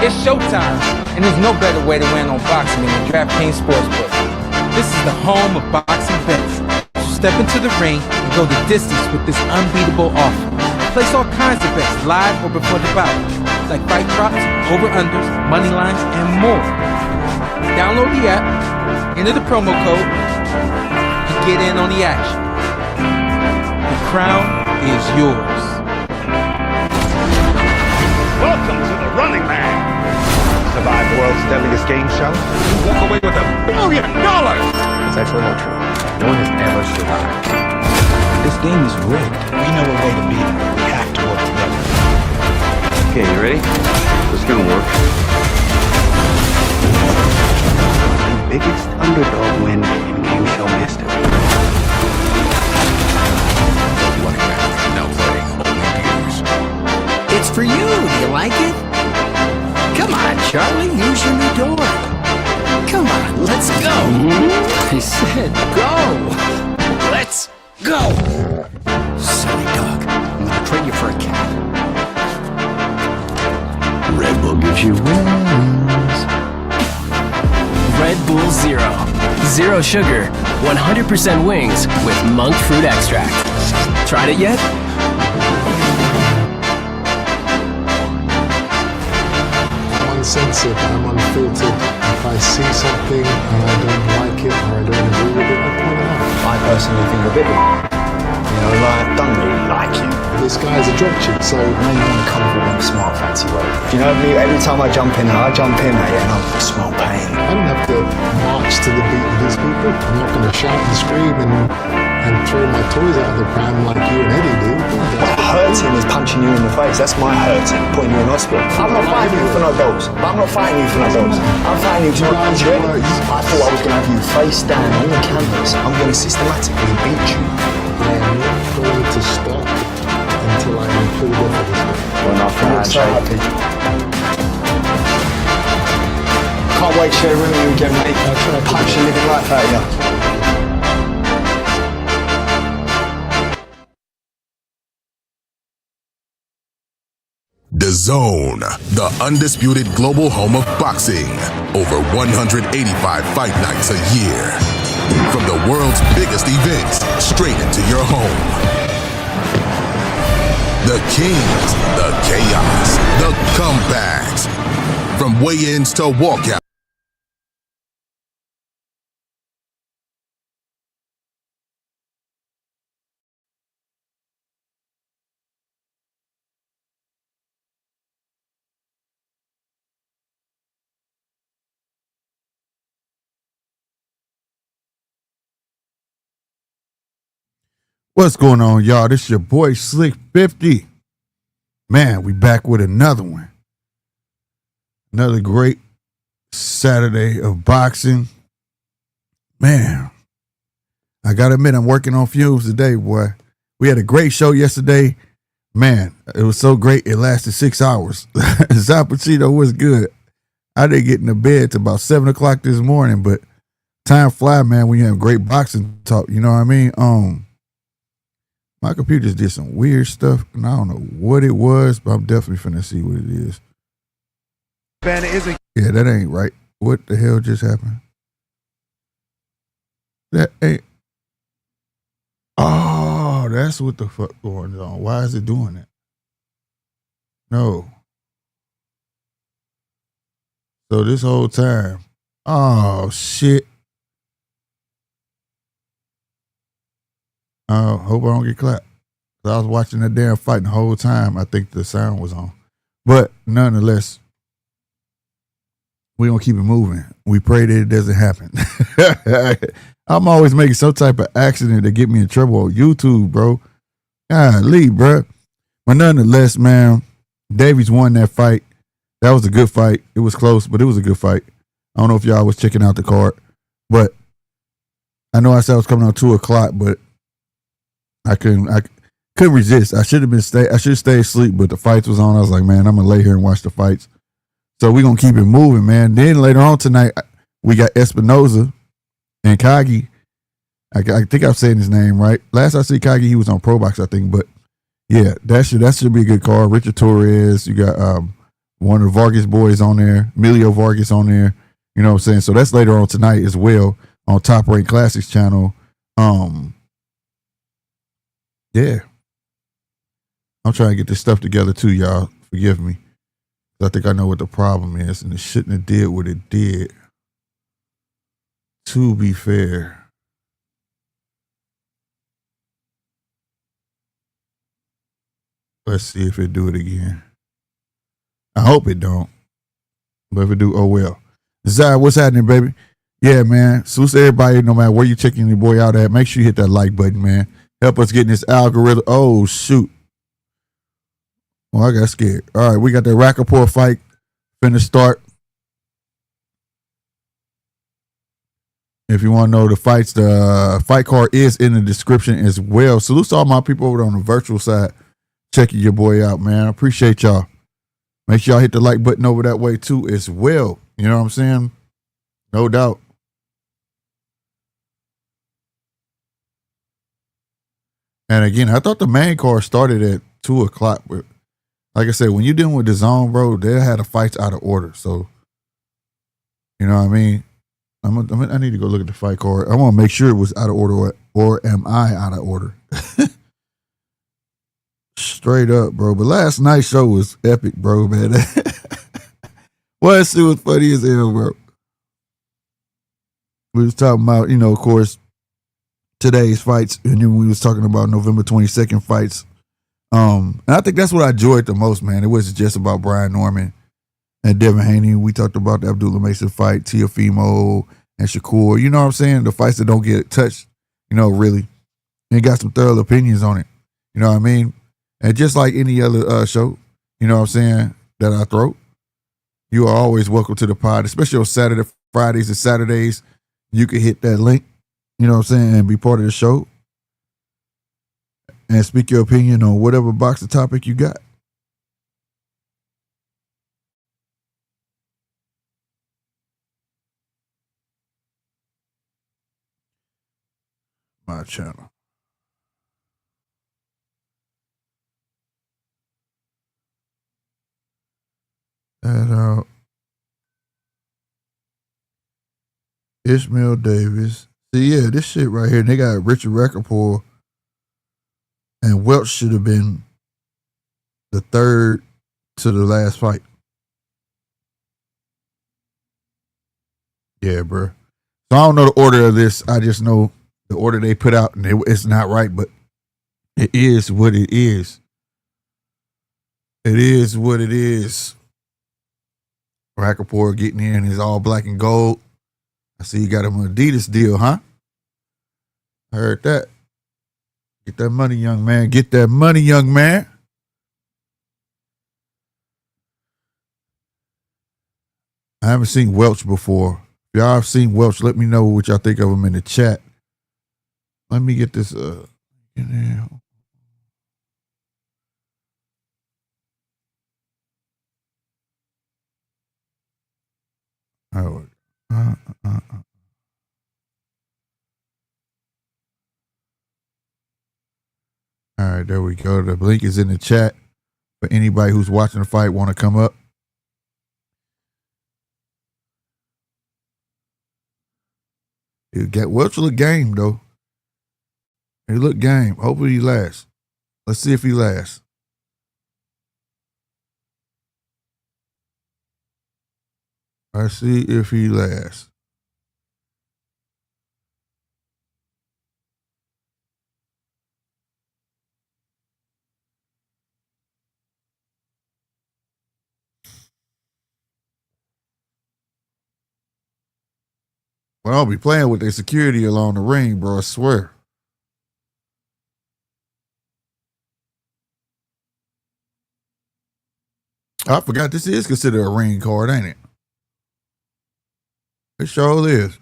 It's showtime, and there's no better way to win on boxing than the DraftKings Sportsbook. This is the home of boxing bets. So step into the ring and go the distance with this unbeatable offer. Place all kinds of bets live or before the bout, like fight props, over-unders, money lines, and more. Download the app, enter the promo code, and get in on the action. The crown is yours. Welcome to the Running Man. Survive the world's deadliest game show? You walk away with $1 billion. It's actually not true. No one has ever survived. This game is rigged. We know a way to beat it. We have to work together. Okay, you ready? This is gonna work. The biggest underdog win in game show history. Running Man, now playing only viewers. It's for you. Do you like it? Come on, Charlie. Use your new door. Come on, let's go. I said go. Let's go. Silly dog. I'm gonna trade you for a cat. Red Bull gives you wings. Red Bull Zero. Zero sugar, 100% wings with monk fruit extract. Tried it yet? I'm uncensored, I'm unfiltered. If I see something and I don't like it or I don't agree with it, I point it out. I personally think a bit of it. You know, like, don't really like you. This guy's a drop chick, so Now you want to come with a smart, fancy way. You know me, every time I jump in, mate, and I smell pain. I don't have to march to the beat of these people. I'm not going to shout and scream and throw my toys out of the pram like you and Eddie do. Hurting is punching you in the face. That's my hurting, putting you in hospital. I'm not fighting you for no belts. I'm not fighting you for no belts. I'm fighting you to punch you. I thought I was going to have you face down on the canvas. I'm going to systematically beat you. I am not going to stop until I am pulled off of this thing. Well, I'm so happy. Can't wait to share a room with you again, mate. Punch the living life out of you. The Zone, the undisputed global home of boxing. Over 185 fight nights a year. From the world's biggest events, straight into your home. The kings, the chaos, the comebacks. From weigh-ins to walkouts. What's going on, y'all? This is your boy Slick 50. Man, we back with another one. Another great Saturday of boxing. Man, I gotta admit, I'm working on fumes today, boy. We had a great show yesterday. Man, it was so great, it lasted 6 hours. Zappuccino was good. I didn't get into bed till about 7 o'clock this morning, but time fly, man, when you have great boxing talk, you know what I mean? My computer just did some weird stuff, and I don't know what it was, but I'm definitely finna see what it is. Ben isn't. Yeah, that ain't right. What the hell just happened? That ain't. Oh, that's what the fuck going on. Why is it doing that? No. So this whole time. Oh, shit. Hope I don't get clapped. I was watching that damn fight the whole time. I think the sound was on. But nonetheless, we're going to keep it moving. We pray that it doesn't happen. I'm always making some type of accident to get me in trouble on YouTube, bro. Golly, bro. But nonetheless, man, Davies won that fight. That was a good fight. It was close, but it was a good fight. I don't know if y'all was checking out the card, but I know I said I was coming on 2 o'clock, but I couldn't resist. I should stay asleep, but the fights was on. I was like, man, I'm gonna lay here and watch the fights. So we're gonna keep it moving, man. Then later on tonight, we got Espinoza and Kagi. I think I'm saying his name right. Last I see Kagi, he was on Pro Box, I think. But yeah, that should be a good card. Richard Torres, you got One of the Vargas boys on there, Emilio Vargas on there. You know what I'm saying? So that's later on tonight as well on Top Rank Classics channel. Yeah. I'm trying to get this stuff together too, y'all. Forgive me. I think I know what the problem is, and it shouldn't have did what it did. To be fair. Let's see if it do it again. I hope it don't. But if it do, oh well. Zai, what's happening, baby? Yeah, man. Salute to everybody, no matter where you checking your boy out at. Make sure you hit that like button, man. Help us get in this algorithm. Oh, shoot. Well, I got scared. All right, we got the Riakporhe fight. Finna start. If you want to know the fights, the fight card is in the description as well. Salute to all my people over on the virtual side. Checking your boy out, man. I appreciate y'all. Make sure y'all hit the like button over that way too as well. You know what I'm saying? No doubt. And again, I thought the main card started at 2 o'clock, but like I said, when you're dealing with the zone, bro, they had the fights out of order. So, you know what I mean? I need to go look at the fight card. I want to make sure it was out of order, or am I out of order? Straight up, bro. But last night's show was epic, bro, man. Well, it was funny as hell, bro. We was talking about, you know, of course, today's fights, and then we was talking about November 22nd fights. And I think that's what I enjoyed the most, man. It wasn't just about Brian Norman and Devin Haney. We talked about the Abdullah Mason fight, Teofimo and Shakur. You know what I'm saying? The fights that don't get touched, you know, really. And got some thorough opinions on it. You know what I mean? And just like any other show, you know what I'm saying, that I throw, you are always welcome to the pod, especially on Saturday, Fridays, and Saturdays. You can hit that link, you know what I'm saying, and be part of the show and speak your opinion on whatever box of topic you got. My channel. And Ishmael Davis. See, yeah, this shit right here. They got Richard Riakporhe, and Welch should have been the third to the last fight. Yeah, bro. So I don't know the order of this. I just know the order they put out, and it's not right, but it is what it is. It is what it is. Riakporhe getting in his all black and gold. I see you got him an Adidas deal, huh? I heard that. Get that money, young man. Get that money, young man. I haven't seen Welch before. If y'all have seen Welch, let me know what y'all think of him in the chat. Let me get this in there. All right, there we go. The link is in the chat for anybody who's watching the fight want to come up. You get Welch look game though. He look game. Hopefully he lasts. Let's see if he lasts. Let's see if he lasts. Well, I'll be playing with their security along the ring, bro. I swear. I forgot this is considered a ring card, ain't it? It sure is.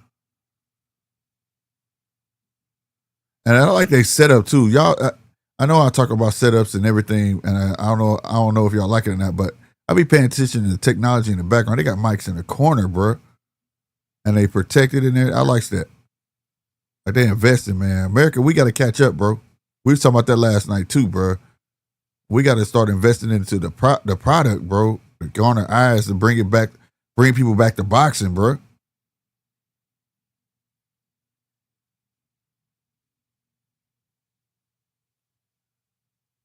And I like they setup too. Y'all, I know I talk about setups and everything, and I don't know if y'all like it or not, but I be paying attention to the technology in the background. They got mics in the corner, bro. And they protected in there. I like that. Like they invested, man. America, we got to catch up, bro. We was talking about that last night too, bro. We got to start investing into the product, bro. to garner eyes to bring people back to boxing, bro.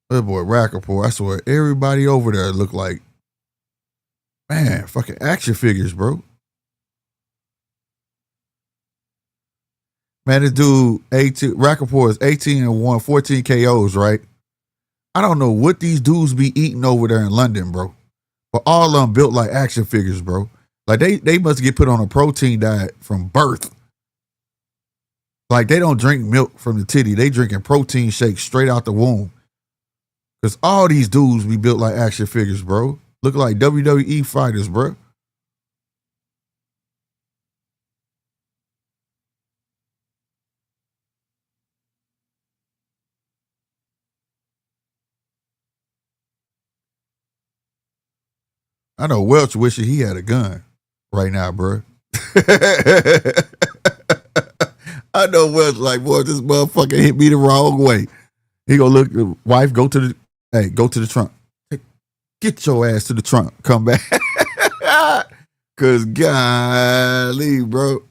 That boy Riakporhe, I swear, everybody over there look like, man, fucking action figures, bro. Man, this dude, Riakporhe is 18-1, 14 KOs, right? I don't know what these dudes be eating over there in London, bro. But all of them built like action figures, bro. Like they must get put on a protein diet from birth. Like they don't drink milk from the titty. They drinking protein shakes straight out the womb. Because all these dudes be built like action figures, bro. Look like WWE fighters, bro. I know Welch wishing he had a gun right now, bro. I know Welch like, boy, this motherfucker hit me the wrong way. He gonna look, the wife, go to the trunk. Hey, get your ass to the trunk. Come back. Cause golly, bro.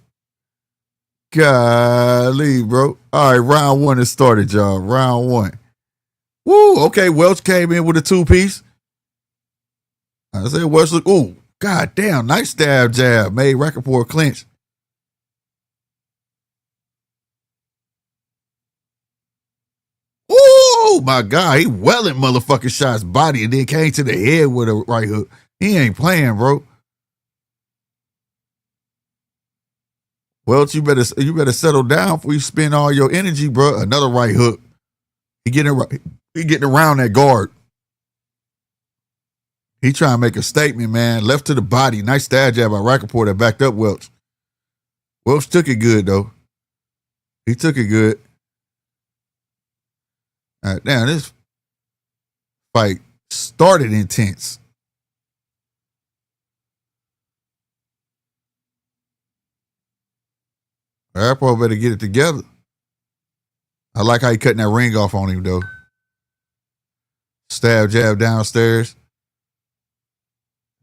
Golly, bro. All right, round one has started, y'all. Round one. Woo, okay, Welch came in with a two-piece. I said, Welch look, ooh, god damn, nice stab jab. Made Riakporhe clinch. Oh my God, he welling motherfucking shots body and then came to the head with a right hook. He ain't playing, bro. Welch, you better settle down before you spend all your energy, bro. Another right hook. He getting around that guard. He trying to make a statement, man. Left to the body. Nice stab jab by Riakporhe that backed up Welch. Welch took it good, though. He took it good. All right, now this fight started intense. Riakporhe better get it together. I like how he cutting that ring off on him, though. Stab jab downstairs.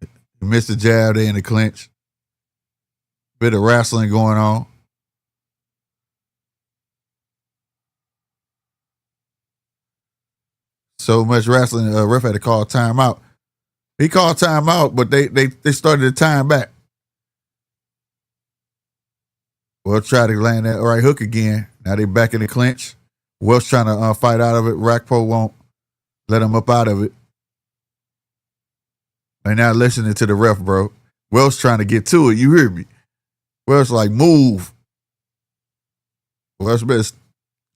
He missed the jab there in the clinch. Bit of wrestling going on. So much wrestling, ref had to call timeout. He called timeout, but they started the time back. Welch tried to land that right hook again. Now they back in the clinch. Welch trying to fight out of it. Riakporhe won't let him up out of it. They're not listening to the ref, bro. Welch trying to get to it. You hear me? Welch like, move. Welch better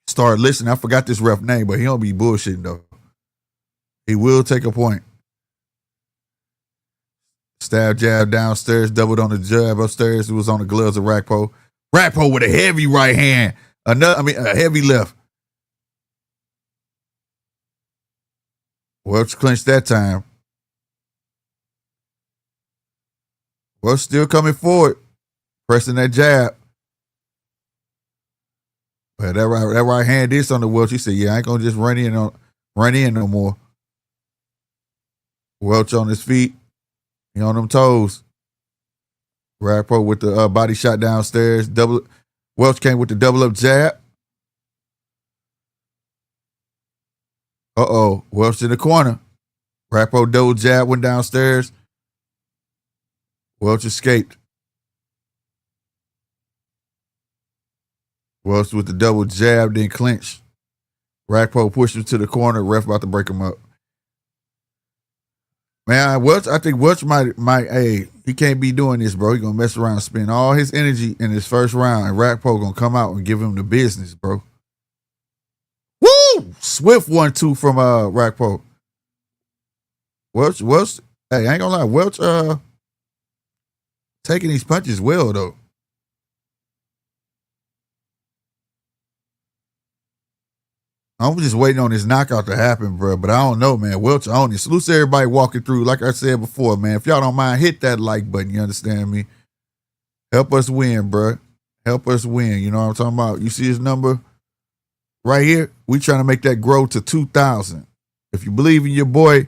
start listening. I forgot this ref name, but he don't be bullshitting, though. He will take a point. Stab jab downstairs, doubled on the jab upstairs. It was on the gloves of Riakporhe. Riakporhe with a heavy right hand. A heavy left. Welch clinched that time. Welch still coming forward, pressing that jab. But that right hand is on the Welch. He said, "Yeah, I ain't gonna just run in no more." Welch on his feet. He on them toes. Riakporhe with the body shot downstairs. Welch came with the double up jab. Welch in the corner. Riakporhe double jab went downstairs. Welch escaped. Welch with the double jab, then clinch. Riakporhe pushed him to the corner. Ref about to break him up. Man, Welch, I think Welch might, he can't be doing this, bro. He gonna mess around and spend all his energy in his first round, and Riakporhe gonna come out and give him the business, bro. Woo! Swift 1-2 from Riakporhe. Welch, hey, I ain't gonna lie, Welch taking these punches well, though. I'm just waiting on this knockout to happen, bro. But I don't know, man. Welch on it. Salute to everybody walking through. Like I said before, man, if y'all don't mind, hit that like button. You understand me? Help us win, bro. Help us win. You know what I'm talking about? You see his number right here? We trying to make that grow to 2,000. If you believe in your boy,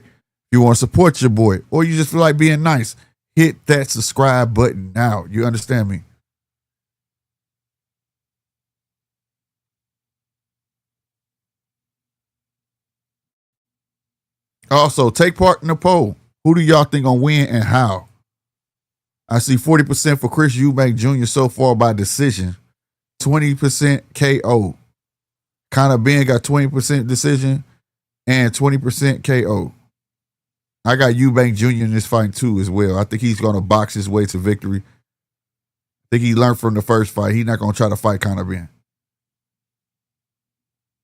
you want to support your boy, or you just feel like being nice, hit that subscribe button now. You understand me? Also, take part in the poll. Who do y'all think gonna win and how? I see 40% for Chris Eubank Jr. so far by decision, 20% KO. Conor Benn got 20% decision and 20% KO. I got Eubank Jr. in this fight too as well. I think he's gonna box his way to victory. I think he learned from the first fight. He's not gonna try to fight Conor Benn.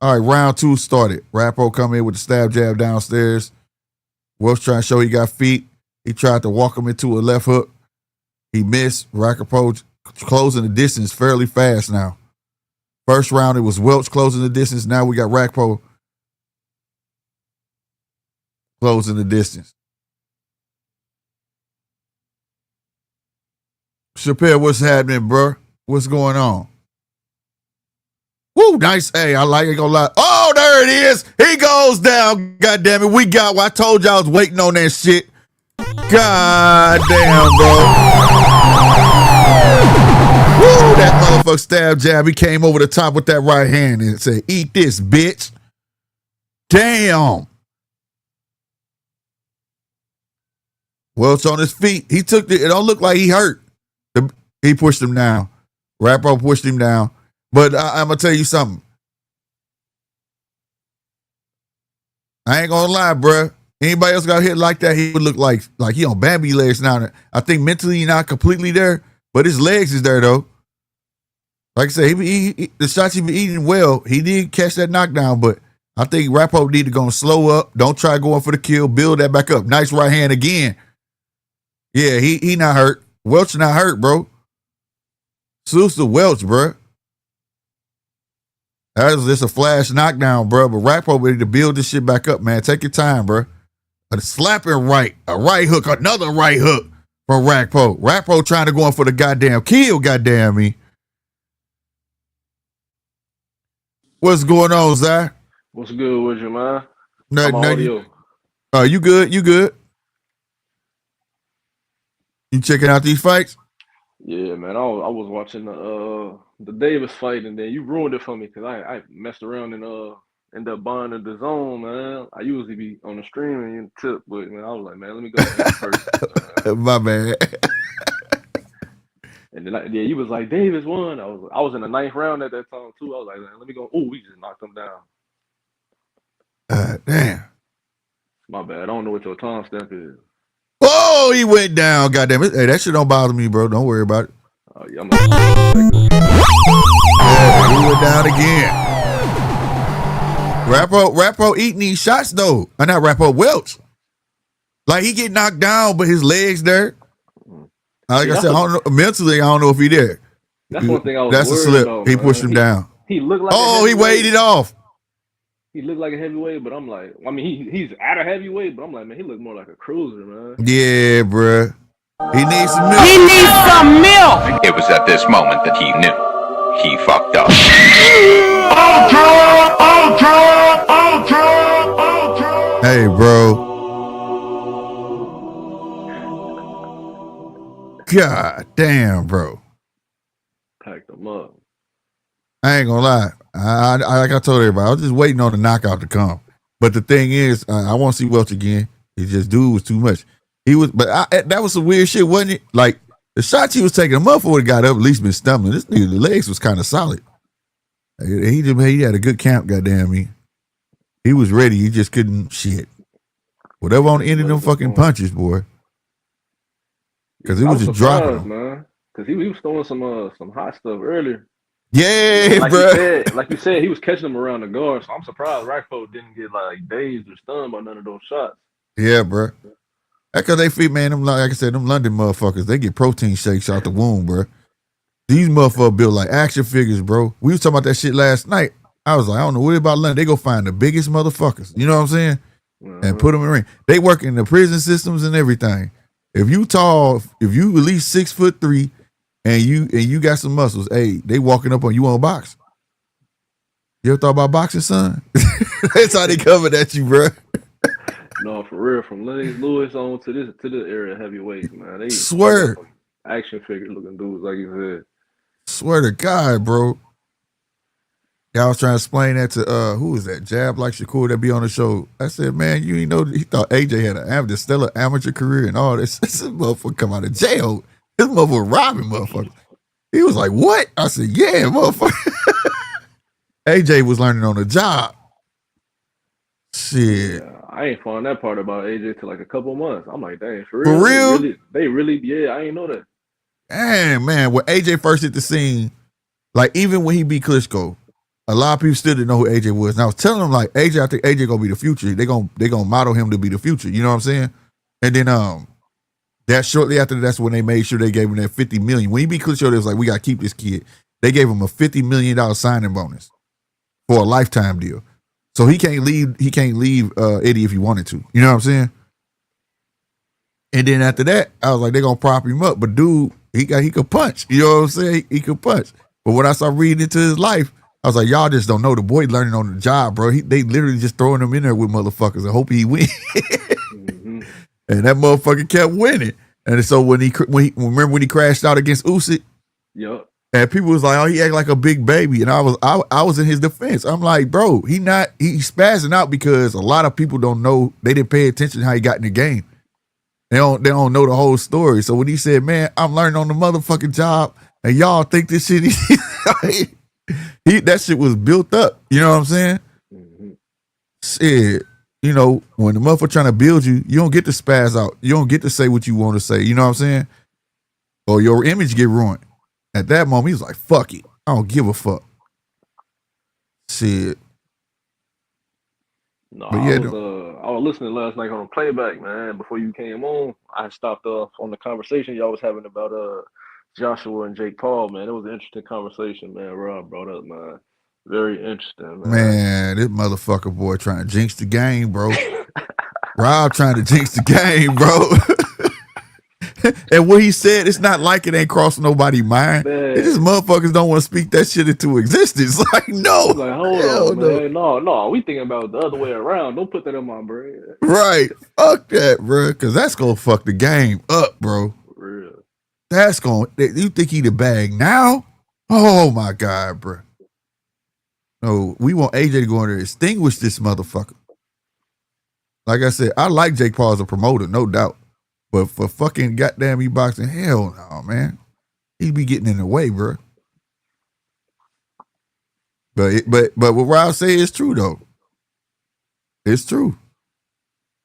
All right, round 2 started. Riakporhe come in with the stab jab downstairs. Welch trying to show he got feet. He tried to walk him into a left hook. He missed. Riakporhe closing the distance fairly fast now. First round, it was Welch closing the distance. Now we got Riakporhe closing the distance. Chappelle, what's happening, bro? What's going on? Woo, nice. Hey, I like it. Gonna lie. Oh, there it is. He goes down. God damn it. We got what I told you I was waiting on that shit. God damn, bro. Woo, that motherfucker stab jab. He came over the top with that right hand and said, eat this, bitch. Damn. Welch on his feet. He took it. It don't look like he hurt. He pushed him down. Riakporhe pushed him down. But I'm going to tell you something. I ain't going to lie, bruh. Anybody else got hit like that, he would look like he on Bambi legs now. I think mentally he's not completely there, but his legs is there, though. Like I said, the shots he been eating well. He did catch that knockdown, but I think Riakporhe need to go and slow up. Don't try going for the kill. Build that back up. Nice right hand again. Yeah, he not hurt. Welch not hurt, bro. Salute to Welch, bruh. That was just a flash knockdown, bro. But Riakporhe ready to build this shit back up, man. Take your time, bro. A slapping right, a right hook, another right hook from Riakporhe. Riakporhe trying to go in for the goddamn kill, goddamn me. What's going on, Zach? What's good with you, man? Nothing. You good? You good? You checking out these fights? Yeah, man. I was watching the Davis fight, and then you ruined it for me because I messed around and ended up buying the zone, man. I usually be on the streaming tip, but man, I was like, man, let me go first. My bad. And then you was like, Davis won. I was in the 9th round at that time too. I was like, man, let me go. Oh, we just knocked him down. Damn. My bad. I don't know what your timestamp is. Oh, he went down. Goddamn it. Hey, that shit don't bother me, bro. Don't worry about it. Oh, yeah, he went down again. Riakporhe eating these shots, though. Not Riakporhe, Welch. Like, he get knocked down, but his legs there. Like I said, I don't know, mentally, I don't know if he there. That's one thing I was That's a slip. About, he pushed him down. He looked like he weighed it off. He looked like a heavyweight, but I'm like, I mean, he's at a heavyweight, but I'm like, man, he looked more like a cruiser, man. Yeah, bruh. He needs some milk. He needs some milk. It was at this moment that he knew he fucked up. Hey, bro. God damn, bro. Packed him up. I ain't gonna lie. I like I told everybody, I was just waiting on the knockout to come. But the thing is, I want to see Welch again. He just dude was too much. That was some weird shit, wasn't it? Like the shots he was taking, a motherfucker would have got up, at least been stumbling. This nigga, the legs was kind of solid. He had a good camp, goddamn me. He was ready. He just couldn't shit. Whatever on the end of them fucking punches, boy. Because he was just dropping them, man. Because he was throwing some hot stuff earlier. Yeah, bro. Like you said, he was catching them around the guard. So I'm surprised Riakporhe didn't get like dazed or stunned by none of those shots. Yeah, bro. That's because they feed, man, them, like I said, them London motherfuckers, they get protein shakes out the womb, bro. These motherfuckers built like action figures, bro. We was talking about that shit last night. I was like, I don't know what about London. They go find the biggest motherfuckers. You know what I'm saying? And put them in the ring. They work in the prison systems and everything. If you tall, if you at least 6'3", and you got some muscles, hey, they walking up on you on box. You ever thought about boxing, son? That's how they coming at you, bro. No, for real, from Lewis on to this area of heavyweights, man. They Swear. action figure looking dudes, like you said. Swear to God, bro. Yeah, I was trying to explain that to who is that? Jab like Shakur that be on the show. I said, man, you ain't know he thought AJ had a stellar amateur career and all this. This motherfucker come out of jail. This motherfucker robbing motherfucker. He was like, what? I said, yeah, motherfucker. AJ was learning on the job. Shit. Yeah, I ain't found that part about AJ till like a couple months. I'm like, dang, for For real? real? They really, yeah, I ain't know that. Dang, man, when AJ first hit the scene, like even when he beat Klitschko, a lot of people still didn't know who AJ was. And I was telling them, like, AJ, I think AJ gonna be the future. They gonna model him to be the future. You know what I'm saying? And then that shortly after that's when they made sure they gave him that $50 million. When he beat Klitschko, they was like, we gotta keep this kid. They gave him a $50 million signing bonus for a lifetime deal. So he can't leave Eddie if he wanted to. You know what I'm saying? And then after that, I was like, they're gonna prop him up. But dude, he could punch. You know what I'm saying? He could punch. But when I started reading into his life, I was like, y'all just don't know. The boy learning on the job, bro. They literally just throwing him in there with motherfuckers and hope he win. Mm-hmm. And that motherfucker kept winning. And so when he remember when he crashed out against Usyk? Yep. And people was like, oh, he act like a big baby. And I was in his defense. I'm like, bro, he's spazzing out because a lot of people don't know, they didn't pay attention to how he got in the game. They don't know the whole story. So when he said, man, I'm learning on the motherfucking job, and y'all think this shit, that shit was built up. You know what I'm saying? Mm-hmm. Shit, you know, when the motherfucker trying to build you, you don't get to spaz out. You don't get to say what you want to say. You know what I'm saying? Or your image get ruined. At that moment, he was like, fuck it. I don't give a fuck. Shit. No, But yeah, I was listening last night on the playback, man. Before you came on, I stopped off on the conversation y'all was having about Joshua and Jake Paul, man. It was an interesting conversation, man. Rob brought up, man. Very interesting, man. Man, this motherfucker boy trying to jinx the game, bro. Rob trying to jinx the game, bro. And what he said, it's not like it ain't crossing nobody's mind. It's just motherfuckers don't want to speak that shit into existence. Like, no. Like, hold on, man. No, we thinking about the other way around. Don't put that in my brain. Right. Fuck that, bro. Because that's going to fuck the game up, bro. For real. That's going to, you think he the bag now? Oh, my God, bro. No, we want AJ to go in there and extinguish this motherfucker. Like I said, I like Jake Paul as a promoter, no doubt. But for fucking goddamn e-boxing, hell no, man. He be getting in the way, bro. But what Rob say is true, though. It's true.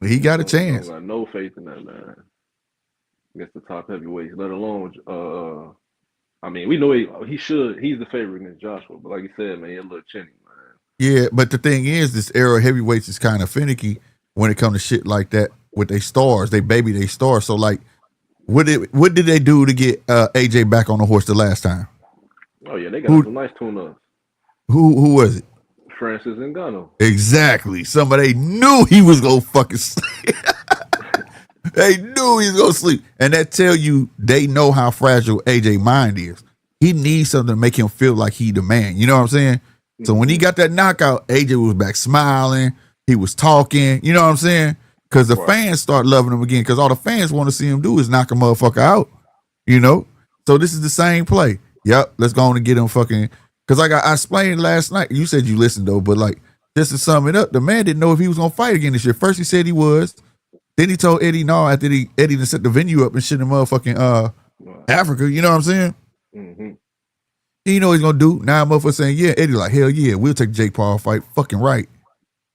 He got a chance. I got no faith in that, man. Against the top heavyweights, let alone, I mean, we know he should. He's the favorite against Joshua. But like you said, man, he's a little chinny, man. Yeah, but the thing is, this era of heavyweights is kind of finicky when it comes to shit like that. With their stars, they baby they stars. So like, what did they do to get AJ back on the horse the last time? Oh yeah, they got some nice tune-ups. Who was it? Francis Ngannou. Exactly. Somebody knew he was gonna fucking sleep. They knew he was gonna sleep, and that tell you they know how fragile AJ mind is. He needs something to make him feel like he the man. You know what I'm saying? Mm-hmm. So when he got that knockout, AJ was back smiling. He was talking. You know what I'm saying? Because the fans start loving him again. Because all the fans want to see him do is knock a motherfucker out. You know? So this is the same play. Yep, let's go on and get him fucking. Because like I explained last night, you said you listened though, but like just to sum it up, the man didn't know if he was gonna fight again this year. First he said he was. Then he told Eddie no after Eddie to set the venue up and shit in motherfucking Africa. You know what I'm saying? Mm-hmm. He know what he's gonna do. Now motherfucker saying, yeah, Eddie like, hell yeah, we'll take Jake Paul fight. Fucking right.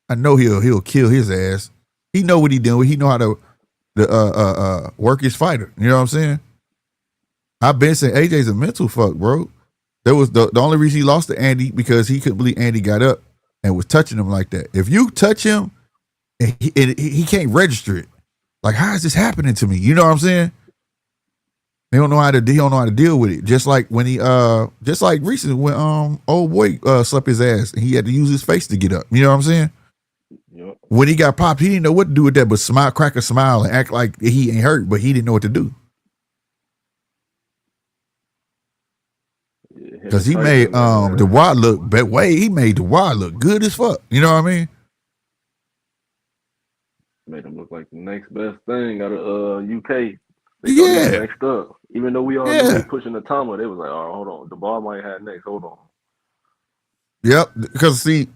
I know he'll kill his ass. He know what he doing. He know how to work his fighter. You know what I'm saying? I've been saying AJ's a mental fuck, bro. There was the only reason he lost to Andy because he couldn't believe Andy got up and was touching him like that. If you touch him, and he can't register it. Like, how is this happening to me? You know what I'm saying? He don't know how to deal with it. Just like when just like recently when old boy slept his ass and he had to use his face to get up. You know what I'm saying? Yep. When he got popped, he didn't know what to do with that, but smile, crack a smile, and act like he ain't hurt, but he didn't know what to do. Because he made the Wad look he made the Wad look good as fuck. You know what I mean? Made him look like the next best thing out of UK. They thought he was Yeah. next up. Even though we all knew Yeah. he pushing the timer, they was like, "Oh, hold on, the ball might have next. Hold on." Yep. Because see,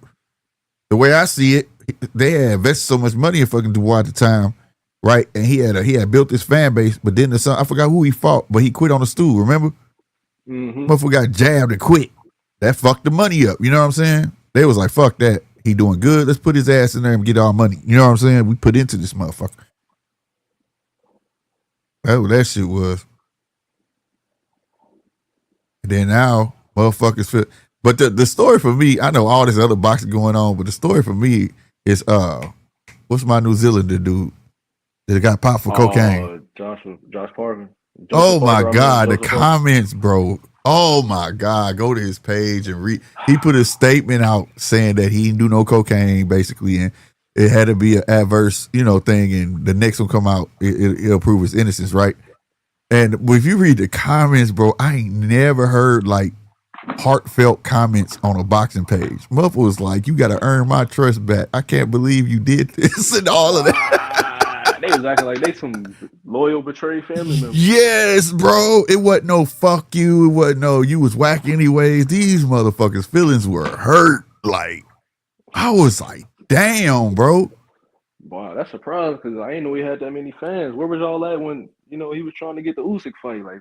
the way I see it, they had invested so much money in fucking Dubois at the time, right? And he had built this fan base, but then I forgot who he fought, but he quit on the stool. Remember? Motherfucker got jabbed and quit. That fucked the money up. You know what I'm saying? They was like, fuck that. He doing good. Let's put his ass in there and get our money. You know what I'm saying? We put into this motherfucker. That's what that shit was. And then now, motherfuckers feel. But the story for me, I know all this other boxing going on, but the story for me is what's my New Zealander dude that got popped for cocaine? Josh Parker. Oh my God, the comments, bro. Oh my God, go to his page and read. He put a statement out saying that he didn't do no cocaine, basically, and it had to be an adverse, thing, and the next one come out, it'll prove his innocence, right? And if you read the comments, bro, I ain't never heard like heartfelt comments on a boxing page. Muff was like, "You got to earn my trust back. I can't believe you did this," and all of that. They was acting like they some loyal betrayed family members. Yes, bro. It wasn't no fuck you. It wasn't no you was whack anyways. These motherfuckers' feelings were hurt. Like, I was like, damn, bro. Wow, that's surprising because I ain't know he had that many fans. Where was y'all at when he was trying to get the Usyk fight? Like,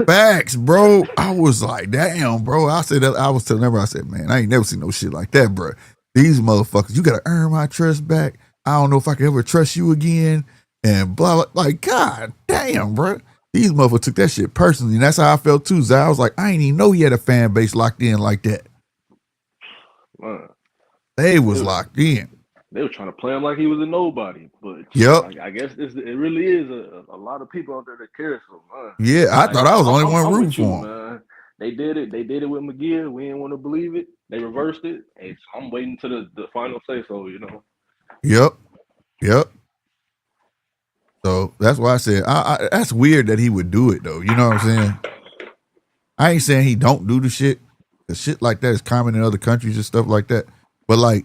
facts, bro. I was like, damn, bro. I said that. I was telling everybody, I said, man, I ain't never seen no shit like that, bro. These motherfuckers, you gotta earn my trust back. I don't know if I can ever trust you again. And blah, blah, like, God damn, bro. These motherfuckers took that shit personally. And that's how I felt too, Zay. I was like, I ain't even know he had a fan base locked in like that. They was locked in. They were trying to play him like he was a nobody. But yep. I guess it really is a lot of people out there that care. So, yeah, I thought I was the only one rooting for him. Man. They did it. They did it with Mikie. We didn't want to believe it. They reversed it. And I'm waiting to the final say so, Yep. So that's why I said that's weird that he would do it though. You know what I'm saying? I ain't saying he don't do the shit. The shit like that is common in other countries and stuff like that. But like,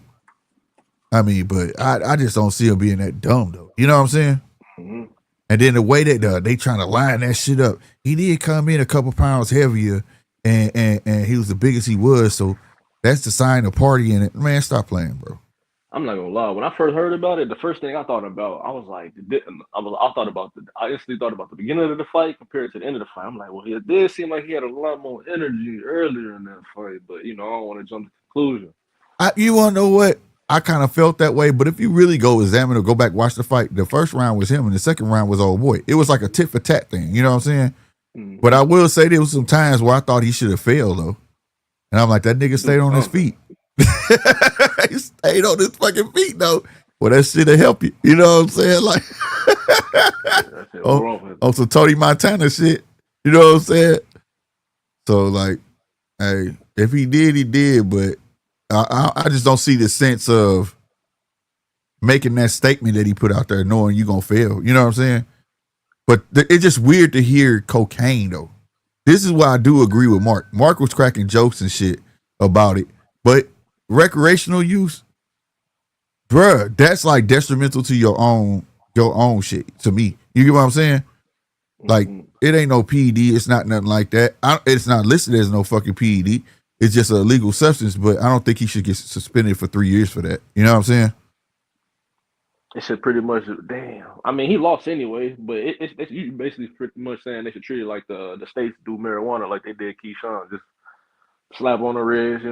I mean, but I just don't see him being that dumb though. You know what I'm saying? Mm-hmm. And then the way that they trying to line that shit up, he did come in a couple pounds heavier, and he was the biggest he was. So that's the sign of party in it. Man, stop playing, bro. I'm not gonna lie. When I first heard about it, the first thing I thought about, I was like, I instantly thought about the beginning of the fight compared to the end of the fight. I'm like, well, it did seem like he had a lot more energy earlier in that fight, but I don't want to jump to conclusion. You want to know what? I kind of felt that way, but if you really go examine or go back watch the fight, the first round was him and the second round was old boy. It was like a tit for tat thing, you know what I'm saying? Mm-hmm. But I will say there was some times where I thought he should have failed though, and I'm like, that nigga stayed on his feet. He stayed on his fucking feet though. Well, that shit'll help you. You know what I'm saying? Like on some Tony Montana shit. You know what I'm saying? So like, hey, if he did, he did, but I just don't see the sense of making that statement that he put out there knowing you're gonna fail. You know what I'm saying? But it's just weird to hear cocaine though. This is why I do agree with Mark. Mark was cracking jokes and shit about it. But recreational use, bruh, that's like detrimental to your own shit, to me. You get what I'm saying? Like, it ain't no PED. It's not nothing like that. It's not listed as no fucking PED. It's just a legal substance, but I don't think he should get suspended for 3 years for that. You know what I'm saying? It should pretty much, damn. I mean, he lost anyway, but it's you basically pretty much saying they should treat it like the states do marijuana, like they did Keyshawn. Just slap on the wrist,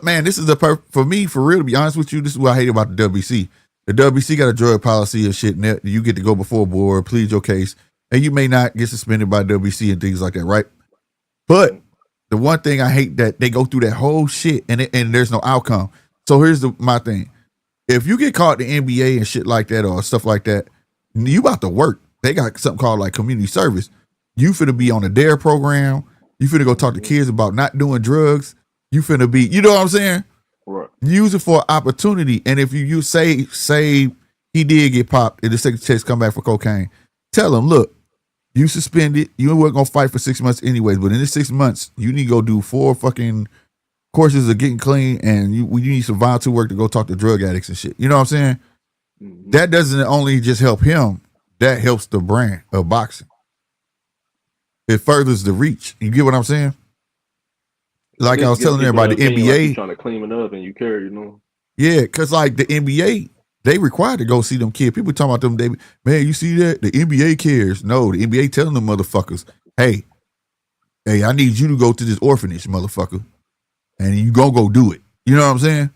Man, this is for me, for real, to be honest with you, this is what I hate about the WBC. The WBC got a drug policy and shit, and you get to go before board, plead your case, and you may not get suspended by WBC and things like that, right? But the one thing I hate that they go through that whole shit and there's no outcome. So here's my thing. If you get caught in the NBA and shit like that or stuff like that, you about to work. They got something called like community service. You finna be on a DARE program. You finna go talk to kids about not doing drugs. You finna be, you know what I'm saying? Right. Use it for opportunity. And if you say he did get popped and the second test come back for cocaine, tell him, look, you suspended. You weren't gonna fight for 6 months anyways, but in this 6 months, you need to go do 4 fucking courses of getting clean, and you need some volunteer work to go talk to drug addicts and shit. You know what I'm saying? that doesn't only just help him, that helps the brand of boxing. It furthers the reach. You get what I'm saying? Like I was telling everybody, the NBA, like you trying to clean it up and you care, you know. Yeah, because like the NBA, they required to go see them kids. People talking about them, man, you see that? The NBA cares. No, the NBA telling them motherfuckers, hey, I need you to go to this orphanage, motherfucker. And you go do it. You know what I'm saying?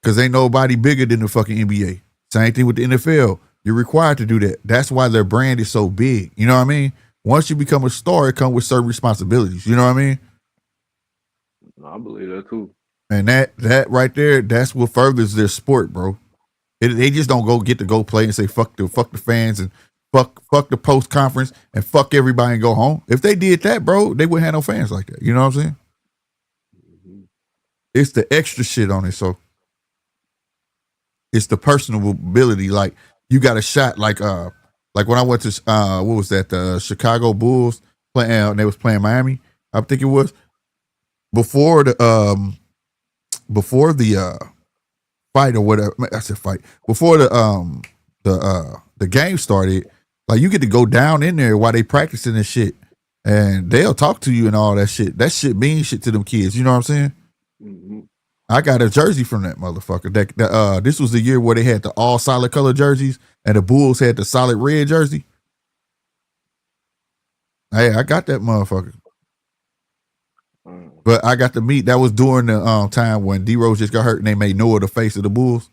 Because ain't nobody bigger than the fucking NBA. Same thing with the NFL. You're required to do that. That's why their brand is so big. You know what I mean? Once you become a star, it comes with certain responsibilities. You know what I mean? I believe that too. And that right there, that's what furthers their sport, bro. They just don't get to go play and say fuck the fans and fuck the post conference and fuck everybody and go home. If they did that, bro, they wouldn't have no fans like that. You know what I'm saying? It's the extra shit on it. So it's the personability. Like you got a shot. Like when I went to what was that? The Chicago Bulls playing. They was playing Miami. I think it was before the fight or whatever. I said fight before the game started. Like you get to go down in there while they practicing and shit, and they'll talk to you and all that shit. That shit means shit to them kids. You know what I'm saying? I got a jersey from that motherfucker. This was the year where they had the all solid color jerseys and the Bulls had the solid red jersey. Hey, I got that motherfucker. But I got to meet, that was during the time when D-Rose just got hurt and they made Noah the face of the Bulls.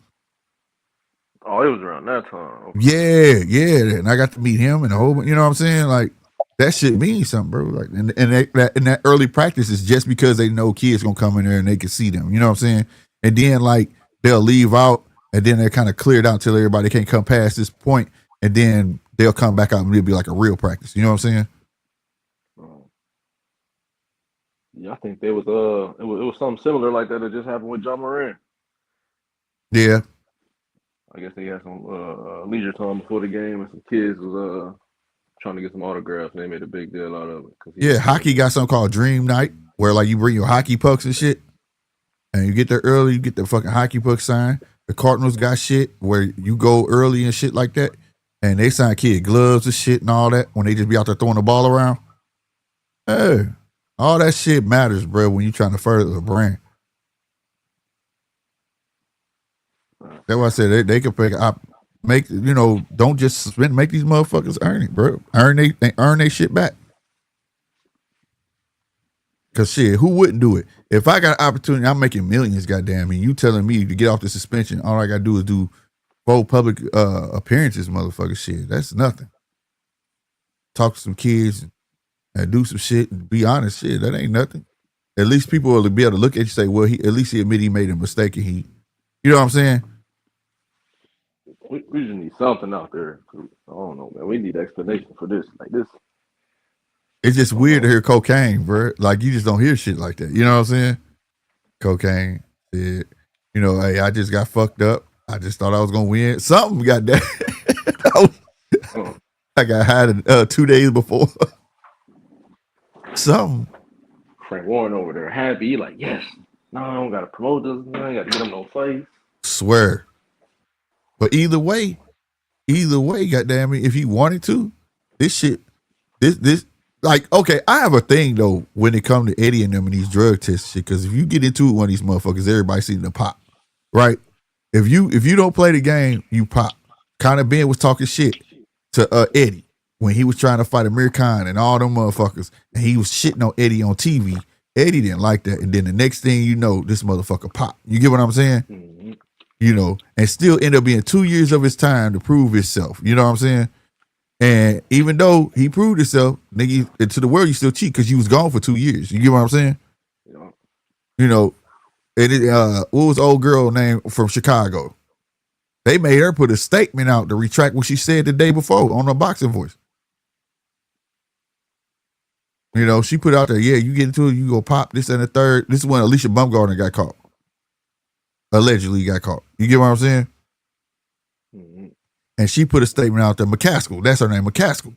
Oh, it was around that time. Okay. Yeah. And I got to meet him and the whole, you know what I'm saying? Like, that shit means something, bro. Like, and that early practice is just because they know kids gonna come in there and they can see them. You know what I'm saying? And then like they'll leave out and then they're kind of cleared out until everybody can't come past this point, and then they'll come back out and it'll be like a real practice. You know what I'm saying? Yeah, I think there was it was something similar like that just happened with John Moran. Yeah. I guess they had some leisure time before the game and some kids was trying to get some autographs and they made a big deal out of it. Yeah, hockey got something called Dream Night where like you bring your hockey pucks and shit and you get there early, you get the fucking hockey puck signed. The Cardinals got shit where you go early and shit like that and they sign kid gloves and shit and all that when they just be out there throwing the ball around. Hey, all that shit matters, bro, when you trying to further the brand. That's why I said they could make, you know, don't just spend, make these motherfuckers earn it, bro. They earn their shit back. Cause shit, who wouldn't do it? If I got an opportunity, I'm making millions, goddamn, and you telling me to get off the suspension, all I gotta do is do 4 public appearances, motherfucker. Shit, that's nothing. Talk to some kids and do some shit and be honest, shit, that ain't nothing. At least people will be able to look at you and say, well, at least he admitted he made a mistake and he, you know what I'm saying? We just need something out there. I don't know, man. We need explanation for this. Like this. It's just weird to hear cocaine, bro. Like you just don't hear shit like that. You know what I'm saying? Cocaine. Shit. You know, hey, I just got fucked up. I just thought I was gonna win. Something got that. I got high 2 days before. Something. Frank Warren over there happy. He like, yes. No, I don't gotta promote this. I ain't gotta get him no fights. Swear. But either way, goddamn it, if he wanted to, this shit, this, like, okay, I have a thing though when it comes to Eddie and them and these drug tests shit, because if you get into it, one of these motherfuckers, everybody seeing the pop, right? If you don't play the game, you pop. Conor Benn was talking shit to Eddie when he was trying to fight Amir Khan and all them motherfuckers, and he was shitting on Eddie on TV. Eddie didn't like that, and then the next thing you know, this motherfucker pop. You get what I'm saying? Mm-hmm. You know, and still end up being 2 years of his time to prove himself. You know what I'm saying? And even though he proved himself, nigga, to the world, you still cheat because you was gone for 2 years. You get what I'm saying? Yeah. You know, what was the old girl name from Chicago? They made her put a statement out to retract what she said the day before on her boxing voice. You know, she put out there, yeah, you get into it, you go pop this and the third. This is when Alicia Bumgarner got caught. Allegedly got caught. You get what I'm saying? Mm-hmm. And she put a statement out there, McCaskill. That's her name, McCaskill.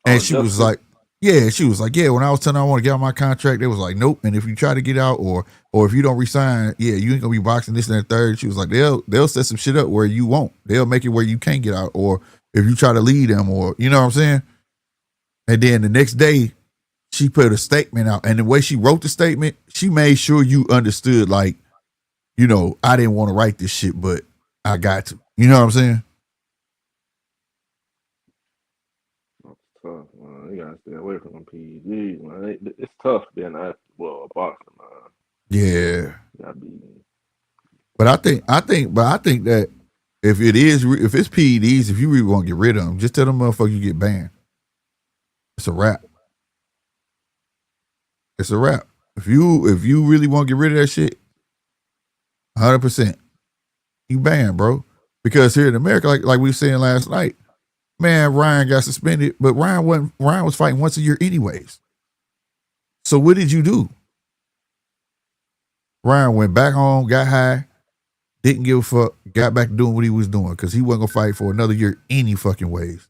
And she was like, Yeah, she was like, yeah, when I was telling her I want to get out my contract, they was like, nope. And if you try to get out or if you don't resign, yeah, you ain't gonna be boxing this and that third. She was like, they'll set some shit up where you won't. They'll make it where you can't get out, or if you try to lead them, or you know what I'm saying? And then the next day, she put a statement out. And the way she wrote the statement, she made sure you understood, like, you know, I didn't want to write this shit, but I got to. You know what I'm saying? Tough, man. You gotta stay away from them PEDs, man. It's tough being a boxer, man. Yeah. You gotta be. But I think that if it's PEDs, if you really want to get rid of them, just tell them motherfuckers you get banned. It's a wrap. It's a wrap. If you really want to get rid of that shit, 100%, you banned, bro. Because here in America, like we were saying last night, man, Ryan got suspended, but Ryan was fighting once a year anyways. So what did you do? Ryan went back home, got high, didn't give a fuck, got back to doing what he was doing because he wasn't gonna fight for another year any fucking ways.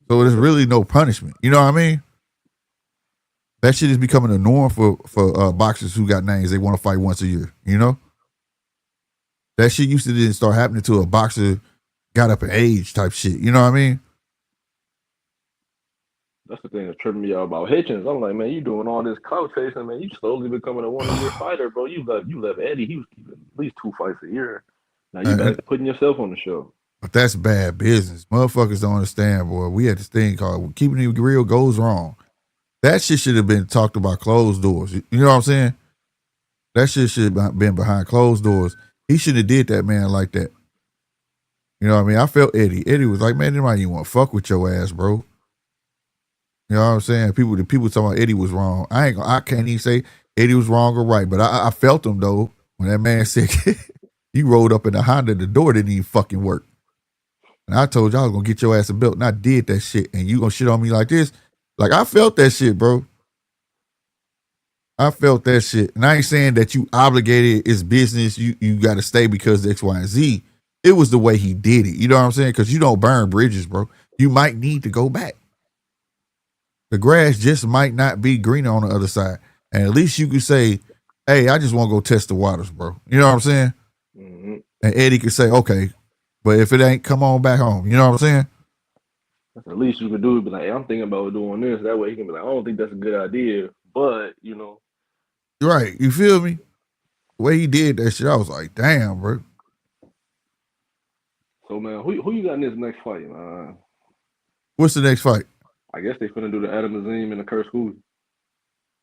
So there's really no punishment. You know what I mean? That shit is becoming a norm for boxers who got names. They want to fight once a year. You know? That shit used to didn't start happening to a boxer got up in age type shit. You know what I mean? That's the thing that's tripping me out about Hitchens. I'm like, man, you doing all this clout chasing, man. You slowly becoming a 1-year fighter, bro. You left Eddie. He was keeping at least 2 fights a year. Now you back putting yourself on the show. But that's bad business. Motherfuckers don't understand, boy. We had this thing called keeping it real goes wrong. That shit should have been talked about closed doors. You know what I'm saying? That shit should have been behind closed doors. He shouldn't have did that man like that. You know what I mean? I felt Eddie. Eddie was like, man, anybody even want to fuck with your ass, bro. You know what I'm saying? The people talking about Eddie was wrong. I can't even say Eddie was wrong or right, but I felt him though when that man said you rolled up in the Honda, the door didn't even fucking work. And I told you I was gonna get your ass a belt, and I did that shit, and you gonna shit on me like this? Like, I felt that shit, bro. I felt that shit. And I ain't saying that you obligated, it's business, you got to stay because X, Y, and Z. It was the way he did it. You know what I'm saying? Because you don't burn bridges, bro. You might need to go back. The grass just might not be greener on the other side. And at least you could say, hey, I just want to go test the waters, bro. You know what I'm saying? Mm-hmm. And Eddie could say, okay, but if it ain't, come on back home. You know what I'm saying? That's the least you could do. Be like, hey, I'm thinking about doing this. That way he can be like, I don't think that's a good idea. But, you know. Right. You feel me? The way he did that shit, I was like, damn, bro. So, man, who you got in this next fight, man? What's the next fight? I guess they finna do the Azim and the Scoby.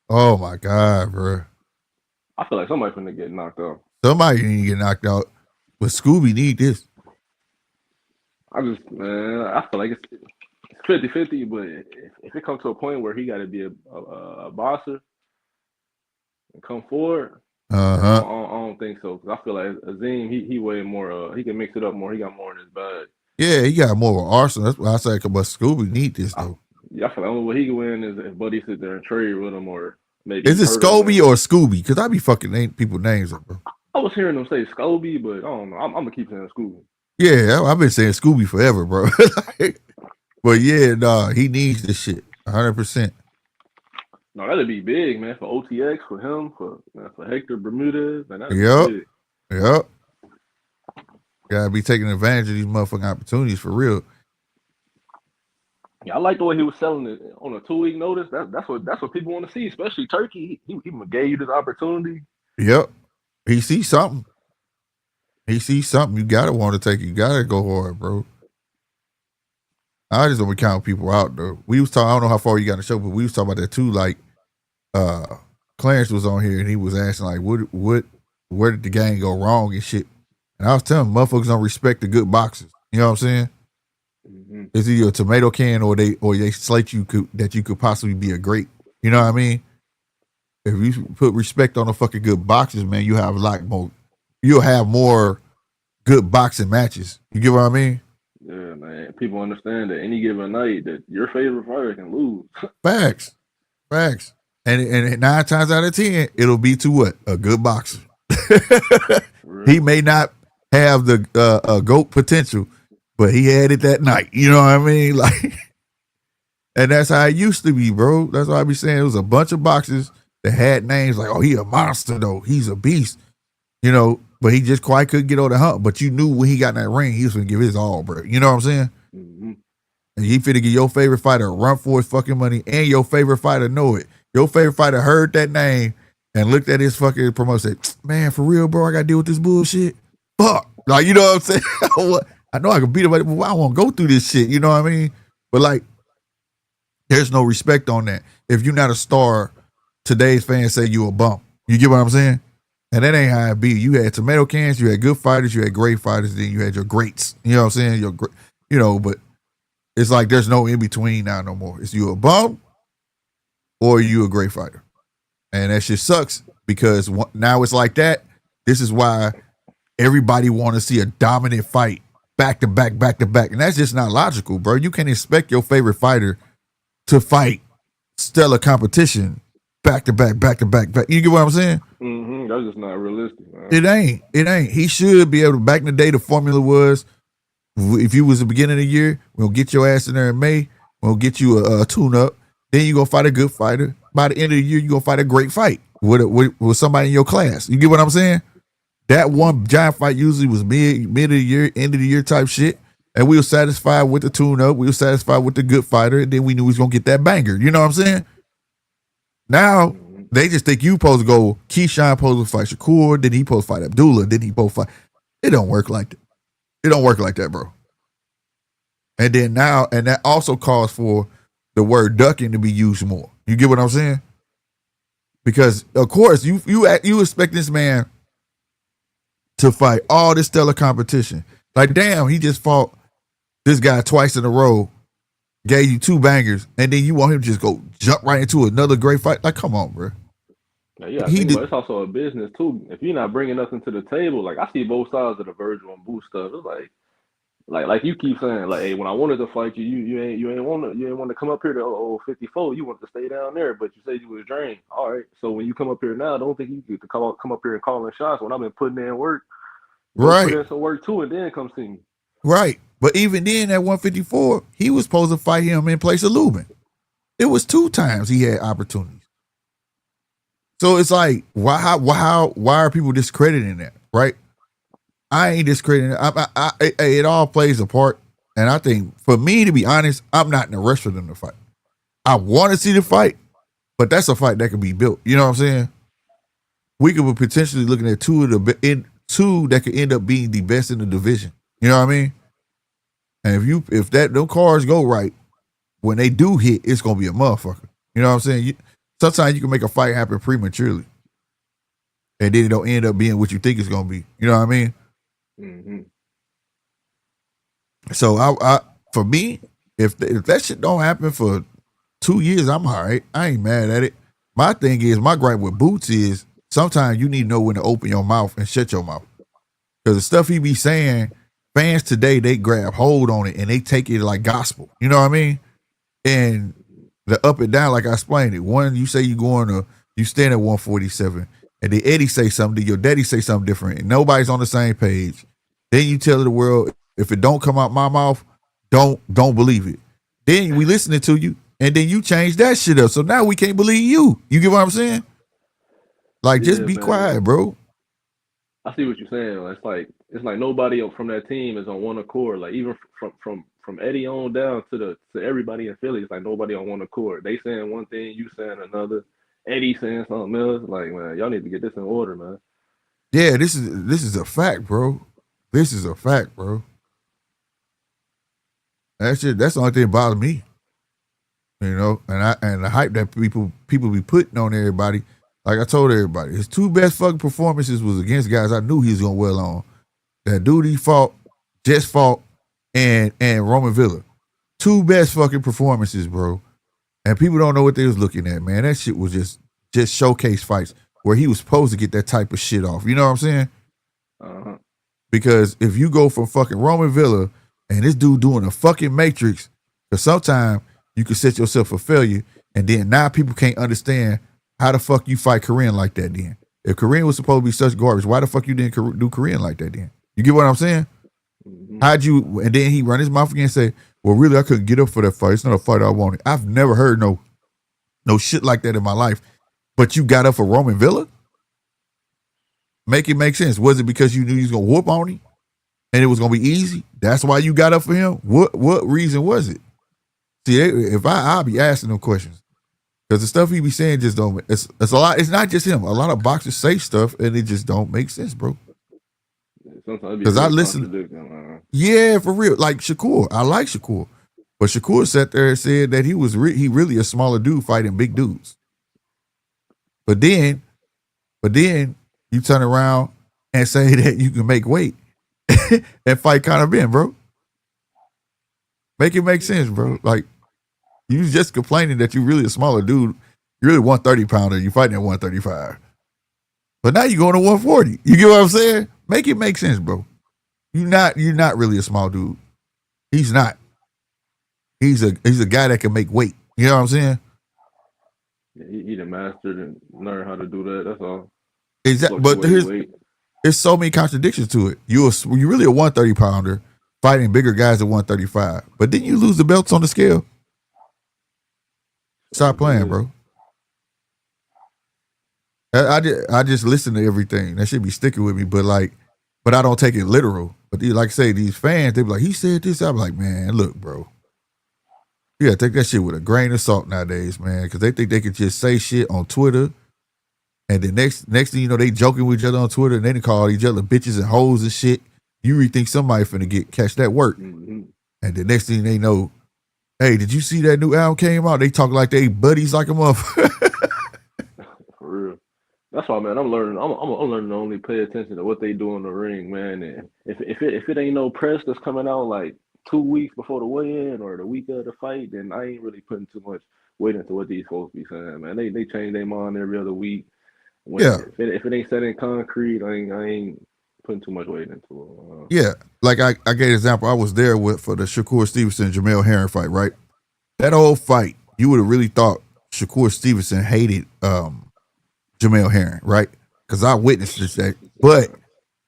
Oh, my God, bro. I feel like somebody finna get knocked out. Somebody need to get knocked out. But Scoby need this. I feel like it's 50-50, but if it comes to a point where he got to be a boxer and come forward, I don't think so. Because I feel like Azim, he way more. He can mix it up more. He got more in his bag. Yeah, he got more of an arsenal. That's why I say, but Scoby need this though. I feel like only way he can win is if Buddy sit there and trade with him, or maybe. Is it Scoby or Scooby? Because I be fucking people names up, bro. I was hearing them say Scoby, but I don't know. I'm gonna keep saying Scooby. Yeah, I've been saying Scooby forever, bro. But yeah, nah, he needs this shit 100%. No, that'd be big, man. For OTX, for him, for Hector Bermudez, man. That'd be big. Yep. Gotta be taking advantage of these motherfucking opportunities for real. Yeah, I like the way he was selling it on a 2-week notice. That's what people want to see, especially Turkey. He gave you this opportunity. Yep. He sees something. You gotta want to take it. You gotta go hard, bro. I just don't count people out though. We was talking, I don't know how far you got in the show, but we was talking about that too. Like, Clarence was on here and he was asking like, where did the game go wrong and shit? And I was telling him, motherfuckers don't respect the good boxers. You know what I'm saying? Mm-hmm. It's either a tomato can or they slate you that you could possibly be a great. You know what I mean? If you put respect on the fucking good boxers, man, you have a lot more. You'll have more good boxing matches. You get what I mean? Yeah, man. People understand that any given night that your favorite fighter can lose. Facts. And 9 times out of 10, it'll be to what? A good boxer. He may not have the GOAT potential, but he had it that night. You know what I mean? Like, and that's how it used to be, bro. That's why I be saying it was a bunch of boxers that had names like, oh, he a monster though. He's a beast. You know, but he just quite couldn't get over the hump. But you knew when he got in that ring, he was gonna give his all, bro. You know what I'm saying? Mm-hmm. And he finna give your favorite fighter a run for his fucking money, and your favorite fighter know it. Your favorite fighter heard that name and looked at his fucking promoter and said, man, for real, bro, I gotta deal with this bullshit. Fuck. Like, you know what I'm saying? I know I can beat him, but I won't go through this shit. You know what I mean? But like, there's no respect on that. If you're not a star, today's fans say you a bum. You get what I'm saying? And that ain't how it be. You had tomato cans, you had good fighters, you had great fighters, then you had your greats. You know what I'm saying? But it's like there's no in between now no more. It's you a bum or you a great fighter. And that shit sucks because now it's like that. This is why everybody want to see a dominant fight back to back, back to back. And that's just not logical, bro. You can't expect your favorite fighter to fight stellar competition back to back, back to back, back. You get what I'm saying? Mm-hmm. That's just not realistic, man. It ain't. He should be able to. Back in the day, the formula was, if you was the beginning of the year, we'll get your ass in there in May. We'll get you a tune-up. Then you're going to fight a good fighter. By the end of the year, you're going to fight a great fight with somebody in your class. You get what I'm saying? That one giant fight usually was mid of the year, end of the year type shit. And we were satisfied with the tune-up. We were satisfied with the good fighter. And then we knew we was going to get that banger. You know what I'm saying? Now, they just think you supposed to go, Keyshawn supposed to fight Shakur, then he supposed to fight Abdullah, then he supposed to fight. It don't work like that. It don't work like that, bro. And then now, and that also calls for the word ducking to be used more. You get what I'm saying? Because, of course, you expect this man to fight all this stellar competition. Like, damn, he just fought this guy twice in a row, gave you 2 bangers, and then you want him to just go jump right into another great fight? Like, come on, bro. Yeah, it's also a business too. If you're not bringing nothing to the table, like I see both sides of the Virgil and Boo stuff. It's like you keep saying, like, hey, when I wanted to fight you, you ain't want to come up here to 54. You want to stay down there, but you said you was drained. All right, so when you come up here now, I don't think you get to come up here and calling shots when I've been putting in work. Right, put in some work too, and then come see me. Right, but even then, at 154, he was supposed to fight him in place of Lubin. It was 2 times he had opportunities. So it's like, why are people discrediting that, right? I ain't discrediting it. It all plays a part. And I think, for me, to be honest, I'm not in a rush for them to fight. I want to see the fight, but that's a fight that can be built. You know what I'm saying? We could be potentially looking at two that could end up being the best in the division. You know what I mean? And if those cards go right, when they do hit, it's gonna be a motherfucker. You know what I'm saying? Sometimes you can make a fight happen prematurely, and then it don't end up being what you think it's gonna be. You know what I mean? Mm-hmm. So I for me, if that shit don't happen for 2 years, I'm all right. I ain't mad at it. My thing is, my gripe with Boots is sometimes you need to know when to open your mouth and shut your mouth, because the stuff he be saying, fans today, they grab hold on it and they take it like gospel. You know what I mean? And the up and down, like I explained it. One, you say you stand at 147, and then Eddie say something, your daddy say something different, and nobody's on the same page. Then you tell the world, if it don't come out my mouth, don't believe it. Then we listening to you, and then you change that shit up. So now we can't believe you. You get what I'm saying? Like, just be quiet, bro. I see what you're saying. It's like nobody from that team is on one accord. Like, even from Eddie on down to everybody in Philly, it's like nobody on one accord. They saying one thing, you saying another. Eddie saying something else. Like, man, y'all need to get this in order, man. Yeah, this is a fact, bro. This is a fact, bro. That's the only thing that bothers me. You know, and the hype that people be putting on everybody. Like I told everybody, his 2 best fucking performances was against guys I knew he was gonna well on. That dude he fought, and Roman Villa. 2 best fucking performances, bro. And people don't know what they was looking at, man. That shit was just showcase fights where he was supposed to get that type of shit off. You know what I'm saying? Uh-huh. Because if you go from fucking Roman Villa and this dude doing a fucking Matrix, because sometimes you can set yourself for failure, and then now people can't understand how the fuck you fight Korean like that then. If Korean was supposed to be such garbage, why the fuck you didn't do Korean like that then? You get what I'm saying? Mm-hmm. How'd you? And then he run his mouth again and say, "Well, really, I couldn't get up for that fight. It's not a fight I wanted." I've never heard no shit like that in my life. But you got up for Roman Villa? Make it make sense. Was it because you knew you was gonna whoop on him and it was gonna be easy? That's why you got up for him? What reason was it? See, if I'll be asking them questions. Because the stuff he be saying just don't. It's a lot. It's not just him. A lot of boxers say stuff and it just don't make sense, bro. Because I listen. Yeah, for real. Like Shakur, I like Shakur, but Shakur sat there and said that he really a smaller dude fighting big dudes. But then you turn around and say that you can make weight and fight Conor Benn, bro. Make it make sense, bro. Like. You just complaining that you really a smaller dude. You're really 130 pounder. You fighting at 135. But now you're going to 140. You get what I'm saying? Make it make sense, bro. You're not really a small dude. He's not. He's a guy that can make weight. You know what I'm saying? Yeah, he done mastered and learned how to do that. That's all. Exactly. But there's so many contradictions to it. You're really a 130 pounder fighting bigger guys at 135. But then you lose the belts on the scale. Stop playing, bro. I just listen to everything. That should be sticking with me, but I don't take it literal. But like I say, these fans, they be like, he said this. I'm like, man, look, bro. You gotta take that shit with a grain of salt nowadays, man, because they think they can just say shit on Twitter, and the next thing you know, they joking with each other on Twitter, and they call each other bitches and hoes and shit. You really think somebody finna catch that work, and the next thing they know, hey, did you see that new album came out? They talk like they buddies like a motherfucker. For real. That's why, man. I'm learning. I'm learning to only pay attention to what they do in the ring, man. And if it ain't no press that's coming out like 2 weeks before the weigh-in or the week of the fight, then I ain't really putting too much weight into what these folks be saying, man. They change their mind every other week. If it ain't set in concrete, I ain't putting too much weight into it. Yeah, like I gave an example. I was there for the Shakur Stevenson Jamel Herring fight, right? That whole fight, you would have really thought Shakur Stevenson hated Jamel Herring, right? Because I witnessed this, but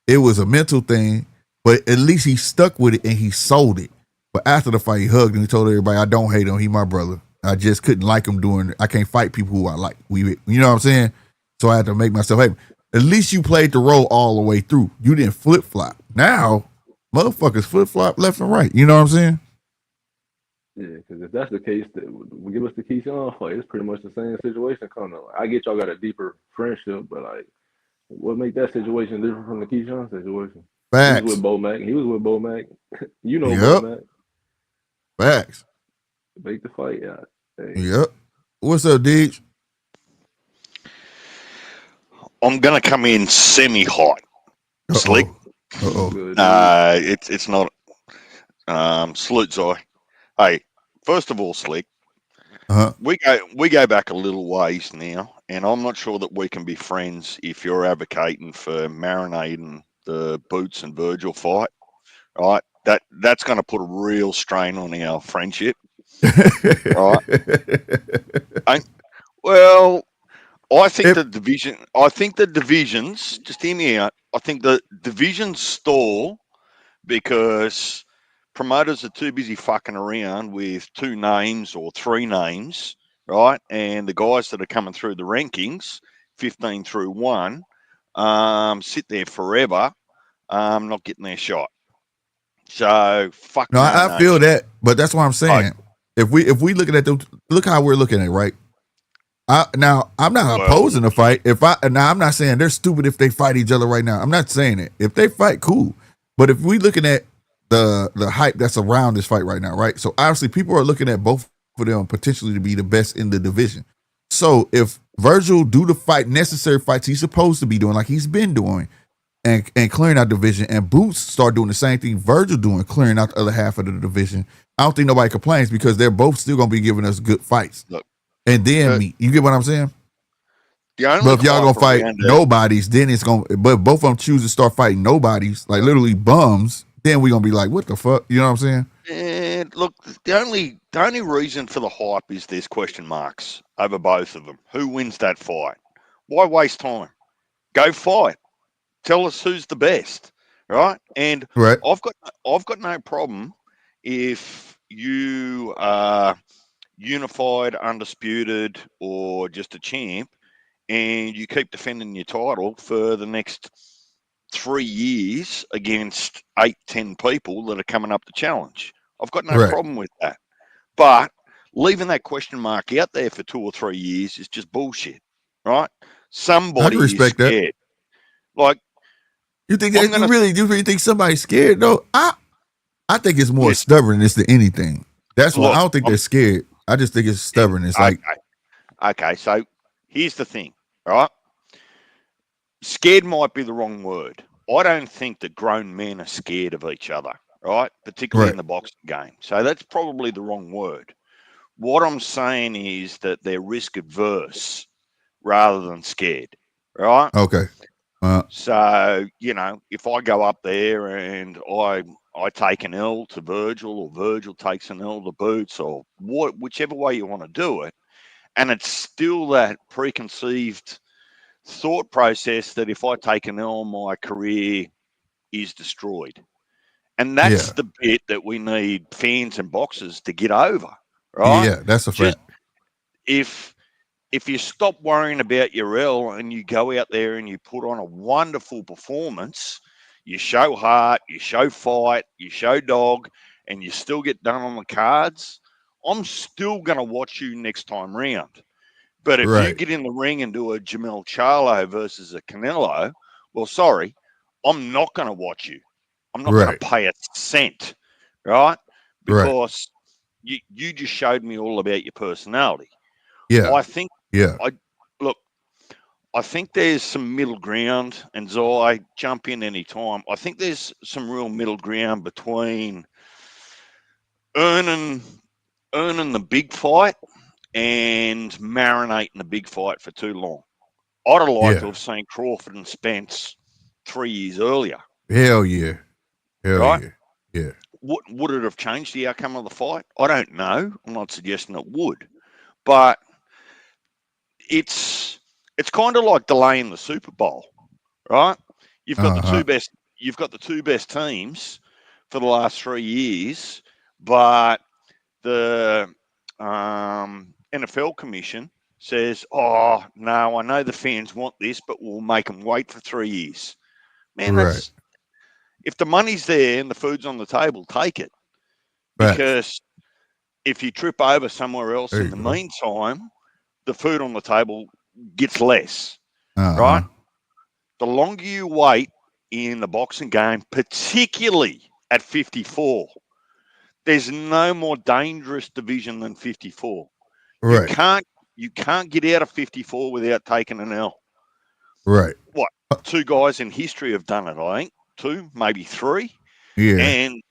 it was a mental thing. But at least he stuck with it and he sold it. But after the fight, he hugged and he told everybody, "I don't hate him. He my brother. I just couldn't like him I can't fight people who I like. You know what I'm saying? So I had to make myself happy. At least you played the role all the way through. You didn't flip-flop. Now, motherfuckers flip-flop left and right. You know what I'm saying? Yeah, because if that's the case, we give us the Keyshawn fight. It's pretty much the same situation. I get y'all got a deeper friendship, but like, what make that situation different from the Keyshawn situation? Facts. He was with Bo Mac. You know Bo Mac. Facts. Make the fight, yeah. Hey. Yep. What's up, Deej? I'm gonna come in semi-hot, Slick. It's not. Salute, Zoi. Hey, first of all, Slick. We go back a little ways now, and I'm not sure that we can be friends if you're advocating for marinating the Boots and Virgil fight. Right? That's going to put a real strain on our friendship. Right? I think the divisions, just hear me out. I think the divisions stall because promoters are too busy fucking around with 2 names or 3 names, right? And the guys that are coming through the rankings, 15 through 1, sit there forever, not getting their shot. So fuck. No, I feel that, but that's what I'm saying. If we looking at look how we're looking at it, right? Now I'm not opposing the fight. I'm not saying they're stupid if they fight each other right now. I'm not saying it. If they fight, cool. But if we looking at the hype that's around this fight right now, right? So obviously people are looking at both of them potentially to be the best in the division. So if Virgil do the necessary fights he's supposed to be doing, like he's been doing, and clearing out division, and Boots start doing the same thing Virgil doing, clearing out the other half of the division, I don't think nobody complains because they're both still gonna be giving us good fights. Look, and then you get what I'm saying? But if y'all gonna fight nobodies, then it's gonna. But both of them choose to start fighting nobodies, like literally bums. Then we gonna be like, what the fuck? You know what I'm saying? And look, the only reason for the hype is there's question marks over both of them. Who wins that fight? Why waste time? Go fight. Tell us who's the best, right? And Right. I've got no problem if you are unified, undisputed, or just a champ, and you keep defending your title for the next 3 years against 8-10 people that are coming up to challenge. I've got no Right. problem with that. But leaving that question mark out there for 2 or 3 years is just bullshit, right? I Somebody can is respect that. scared. Like, You think I'm that gonna you really think somebody's scared though? I think it's more Listen. stubbornness than anything. That's why Look, I don't think they're scared. I just think it's stubbornness. Like, okay, so here's the thing, right? Scared might be the wrong word. I don't think that grown men are scared of each other, right? Particularly in right, the boxing game. So that's probably the wrong word. What I'm saying is that they're risk adverse rather than scared, right? okay, So, you know, if I go up there and I take an L to Virgil, or Virgil takes an L to Boots, or whichever way you want to do it, and it's still that preconceived thought process that if I take an L, my career is destroyed. And that's yeah, the bit that we need fans and boxers to get over, right? yeah, that's a Just fact. if you stop worrying about your L and you go out there and you put on a wonderful performance, you show heart, you show fight, you show dog, and you still get done on the cards, I'm still going to watch you next time round. But if you Right, get in the ring and do a Jamel Charlo versus a Canelo, well, sorry, I'm not going to watch you. I'm not going right, to pay a cent, right? right, Because you just showed me all about your personality. yeah, I think yeah, I think there's some middle ground, and Zai, jump in any time. I think there's some real middle ground between earning the big fight and marinating the big fight for too long. I'd have liked to yeah. have seen Crawford and Spence 3 years earlier, Hell yeah, hell right? yeah, yeah, Would it have changed the outcome of the fight? I don't know. I'm not suggesting it would, but it's kind of like delaying the Super Bowl, right? You've got the uh-huh. two best. You've got the two best teams for the last 3 years, but the NFL Commission says, "Oh no, I know the fans want this, but we'll make them wait for 3 years." Man, Right, that's if the money's there and the food's on the table, take it. facts. Because if you trip over somewhere else There in you the go. meantime, the food on the table gets less, Uh-huh. right? The longer you wait in the boxing game, particularly at 54, there's no more dangerous division than 54. You Right, can't get out of 54 without taking an L. right, What? Two guys in history have done it, I think. 2, maybe 3. yeah, And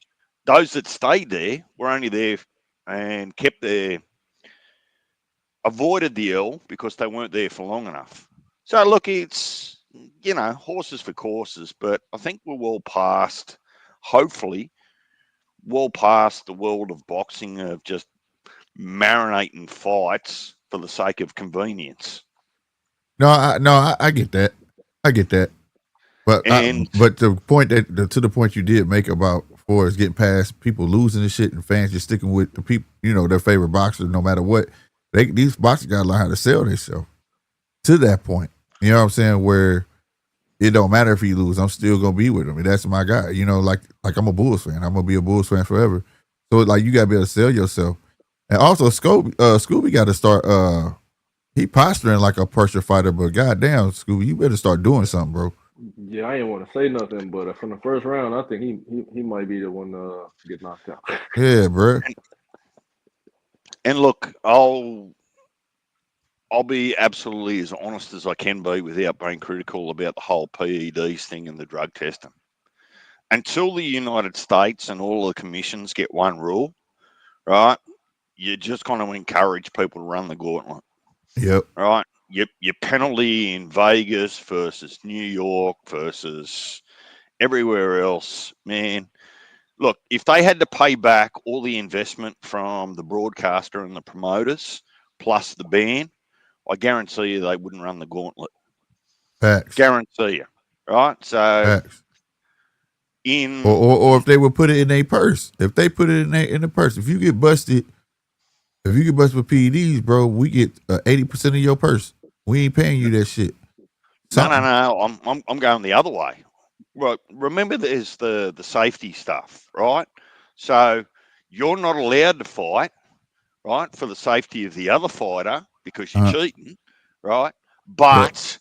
those that stayed there were only there and kept avoided the L because they weren't there for long enough. So look, it's, you know, horses for courses, but I think we're well past, hopefully, well past the world of boxing of just marinating fights for the sake of convenience. I get that. I get that. And But the point to the point you did make about for is getting past people losing the shit and fans just sticking with the people, you know, their favorite boxer no matter what. These boxers gotta learn how to sell themselves to that point. You know what I'm saying? Where it don't matter if he lose, I'm still gonna be with him. And that's my guy. You know, like I'm a Bulls fan. I'm gonna be a Bulls fan forever. So like you gotta be able to sell yourself. And also Scoby got to start he posturing like a pressure fighter, but goddamn, Scooby, you better start doing something, bro. Yeah, I didn't want to say nothing, but from the first round, I think he might be the one to get knocked out. Yeah, bro. and look, I'll be absolutely as honest as I can be without being critical about the whole PEDs thing and the drug testing. Until the United States and all the commissions get one rule, right? You're just going to encourage people to run the gauntlet. Yep. Right? Your penalty in Vegas versus New York versus everywhere else, man. Look, if they had to pay back all the investment from the broadcaster and the promoters plus the ban, I guarantee you they wouldn't run the gauntlet. Facts. Guarantee you. Right? So Facts. or if they would put it in a purse. If they put it in the purse, if you get busted with PEDs, bro, we get 80% of your purse. We ain't paying you that shit. No. I'm going the other way. Right. Remember, there's the safety stuff, right? So you're not allowed to fight, right, for the safety of the other fighter because you're cheating, right? But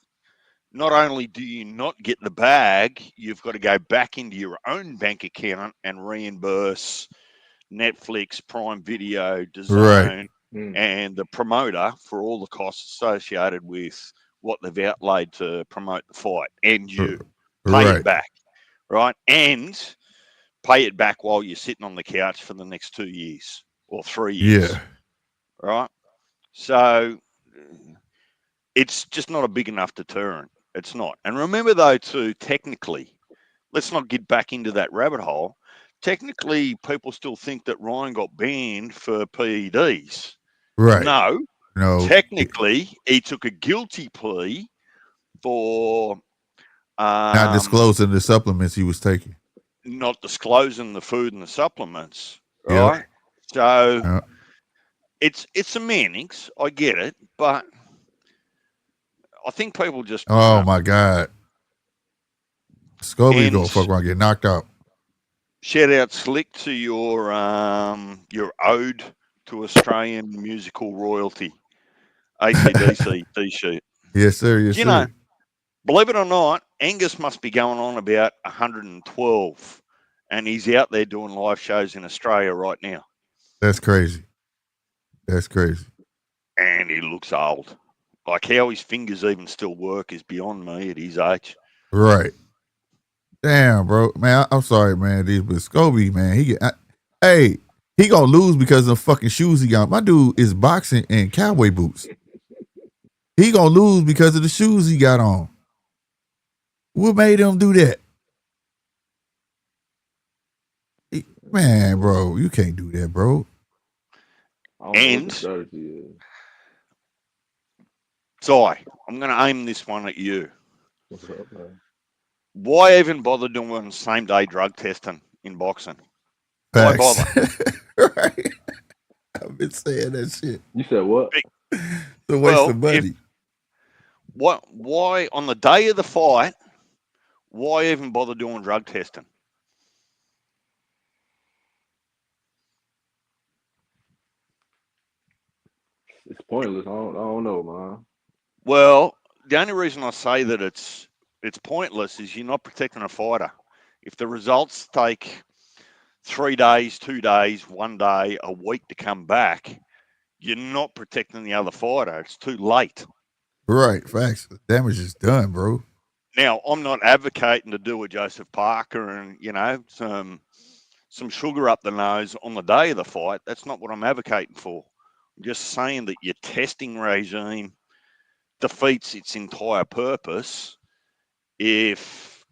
not only do you not get the bag, you've got to go back into your own bank account and reimburse Netflix, Prime Video, DAZN, and the promoter for all the costs associated with what they've outlaid to promote the fight, and you pay it back, right? And pay it back while you're sitting on the couch for the next 2 years or 3 years, right? So it's just not a big enough deterrent. It's not. And remember, though, too, technically, let's not get back into that rabbit hole. Technically, people still think that Ryan got banned for PEDs. Right. No. Technically, he took a guilty plea for not disclosing the supplements he was taking. Not disclosing the food and the supplements, right? So it's semantics. I get it, but I think people just my God, Scoby gonna fuck around, get knocked out. Shout out Slick to your ode to Australian musical royalty, AC/DC T-shirt. Yes, sir. Yes, you sir. know, believe it or not, Angus must be going on about 112, and he's out there doing live shows in Australia right now. That's crazy. That's crazy. And he looks old. Like, how his fingers even still work is beyond me at his age. Right. Damn, bro. Man, I'm sorry, man. But Scoby, man, he gonna lose because of the fucking shoes he got. My dude is boxing in cowboy boots. He gonna lose because of the shoes he got on. What made him do that? Man, bro, you can't do that, bro. And Zy, I'm going to aim this one at you. What's up, man? Why even bother doing same-day drug testing in boxing? Facts. Why bother? Right. I've been saying that shit. You said what? The waste of money. Why on the day of the fight? Why even bother doing drug testing? It's pointless. I don't know, man. Well, the only reason I say that it's pointless is you're not protecting a fighter. If the results take 3 days, 2 days, 1 day, a week to come back, you're not protecting the other fighter. It's too late. Right, facts. The damage is done, bro. Now, I'm not advocating to do a Joseph Parker and, some sugar up the nose on the day of the fight. That's not what I'm advocating for. I'm just saying that your testing regime defeats its entire purpose if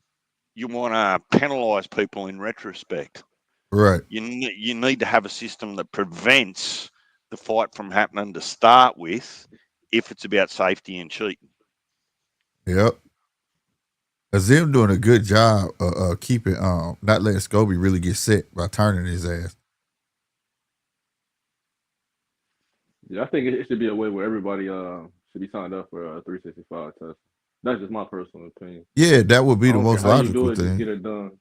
you want to penalise people in retrospect. Right. You need to have a system that prevents the fight from happening to start with if it's about safety and cheating. Yep. Azim doing a good job of keeping not letting Scoby really get set by turning his ass. Yeah, I think it should be a way where everybody should be signed up for a 365 test. That's just my personal opinion. Yeah, that would be the most logical thing. Just get it done.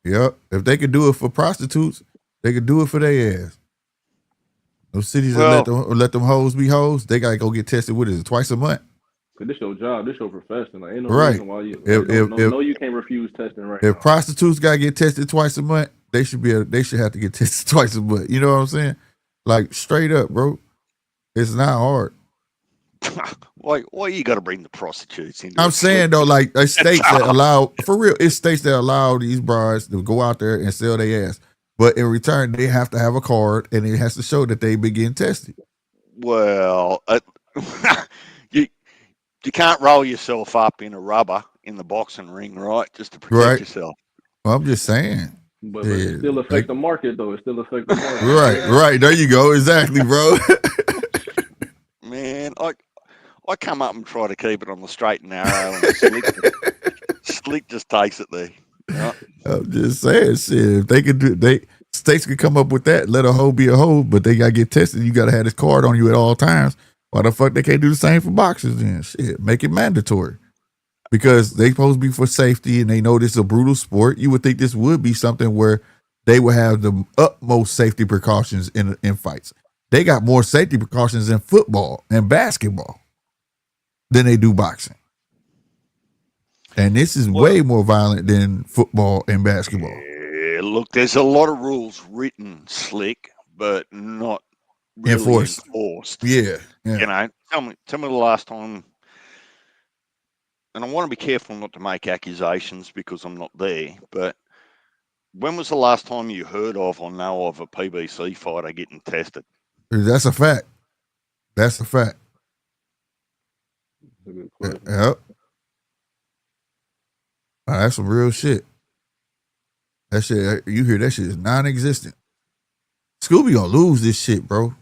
Yep. If they could do it for prostitutes, they could do it for their ass. Those cities that let them hoes be hoes, they gotta go get tested. What is it, twice a month? Cause this your job, this your profession. Like, ain't no right. reason why you. You can't refuse testing right If now. prostitutes gotta get tested twice a month, they should have to get tested twice a month. You know what I'm saying? Like, straight up, bro. It's not hard. Why you got to bring the prostitutes in? I'm saying though, like, states that allow, for real, it's states that allow these brides to go out there and sell their ass, but in return they have to have a card and it has to show that they've been getting tested. Well, you can't roll yourself up in a rubber in the boxing ring, right? Just to protect yourself. Well, I'm just saying. But it still affect the market, though. It still affect the market. Right. There you go. Exactly, bro. Man, I come up and try to keep it on the straight and narrow, and Slick just takes it there. I'm just saying, shit. If they could do, states could come up with that. Let a hoe be a hoe, but they gotta get tested. You gotta have this card on you at all times. Why the fuck they can't do the same for boxers? Then shit, make it mandatory because they supposed to be for safety, and they know this is a brutal sport. You would think this would be something where they would have the utmost safety precautions in fights. They got more safety precautions in football and basketball than they do boxing. And this is way more violent than football and basketball. Yeah, look, there's a lot of rules written slick, but not really enforced. Yeah. You know, tell me the last time, and I want to be careful not to make accusations because I'm not there, but when was the last time you heard of or know of a PBC fighter getting tested? That's a fact. That's a fact. Yep. That's some real shit. That shit, you hear that shit is non-existent. Scoby gonna lose this shit, bro.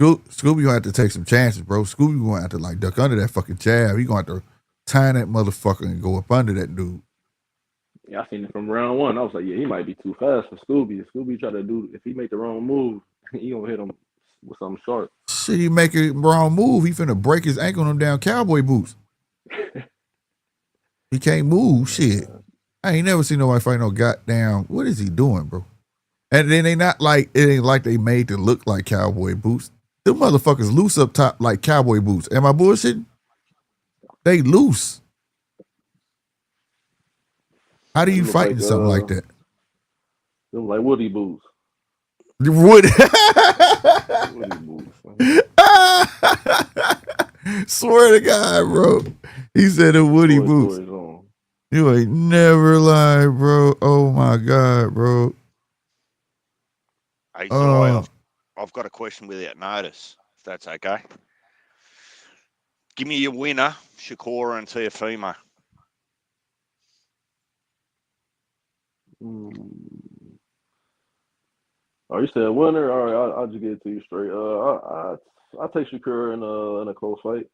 Scoby gonna have to take some chances, bro. Scoby gonna have to like duck under that fucking jab. He gonna have to time that motherfucker and go up under that dude. Yeah, I seen it from round one. I was like, yeah, he might be too fast for Scoby. If Scoby try to do, if he make the wrong move, he gonna hit him with something sharp. Shit, he make a wrong move. He finna break his ankle on them down cowboy boots. He can't move. Shit. I ain't never seen nobody fight no goddamn. What is he doing, bro? And then they not like, it ain't like they made to look like cowboy boots. Them motherfuckers loose up top like cowboy boots. Am I bullshitting? They loose. How do you fight in something like that? Them like Woody boots. Woody. Woody boots. Swear to God, bro. He said the Woody boots. You ain't never lied, bro. Oh my God, bro. Hey, so I've got a question without notice, if that's okay. Give me your winner, Shakur and Teofimo. Oh, you said winner? All right, I'll just get it to you straight. I'll take Shakur in a close fight.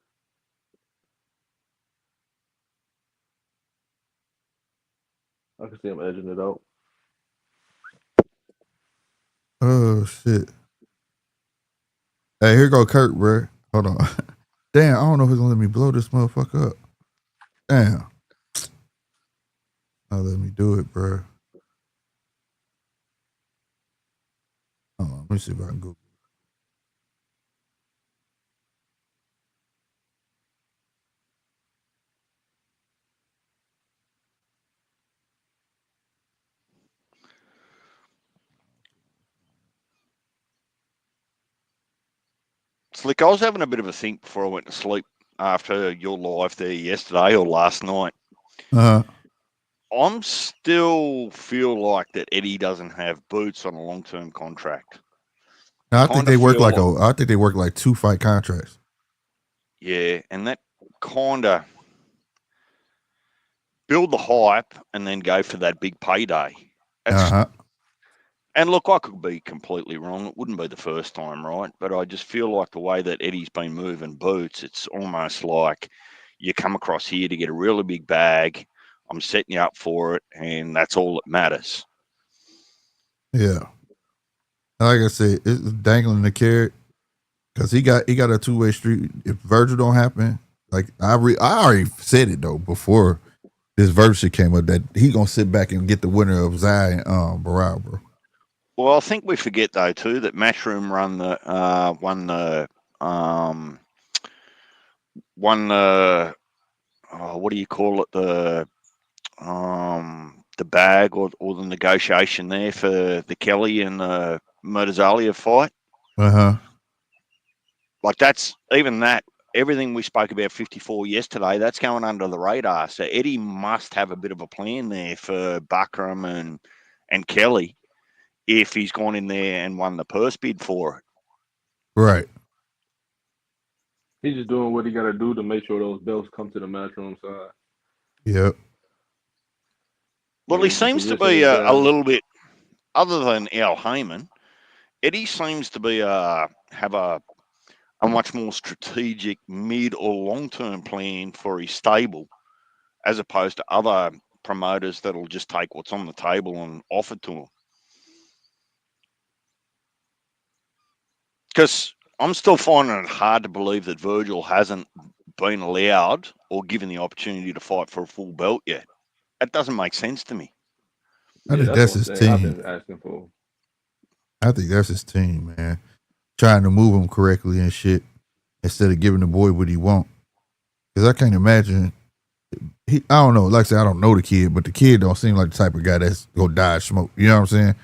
I can see him edging it out. Oh shit. Hey, here go Kurt, bro. Hold on. Damn, I don't know if it's gonna let me blow this motherfucker up. Damn. Oh, let me do it, bro. Hold on, let me see if I can go. Slick, I was having a bit of a think before I went to sleep after your live there yesterday or last night. I'm still feel like that Eddie doesn't have boots on a long-term contract. Now, I think they work like 2 fight contracts. Yeah, and that kind of build the hype and then go for that big payday. And look, I could be completely wrong. It wouldn't be the first time, right? But I just feel like the way that Eddie's been moving boots, it's almost like you come across here to get a really big bag. I'm setting you up for it, and that's all that matters. Yeah. Like I said, it's dangling the carrot because he got a 2-way street. If Virgil don't happen, like I already said it though before this Virgil shit came up that he gonna sit back and get the winner of Zai and Barao, bro. Well, I think we forget though too that Matchroom won the what do you call it, the bag or the negotiation there for the Kelly and the Murtazalia fight. Like that's even that everything we spoke about 54 yesterday, that's going under the radar. So Eddie must have a bit of a plan there for Buckram and Kelly if he's gone in there and won the purse bid for it. Right. He's just doing what he got to do to make sure those belts come to the Matchroom side. Yep. Well, he seems to be a little bit, other than Al Heyman, Eddie seems to be have a much more strategic mid or long-term plan for his stable as opposed to other promoters that'll just take what's on the table and offer to them. Because I'm still finding it hard to believe that Virgil hasn't been allowed or given the opportunity to fight for a full belt yet. That doesn't make sense to me. I think that's his team. I've been asking for. I think that's his team, man. Trying to move him correctly and shit instead of giving the boy what he want. Because I can't imagine. I don't know. Like I said, I don't know the kid, but the kid don't seem like the type of guy that's gonna dodge smoke. You know what I'm saying?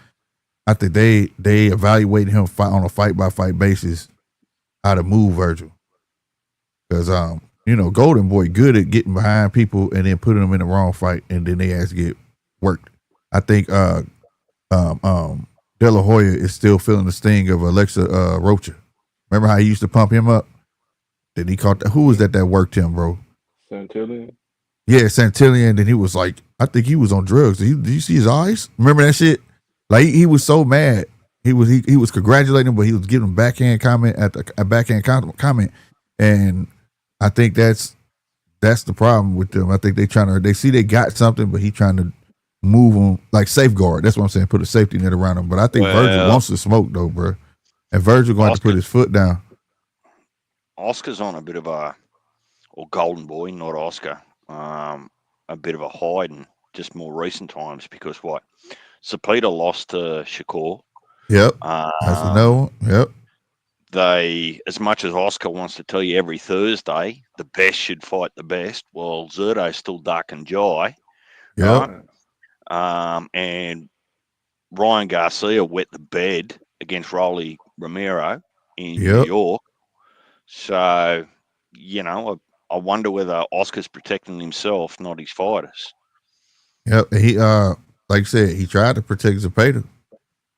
I think they evaluate him on a fight by fight basis how to move Virgil. Because Golden Boy good at getting behind people and then putting them in the wrong fight, and then they ass get worked. I think De La Hoya is still feeling the sting of Alexa Rocha. Remember how he used to pump him up? Then he caught who was that worked him, bro? Santillan. Yeah, Santillan. Then he was like, I think he was on drugs. Did you see his eyes? Remember that shit? Like he was so mad. He was congratulating him, but he was giving him backhand comment comment, and I think that's the problem with them. I think they see they got something, but he trying to move them like safeguard. That's what I'm saying. Put a safety net around him. But I think Virgil wants to smoke though, bro. And Virgil going to have to put his foot down. Oscar's on a bit of or Golden Boy, not Oscar, a bit of a hide in just more recent times because what? Sapita lost to Shakur. Yep. That's a no. Yep. They, as much as Oscar wants to tell you every Thursday, the best should fight the best. Well, Zerto's still duck and jai. Yep. And Ryan Garcia wet the bed against Rolly Romero in New York. So, I wonder whether Oscar's protecting himself, not his fighters. Yep. He like I said, he tried to protect Zapata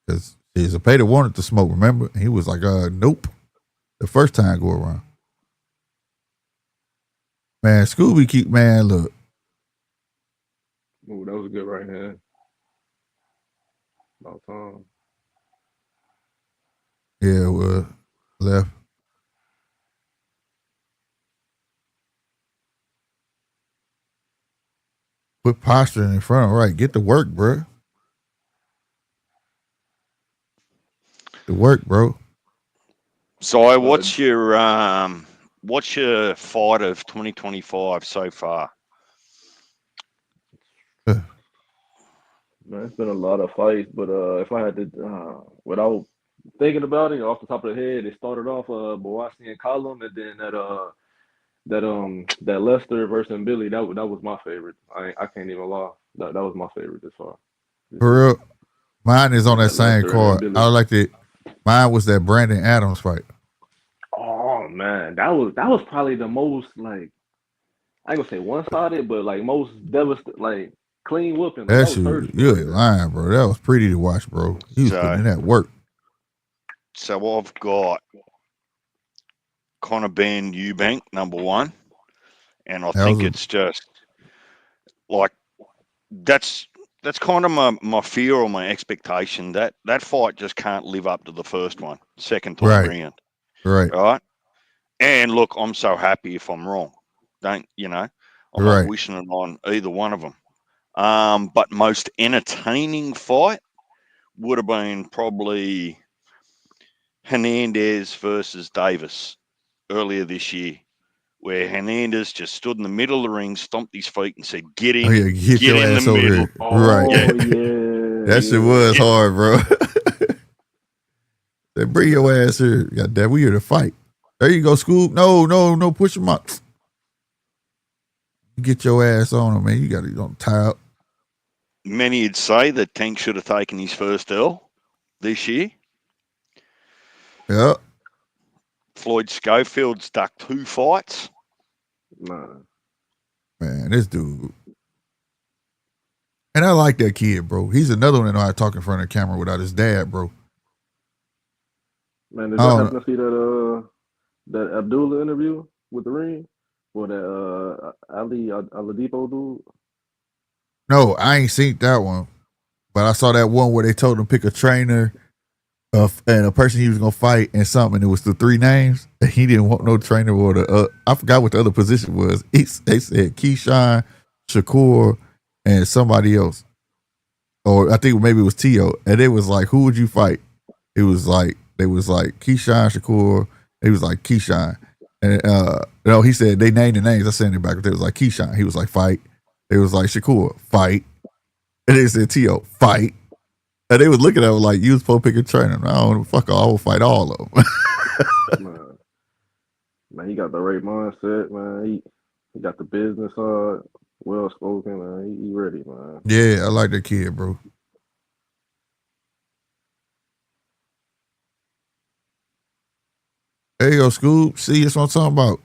because Zapata wanted to smoke, remember? He was like, nope. The first time go around. Man, Scoby look. Ooh, that was a good right hand. About time. Yeah, well, left. Quit posturing in front of right. Get to work, bro. To work, bro. So, what's your fight of 2025 so far? Man, it's been a lot of fights, but if I had to, without thinking about it off the top of the head, it started off Boasi and Column, and then that Lester versus Billy. That was my favorite. I can't even lie. That was my favorite this far. For real, mine is on that same card. I like it. Mine was that Brandon Adams fight. Oh man, that was probably the most like I ain't gonna say one-sided, but like most devastating, like clean whooping. That shit, you ain't lying, bro. That was pretty to watch, bro. He was putting in that work. So I've got Conor Benn, Eubank, number one, and I think it's just like that's kind of my fear or my expectation that fight just can't live up to the first one, second time round. Right. And look, I'm so happy if I'm wrong. I'm not wishing it on either one of them. But most entertaining fight would have been probably Hernandez versus Davis earlier this year, where Hernandez just stood in the middle of the ring, stomped his feet, and said, "Get in, get your in ass the over middle." here. Right. That shit was hard, bro. Said, bring your ass here. Goddamn, we here to fight. There you go, Scoop. No, push him up. Get your ass on him, man. You got to don't tie up. Many would say that Tank should have taken his first L this year. Yep. Floyd Schofield's ducked 2 fights. Man, this dude. And I like that kid, bro. He's another one that know how to talk in front of the camera without his dad, bro. Man, did y'all happen to see that Abdullah interview with the ring? Or that Ali Aladipo dude? No, I ain't seen that one. But I saw that one where they told him pick a trainer and a person he was gonna fight and something, and it was the 3 names. And he didn't want no trainer or I forgot what the other position was. They said Keyshawn, Shakur, and somebody else. Or I think maybe it was Tio. And it was like, who would you fight? It was like, they was like Keyshawn, Shakur. It was like Keyshawn. And no, he said they named the names. I sent it back. It was like Keyshawn. He was like, fight. It was like Shakur, fight. And they said Tio, fight. And they was looking at him like, you was supposed to pick a trainer. No, fuck all. I will fight all of them. Man, he got the right mindset, man. He got the business side, well spoken, man. He ready, man. Yeah, I like that kid, bro. There you go, Scoob. See, that's what I'm talking about.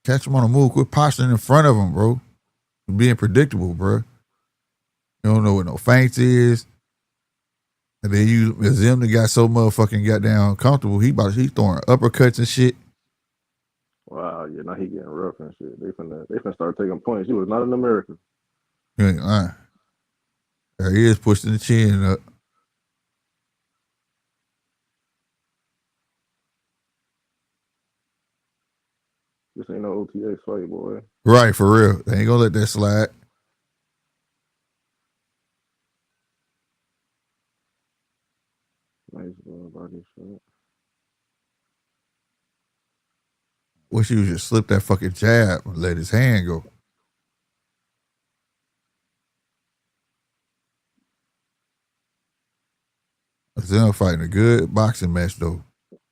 Catch him on the move. Quit posturing in front of him, bro. Being predictable, bro. You don't know what no feints is. And then Azim that got so motherfucking goddamn comfortable. He throwing uppercuts and shit. Wow, yeah, now he getting rough and shit. They finna start taking points. He was not in America. You ain't lying. There he is pushing the chin up. This ain't no OTX fight, boy. Right, for real. They ain't gonna let that slide. Nice body shot. Wish he would just slip that fucking jab and let his hand go. Azim fighting a good boxing match though.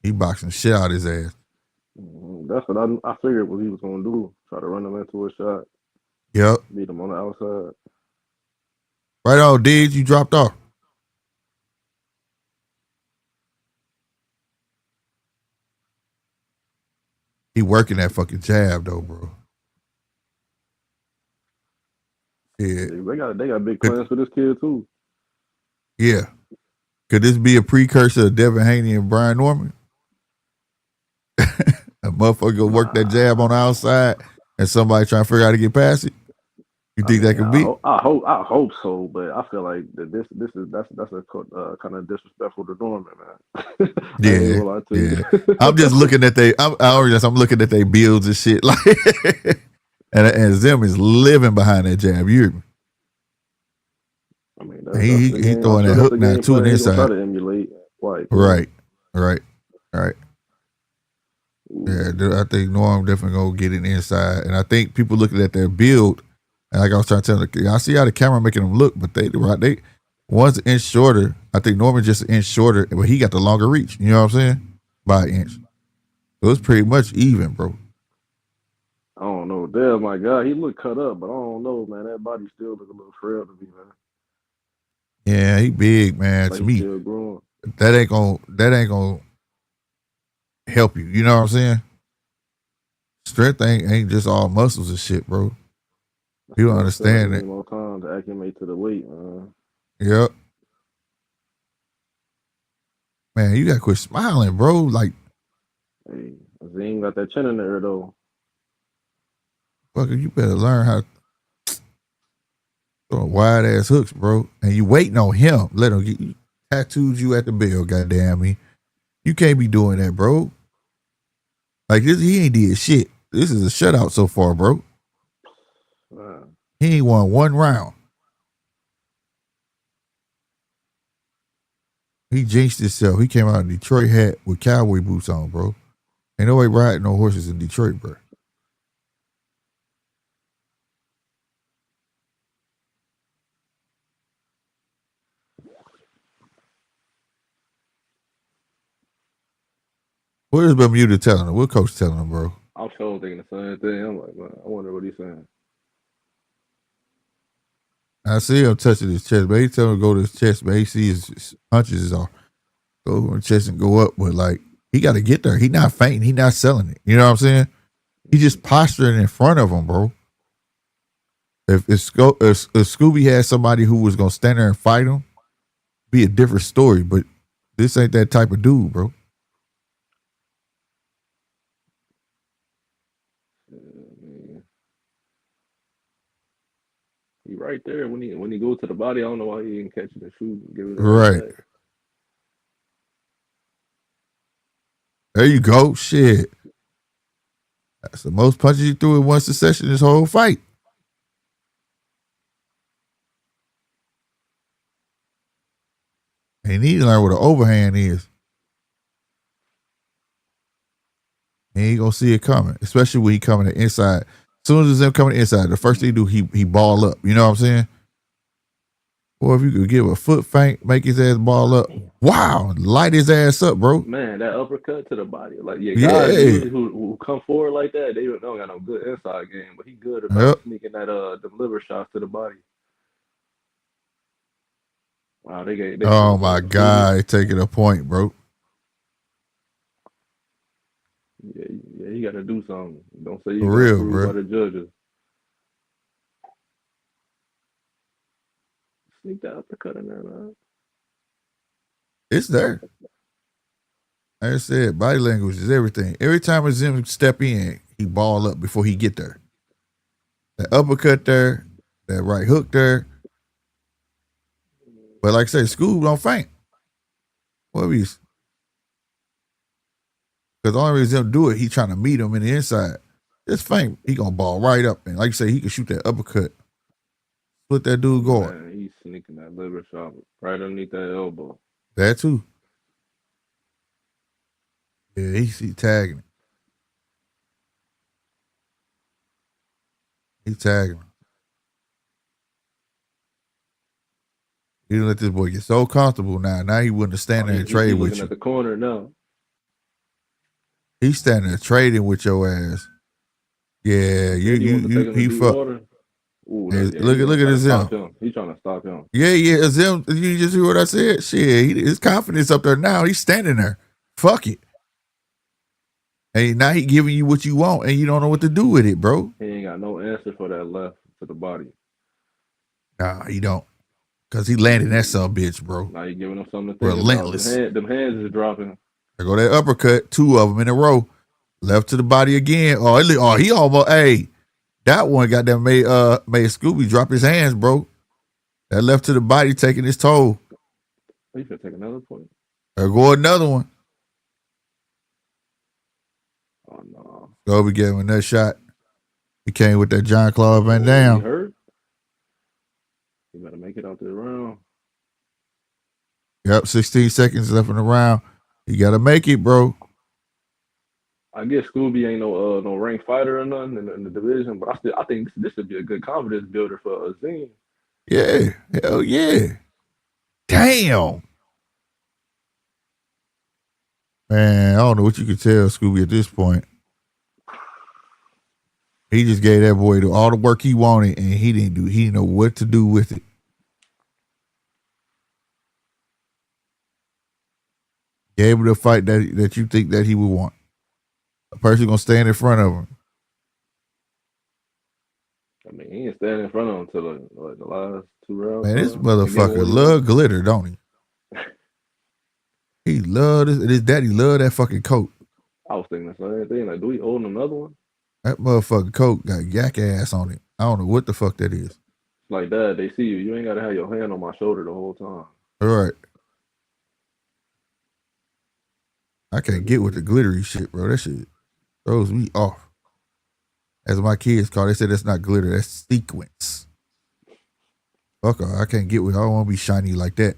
He boxing shit out his ass. That's what I figured what he was gonna do. Try to run him into a shot. Yep. Beat him on the outside. Right on, Diggs, you dropped off. He working that fucking jab though, bro. Yeah. They got big plans for this kid too. Yeah. Could this be a precursor of Devin Haney and Brian Norman? A motherfucker go work that jab on the outside and somebody trying to figure out how to get past it? You think that could be? I hope so, but I feel like that's a kind of disrespectful to Norman, man. Yeah. I'm just looking at I'm looking at their builds and shit like, and Zim is living behind that jab. You hear me? I mean, he throwing that hook now too on the inside. Try to emulate White. Right. Yeah, I think Norm definitely gonna get it inside, and I think people looking at their build, and like I was trying to tell them, I see how the camera making them look, but they one's an inch shorter. I think Norman's just an inch shorter, but he got the longer reach. You know what I'm saying? By an inch, so it's pretty much even, bro. I don't know. Damn, my God, he look cut up, but I don't know, man. That body still look a little frail to me, man. Yeah, he big, man. Like to me, that ain't gonna help you. You know what I'm saying? Strength ain't just all muscles and shit, bro. You don't understand that. More time to acclimate to the weight, man. Yep. Man, you gotta quit smiling, bro. Like, hey, Azim got that chin in there though. Fucker, you better learn how to throw wide ass hooks, bro. And you waiting on him. Let him get you tattooed you at the bell, goddamn me. You can't be doing that, bro. Like this, he ain't did shit. This is a shutout so far, bro. He ain't won one round. He jinxed himself. He came out in Detroit hat with cowboy boots on, bro. Ain't no way riding no horses in Detroit, bro. What is Bermuda telling him? What coach telling him, bro? I'm sure thinking the same thing. I'm like, man, I wonder what he's saying. I see him touching his chest, but he telling him to go to his chest, but he sees his punches is off. Go to his chest and go up, but like, he got to get there. He not fainting. He not selling it. You know what I'm saying? He just posturing in front of him, bro. If Scoby had somebody who was going to stand there and fight him, be a different story, but this ain't that type of dude, bro. He right there when he goes to the body. I don't know why he didn't catch it and shoot and give it right. There you go. Shit. That's the most punches he threw in one succession this whole fight. And he need to learn what an overhand is. And he gonna see it coming, especially when he coming to inside. As soon as him coming inside, the first thing he do, he ball up. You know what I'm saying? Or if you could give a foot feint, make his ass ball up. Wow, light his ass up, bro. Man, that uppercut to the body. Like, guys usually who come forward like that, they don't got no good inside game, but he good about sneaking that the liver shots to the body. Wow, they oh my God, taking a point, bro. Yeah, he got to do something. Don't say you for real, bro. By the judges. Sneak that uppercut in there, man. It's there. Like I said, body language is everything. Every time Azim step in, he ball up before he get there. That uppercut there, that right hook there. But like I say, Scoob don't faint. What is? Because the only reason him do it, he trying to meet him in the inside. Just faint, he gonna ball right up. And like you say, he can shoot that uppercut. Put that dude guard. Man, he's sneaking that liver shot right underneath that elbow. That too. Yeah, he tagging. He tagging. He didn't let this boy get so comfortable now. Now he wouldn't stand there and trade with looking you. At the corner now. He's standing there trading with your ass. Yeah, he fuck. Ooh, look at Azim. He's trying to stop him. Yeah, Azim. You just hear what I said? Shit, his confidence up there now. He's standing there. Fuck it. And now he giving you what you want, and you don't know what to do with it, bro. He ain't got no answer for that left to the body. Nah, he don't. Because he landed that bitch, bro. Now you giving him something to think relentless. about. Them hands is dropping. There go that uppercut, 2 of them in a row. Left to the body again. Oh, he almost, that one got that made Scoby drop his hands, bro. That left to the body taking his toll. He should take another point. There go another one. Oh, no. Scoby gave him another shot. He came with that John Claude Van Damme. He hurt? You better make it out the round. Yep, 16 seconds left in the round. You got to make it, bro. I guess Scoby ain't no ranked fighter or nothing in the division, but I think this should be a good confidence builder for Azim. Yeah, hell yeah. Damn. Man, I don't know what you could tell Scoby at this point. He just gave that boy all the work he wanted, and he didn't know what to do with it. Gave him the fight that you think that he would want. A person gonna stand in front of him. I mean, he ain't standing in front of him until the last 2 rounds. Man, this motherfucker love glitter, don't he? He love this. His daddy love that fucking coat. I was thinking the same thing. Like, do we own another one? That motherfucking coat got yak ass on it. I don't know what the fuck that is. Like, Dad, they see you. You ain't got to have your hand on my shoulder the whole time. All right. I can't get with the glittery shit, bro. That shit throws me off. As my kids call it, they said that's not glitter, that's sequence. Fuck off. I can't get with it. I don't want to be shiny like that.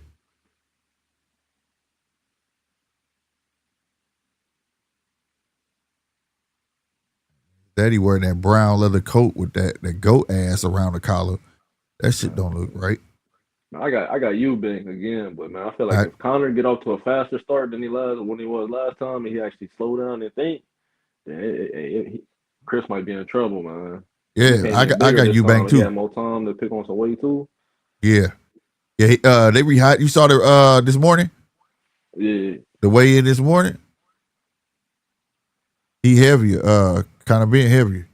Daddy wearing that brown leather coat with that goat ass around the collar. That shit don't look right. I got Eubank again, but man, I feel like if Conor get off to a faster start than he was last time, and he actually slow down and think, then Chris might be in trouble, man. Yeah, I got Eubank too. He had more time to pick on some weight too. Yeah. They rehydrated. You saw the this morning? Yeah. The weigh in this morning? He heavier, kind of being heavier.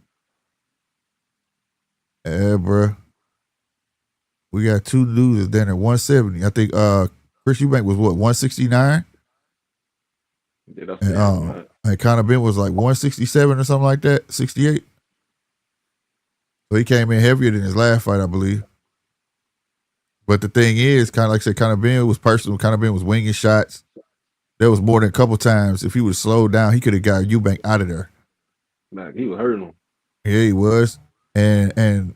Yeah, bro. We got 2 losers down at 170. I think Chris Eubank was what, 169? Yeah, that's right. And Conor Benn was like 167 or something like that, 68. So he came in heavier than his last fight, I believe. But the thing is, kind of like I said, Conor Benn was personal. Conor Benn was winging shots. There was more than a couple times. If he would have slowed down, he could have got Eubank out of there. Man, he was hurting him. Yeah, he was. And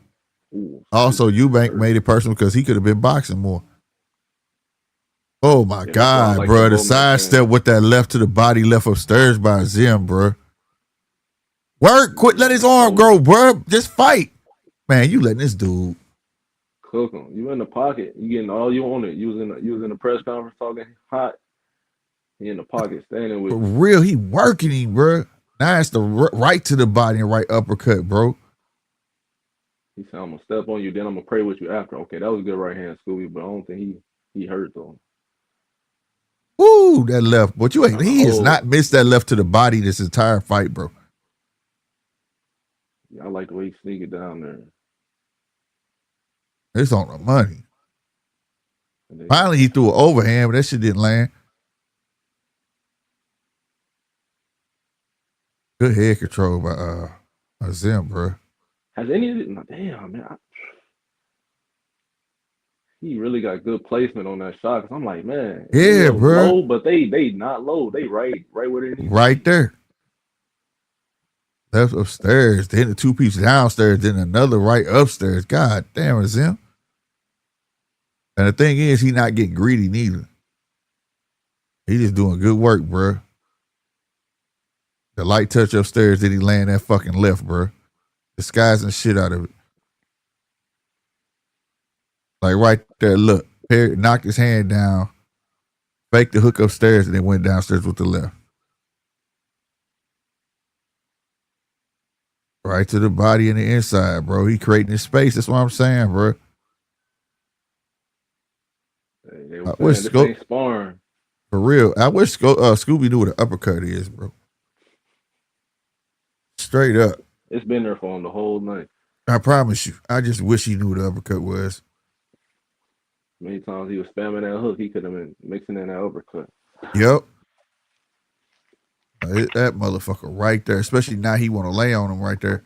also Eubank made it personal because he could have been boxing more. Oh my Yeah, God, like bro. The Gomez sidestep thing. with that left to the body, left upstairs by Azim, bro. Work, quit, let his arm grow, bro. Just fight. Man, you letting this dude Cook him. You in the pocket. You getting all you on it. You was in the press conference talking hot. He in the pocket standing with for you. real. He working him, bro. Now it's the right to the body and right uppercut, bro. He said, I'm gonna step on you, then I'm gonna pray with you after. Okay, that was a good right hand, Scoby, but I don't think he hurt though. Woo, that left. But you ain't he has Oh. not missed that left to the body this entire fight, bro. Yeah, I like the way he sneak it down there. It's on the money. And then, Finally, he threw an overhand, but that shit didn't land. Good head control by Azim, bro. has any of it? Damn, man. He really got good placement on that shot. Cause I'm like, man, Yeah, bro. Low, but they not low. They right where they need. Right there. Left upstairs, then the two pieces downstairs, then another right upstairs. God damn, Azim. And the thing is, he not getting greedy neither. He just doing good work, bro. The light touch upstairs, then he laying that fucking left, bro. Disguising shit out of it. Like right there, look. Perry knocked his hand down, faked the hook upstairs, and then went downstairs with the left. Right to the body and the inside, bro. He creating his space. That's what I'm saying, bro. They were saying this ain't sparring. For real. I wish Scoby knew what an uppercut is, bro. Straight up. It's been there for him the whole night. I promise you. I just wish he knew what an uppercut was. Many times he was spamming that hook, he could have been mixing in that uppercut. Yep. That motherfucker right there, especially now he want to lay on him right there.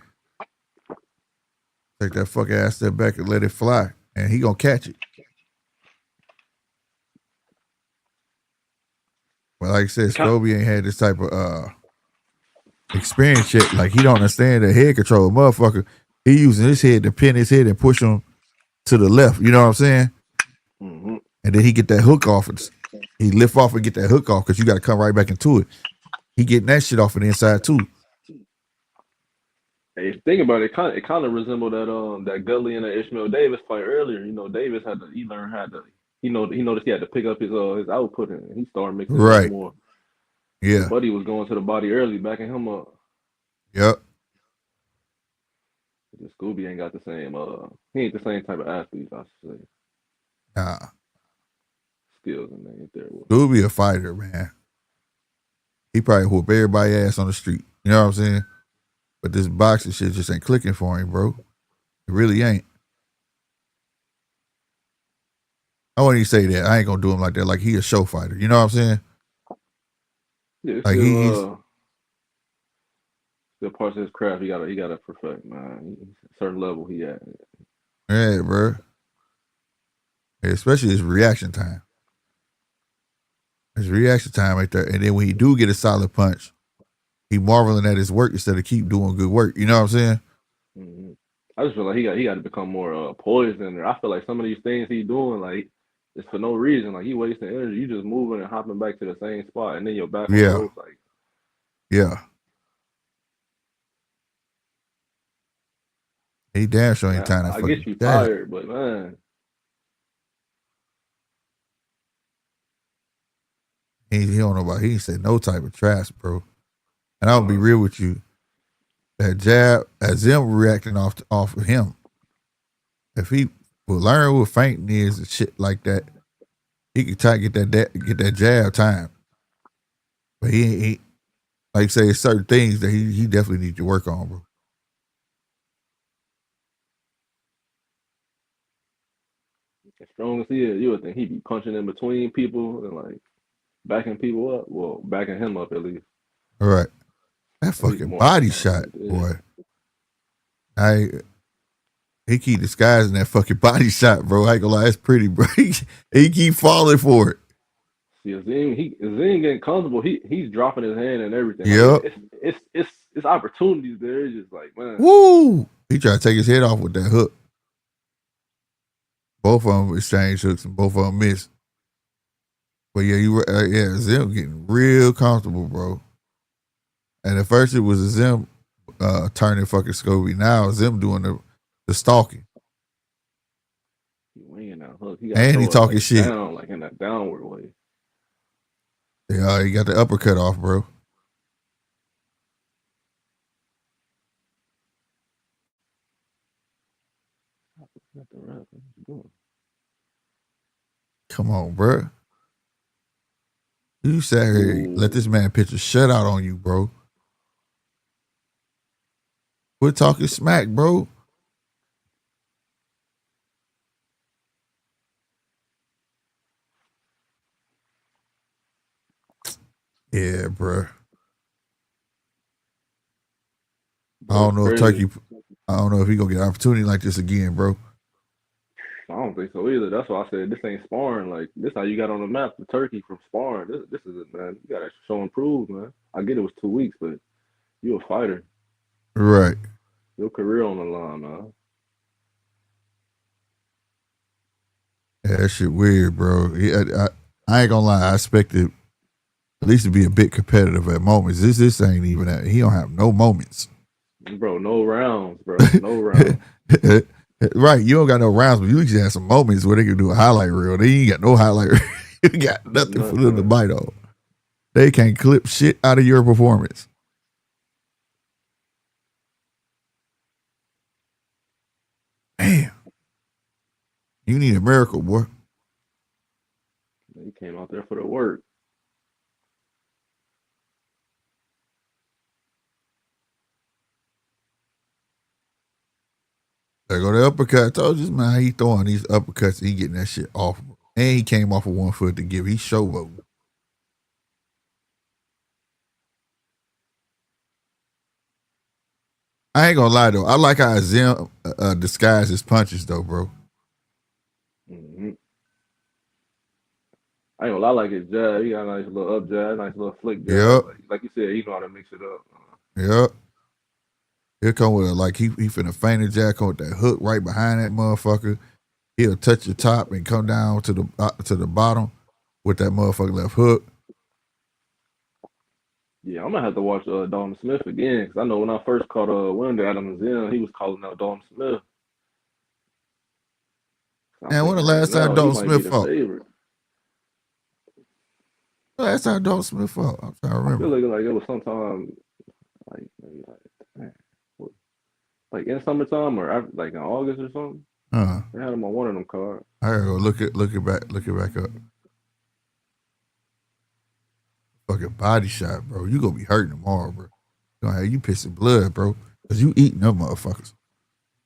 Take that fucking ass step back and let it fly, and he gonna catch it. But like I said, Scoby ain't had this type of experience yet. Like he don't understand the head control, motherfucker. He using his head to pin his head and push him to the left. You know what I'm saying? Mm-hmm. And then he get that hook off. He lift off and get that hook off because you got to come right back into it. He getting that shit off of the inside too. Hey, think about it. It kind of resembled that Gilley and that Ishmael Davis fight earlier. You know, Davis he noticed he had to pick up his output and he started mixing right more. Yeah. Buddy was going to the body early, backing him up. Yep. Scoby ain't got the same. He ain't the same type of athlete, I should say. Nah. Skills and ain't there. Scoby a fighter, man. He probably whoop everybody ass on the street. You know what I'm saying? But this boxing shit just ain't clicking for him, bro. It really ain't. I wouldn't even say that. I ain't gonna do him like that. Like he a show fighter. You know what I'm saying? Yeah, like he's still parts of his craft. He gotta perfect, man. Certain level he at. Yeah, bro. Especially his reaction time. His reaction time right there. And then when he do get a solid punch, he marveling at his work instead of keep doing good work. You know what I'm saying? Mm-hmm. I just feel like he got to become more poised in there. I feel like some of these things he's doing, like, it's for no reason. Like, he wasting energy. You just moving and hopping back to the same spot, and then you're back on the ropes. Like, yeah. He damn sure ain't time to fucking. I guess you tired, but man. He don't know about. He ain't said no type of trash, bro. And I'll be real with you. That jab, Azim reacting off of him. If he will learn what feinting is and shit like that, he could try to get that jab time. But he like say certain things that he definitely needs to work on, bro. As strong as he is, you would think he'd be punching in between people and like backing people up. Well, backing him up at least. All right. That fucking body shot, boy. He keep disguising that fucking body shot, bro. I ain't gonna lie, it's pretty, bro. He keep falling for it. See, Azim getting comfortable. He's dropping his hand and everything. Yep. Like, it's opportunities there. It's just like, man. Woo! He tried to take his head off with that hook. Both of them exchanged hooks and both of them missed. But yeah, yeah, Azim getting real comfortable, bro. And at first it was Azim turning fucking Scoby. Now Azim doing the stalking. He winging that hook. He got And he talking like shit. down, like in that downward way. Yeah, he got the uppercut off, bro. Come on, bro. You sat here, let this man pitch a shutout on you, bro. Quit talking smack, bro. Yeah, bro. I don't know if Turkey. I don't know if he gonna get an opportunity like this again, bro. I don't think so either. That's why I said this ain't sparring. Like this, how you got on the map the Turkey from sparring. This is it, man. You gotta show and prove, man. I get it was 2 weeks, but you a fighter. Right. Your career on the line, man. Yeah, that shit weird, bro. I ain't gonna lie. I expected at least to be a bit competitive at moments. This ain't even that. He don't have no moments. Bro, no rounds, bro. No rounds. Right, you don't got no rounds, but you just have some moments where they can do a highlight reel. They ain't got no highlight reel. You got nothing for them to bite on. They can't clip shit out of your performance. Damn. You need a miracle, boy. He came out there for the work. There go the uppercut. I told you, man, he throwing these uppercuts. He getting that shit off. And he came off of 1 foot to give. He showboating. I ain't gonna lie, though. I like how Azim disguised his punches, though, bro. Mm-hmm. I ain't gonna lie, like his jab. He got a nice little up jab, nice little flick jab. Yep. Like you said, he know how to mix it up. Yep. He'll come with like he finna feint a jab, come with that hook right behind that motherfucker. He'll touch your top and come down to the bottom with that motherfucker left hook. Yeah, I'm gonna have to watch Dalton Smith again because I know when I first caught Winder Adam Azim, he was calling out Dalton Smith. Man, when the last time Dalton Smith fought? Last time Dalton Smith fought? I'm trying to remember. I feel like it was sometime like maybe like in summertime or after, like in August or something. They had him on one of them cards. I gotta go look it back up. Fucking body shot, bro. You gonna be hurting tomorrow, bro. You gonna have you pissing blood, bro. Cause you eating them motherfuckers.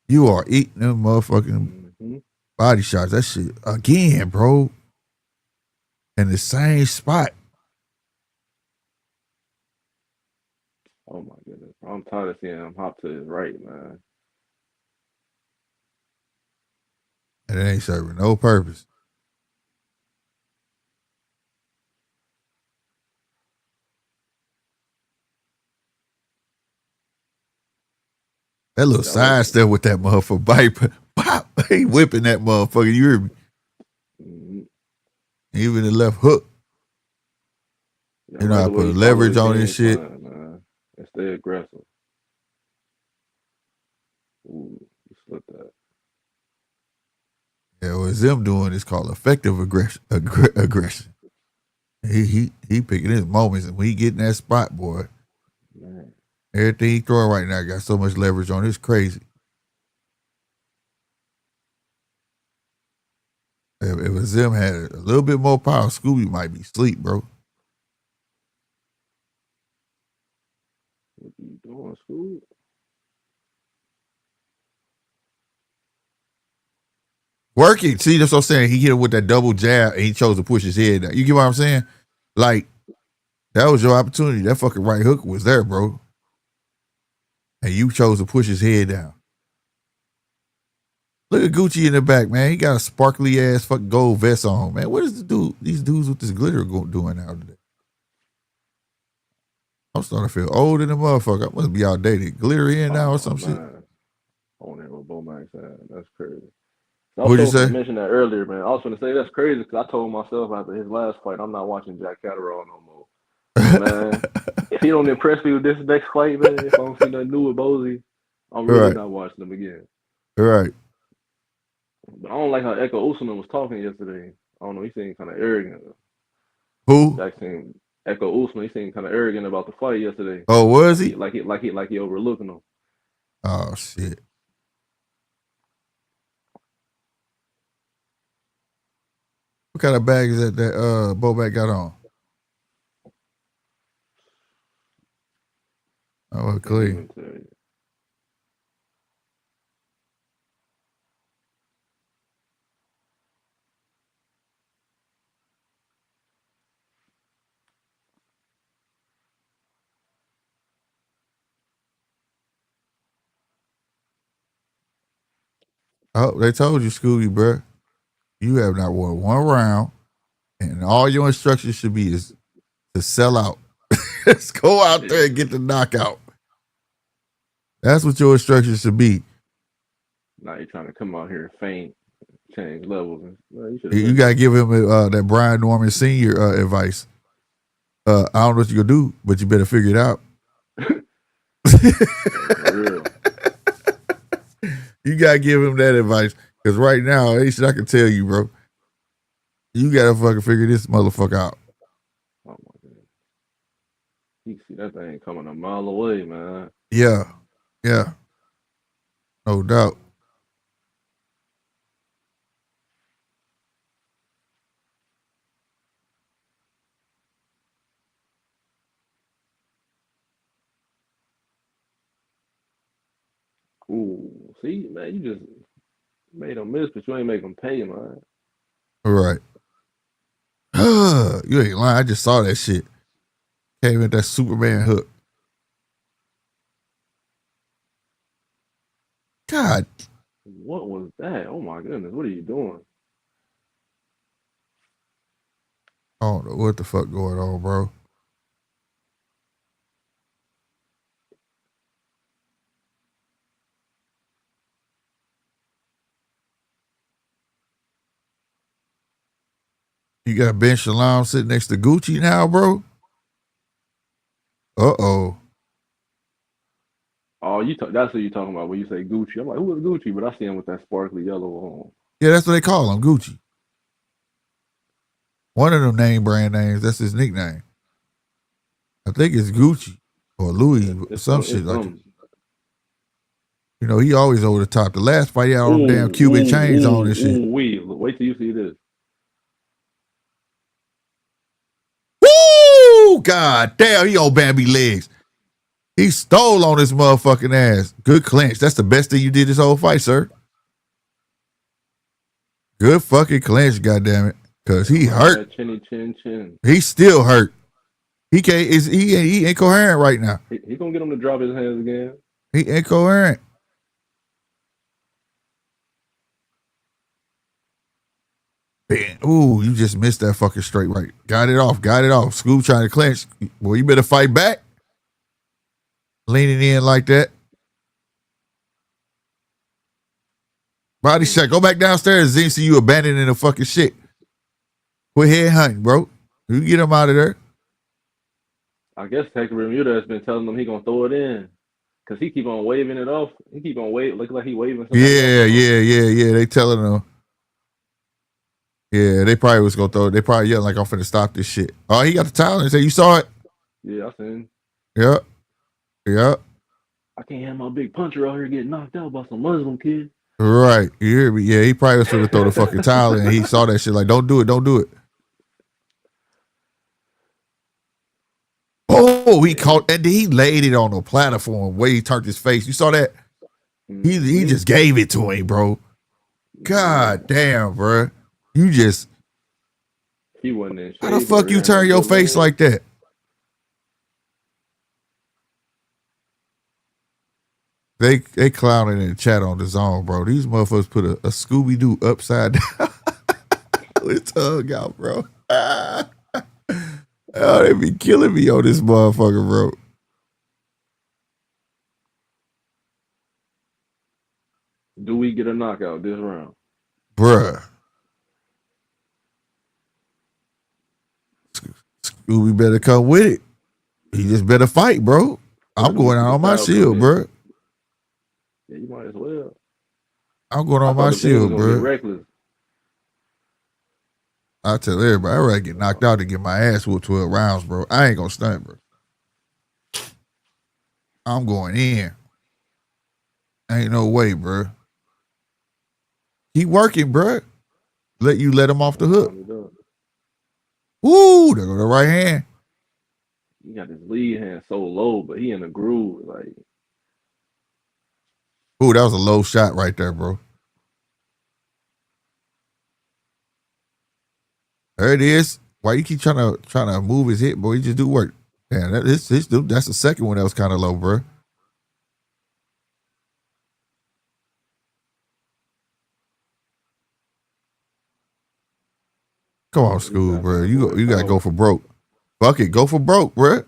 You are eating them motherfucking body shots. That shit again, bro. In the same spot. Oh my goodness. I'm tired of seeing him hop to his right, man. And it ain't serving no purpose. That little side step with that motherfucker bite, pop, he whipping that motherfucker. You hear me? Mm-hmm. Even the left hook. You know, I put leverage on this shit. And stay aggressive. Ooh, you slipped that. Yeah, what Zim doing is called effective aggression. He picking his moments, and when he get in that spot, boy, man. Everything he throwing right now got so much leverage on it. It's crazy. If Azim had a little bit more power, Scoby might be asleep, bro. What you doing, Scoby? Working. See, that's what I'm saying. He hit him with that double jab, and he chose to push his head down. You get what I'm saying? Like, that was your opportunity. That fucking right hook was there, bro. And you chose to push his head down. Look at Gucci in the back, man. He got a sparkly ass fucking gold vest on, man. What is these dudes with this glitter doing out today? I'm starting to feel old in the motherfucker. I must be outdated. Glitter in now or some shit. On there with Bomax, that's crazy. I was What'd you supposed say? to mention that earlier, man. I was going to say that's crazy because I told myself after his last fight, I'm not watching Jack Catterall no more. Man, if he don't impress me with this next fight, man, if I don't see nothing new with Bozy, I'm really not watching him again. Right. But I don't like how Ekow Essuman was talking yesterday. I don't know. He seemed kind of arrogant. Who? Jack saying Ekow Essuman. He seemed kind of arrogant about the fight yesterday. Oh, was he? Like he overlooking him. Oh shit. What kind of bag is that Bobak got on? Oh, clean. Oh, they told you, Scoby, bro. You have not won one round, and all your instructions should be is to sell out. Let's go out there and get the knockout. That's what your instructions should be. Now you're trying to come out here and feint, change levels. You got to give him that Brian Norman Sr. Advice. I don't know what you're going to do, but you better figure it out. For real. You got to give him that advice. Because right now, ain't shit I can tell you, bro. You got to fucking figure this motherfucker out. Oh, my God. You see that thing coming a mile away, man. Yeah. Yeah. No doubt. Ooh, see, man, you just made them miss, but you ain't make them pay, man. All right. You ain't lying. I just saw that shit. Came with that Superman hook. God. What was that? Oh, my goodness. What are you doing? I don't know what the fuck going on, bro. You got Ben Shalom sitting next to Gucci now, bro? Uh-oh. Oh, that's what you're talking about when you say Gucci. I'm like, who is Gucci? But I see him with that sparkly yellow on. Yeah, that's what they call him, Gucci. One of them brand names, that's his nickname. I think it's Gucci or Louis, some shit like that. You know, he always over the top. The last fight, he had all them damn Cuban chains on and shit. Wait till you see this. Woo! God damn, he on Bambi legs. He stole on his motherfucking ass. Good clinch. That's the best thing you did this whole fight, sir. Good fucking clinch, goddammit. Cause he hurt. Chin. He still hurt. He can't. He incoherent right now. He gonna get him to drop his hands again. He incoherent. Man, ooh, you just missed that fucking straight right. Got it off. Scoop trying to clinch. Well, you better fight back. Leaning in like that. Body shot. Go back downstairs. Zing, see you abandoning the fucking shit. Quit head hunting, bro. You get him out of there. I guess Hector Bermuda has been telling him he gonna throw it in. Cause he keep on waving it off. He keep on look like he waving something. Yeah. They telling him. Yeah, they probably was gonna throw it. They probably yelling like I'm finna stop this shit. Oh, he got the towel and say, you saw it? Yeah, I seen. Yep. I can't have my big puncher out here getting knocked out by some Muslim kid. Right. You hear me? Yeah, he probably was gonna throw the fucking towel in and he saw that shit like, don't do it. Oh, he caught and he laid it on the platform where he turned his face. You saw that? He just gave it to him, bro. God damn, bro. You just he wasn't in shape. How the fuck you turn your face like that? They clowning in the chat on the zone, bro. These motherfuckers put a Scooby-Doo upside down with tongue out, bro. Oh, they be killing me on this motherfucker, bro. Do we get a knockout this round? Bruh. Scoby better come with it. He just better fight, bro. I'm going out on my shield, bro. Yeah, you might as well. I'm going on my shield, bro. Reckless. I tell everybody, I'd rather get knocked out to get my ass whooped 12 rounds, bro. I ain't gonna stunt, bro. I'm going in. Ain't no way, bro. He working, bro. Let him off the hook. Woo, there go the right hand. He got his lead hand so low, but he in the groove. Like, ooh, that was a low shot right there, bro. There it is. Why you keep trying to move his hip, boy? He just do work. Yeah, that's the second one that was kind of low, bro. Come on, school, bro. You gotta go for broke. Fuck it, go for broke, bro.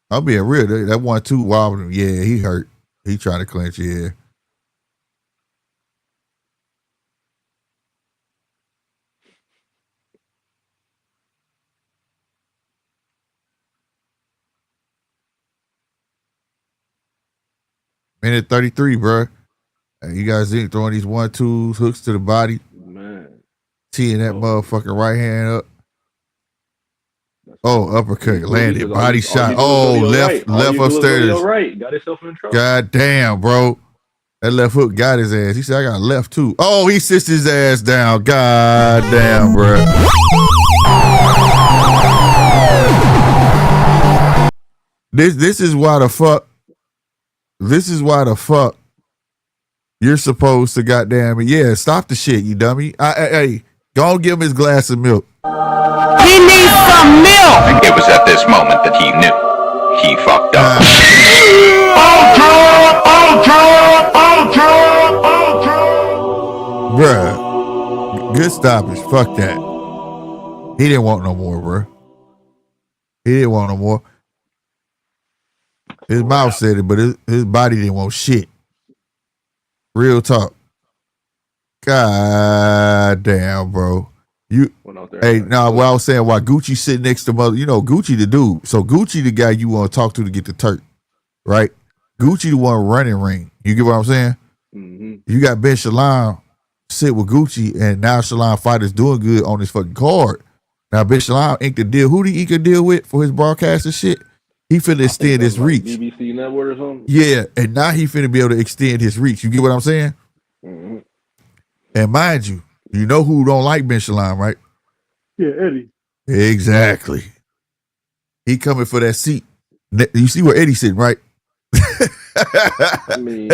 I'm being real. That 1-2 wobbled him. Yeah, he hurt. He trying to clinch. Yeah. Minute 33, bro. You guys ain't throwing these 1-2s, hooks to the body. Man. Teeing that motherfucking right hand up. Oh, uppercut, landed, body shot. Oh, left upstairs. Right. Got himself in trouble. God damn, bro. That left hook got his ass. He said, I got left too. Oh, he sits his ass down. God damn, bro. This is why the fuck. This is why the fuck you're supposed to goddamn yeah, stop the shit, you dummy. Hey, go and give him his glass of milk. He needs some milk. It was at this moment that he knew he fucked up. Bruh, good stoppage. Fuck that. He didn't want no more, bruh. He didn't want no more. His mouth said it, but his body didn't want shit. Real talk. God damn, bro. Hey, nah, what I was saying, why Gucci sitting next to mother, Gucci the dude. So Gucci the guy you want to talk to get the Turk, right? Gucci the one running ring. You get what I'm saying? Mm-hmm. You got Ben Shalom sit with Gucci, and now Shalom fighter's doing good on his fucking card. Now Ben Shalom inked the deal. Who did he could deal with for his broadcast and shit? He finna extend his reach. BBC Network or something? Yeah, and now he finna be able to extend his reach. You get what I'm saying? Mm-hmm. And mind you, you know who don't like Ben Shalom, right? Yeah, Eddie. Exactly. He coming for that seat. You see where Eddie's sitting, right? I mean,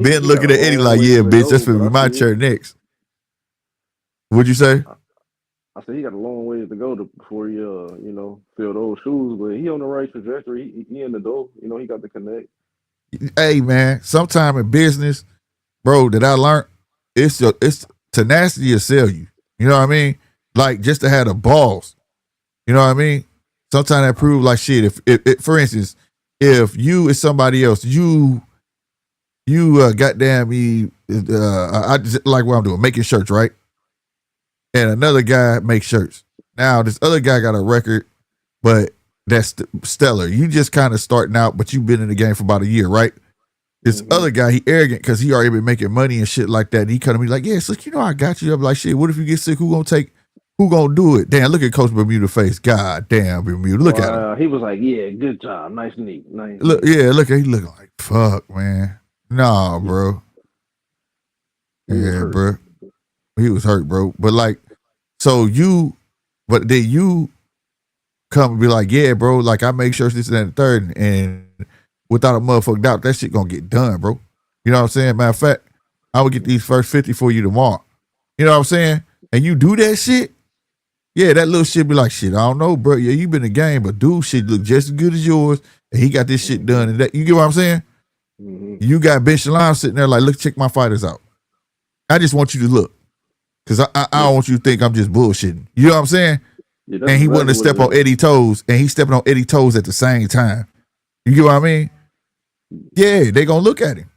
Ben looking at Eddie like, yeah, bitch, that's finna be my chair next. What'd you say? I said he got a long way to go before he, fill those shoes, but he on the right trajectory. He in the door. He got the connect. Hey, man, sometime in business, bro, that I learned, it's tenacity to sell you. You know what I mean? Like, just to have the balls. You know what I mean? Sometimes that prove like shit. If for instance, if you is somebody else, you goddamn me, I just like what I'm doing, making shirts, right? And another guy makes shirts. Now this other guy got a record, but that's stellar. You just kind of starting out, but you've been in the game for about a year, right? This other guy, he arrogant because he already been making money and shit like that. And he come to me like, yeah, so I got you. I'm like, shit, what if you get sick? Who gonna do it? Damn, look at Coach Bermuda face. God damn, Bermuda. Look at him. He was like, yeah, good job. Nice and neat. Nice. Look, yeah, look at he looking like, fuck, man. Nah, bro. Yeah, bro. He was hurt, bro. But like, but then you come and be like, yeah, bro, like I make sure this and that and the third, and without a motherfucking doubt, that shit gonna get done, bro. You know what I'm saying? Matter of fact, I would get these first 50 for you tomorrow. You know what I'm saying? And you do that shit, yeah, that little shit be like, shit, I don't know, bro. Yeah, you been in the game, but dude, shit look just as good as yours, and he got this shit done. And that, you get what I'm saying? Mm-hmm. You got Ben Shalom sitting there like, look, check my fighters out. I just want you to look. Because I don't want you to think I'm just bullshitting. You know what I'm saying? Yeah, and he wanted to step on Eddie's toes, and he's stepping on Eddie's toes at the same time. You get what I mean? Yeah, they gonna look at him.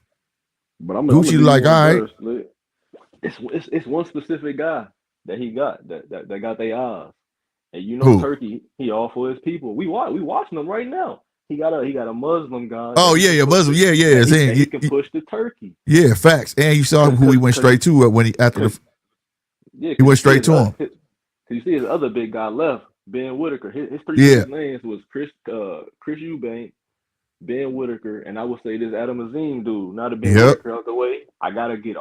But I'm Gucci like, all right. It's one specific guy that he got that got their eyes. And you know, Who? Turkey, he all for his people. We watching him right now. He got a Muslim guy. Oh yeah, Muslim. Yeah. He can push the Turkey. Yeah, facts. And you saw who he went straight to when he he went straight to him. You see his other big guy left, Ben Whitaker. His three names was Chris Eubank, Ben Whitaker, and I would say this Adam Azim dude. Now that Ben Whitaker out the way, I gotta get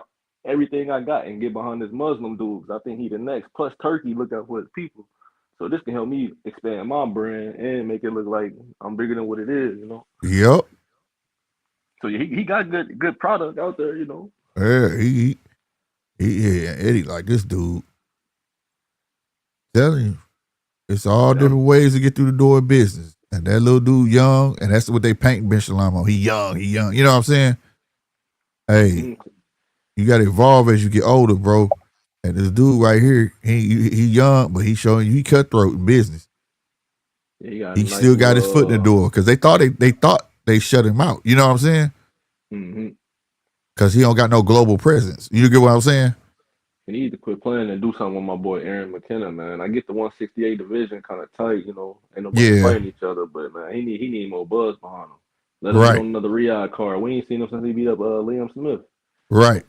everything I got and get behind this Muslim dude. I think he the next. Plus Turkey look out for his people. So this can help me expand my brand and make it look like I'm bigger than what it is, you know. Yep. So he got good product out there, you know. Yeah, Eddie like this dude. Telling you, it's all different ways to get through the door of business. And that little dude young, and that's what they painting Ben Shalom on. He young. You know what I'm saying? Hey, you got to evolve as you get older, bro. And this dude right here, he young, but he showing you he cutthroat in business. Yeah, he still got his foot in the door because they thought they shut him out. You know what I'm saying? Mm-hmm. Because he don't got no global presence. You get what I'm saying? He need to quit playing and do something with my boy Aaron McKenna, man. I get the 168 division kind of tight, you know. Ain't nobody fighting each other, but man, he need more buzz behind him. Let him get on another Riyadh card. We ain't seen him since he beat up Liam Smith. Right.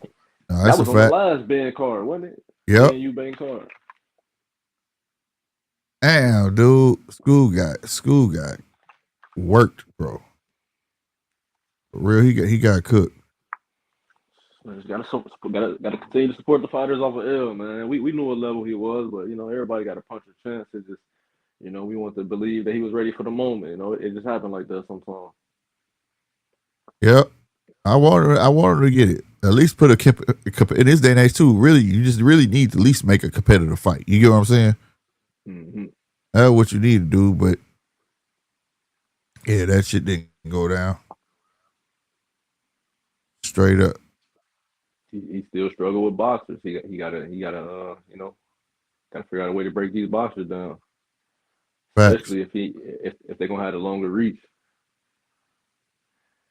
No, that's that was a fact. On the last band card, wasn't it? Yep. Eubank card. Damn, dude, school guy worked, bro. For real, he got cooked. Just gotta continue to support the fighters off of L, man. We knew what level he was, but you know everybody got a punch of chance. It just, you know, we want to believe that he was ready for the moment. You know, it just happened like that sometimes. Yep, I wanted to get it. At least put in this day and age too. Really, you just really need to at least make a competitive fight. You get what I'm saying? Mm-hmm. That's what you need to do. But yeah, that shit didn't go down. Straight up. He still struggle with boxers. He gotta you know, gotta figure out a way to break these boxers down. Facts. Especially if they're gonna have a longer reach.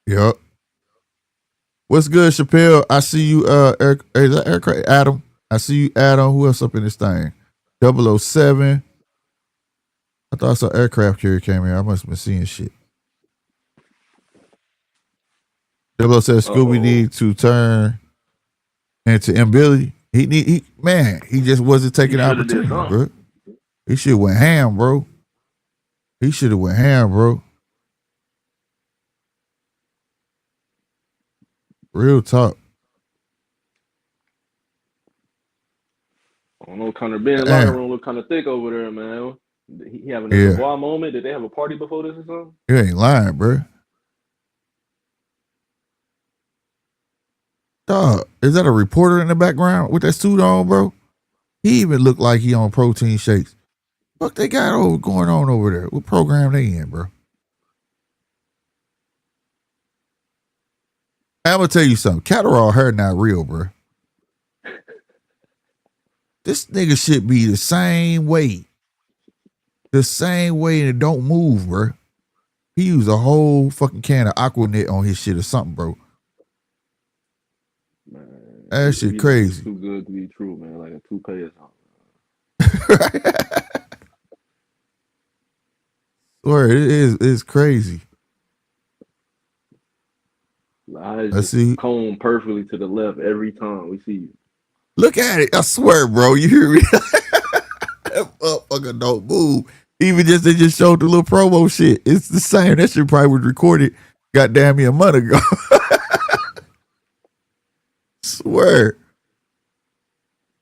Yep. What's good, Chappelle? I see you, Eric. Is that Eric? Adam. I see you, Adam. Who else up in this thing? 007. I thought I saw aircraft carrier came here. I must have been seeing shit. 007 Scoby need to turn into ability. He just wasn't taking the opportunity, bro. He should have went ham, bro. Real talk. I don't know, Conor Benn locker room look kind of thick over there, man. He having a wild moment. Did they have a party before this or something? You ain't lying, bro. Dog, is that a reporter in the background with that suit on, bro? He even looked like he on protein shakes. What they got going on over there? What program they in, bro? I'm gonna tell you something. Catterall hair not real, bro. This nigga should be the same way. And it don't move, bro. He used a whole fucking can of Aquanet on his shit or something, bro. Man, that shit crazy. Too good to be true, man. Like a toupee or something. Swear, it's crazy. I see. Comb perfectly to the left every time we see you. Look at it. I swear, bro. You hear me? That motherfucker don't move. Even they just showed the little promo shit. It's the same. That shit probably was recorded goddamn me a month ago. Swear.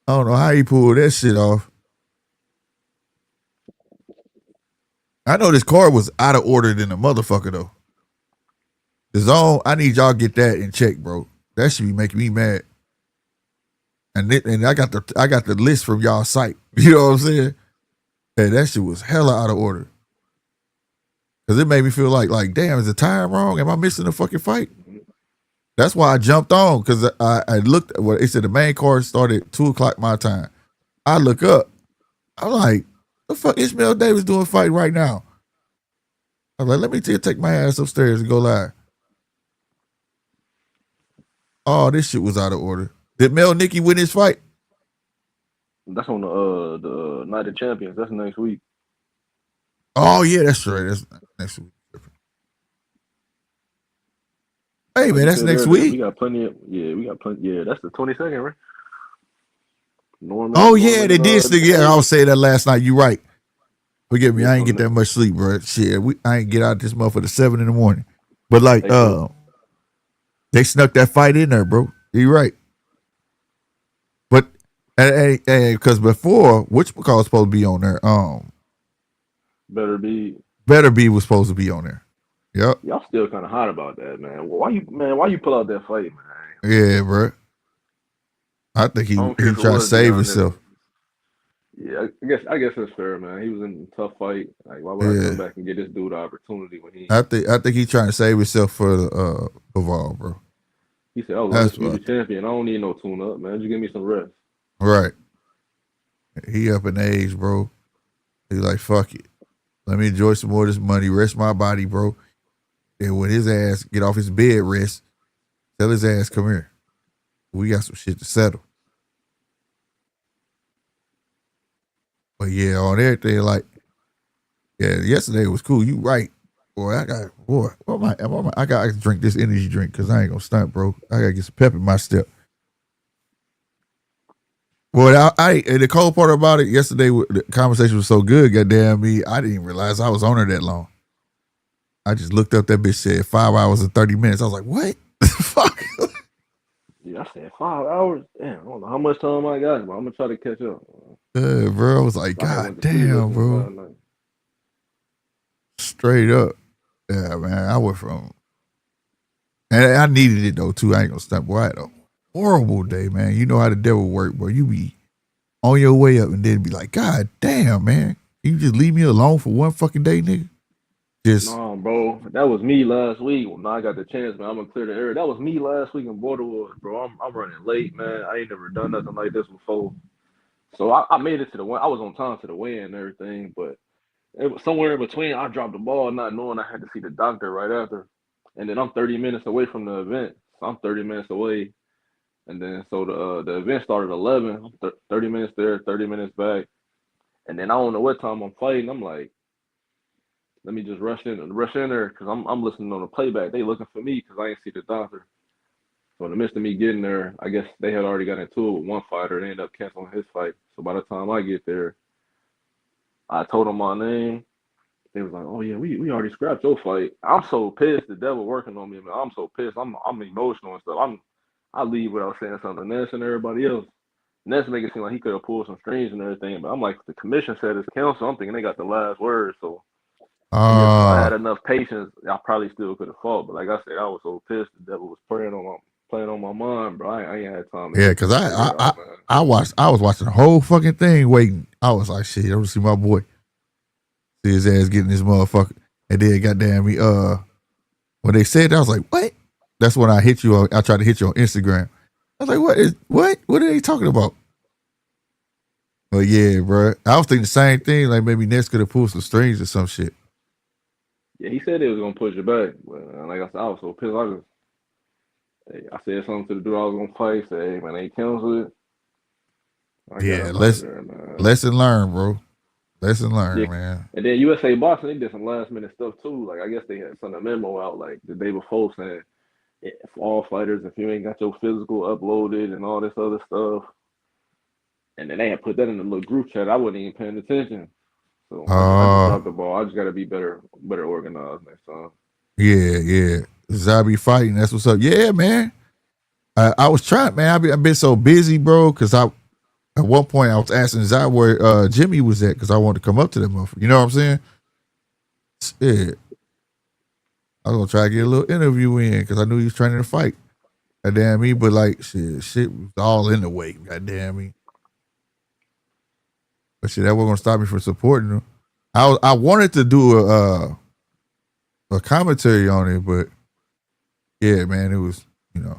I don't know how he pulled that shit off. I know this card was out of order than a motherfucker though. The zone, I need y'all get that in check, bro. That should be making me mad. And I got the list from y'all site. You know what I'm saying? Hey, that shit was hella out of order. Cause it made me feel like, damn, is the time wrong? Am I missing a fucking fight? That's why I jumped on, because I looked at what it said. The main card started at 2:00 my time. I look up. I'm like, the fuck Ishmael Davis doing fight right now? I was like, let me take my ass upstairs and go live. Oh, this shit was out of order. Did Mel Nicky win his fight? That's on the Night of Champions. That's next week. Oh yeah, that's right. That's next week. Hey man, that's next week. We got plenty of Yeah, that's the 22nd, right? Oh yeah, they did stick. Yeah, I was saying that last night. You right. Forgive me, I ain't get that much sleep, bro. Shit, I ain't get out this motherfucker 7 a.m. But like, they snuck that fight in there, bro. You right. But because before, which McCall was supposed to be on there? Better be was supposed to be on there. Yep. Y'all still kind of hot about that, man. Why you pull out that fight, man? Yeah, bro. I think he trying to save himself. Yeah, I guess that's fair, man. He was in a tough fight. Like, why would I come back and get this dude the opportunity when he? I think he's trying to save himself for the Bivol, bro. He said, "Oh, let's be the champion. I don't need no tune up, man. Just give me some rest." Right. He up in age, bro. He's like, fuck it. Let me enjoy some more of this money, rest my body, bro. And when his ass get off his bed rest, tell his ass, come here. We got some shit to settle. But yeah, on everything, like, yeah, yesterday was cool. You right. Boy, I gotta drink this energy drink because I ain't gonna stunt, bro. I gotta get some pep in my step. Boy, the cold part about it, yesterday, the conversation was so good, goddamn me, I didn't even realize I was on her that long. I just looked up, that bitch said 5 hours and 30 minutes. I was like, what? Fuck. Yeah, I said 5 hours. Damn, I don't know how much time I got, but I'm gonna try to catch up. Bro, I was like, God damn, bro. Straight up. Yeah, man, I went from, and I needed it though, too. I ain't gonna stop. Boy, I had a horrible day, man. You know how the devil work, bro. You be on your way up and then be like, God damn, man. You just leave me alone for one fucking day, nigga? No, bro. That was me last week. When I got the chance, man, I'm gonna clear the area. That was me last week in Borderwood, bro. I'm running late, man. I ain't never done nothing like this before. So I made it to the win. I was on time to the win and everything, but it was somewhere in between. I dropped the ball not knowing I had to see the doctor right after. And then I'm 30 minutes away from the event. So I'm 30 minutes away. And then so the event started at 11. 30 minutes there, 30 minutes back. And then I don't know what time I'm fighting. I'm like, let me just rush in there because I'm listening on the playback. They looking for me because I ain't see the doctor. So in the midst of me getting there, I guess they had already got into it with one fighter. They ended up canceling his fight. So by the time I get there, I told them my name. They was like, "Oh yeah, we already scrapped your fight." I'm so pissed. The devil working on me, man. I'm so pissed. I'm emotional and stuff. I leave without saying something. Ness and everybody else. Ness make it seem like he could have pulled some strings and everything, but I'm like, the commission said it's counsel. I'm thinking they got the last word. So if I had enough patience, I probably still could have fought. But like I said, I was so pissed. The devil was playing on my mind, bro. I ain't had time. Yeah, because I was watching the whole fucking thing waiting. I was like, shit, I want to see my boy. See his ass getting this motherfucker. And then goddamn me, when they said that, I was like, what? That's when I hit you. I tried to hit you on Instagram. I was like, what are they talking about? But yeah, bro. I was thinking the same thing. Like maybe Ness could have pulled some strings or some shit. Yeah, he said they was gonna push it back, but like I said, I was so pissed. I said something to the dude I was gonna fight. Say, hey man, they canceled it. Yeah, lesson learned, bro. Lesson learned, man. And then USA Boxing, they did some last minute stuff too. Like I guess they had sent a memo out like the day before saying, for all fighters, if you ain't got your physical uploaded and all this other stuff. And then they had put that in the little group chat. I wasn't even paying attention. So I just dropped the ball. I just gotta be better organized next time. Yeah. Zabi fighting. That's what's up. Yeah, man. I was trying, man. I've been so busy, bro. Because at one point I was asking Zai where Jimmy was at because I wanted to come up to that motherfucker. You know what I'm saying? Yeah. I was gonna try to get a little interview in because I knew he was training to fight. Goddamn me, but like shit was all in the way. Goddamn me. But shit, that wasn't gonna stop me from supporting him. I wanted to do a commentary on it, but yeah, man, it was a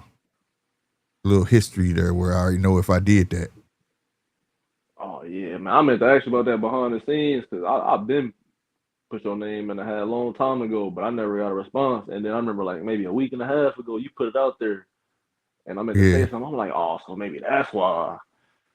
little history there where I already know if I did that. Oh yeah, man. I meant to ask you about that behind the scenes because I've been put your name in the hat a long time ago, but I never got a response. And then I remember like maybe a week and a half ago, you put it out there, and I meant to say something. I'm like, oh, so maybe that's why.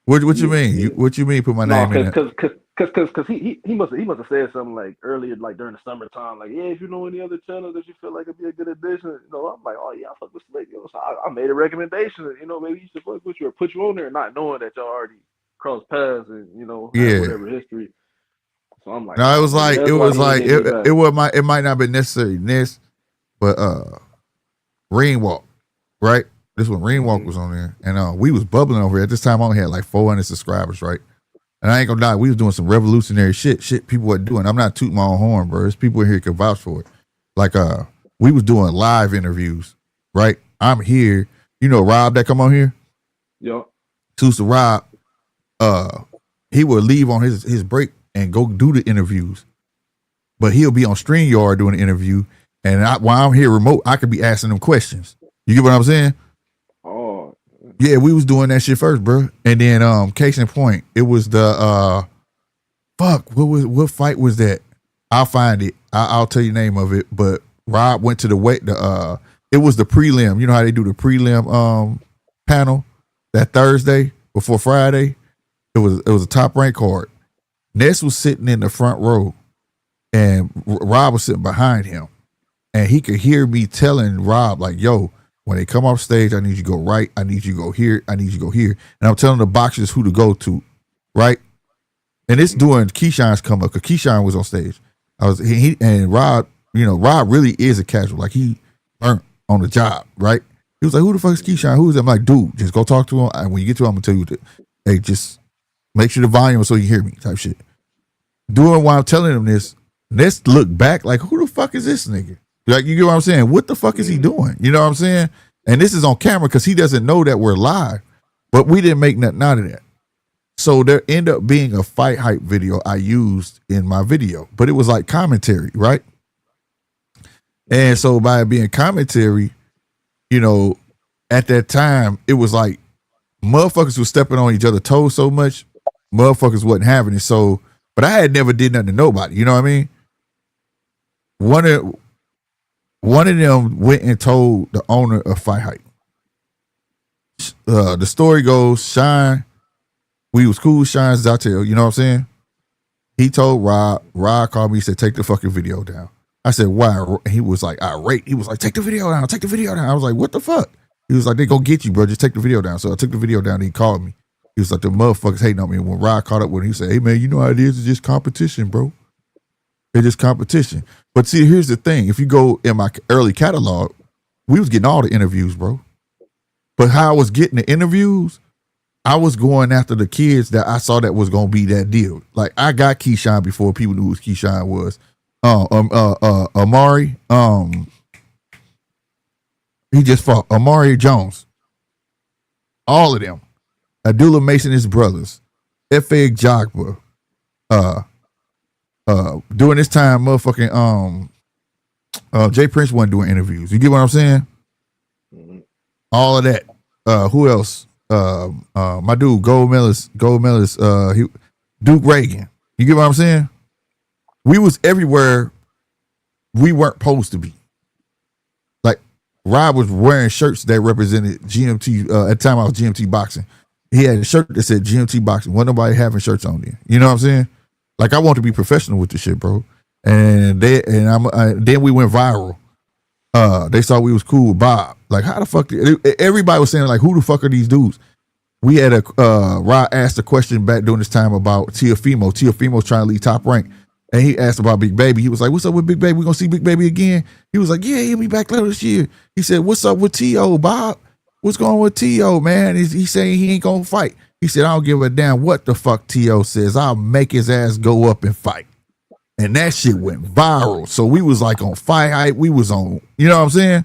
What you mean? What you mean? Put my name in it? Because he must have said something like earlier, like during the summertime, like, yeah, if you know any other channels that you feel like it'd be a good addition, you know, I'm like, oh yeah, I fuck with Slick, yo. So I made a recommendation, you know, maybe you should fuck with you or put you on there, not knowing that y'all already crossed paths and you know had whatever history. So I'm like, no, it was like it might not have been necessary this, but Ring Walk, right? This when Ring Walk was on there, and we was bubbling over here. At this time, I only had like 400 subscribers, right? And I ain't gonna lie, we was doing some revolutionary shit people wasn't doing. I'm not tooting my own horn, bro. There's people in here can vouch for it. Like we was doing live interviews, right? I'm here. You know Rob that come on here? Yo. Tusa Rob, he would leave on his break and go do the interviews. But he'll be on StreamYard doing the interview. And while I'm here remote, I could be asking them questions. You get what I'm saying? Oh. Yeah, we was doing that shit first, bro. And then case in point, it was the what fight was that? I'll find it. I'll tell you the name of it. But Rob went to it was the prelim. You know how they do the prelim panel that Thursday before Friday? It was a top rank card. Ness was sitting in the front row and Rob was sitting behind him. And he could hear me telling Rob, like, yo, when they come off stage, I need you to go right. I need you to go here. I need you to go here. And I'm telling the boxers who to go to, right? And it's doing Keyshawn's come up because Keyshawn was on stage. And Rob, you know, Rob really is a casual. Like, he burnt on the job, right? He was like, who the fuck is Keyshawn? Who is that? I'm like, dude, just go talk to him. And when you get to him, I'm going to tell you, hey, just make sure the volume so you hear me type shit. Doing while I'm telling him this, let's look back like, who the fuck is this nigga? Like, you get what I'm saying? What the fuck is he doing? You know what I'm saying? And this is on camera because he doesn't know that we're live, but we didn't make nothing out of that. So there ended up being a fight hype video I used in my video, but it was like commentary, right? And so by it being commentary, you know, at that time, it was like motherfuckers were stepping on each other's toes so much, motherfuckers wasn't having it. So, but I had never did nothing to nobody, you know what I mean? One of them went and told the owner of Fight Hype. The story goes, Shine, we was cool, Shine's Zatel, you know what I'm saying? He told Rob called me, he said, take the fucking video down. I said, why? He was like, irate. He was like, take the video down, take the video down. I was like, what the fuck? He was like, they go get you, bro, just take the video down. So I took the video down and he called me. He was like, the motherfuckers hating on me. And when Rod caught up with him, he said, hey man, you know how it is, it's just competition, bro. It's just competition. But see, here's the thing. If you go in my early catalog, we was getting all the interviews, bro. But how I was getting the interviews, I was going after the kids that I saw that was going to be that deal. Like, I got Keyshawn before people knew who Keyshawn was. Amari, he just fought. Amari Jones. All of them. Abdullah Mason, his brothers. F.A. Jogba. During this time, motherfucking Jay Prince wasn't doing interviews. You get what I'm saying? Mm-hmm. All of that. Who else? My dude, Gold Millis, Duke Reagan. You get what I'm saying? We was everywhere we weren't supposed to be. Like, Rob was wearing shirts that represented GMT. At the time I was GMT Boxing. He had a shirt that said GMT Boxing. Wasn't nobody having shirts on there. You know what I'm saying? Like, I want to be professional with this shit, bro. And then we went viral. They saw we was cool with Bob. Like, how the fuck? Everybody was saying, like, who the fuck are these dudes? We had Rod asked a question back during this time about Teofimo. Teofimo's trying to lead Top Rank. And he asked about Big Baby. He was like, what's up with Big Baby? We gonna see Big Baby again? He was like, yeah, he'll be back later this year. He said, what's up with T.O., Bob? What's going on with T.O., man? He's saying he ain't gonna fight. He said, I don't give a damn what the fuck T.O. says. I'll make his ass go up and fight. And that shit went viral. So we was like on Fight Hype. We was on, you know what I'm saying?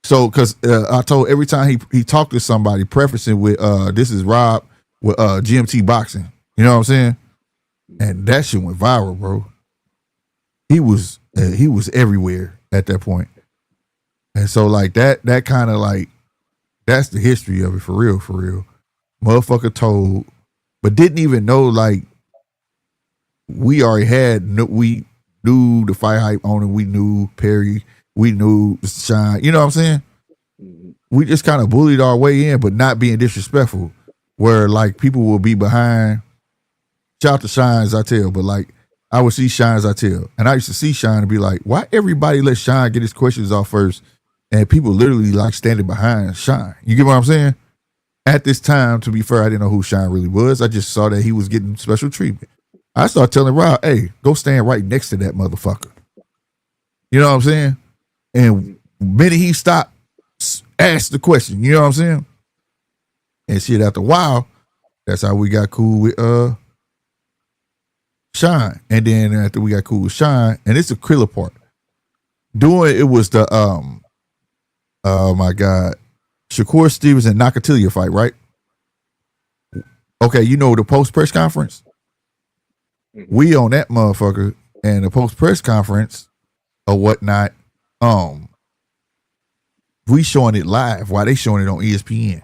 So, because I told every time he talked to somebody, prefacing with, this is Rob with GMT Boxing. You know what I'm saying? And that shit went viral, bro. He was everywhere at that point. And so, like, that kind of, like, that's the history of it, for real, for real. Motherfucker told, but didn't even know, like, we already we knew the Fight Hype owner, we knew Perry, we knew Shine, you know what I'm saying? we just kind of bullied our way in, but not being disrespectful. Where like people will be behind. Shout out to Shine Zatel, but like I would see Shine Zatel, and I used to see Shine and be like, why everybody let Shine get his questions off first, and people literally like standing behind Shine. You get what I'm saying? At this time, to be fair, I didn't know who Shine really was. I just saw that he was getting special treatment. I started telling Rob, hey, go stand right next to that motherfucker. You know what I'm saying? And the minute he stopped, asked the question, you know what I'm saying? And shit, after a while, that's how we got cool with Shine. And then after we got cool with Shine, and it's a killer part. Doing it was the oh my God, Shakur Stevens and Nakatilia fight, right? Okay, you know the post press conference? We on that motherfucker, and the post press conference or whatnot, we showing it live while they showing it on ESPN.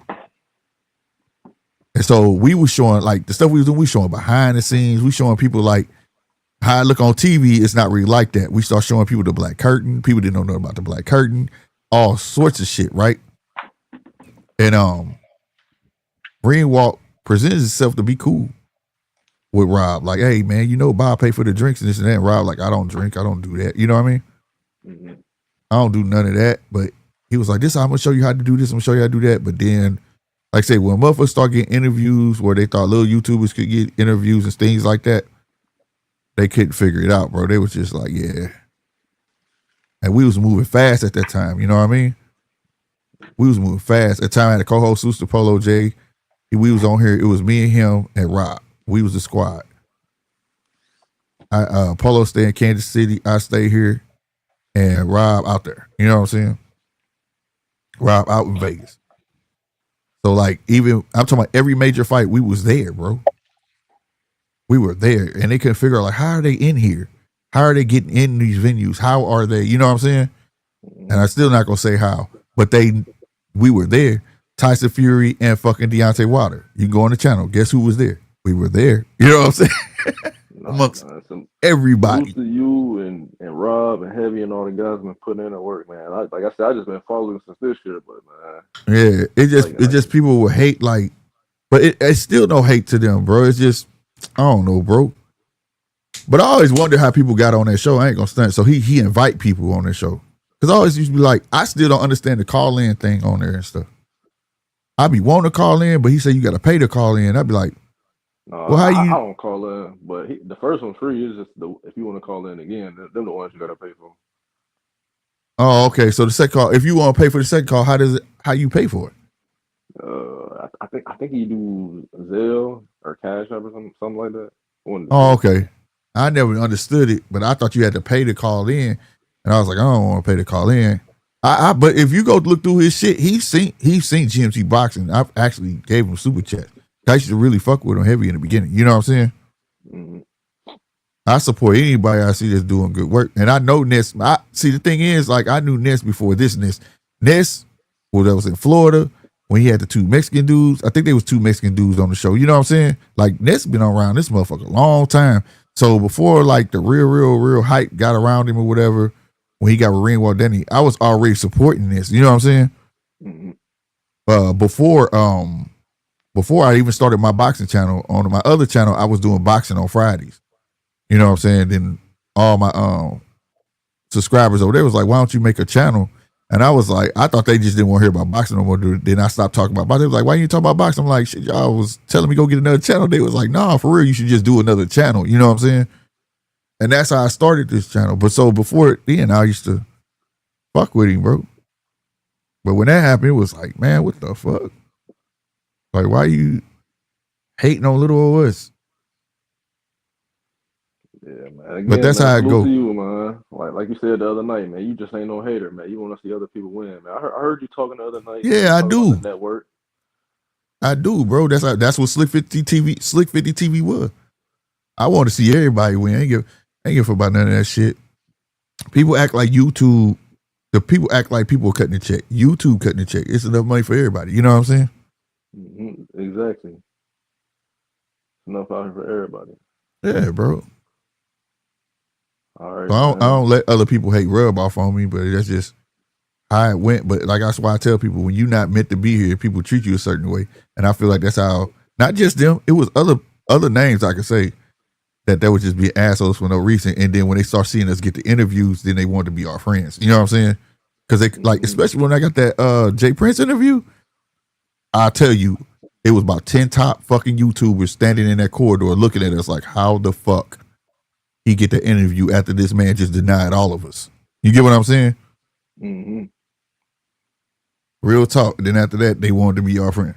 And so we was showing like the stuff we was doing, we showing behind the scenes, we showing people like how I look on TV, it's not really like that. We start showing people the black curtain, people didn't know about the black curtain, all sorts of shit, right? And Green Walk presents itself to be cool with Rob. Like, hey man, you know Bob pay for the drinks and this and that. And Rob, like, I don't drink, I don't do that. You know what I mean? I don't do none of that. But he was like, I'm gonna show you how to do this, I'm gonna show you how to do that. But then, like I say, when motherfuckers start getting interviews where they thought little YouTubers could get interviews and things like that, they couldn't figure it out, bro. They was just like, yeah. And we was moving fast at that time, you know what I mean? We was moving fast. At the time I had a co-host, Suster Polo J. We was on here, it was me and him and Rob. We was the squad. Polo stay in Kansas City, I stay here, and Rob out there. You know what I'm saying? Rob out in Vegas. So like even I'm talking about every major fight, we was there, bro. We were there, and they couldn't figure out like how are they in here? How are they getting in these venues? How are they? You know what I'm saying? And I'm still not gonna say how, but we were there. Tyson Fury and fucking Deontay Wilder. You can go on the channel. Guess who was there? We were there. You know what I'm saying? Amongst everybody. To you and Rob and Heavy and all the guys been putting in the work, man. Like I said, I just been following since this year, but man. Yeah, it just people will hate like, but it's still no hate to them, bro. It's just I don't know, bro. But I always wonder how people got on that show. I ain't gonna stunt. So he invite people on that show because I always used to be like, I still don't understand the call in thing on there and stuff. I be wanting to call in, but he said you got to pay to call in. I'd be like, well, how I don't call in, but the first one's free. Is just if you want to call in again, them the ones you got to pay for. Oh, okay. So the second call, if you want to pay for the second call, how you pay for it? I think you do Zelle or Cash App or something like that. Oh, okay. I never understood it, but I thought you had to pay to call in, and I was like, I don't want to pay to call in. But if you go look through his shit, he's seen GMC boxing. I've actually gave him super chat. I used to really fuck with him heavy in the beginning. You know what I'm saying? Mm-hmm. I support anybody I see that's doing good work, and I know Ness. See, the thing is, like I knew Ness before this Ness. Ness, well, that was in Florida when he had the two Mexican dudes. I think there was two Mexican dudes on the show. You know what I'm saying? Like Ness been around this motherfucker a long time. So before like the real hype got around him or whatever, when he got with Ringwald Denny, I was already supporting this. You know what I'm saying? Mm-hmm. Before I even started my boxing channel, on my other channel, I was doing boxing on Fridays. You know what I'm saying? Then all my subscribers over there was like, why don't you make a channel? And I was like, I thought they just didn't want to hear about boxing no more. Then I stopped talking about boxing. They was like, why you talk about boxing? I'm like, shit, y'all was telling me go get another channel. They was like, nah, for real, you should just do another channel. You know what I'm saying? And that's how I started this channel. But so before then, I used to fuck with him, bro. But when that happened, it was like, man, what the fuck? Like, why you hating on little old us? Yeah, man. Again, but that's man, how it go. To you, man. Like you said the other night, man. You just ain't no hater, man. You want to see other people win, man. I heard you talking the other night. Yeah, I do. Network. I do, bro. That's what Slick 50 TV was. I want to see everybody win. I ain't give about none of that shit. People act like YouTube. The people act like people are cutting the check. YouTube cutting the check. It's enough money for everybody. You know what I'm saying? Mm-hmm. Exactly. Enough out here for everybody. Yeah, bro. All right. So I don't let other people hate rub off on me, but that's just how it went, but like that's why I tell people when you're not meant to be here, people treat you a certain way, and I feel like that's how not just them, it was other names I could say that would just be assholes for no reason, and then when they start seeing us get the interviews, then they want to be our friends. You know what I'm saying? Because they like, especially when I got that Jay Prince interview, I'll tell you, it was about 10 top fucking YouTubers standing in that corridor looking at us like, how the fuck he get the interview after this man just denied all of us? You get what I'm saying? Mm-hmm. Real talk. Then after that, they wanted to be our friend.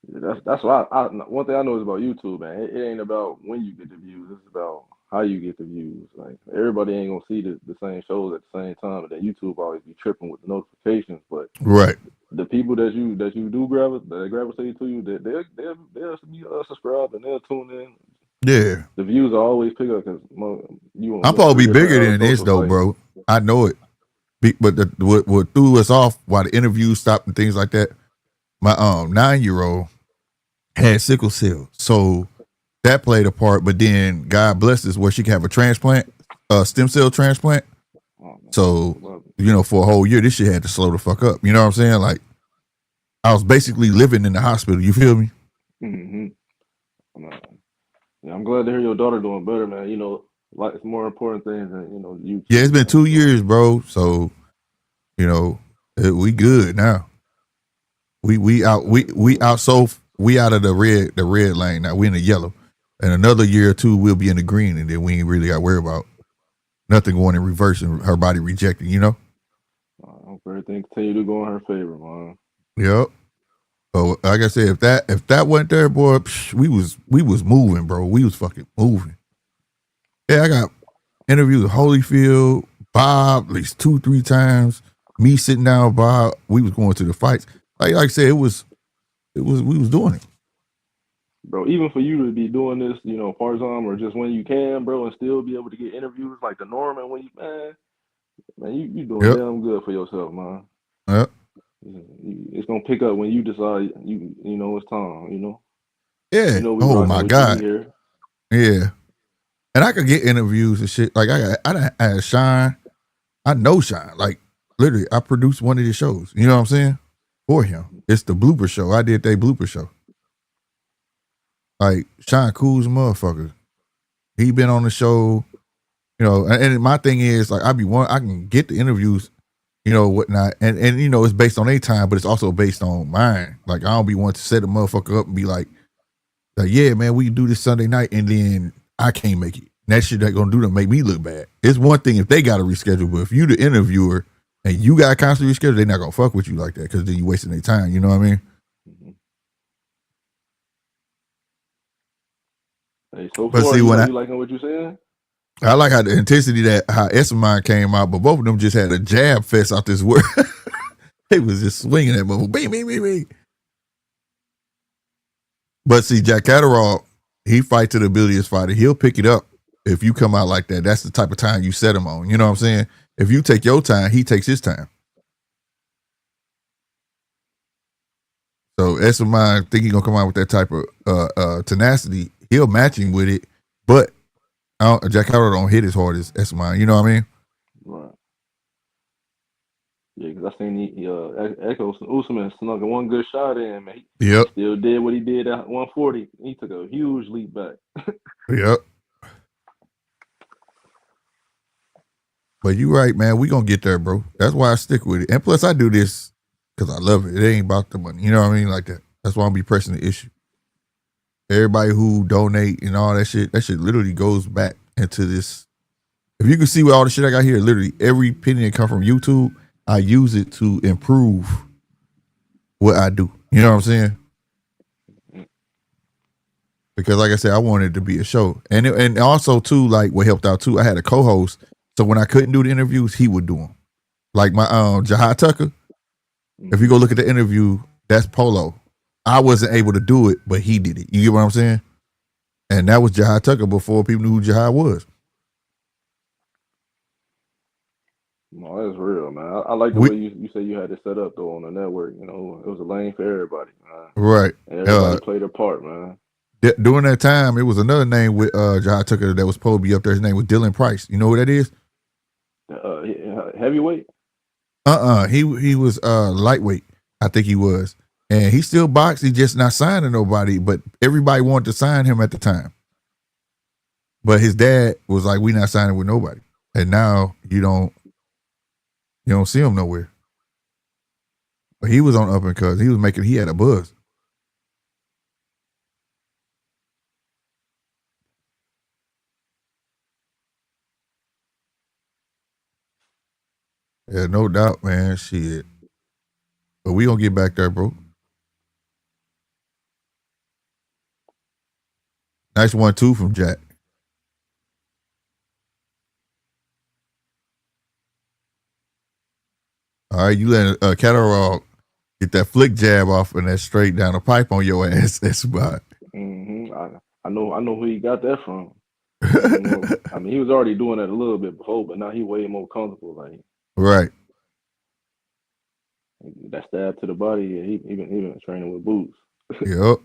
Yeah, that's why one thing I know is about YouTube, man. It ain't about when you get the views. It's about how you get the views. Like everybody ain't gonna see the same shows at the same time, and then YouTube always be tripping with the notifications. But right, the people that you do gravitate to you, they'll be subscribed and they'll tune in. Yeah, the views will always pick up because you. I'm supposed to be bigger than this though, bro. I know it. But what threw us off while the interviews stopped and things like that, my 9-year-old had sickle cell, so that played a part. But then God blessed us where she can have a transplant, stem cell transplant. So for a whole year, this shit had to slow the fuck up. You know what I'm saying? Like I was basically living in the hospital. You feel me? Mm-hmm. Yeah, I'm glad to hear your daughter doing better, man. Like it's more important things than you. Yeah, it's been 2 years, bro. So we good now. We out of the red lane now. We in the yellow. In another year or two, we'll be in the green, and then we ain't really got to worry about nothing going in reverse and her body rejecting. I hope everything continue to go in her favor, man. Yep. So like I said, if that went there, boy, we was moving, bro. We was fucking moving. Yeah, I got interviews with Holyfield, Bob, at least 2-3 times. Me sitting down with Bob, we was going to the fights. Like I said, we was doing it. Bro, even for you to be doing this, part-time or just when you can, bro, and still be able to get interviews like the norm, and when you doing damn good for yourself, man. Yep. It's gonna pick up when you decide it's time. Yeah. Oh my God. Yeah. And I could get interviews and shit. Like I had Shine. I know Shine. Like literally, I produced one of his shows. You know what I'm saying? For him. It's the blooper show. I did that blooper show. Like Shine cool's a motherfucker. He been on the show, and my thing is like I can get the interviews, whatnot, and it's based on their time, but it's also based on mine. Like I don't be wanting to set a motherfucker up and be like, yeah, man, we can do this Sunday night, and then I can't make it. That shit ain't gonna do to make me look bad. It's one thing if they got to reschedule, but if you the interviewer and you got to constantly reschedule, they're not gonna fuck with you like that because then you wasting their time. You know what I mean? Hey, so far, you liking what you saying? I like how the intensity how Essuman came out, but both of them just had a jab fest out this world. They was just swinging that motherfucker. Bing, bing, bing, bing. But see, Jack Catterall, he fight to the abilitiest fighter. He'll pick it up if you come out like that. That's the type of time you set him on. You know what I'm saying? If you take your time, he takes his time. So Essuman think he gonna come out with that type of tenacity. He'll match him with it, but Jack Catterall don't hit as hard as Essuman. You know what I mean? Right. Yeah, because I seen Ekow Essuman snuck one good shot in, man. He still did what he did at 140. He took a huge leap back. Yep. But you right, man. We gonna get there, bro. That's why I stick with it. And plus, I do this because I love it. It ain't about the money. You know what I mean? Like that. That's why I'm be pressing the issue. Everybody who donate and all that shit literally goes back into this. If you can see what all the shit I got here, literally every penny that come from YouTube, I use it to improve what I do. You know what I'm saying? Because like I said, I wanted it to be a show. And also too, like what helped out too, I had a co-host. So when I couldn't do the interviews, he would do them. Like my Shahid Tucker. If you go look at the interview, that's Polo. I wasn't able to do it, but he did it. You get what I'm saying? And that was Shahid Tucker before people knew who Shahid was. No, that's real, man. I like the way you say you had it set up though on the network. It was a lane for everybody, man. Right. And everybody played their part, man. During that time, it was another name with Shahid Tucker that was supposed to be up there. His name was Dylan Price. You know who that is? Heavyweight. He was lightweight. I think he was, and he still boxed. He just not signing nobody. But everybody wanted to sign him at the time. But his dad was like, "We not signing with nobody." And now you don't see him nowhere. But he was on up and cuz he had a buzz. Yeah, no doubt, man. Shit. But we gonna get back there, bro. Nice 1-2 from Jack. All right, you let Catterall get that flick jab off and that straight down the pipe on your ass. That's about. I know who he got that from. I mean, he was already doing that a little bit before, but now he way more comfortable. Like, right. That stab to the body. Yeah, he been training with boots. Yep.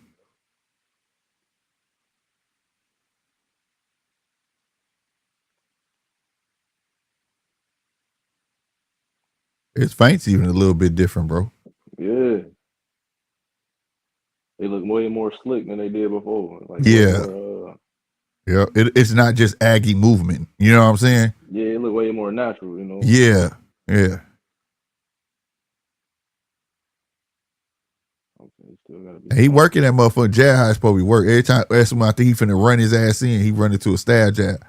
His feint's even a little bit different, bro. Yeah. They look way more slick than they did before. Like, yeah. Yeah. It's not just Aggie movement. You know what I'm saying? Yeah, it look way more natural, you know? Yeah. Yeah. He working that motherfucker jab how it's supposed to work. Every time Essuman, I think he finna run his ass in, he run into a stab jab.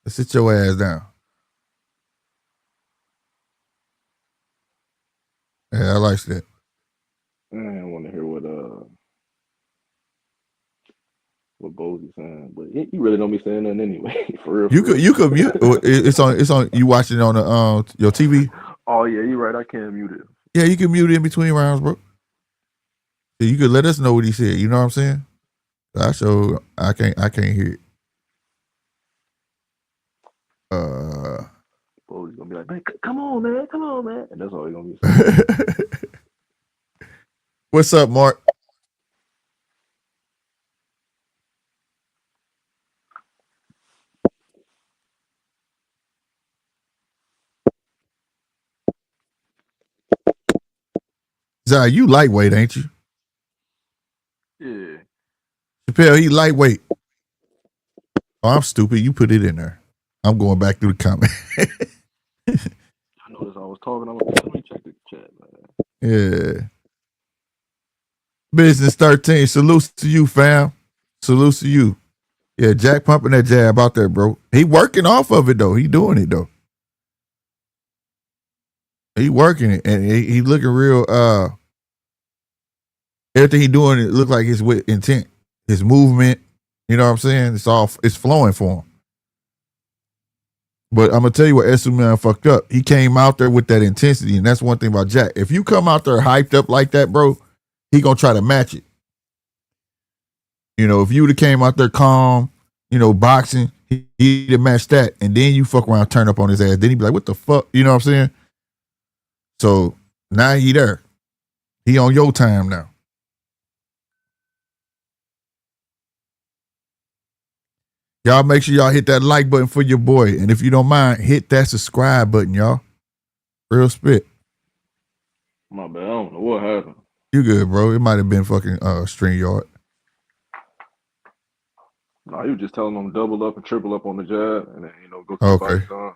Sit your ass down. Yeah, I like that. I want to hear what Bosey's saying, but he really don't be saying nothing anyway. For real. You could mute. It's on. You watching it on the your TV? Oh yeah, you're right. I can't mute it. Yeah, you can mute it in between rounds, bro. So you could let us know what he said. You know what I'm saying? I can't hear it. Bosey's gonna be like, man, come on, man, and that's all he's gonna be saying. What's up, Mark? Zai, you lightweight, ain't you? Yeah. Chappelle, he lightweight. Oh, I'm stupid. You put it in there. I'm going back through the comment. I noticed I was talking. I'm like, let me check the chat, man. Yeah. Business 13. Salutes to you, fam. Salutes to you. Yeah, Jack pumping that jab out there, bro. He working off of it, though. He doing it, though. He working it, and he looking real, everything he doing, it look like it's with intent. His movement, you know what I'm saying? It's flowing for him. But I'm going to tell you what Essuman fucked up. He came out there with that intensity, and that's one thing about Jack. If you come out there hyped up like that, bro, he going to try to match it. You know, if you would have came out there calm, you know, boxing, he'd have matched that, and then you fuck around, turn up on his ass. Then he'd be like, what the fuck? You know what I'm saying? So now he there. He on your time now. Y'all make sure y'all hit that like button for your boy. And if you don't mind, hit that subscribe button, y'all. Real spit. My bad. I don't know what happened. You good, bro. It might have been fucking StreamYard. No, you was just telling them double up and triple up on the jab and then, you know, go to the body on.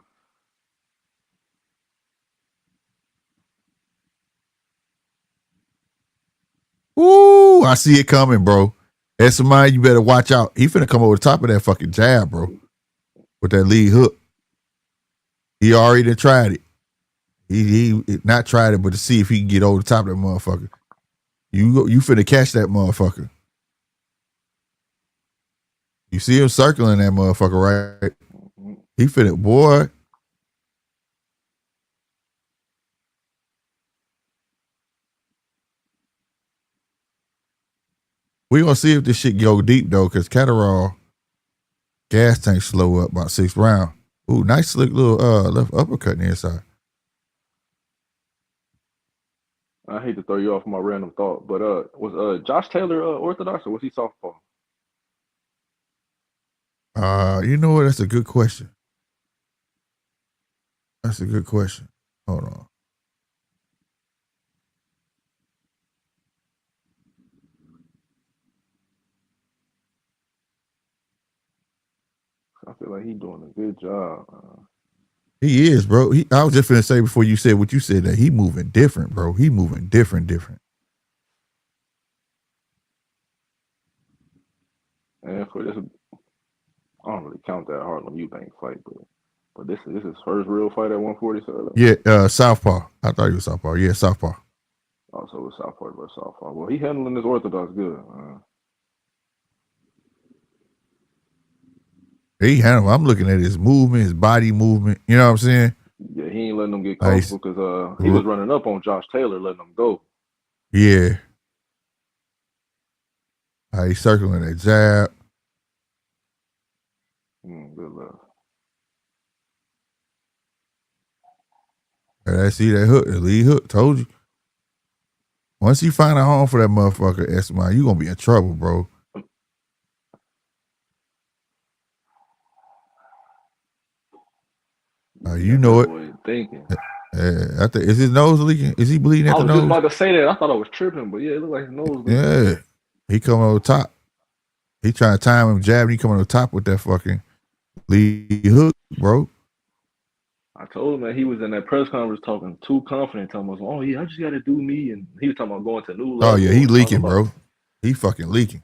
Ooh, I see it coming, bro. Essuman, you better watch out. He finna come over the top of that fucking jab, bro. With that lead hook. He already done tried it. He not tried it, but to see if he can get over the top of that motherfucker. You finna catch that motherfucker. You see him circling that motherfucker, right? He finna, boy. We gonna see if this shit go deep though, cause Catterall gas tank slow up about 6th round. Ooh, nice slick little left uppercut in the inside. I hate to throw you off my random thought, but was Josh Taylor orthodox or was he southpaw? You know what? That's a good question. That's a good question. Hold on. I feel like he's doing a good job. He is, bro. I was just finna say before you said what you said that he moving different, bro. He moving different. And for this, I don't really count that Harlem Eubank fight, but this is his first real fight at 147. Yeah, Southpaw. I thought he was Southpaw. Yeah, Southpaw. Also with Southpaw versus Southpaw. Well, he handling this orthodox good. He handled. I'm looking at his movement, his body movement. You know what I'm saying? Yeah, he ain't letting them get comfortable because he was running up on Josh Taylor, letting them go. Yeah. He's circling that jab. Good luck. I see that hook, the lead hook. Told you. Once you find a home for that motherfucker, Essuman, you gonna be in trouble, bro. You know it. What you thinking? I think is his nose leaking? Is he bleeding at the nose? I was just about to say that. I thought I was tripping, but yeah, it looked like his nose. Yeah, he coming over top. He trying to time him jab. He coming over top with that fucking lead hook, bro. I told him that he was in that press conference talking too confident, telling us, "Oh yeah, I just got to do me," and he was talking about going to new level. Oh yeah, he leaking, bro. He fucking leaking.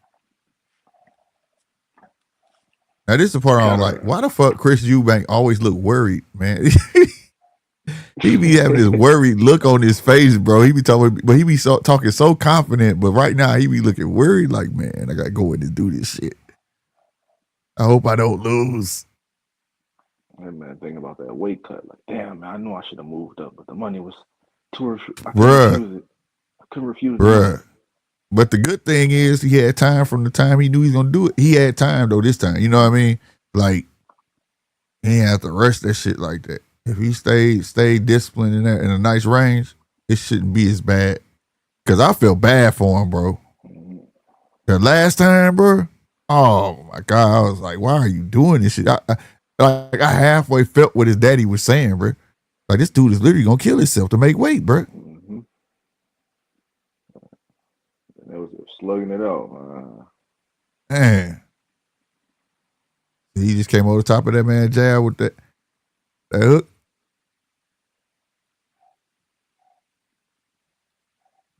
Now this is the part I'm like, why the fuck Chris Eubank always look worried, man? He be having this worried look on his face, bro. He be talking, but he be talking so confident. But right now he be looking worried, like, man, I gotta go in and do this shit. I hope I don't lose. Hey man, thinking about that weight cut, like, damn man, I know I should have moved up, but the money was too. I couldn't refuse it. Bruh. But the good thing is he had time from the time he knew he was gonna do it. He had time though this time. You know what I mean? Like he ain't have to rush that shit like that. If he stayed disciplined in a nice range, it shouldn't be as bad. Cause I feel bad for him, bro. The last time, bro, oh my God, I was like, why are you doing this shit? I halfway felt what his daddy was saying, bro. Like this dude is literally gonna kill himself to make weight, bro. That was slugging it out, man. He just came over the top of that man jab with that hook.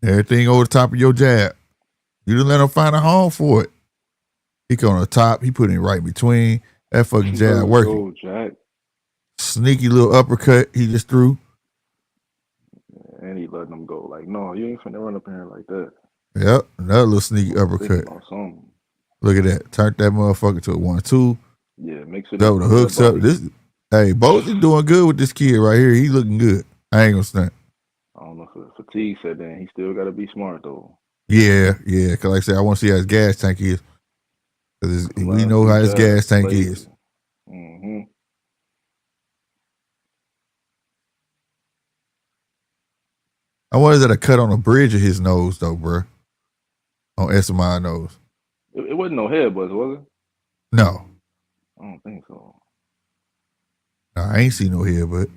Everything over the top of your jab. You didn't let him find a home for it. He come on the top. He put it right between. That fucking jab working. Sneaky little uppercut he just threw. And he letting them go. Like, no, you ain't finna run up in here like that. Yep, another little sneaky uppercut. Look at that. Turned that motherfucker to a 1-2. Yeah, mix it double up. The hooks up. Hey, Bo's is doing good with this kid right here. He looking good. I ain't gonna stunt. I don't know if fatigue said that. He still got to be smart though. Yeah. Cause like I said, I want to see how his gas tank is. Cause we know how his gas tank is. I wonder is that a cut on the bridge of his nose though, bro? On Essuman nose. It wasn't no head buzz, was it? No. I don't think so. No, I ain't seen no head, but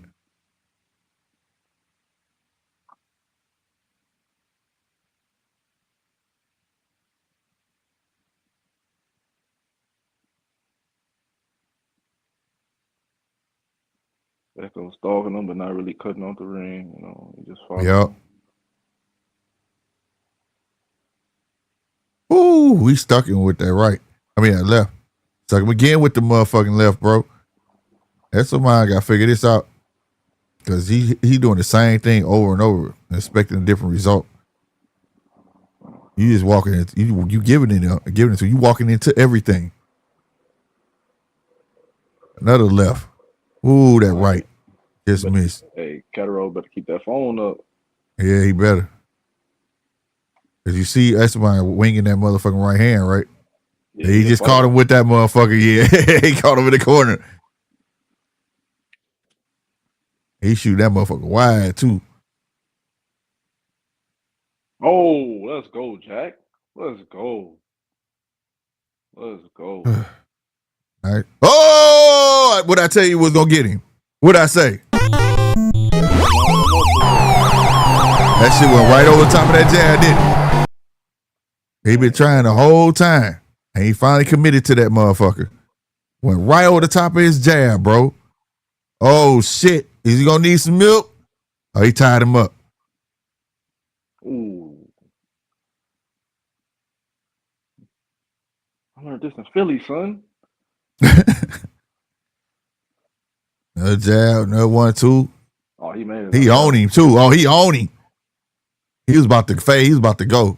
Ekow stalking him, but not really cutting off the ring. You know, he just followed. Yep. Ooh, we stuck him with that right. I mean, that left. Stuck him again with the motherfucking left, bro. That's what I got to figure this out. Because he doing the same thing over and over, expecting a different result. You just walking in, you giving it to you walking into everything. Another left. Ooh, that right. Just missed. Hey, Catterall better keep that phone up. Yeah, he better. Cause you see Essuman winging that motherfucking right hand, right? Yeah, he just caught him with that motherfucker. Yeah, he caught him in the corner. He shoot that motherfucker wide too. Oh, let's go, Jack. Let's go. Let's go. All right. Oh, what I tell you was gonna get him? What'd I say? That shit went right over the top of that jab, didn't it? He been trying the whole time. And he finally committed to that motherfucker. Went right over the top of his jab, bro. Oh, shit. Is he going to need some milk? Oh, he tied him up. Ooh. I learned this in Philly, son. Another jab, another 1-2. Oh, he made it. He owned him, too. Oh, he owned him. He was about to fade. He was about to go.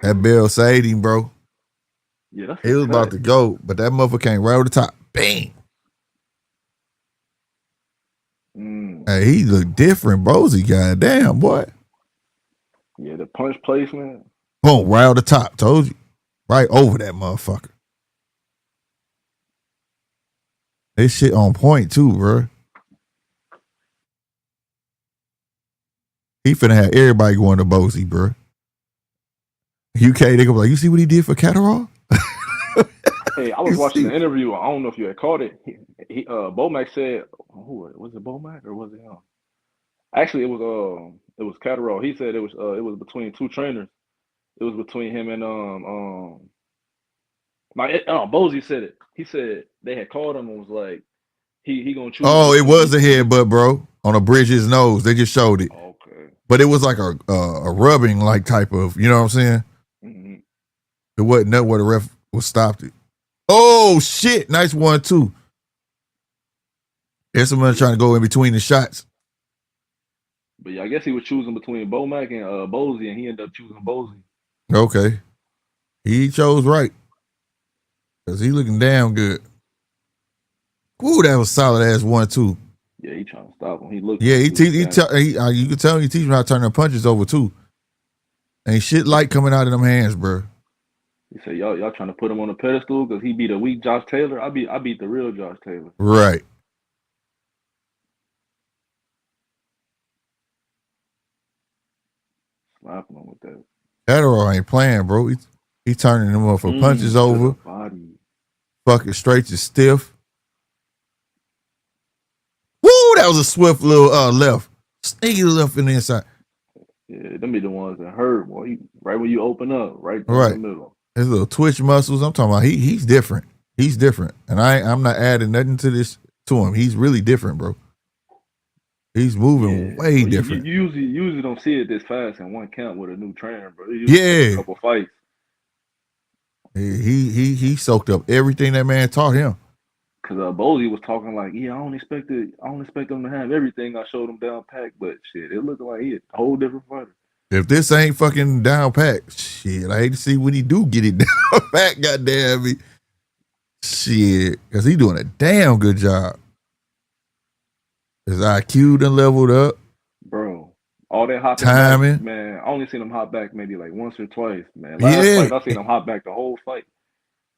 That bell saved him, bro. Yeah, that's he was about to go, but that motherfucker came right over the top. Bang. Hey, he looked different, Bozy. Goddamn, boy. Yeah, the punch placement. Boom, right over the top. Told you. Right over that motherfucker. This shit on point, too, bro. He finna have everybody going to Bozy, bro. UK, they gonna be like, you see what he did for Catterall? Hey, I was watching the interview. I don't know if you had caught it. Bomac said, "Who was it? Bomac or was it him?" Actually, it was Catterall. He said it was between two trainers. It was between him and Bozy said it. He said they had called him and was like, he gonna choose. Oh, it was a headbutt, bro, on a bridge of his nose. They just showed it. Okay. But it was like a rubbing like type of, you know what I'm saying? Mm-hmm. It wasn't that where the ref was stopped it. Oh shit! Nice 1-2. Essuman trying to go in between the shots. But yeah, I guess he was choosing between Bomac and Bozy, and he ended up choosing Bozy. Okay, he chose right because he looking damn good. Ooh, that was solid ass 1-2. Yeah, he trying to stop him. He looked. Yeah, you can tell he teaching how to turn their punches over too. Ain't shit light coming out of them hands, bro. He said, y'all trying to put him on a pedestal because he beat a weak Josh Taylor. I beat the real Josh Taylor. Right. Slapping him with that. Catterall ain't playing, bro. He turning them up for punches over. Body. Fucking straight to stiff. Woo! That was a swift little left. Sneaky left in the inside. Yeah, them be the ones that hurt, boy. Right when you open up, right there Right. in the middle. His little twitch muscles. I'm talking about he's different. He's different. And I'm not adding nothing to him. He's really different, bro. He's moving way different. You usually don't see it this fast in one count with a new trainer, bro. Yeah. A couple fights. He soaked up everything that man taught him. Cause Bozy was talking like, yeah, I don't expect him to have everything I showed him down pack, but shit, it looked like he a whole different fighter. If this ain't fucking down pack, shit, I hate to see when he do get it down pack, goddamn me. Shit, because he doing a damn good job. His IQ done leveled up. Bro, all that hopping timing. back, man, I only seen him hop back maybe like once or twice, man. Last fight, I seen him hop back the whole fight.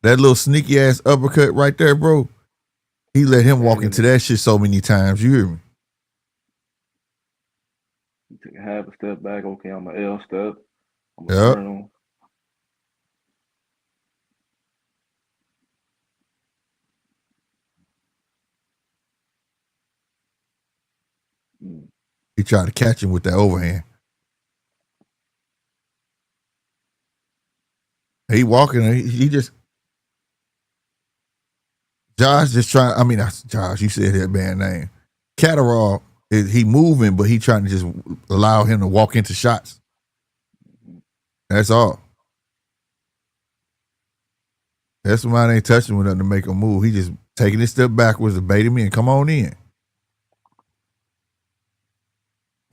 That little sneaky ass uppercut right there, bro. He let him walk into that shit so many times. You hear me? He took a half a step back. Okay, I'm an L step. I'm a Yep. turn on. He tried to catch him with that overhand. He walking. He just. Josh just trying. I mean, Josh. You said that bad name. Catterall. He moving, but he trying to just allow him to walk into shots. That's all. That's why they ain't touching with nothing to make him move. He just taking a step backwards to bait him in. Come on in.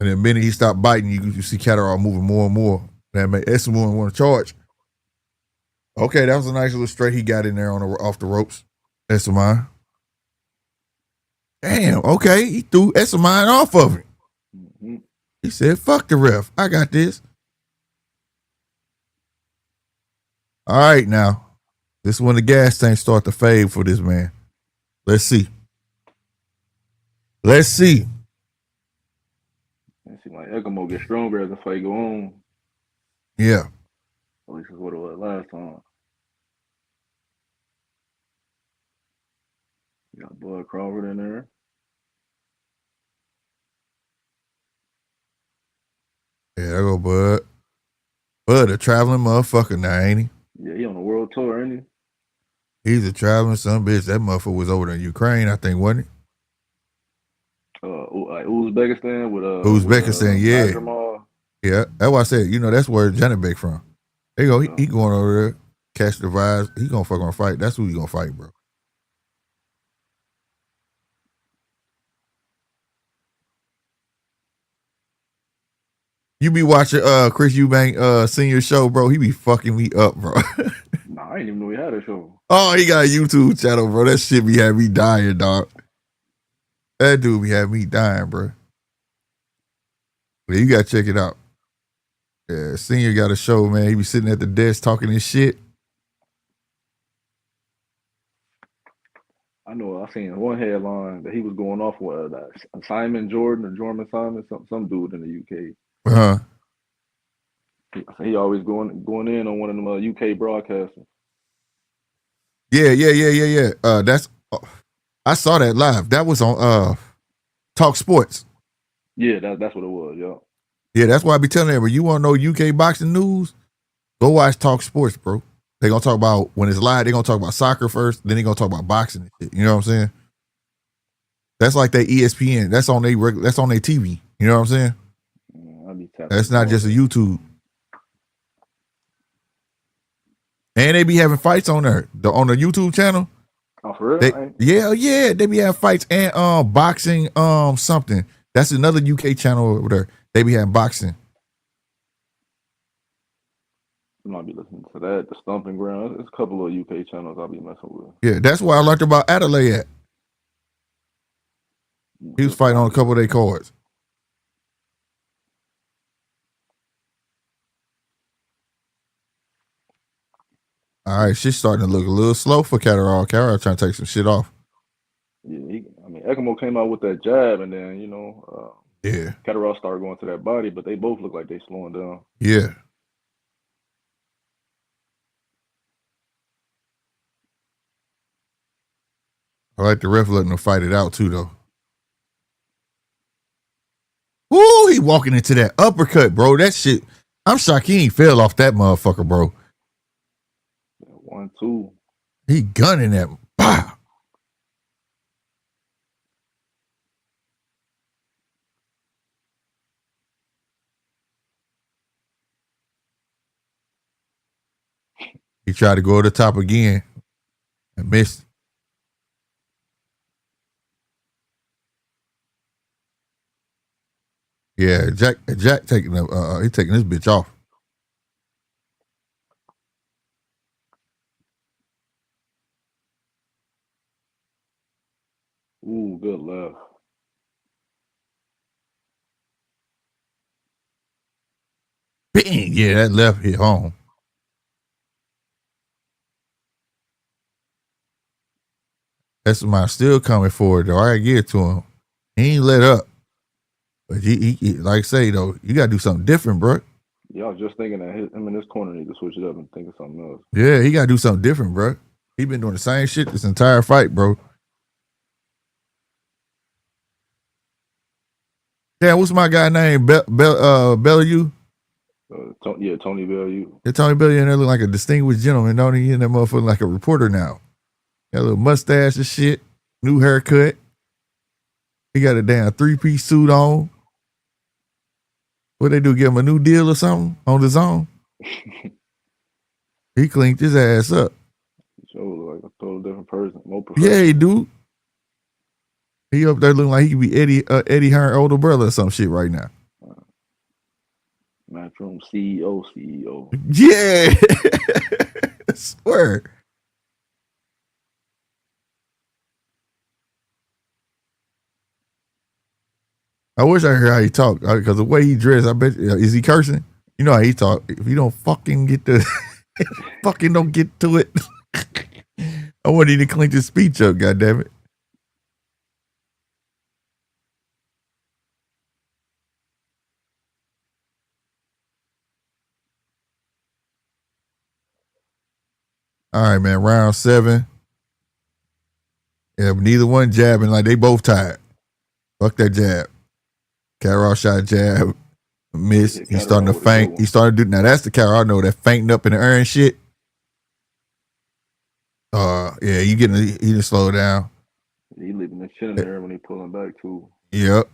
And the minute he stopped biting, you see Catterall moving more and more. That made Essuman want to charge. Okay, that was a nice little straight he got in there off the ropes. Essuman. Damn, okay. He threw Essuman off of him. Mm-hmm. He said, fuck the ref. I got this. All right, now. This is when the gas tank start to fade for this man. Let's see. It seems like Ekow get stronger as the fight go on. Yeah. At least that's what it was last time. You got Bud Crawford in there. Yeah, there go Bud. Bud, a traveling motherfucker now, ain't he? Yeah, he on the world tour, ain't he? He's a traveling son bitch. That motherfucker was over in Ukraine, I think, wasn't he? Like Uzbekistan with Uzbekistan, yeah. Jamal. Yeah, that's why I said, that's where Janibek from. There you go. He going over there, catch the vibes. He gonna fuck on fight. That's who he gonna fight, bro. You be watching Chris Eubank senior show, bro. He be fucking me up, bro. Nah, I didn't even know he had a show. Oh, he got a YouTube channel, bro. That shit be having me dying, dog. That dude be having me dying, bro. Yeah, you gotta check it out. Yeah, senior got a show, man. He be sitting at the desk talking his shit. I know. I seen one headline that he was going off with Simon Jordan or Jordan Simon, some dude in the UK. He always going in on one of them UK broadcasters. Yeah. That's I saw that live. That was on Talk Sports. Yeah, that's what it was. Yeah. Yeah, that's why I be telling everybody, you want to know UK boxing news? Go watch Talk Sports, bro. They gonna talk about, when it's live, they gonna talk about soccer first, then they gonna talk about boxing and shit. You know what I'm saying? That's like that ESPN. That's on their TV. You know what I'm saying? That's not just a YouTube. And they be having fights on there. On the YouTube channel. Oh, for real? Yeah. They be having fights and boxing, something. That's another UK channel over there. They be having boxing. I might be listening to that. The Stomping Ground. There's a couple of UK channels I'll be messing with. Yeah, that's why I learned about Adelaide at. He was fighting on a couple of their cards. All right, shit's starting to look a little slow for Catterall. Catterall trying to take some shit off. Yeah, Ekow came out with that jab, and then yeah, Catterall started going to that body, but they both look like they slowing down. Yeah. I like the ref letting him fight it out too, though. Ooh, he walking into that uppercut, bro. That shit. I'm shocked he ain't fell off that motherfucker, bro. 1-2. He gunning that. Bah. He tried to go to the top again and missed. Yeah, Jack taking he taking this bitch off. Ooh, good left. Bang! Yeah, that left hit home. Essuman still coming forward though. I gotta give it to him. He ain't let up. But he like I say though, you gotta do something different, bro. Yeah, I was just thinking that him in this corner need to switch it up and think of something else. Yeah, he gotta do something different, bro. He been doing the same shit this entire fight, bro. Damn, what's my guy name? Bellew? Tony Bellew. Yeah, Tony Bellew in there look like a distinguished gentleman, don't he? In that motherfucker like a reporter now. Got a little mustache and shit. New haircut. He got a damn 3-piece suit on. What they do, give him a new deal or something on the zone? He cleaned his ass up. So like a total different person. More Yeah, he do. He up there looking like he could be Eddie Hearn older brother or some shit right now. Matchroom CEO. Yeah. I swear. I wish I heard how he talk because the way he dressed, I bet is he cursing? You know how he talk. If you don't fucking get the fucking don't get to it, I want you to clean your speech up. Goddamn it! All right, man. Round 7. Yeah, but neither one jabbing. Like they both tired. Fuck that jab. Catterall shot jab. Miss. Yeah, He's starting to Catterall with a good faint. one. He's starting to do now. That's the Catterall I know, that fainting up in the air and shit. Yeah, he didn't slow down. He leaving the chin in there when he pulling back too. Yep.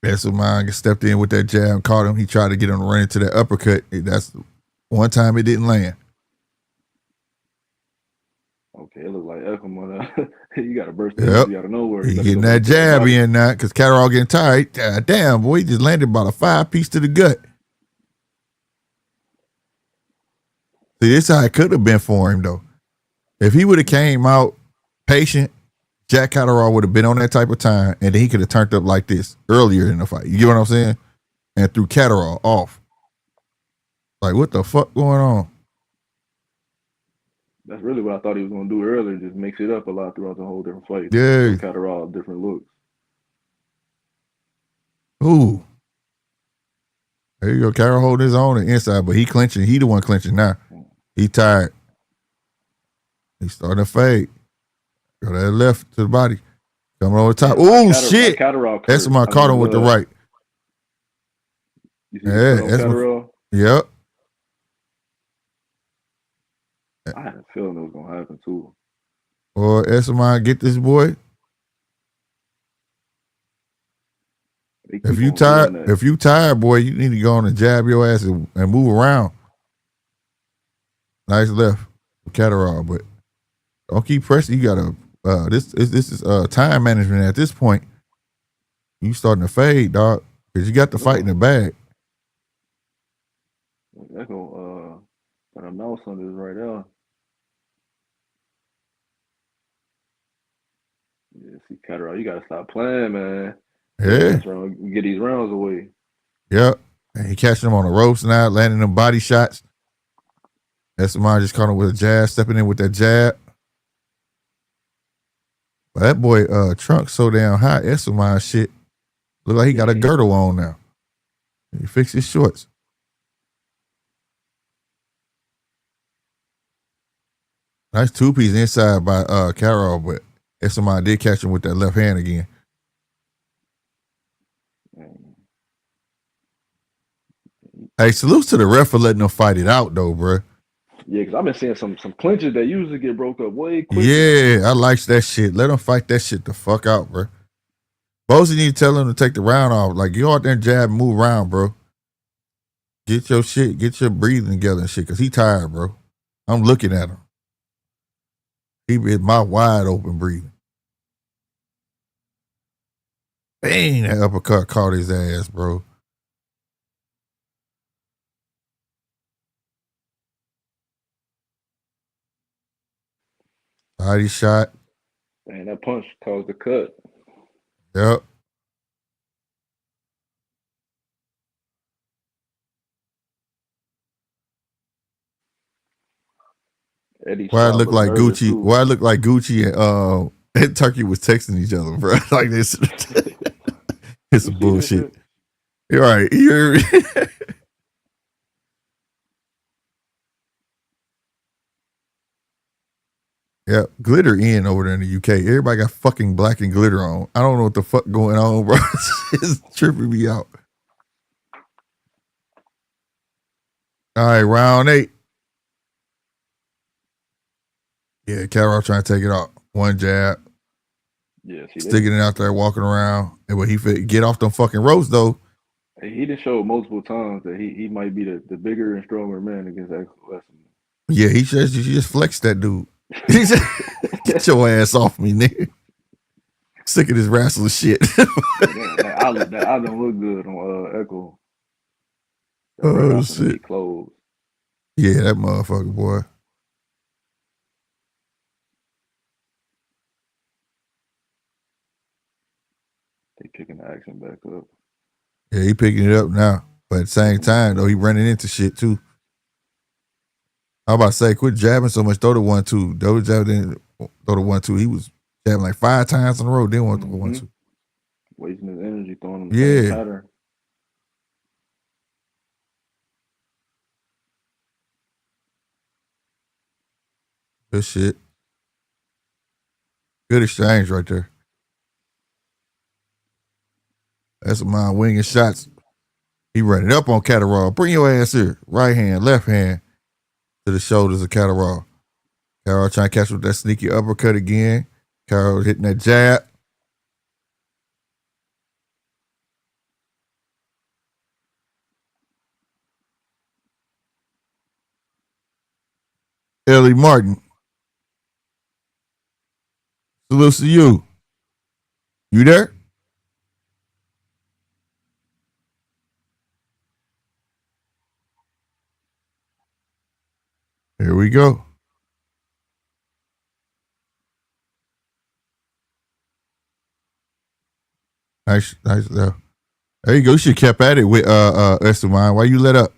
Essuman stepped in with that jab, caught him. He tried to get him to run into that uppercut. That's one time it didn't land. Okay, it looked like Ekow. You got to burst Yep. out of nowhere. He getting that jab in now because Catterall getting tired. God damn, boy, he just landed about a 5-piece to the gut. See, this is how it could have been for him, though. If he would have came out patient, Jack Catterall would have been on that type of time, and then he could have turned up like this earlier in the fight. You get what I'm saying? And threw Catterall off. Like, what the fuck going on? That's really what I thought he was going to do earlier. Just mix it up a lot throughout the whole different fight. Yeah. Catterall, different looks. Ooh. There you go. Catterall holding his own on the inside, but he clinching. He the one clinching now. He tired. He's starting to fade. Go that left to the body. Coming over the top. Oh, shit. Essuman caught him with the right. Yeah, Essuman. Yep. I had a feeling it was going to happen, too. Or Essuman, get this boy. If you tired, boy, you need to go on and jab your ass and move around. Nice left for Catterall, but don't keep pressing. You gotta this is time management at this point. You starting to fade, dog, because you got the fight in the bag. Ekow got a mouse on this right now. Yeah, see, Catterall, you gotta stop playing, man. Yeah. Get these rounds away. Yep. And he catching him on the ropes now, landing them body shots. Essuman just caught him with a jab, stepping in with that jab. But that boy trunk so damn high, Essuman shit. Look like he got a girdle on now. He fixed his shorts. Nice two-piece inside by Catterall, but Essuman did catch him with that left hand again. Hey, salutes to the ref for letting them fight it out, though, bro. Yeah, because I've been seeing some clinches that usually get broke up way quicker. Yeah, I like that shit. Let them fight that shit the fuck out, bro. Bozy need to tell him to take the round off. Like, you out there and jab and move around, bro. Get your shit, get your breathing together and shit, because he tired, bro. I'm looking at him. He is my wide open breathing. Dang, that uppercut caught his ass, bro. Body shot. Man, that punch caused the cut. Yep. Why it look like Gucci? Too. Why it look like Gucci and Turkey was texting each other, bro? Like this. It's some bullshit. You're right. You're yeah, glitter in over there in the UK. Everybody got fucking black and glitter on. I don't know what the fuck going on, bro. It's tripping me out. All right, round 8. Yeah, Catterall trying to take it off. One jab. Yeah, sticking it out there, walking around. And when he get off them fucking ropes, though. He done showed multiple times that he might be the bigger and stronger man against Essuman. Yeah, he just flexed that dude. Get your ass off me, nigga. Sick of this wrestling shit. that eye don't look good on Ekow. Oh, shit. Closed. Yeah, that motherfucker, boy. They picking the action back up. Yeah, he picking it up now. But at the same time, though, he running into shit, too. I'm about to say, quit jabbing so much. Throw the 1-2. Throw the jab, then throw the 1-2. He was jabbing like 5 times in a row. Then want to throw 1-2. Wasting his energy, throwing him the same pattern. Good shit. Good exchange right there. That's my winging shots. He running up on Catterall. Bring your ass here. Right hand, left hand to the shoulders of Catterall. Catterall trying to catch with that sneaky uppercut again. Catterall hitting that jab. Ellie Martin. Salute to you. You there? Here we go. Nice. There you go. You should have kept at it with Essuman. Why you let up?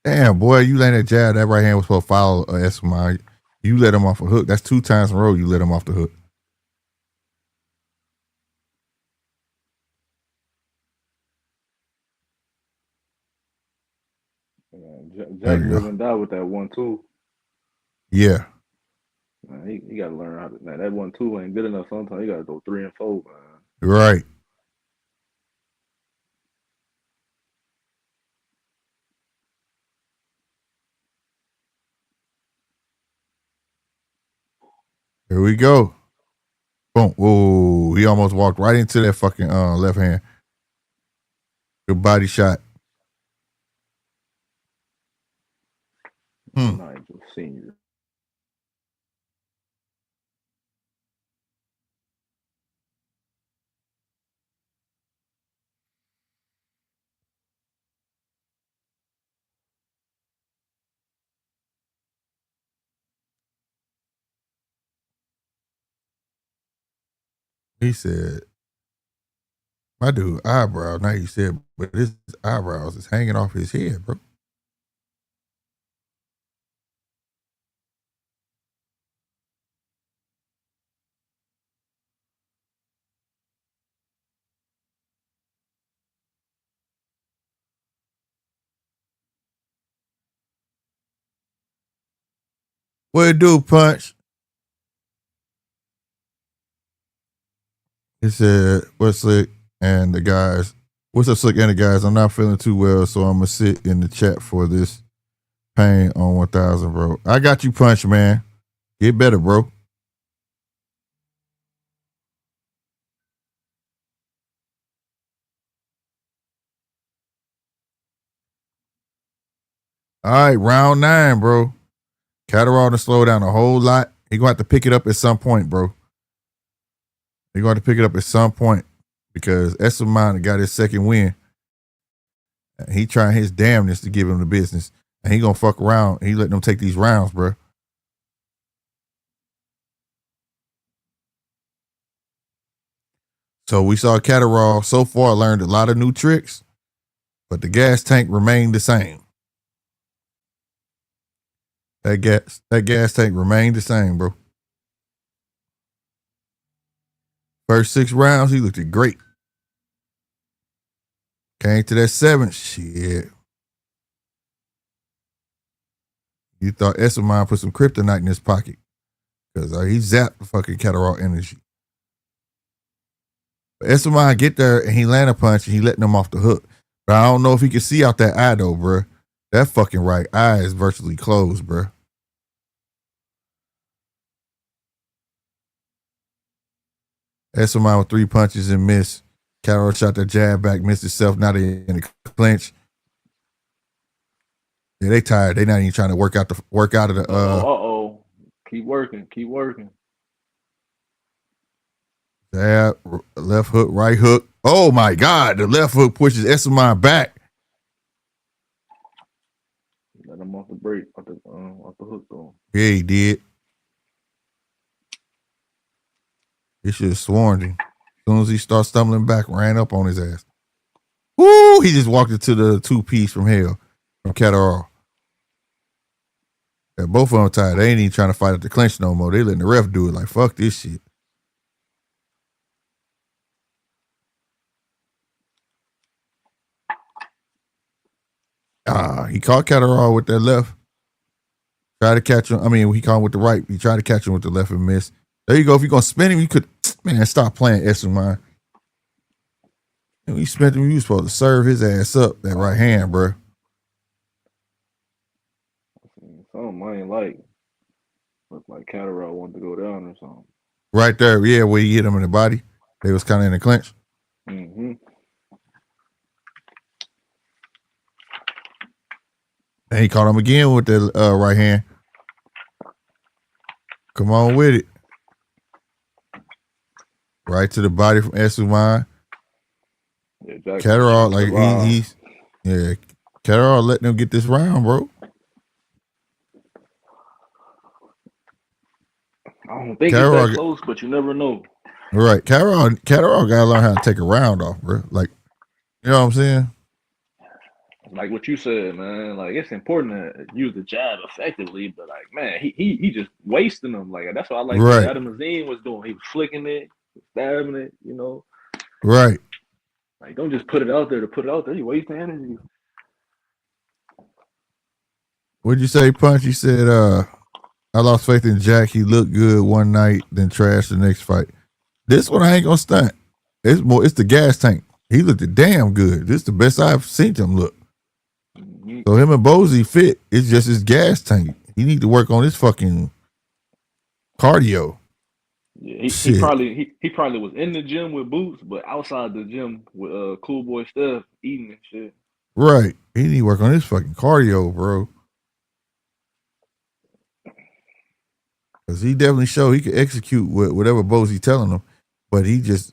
Damn, boy, you let that jab. That right hand was supposed to follow Essuman. You let him off a hook. That's 2 times in a row you let him off the hook. Jack live and die with that 1-2. Yeah. Man, he got to learn how to. Man, that 1-2 ain't good enough. Sometimes you got to go 3 and 4, man. Right. Here we go. Boom. Whoa. He almost walked right into that fucking left hand. Good body shot. Nigel Senior. He said, my dude eyebrow. Now you said, but his eyebrows is hanging off his head, bro. What it do, Punch? He said, what's Slick and the guys? What's up, Slick and the guys? I'm not feeling too well, so I'm going to sit in the chat for this pain on 1000, bro. I got you, Punch, man. Get better, bro. All right, round 9, bro. Catterall to slow down a whole lot. He going to have to pick it up at some point, bro. He going to pick it up at some point because Essuman got his second win. He trying his damnness to give him the business. And he going to fuck around. He letting them take these rounds, bro. So we saw Catterall so far learned a lot of new tricks, but the gas tank remained the same. That gas tank remained the same, bro. First 6 rounds, he looked great. Came to that 7th, shit. You thought Essuman put some kryptonite in his pocket because he zapped the fucking Catterall energy. But Essuman get there and he land a punch and he letting him off the hook. But I don't know if he can see out that eye though, bro. That fucking right eye is virtually closed, bro. Essuman with 3 punches and missed. Catterall shot that jab back, missed himself. Now they in the clinch. Yeah, they tired. They not even trying to work out of the. Keep working. Jab, left hook, right hook. Oh my God! The left hook pushes Essuman back. Let him off the break, off the hook though. Yeah, he did. He should have sworn him. As soon as he started stumbling back, ran up on his ass. Woo! He just walked into the 2-piece from hell from Catterall. Yeah, both of them tired. They ain't even trying to fight at the clinch no more. They letting the ref do it. Like, fuck this shit. He caught Catterall with that left. Tried to catch him. I mean, he caught him with the right. He tried to catch him with the left and missed. There you go. If you're going to spin him, you could, man, stop playing Essuman. And we spent him. You was supposed to serve his ass up, that right hand, bro. Something I ain't like. Looked like Catterall wanted to go down or something. Right there, yeah, where he hit him in the body. They was kind of in the clinch. Mm-hmm. And he caught him again with the right hand. Come on with it. Right to the body from Essuman. Yeah, Catterall, like Catterall letting them get this round, bro. I don't think it's that close, but you never know. Right. Catterall gotta learn how to take a round off, bro. Like, you know what I'm saying? Like what you said, man. Like it's important to use the jab effectively, but like, man, he just wasting them. Like that's what I like. Right. What Azim was doing. He was flicking it, stabbing it. You know. Right. Like don't just put it out there to put it out there. You wasting energy. What'd you say, Punch? You said, I lost faith in Jack. He looked good one night, then trashed the next fight. This one I ain't gonna stunt. It's the gas tank. He looked damn good. This is the best I've seen him look. So him and Bozy fit. It's just his gas tank. He need to work on his fucking cardio. Yeah, he probably was in the gym with Boots, but outside the gym with Cool Boy Steph eating and shit. Right. He need to work on his fucking cardio, bro. Because he definitely showed he could execute whatever Bozy telling him, but his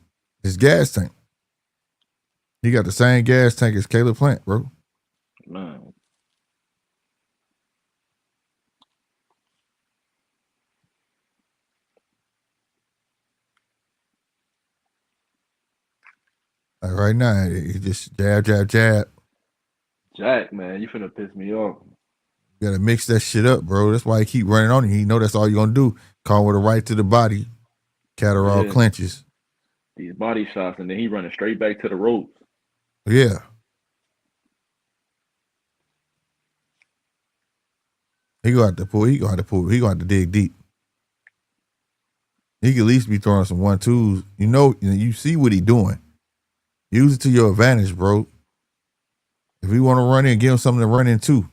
gas tank. He got the same gas tank as Caleb Plant, bro. Man. Like right now, he just jab, jab, jab. Jack, man, you finna piss me off. You gotta mix that shit up, bro. That's why he keep running on you. He know that's all you're gonna do. Call with a right to the body. Catterall clinches. These body shots, and then he running straight back to the ropes. Yeah. He gonna have to pull. He gonna have to dig deep. He could at least be throwing some 1-2s. You see what he doing. Use it to your advantage, bro. If you want to run in, give him something to run into.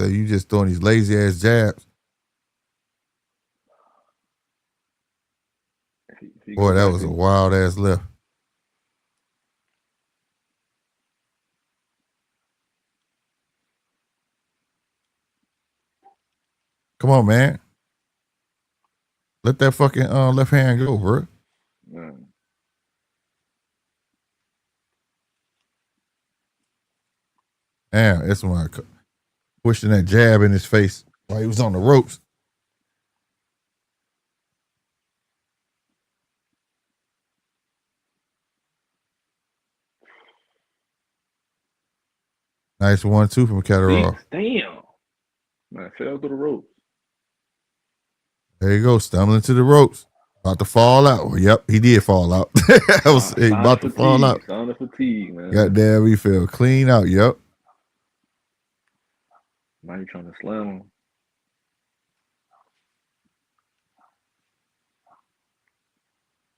So you just throwing these lazy ass jabs. Boy, that was a wild ass left. Come on, man. Let that fucking left hand go, bro. Man. Damn, that's when I pushing that jab in his face while he was on the ropes. Nice 1-2 from Catterall. Damn. Man, fell through the ropes. There you go, stumbling to the ropes. About to fall out. Well, yep, he did fall out. He about to fall out. Sign of fatigue, man. Goddamn, he fell clean out. Yep. Now you trying to slam him.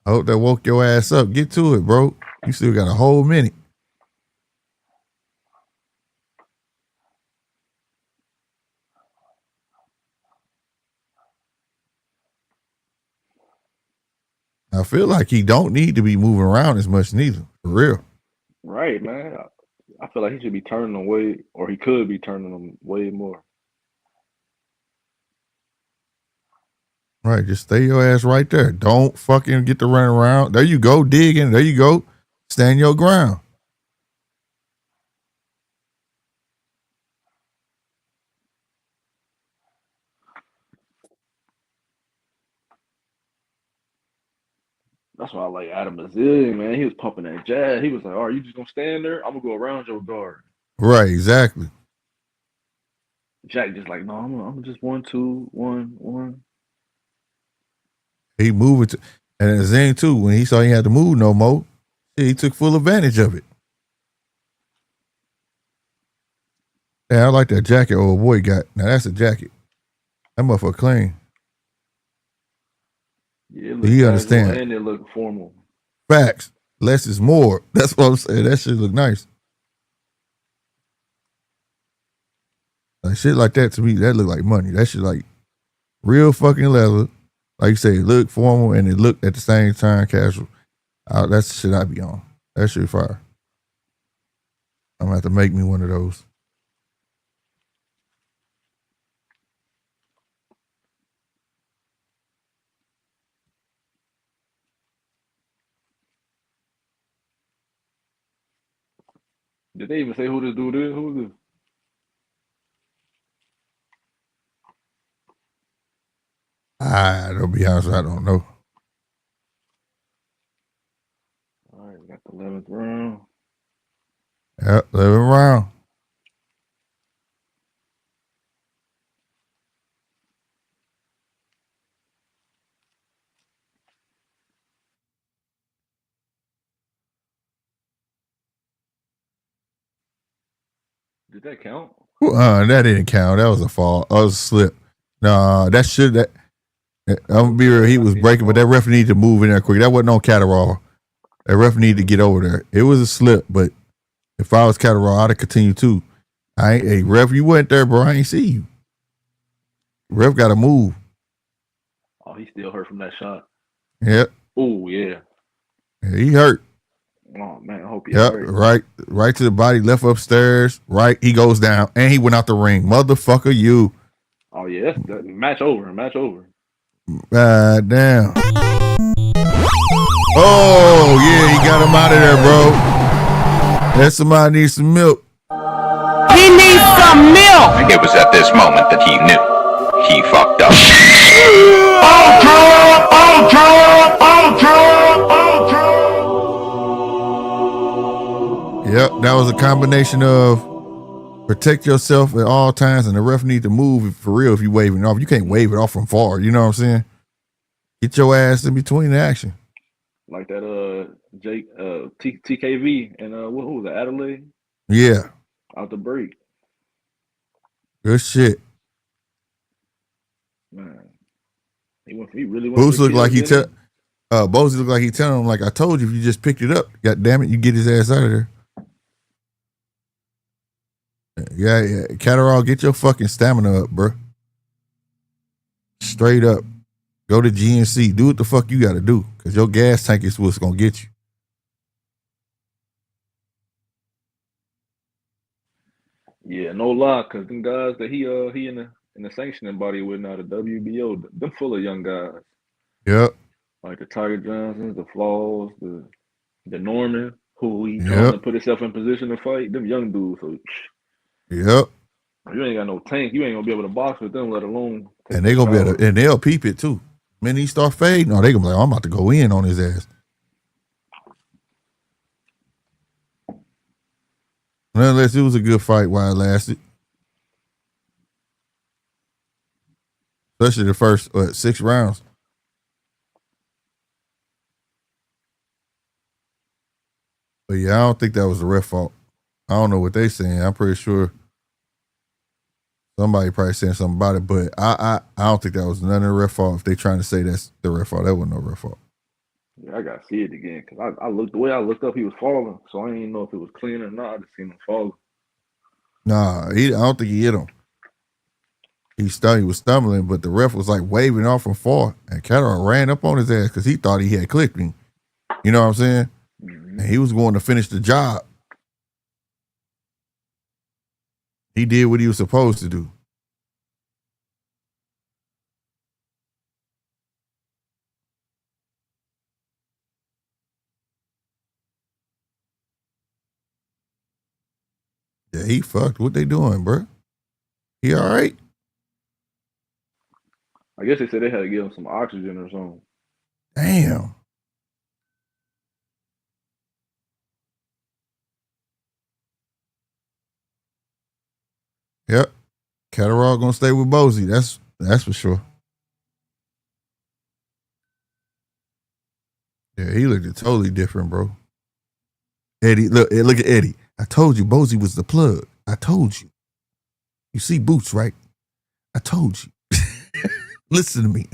I hope that woke your ass up. Get to it, bro. You still got a whole minute. I feel like he don't need to be moving around as much neither. For real. Right, man. I feel like he should be turning them way, or he could be turning them way more. Right, just stay your ass right there. Don't fucking get to run around. There you go, digging. There you go. Stand your ground. That's why I like Azim, man. He was pumping that jab. He was like, all right, you just gonna stand there? I'm gonna go around your guard. Right, exactly. Jack just like, no, I'm just 1-2, 1-1. He moving to And Azim too, when he saw he had to move no more, he took full advantage of it. Yeah, I like that jacket old boy got. Now that's a jacket. That motherfucker clean. Yeah, it Do you understand? And it look formal. Facts. Less is more. That's what I'm saying. That shit look nice. Like shit like that to me, that look like money. That shit like real fucking leather. Like you say, it look formal and it look at the same time casual. That's the shit I be on. That shit fire. I'm gonna have to make me one of those. Did they even say who this dude is? Who is this? To be honest, I don't know. All right, we got the 11th round. Yep, 11th round. Did that count? That didn't count. That was a fall. That was a slip. Nah, that should. I'm gonna be real. He was breaking, but that ref needed to move in there quick. That wasn't on Catterall. That ref needed to get over there. It was a slip, but if I was Catterall, I'd have continued too. Hey, ref, you went there, bro. I ain't see you. Ref got to move. Oh, he still hurt from that shot. Yep. Oh, yeah. He hurt. Oh, man, I hope he hurt. Right to the body, left upstairs, right. He goes down, and he went out the ring. Motherfucker, you. Oh, yeah, that's match over. Damn. Oh, yeah, he got him out of there, bro. That somebody needs some milk. He needs some milk! And it was at this moment that he knew. He fucked up. Yep, that was a combination of protect yourself at all times, and the ref need to move for real if you waving it off. You can't wave it off from far. You know what I'm saying? Get your ass in between the action. Like that TKV and what was it, Adelaide? Yeah. Out the break. Good shit. Man. He really went Boots looked like he Bozy looked like he telling him, like, I told you if you just picked it up, god damn it, you get his ass out of there. Yeah. Catterall, get your fucking stamina up, bro. Straight up. Go to GNC. Do what the fuck you gotta do. Cause your gas tank is what's gonna get you. Yeah, no lie, cause them guys that he in the sanctioning body with now, the WBO, them full of young guys. Yep. Like the Tiger Johnsons, the Flaws, the Norman, who he trying to put himself in position to fight. Them young dudes. So yep. You ain't got no tank. You ain't gonna be able to box with them, let alone. And they gonna be able to, and they'll peep it too. When he start fading, they gonna be like, I'm about to go in on his ass. Unless it was a good fight while it lasted. Especially the first 6 rounds. But yeah, I don't think that was the ref fault. I don't know what they saying. I'm pretty sure somebody probably saying something about it, but I don't think that was none of the ref fault. If they trying to say that's the ref fault, that wasn't no ref fault. Yeah, I gotta see it again because I looked the way I looked up, he was falling, so I didn't know if it was clean or not. I just seen him falling. Nah, I don't think he hit him. He was stumbling, but the ref was like waving off from far, and Catterall ran up on his ass because he thought he had clipped him. You know what I'm saying? Mm-hmm. And he was going to finish the job. He did what he was supposed to do. Yeah, he fucked. What they doing, bro? He all right? I guess they said they had to give him some oxygen or something. Damn. Yep. Catterall gonna stay with Bozy. That's for sure. Yeah, he looked totally different, bro. Eddie, look at Eddie. I told you Bozy was the plug. I told you. You see Boots, right? I told you. Listen to me.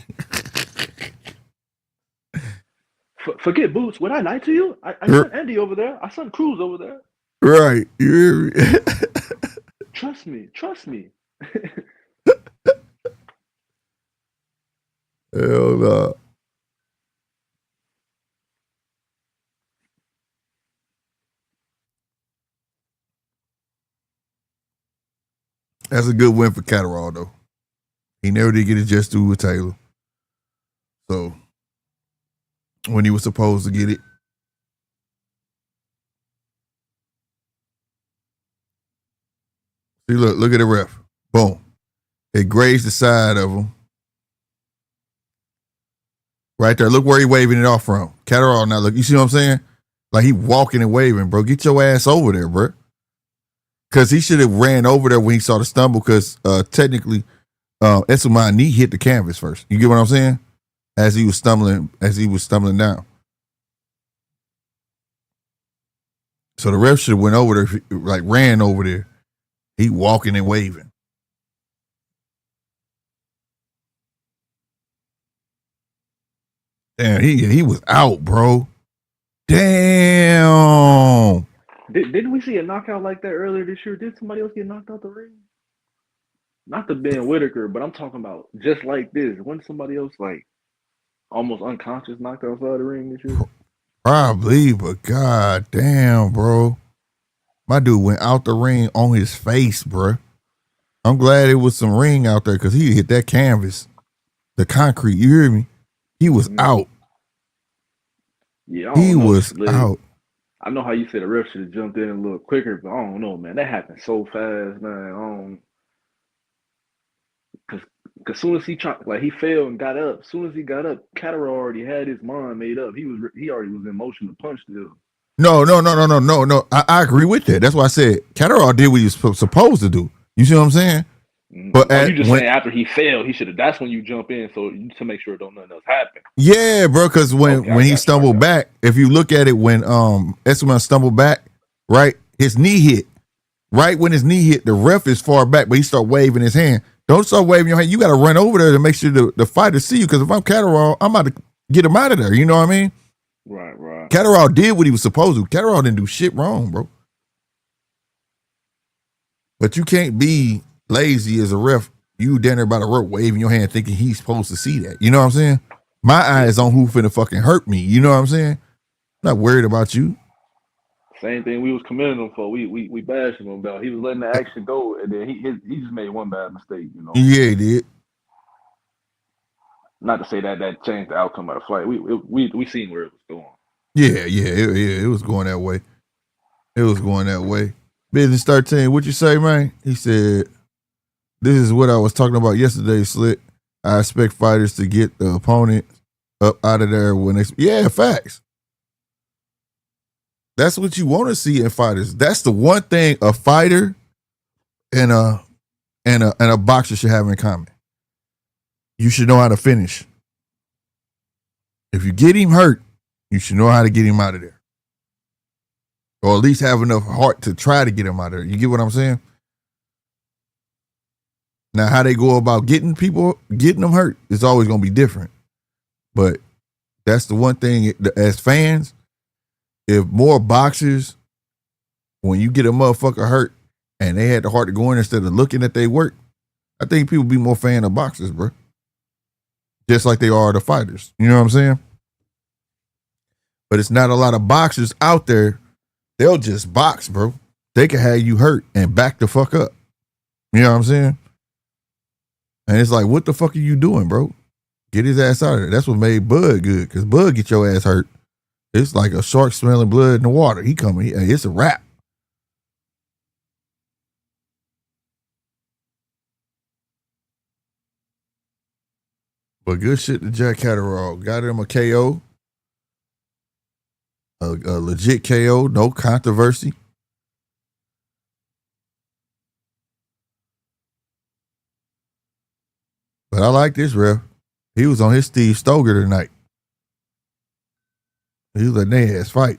Forget Boots. Would I lie to you? I sent Andy over there. I sent Cruz over there. Right. You hear me? Trust me. Hell no. That's a good win for Catterall, though. He never did get his just due with Taylor. So, when he was supposed to get it. See, look at the ref. Boom. It grazed the side of him. Right there. Look where he waving it off from. Catterall now, look. You see what I'm saying? Like he walking and waving, bro. Get your ass over there, bro. Because he should have ran over there when he saw the stumble because technically Essuman knee hit the canvas first. You get what I'm saying? As he was stumbling down. So the ref should have went over there, like ran over there. He walking and waving. Damn, he was out, bro. Damn. Didn't we see a knockout like that earlier this year? Did somebody else get knocked out the ring? Not the Ben Whitaker, but I'm talking about just like this. Wasn't somebody else like almost unconscious knocked outside the ring this year? Probably, but god damn, bro. My dude went out the ring on his face, bro. I'm glad it was some ring out there because he hit that canvas. The concrete, you hear me? He was out. Yeah, he was out. I know how you said the ref should have jumped in a little quicker, but I don't know, man. That happened so fast, man. Cause soon as he fell and got up, soon as he got up, Catterall already had his mind made up. He already was in motion to punch still. No. I agree with that. That's why I said Catterall did what he was supposed to do. You see what I'm saying? But you just saying after he failed, he should have. That's when you jump in to make sure don't nothing else happen. Yeah, bro. Because when he stumbled back, if you look at it, when Essuman stumbled back, right, his knee hit. Right when his knee hit, the ref is far back, but he start waving his hand. Don't start waving your hand. You got to run over there to make sure the fighter see you. Because if I'm Catterall, I'm about to get him out of there. You know what I mean? Right. Catterall did what he was supposed to. Catterall didn't do shit wrong, bro. But you can't be lazy as a ref. You down there by the rope waving your hand thinking he's supposed to see that. You know what I'm saying? My eye is on who finna fucking hurt me. You know what I'm saying? Not worried about you. Same thing we was commending him for. We bashed him about. He was letting the action go, and then he just made one bad mistake. You know? Yeah, he did. Not to say that changed the outcome of the fight. We seen where it was going. Yeah. It was going that way. Business 13. What you say, man? He said, "This is what I was talking about yesterday, Slick. I expect fighters to get the opponent up out of there when they." Yeah, facts. That's what you want to see in fighters. That's the one thing a fighter and a boxer should have in common. You should know how to finish. If you get him hurt, you should know how to get him out of there. Or at least have enough heart to try to get him out of there. You get what I'm saying? Now, how they go about getting them hurt is always going to be different. But that's the one thing as fans, if more boxers, when you get a motherfucker hurt and they had the heart to go in instead of looking at their work, I think people be more fan of boxers, bro. Just like they are the fighters. You know what I'm saying? But it's not a lot of boxers out there. They'll just box, bro. They can have you hurt and back the fuck up. You know what I'm saying? And it's like, what the fuck are you doing, bro? Get his ass out of there. That's what made Bud good, because Bud get your ass hurt. It's like a shark smelling blood in the water. He coming. It's a wrap. But good shit to Jack Catterall. Got him a KO. A legit KO. No controversy. But I like this ref. He was on his Steve Stoger tonight. He was letting their ass fight.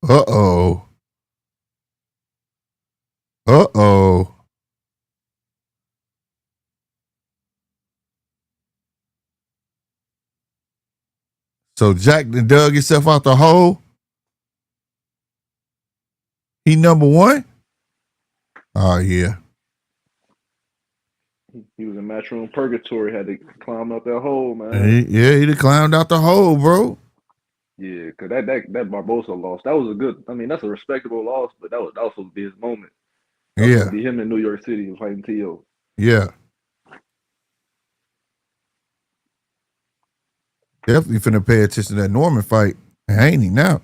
Uh-oh. Uh-oh. So Jack done dug himself out the hole. He number one? Oh, yeah. He was in matchroom purgatory. Had to climb up that hole, man. He done climbed out the hole, bro. Yeah, because that Barbosa loss, that was a good. I mean, that's a respectable loss, but that was also be his moment. That was gonna be him in New York City fighting T.O. Yeah. Definitely finna pay attention to that Norman fight. Ain't he now?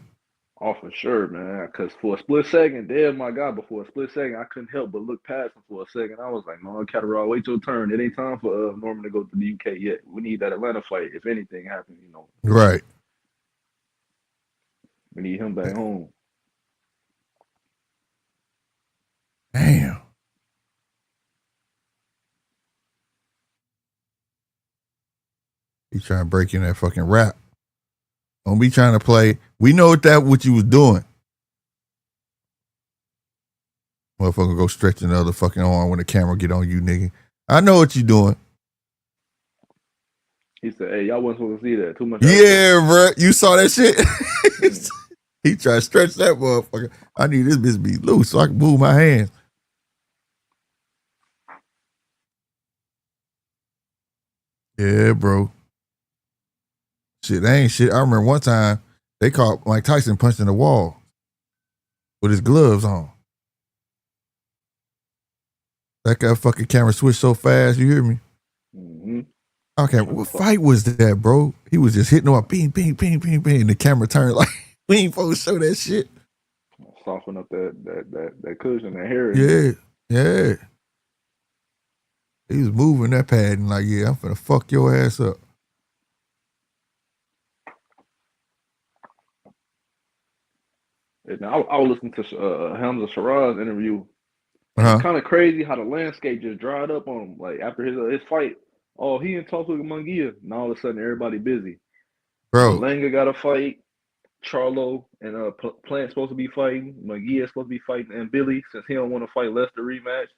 Oh, for sure, man. Because for a split second, damn my God, but for a split second, I couldn't help but look past him for a second. I was like, no, Catterall, wait your turn. It ain't time for Norman to go to the UK yet. We need that Atlanta fight. If anything happens, you know. Right. We need him back home. Damn. He trying to break in that fucking rap. Don't be trying to play. We know what you was doing. Motherfucker go stretching the other fucking arm when the camera get on you, nigga. I know what you doing. He said, hey, y'all wasn't supposed to see that. Too much. Yeah, bro. You saw that shit? He tried to stretch that motherfucker. I need this bitch to be loose so I can move my hands. Yeah, bro. Shit, that ain't shit. I remember one time they caught Mike Tyson punching the wall with his gloves on. That guy fucking camera switched so fast, you hear me? Mm-hmm. Okay, what fight was that, bro? He was just hitting on ping, ping, ping, ping, ping, and the camera turned like, we ain't supposed to show that shit. Soften up that cushion, that hair. Yeah. He was moving that pad and like, yeah, I'm finna fuck your ass up. And I was listening to Hamza Shiraz's interview. Uh-huh. It's kind of crazy how the landscape just dried up on him. Like after his fight, oh, he in talks with Munguia, and all of a sudden everybody busy. Bro, Langa got a fight. Charlo and Plant's supposed to be fighting. Munguia's supposed to be fighting, and Billy, since he don't want to fight Lester rematch,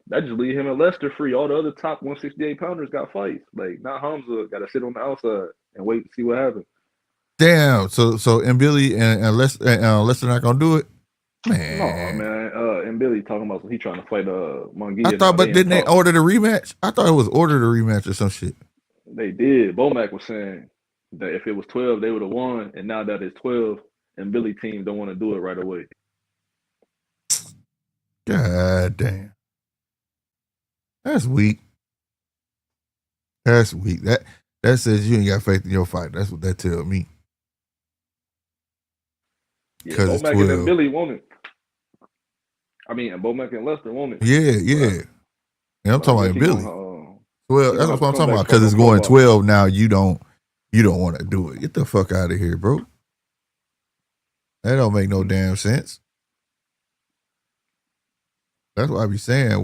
that just leave him and Lester free. All the other top 168 pounders got fights. Like not Hamza got to sit on the outside and wait to see what happens. damn. So and Billy and Lester not gonna do it, man. No, man. And Billy talking about he trying to fight Munguia. I thought, but didn't they order the rematch? I thought it was ordered a rematch or some shit. They did. Bomac was saying that if it was 12, they would have won, and now that it's 12, and Billy team don't want to do it right away. God damn. That's weak. That's weak. That says you ain't got faith in your fight. That's what that tells me. Yeah, Because Bomac and then Billy want it. I mean, and Bomac and Lester want it. Yeah. Right. Yeah, I'm talking about Billy. Well, that's what I'm talking about. Because it's going 12 now. You don't want to do it. Get the fuck out of here, bro. That don't make no damn sense. That's what I be saying. I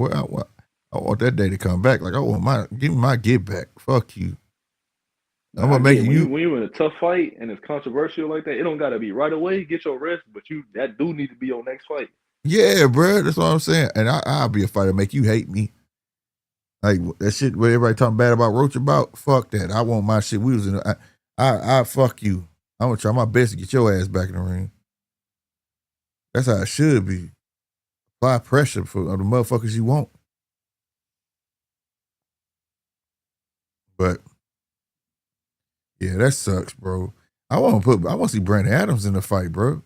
want that day to come back. Like give me my get back. Fuck you. I'm gonna make you. When you're in a tough fight and it's controversial like that, it don't gotta be right away. Get your rest, but that do need to be your next fight. Yeah, bro. That's what I'm saying. And I'll be a fighter make you hate me. Like that shit where everybody talking bad about Roach about. Fuck that. I want my shit. We was in. I fuck you. I'm gonna try my best to get your ass back in the ring. That's how it should be. Apply pressure for the motherfuckers you want. But yeah, that sucks, bro. I want to see Brandon Adams in the fight, bro.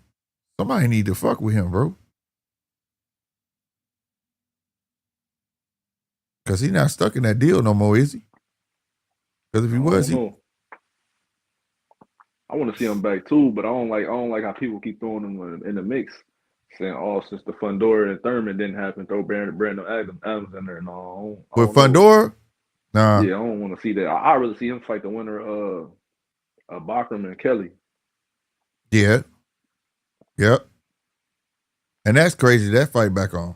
Somebody need to fuck with him, bro. because he's not stuck in that deal no more, is he? Because if he was, I want to see him back too, but I don't like how people keep throwing him in the mix, saying, "Oh, since the Fundora and Thurman didn't happen, throw Brandon Adams in there." No, with Fundora, nah. Yeah, I don't want to see that. I really see him fight the winner of Bachram and Kelly. Yeah. Yep. And that's crazy. That fight back on.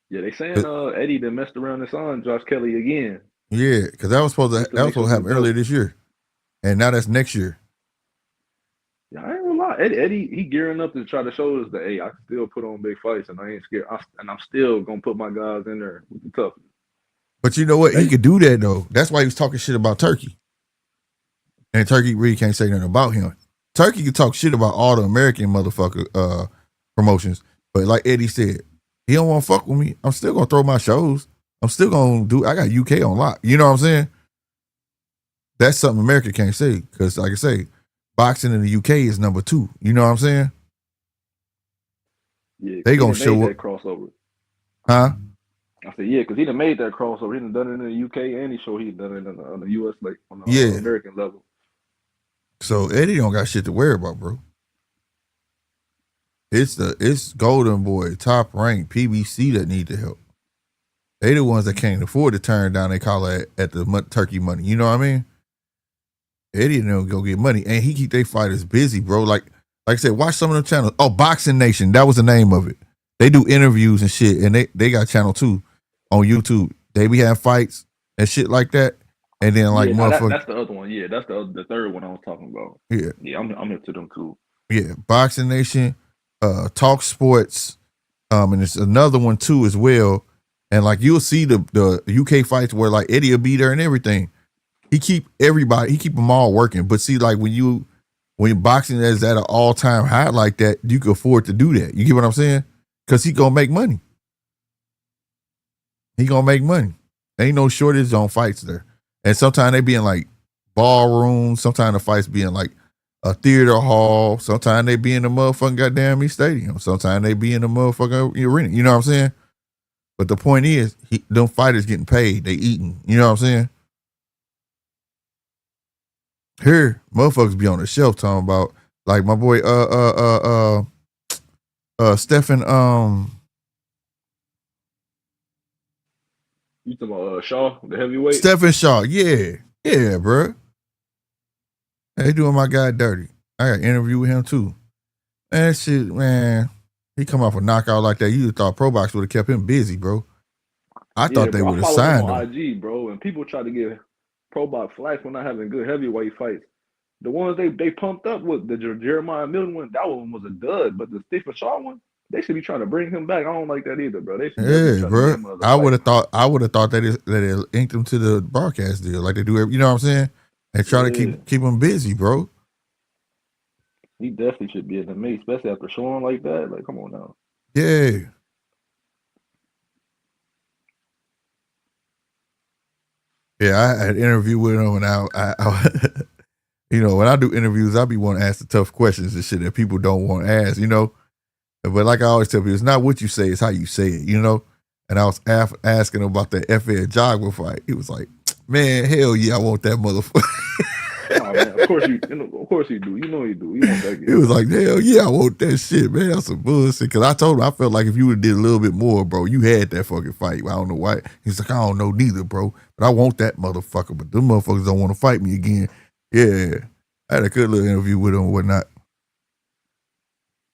Yeah, they saying Eddie done messed around and signed Josh Kelly again. Yeah, because that was supposed to happen earlier this year, and now that's next year. Yeah, I ain't gonna lie. Eddie, he gearing up to try to show us that, hey, I can still put on big fights, and I ain't scared. I'm still gonna put my guys in there with the tough. But you know what? He could do that though. That's why he was talking shit about Turkey, and Turkey really can't say nothing about him. Turkey can talk shit about all the American motherfucker promotions, but like Eddie said, he don't want to fuck with me. I'm still gonna throw my shows. I'm still gonna do. I got UK on lock. You know what I'm saying? That's something America can't say because, like I say, boxing in the UK is number 2. You know what I'm saying? Yeah, they gonna show that up. crossover. Huh? I said, yeah, because he done made that crossover. He done done it in the UK, and he showed he done it on the US, like on the American level. So Eddie don't got shit to worry about, bro. It's Golden Boy, Top Rank, PBC that need the help. They the ones that can't afford to turn down. They call it at the Turkey money. You know what I mean? Eddie don't go get money, and he keep their fighters busy, bro. Like I said, watch some of them channels. Oh, Boxing Nation, that was the name of it. They do interviews and shit, and they got channel 2 on YouTube. They be having fights and shit like that, and then like motherfuckers. That's the other one. Yeah, that's the third one I was talking about. Yeah, I'm into them too. Yeah, Boxing Nation, Talk Sports, and it's another one too as well. And like you'll see the UK fights where like Eddie will be there and everything. He keep them all working. But see, like when boxing is at an all-time high like that, you can afford to do that. You get what I'm saying? Because he gonna make money. He gonna make money. Ain't no shortage on fights there. And sometimes they be in like ballrooms. Sometimes the fights be in like a theater hall. Sometimes they be in the motherfucking goddamn stadium. Sometimes they be in the motherfucking arena. You know what I'm saying? But the point is, them fighters getting paid. They eating. You know what I'm saying? Here, motherfuckers be on the shelf talking about like my boy Stephen You talking about Shaw, the heavyweight? Stephen Shaw, yeah, bro. They doing my guy dirty. I got an interview with him too. That shit, man. He come off a knockout like that. You thought Pro Box would have kept him busy, bro. I thought they would have signed him. IG, bro, and people try to give Pro Box flack for not having good heavyweight fights. The ones they pumped up with the Jeremiah Milton one, that one was a dud. But the Stephen Shaw one, they should be trying to bring him back. I don't like that either, bro. They should bro. I would have thought that it inked him to the broadcast deal like they do. You know what I'm saying? They try to keep him busy, bro. He definitely should be in the mix, especially after showing like that. Like, come on now. Yeah. Yeah, I had an interview with him, and I you know, when I do interviews, I be wanting to ask the tough questions and shit that people don't want to ask, you know. But like I always tell people, it's not what you say, it's how you say it, you know. And I was asking him about the FA Jogger fight. He was like, "Man, hell yeah, I want that motherfucker." Oh, man, of course you do. You know you do. You want that game. He was like, "Hell yeah, I want that shit, man. That's some bullshit." Because I told him I felt like if you would have did a little bit more, bro, you had that fucking fight. I don't know why. He's like, "I don't know neither, bro, but I want that motherfucker." But them motherfuckers don't want to fight me again. Yeah, I had a good little interview with him and whatnot.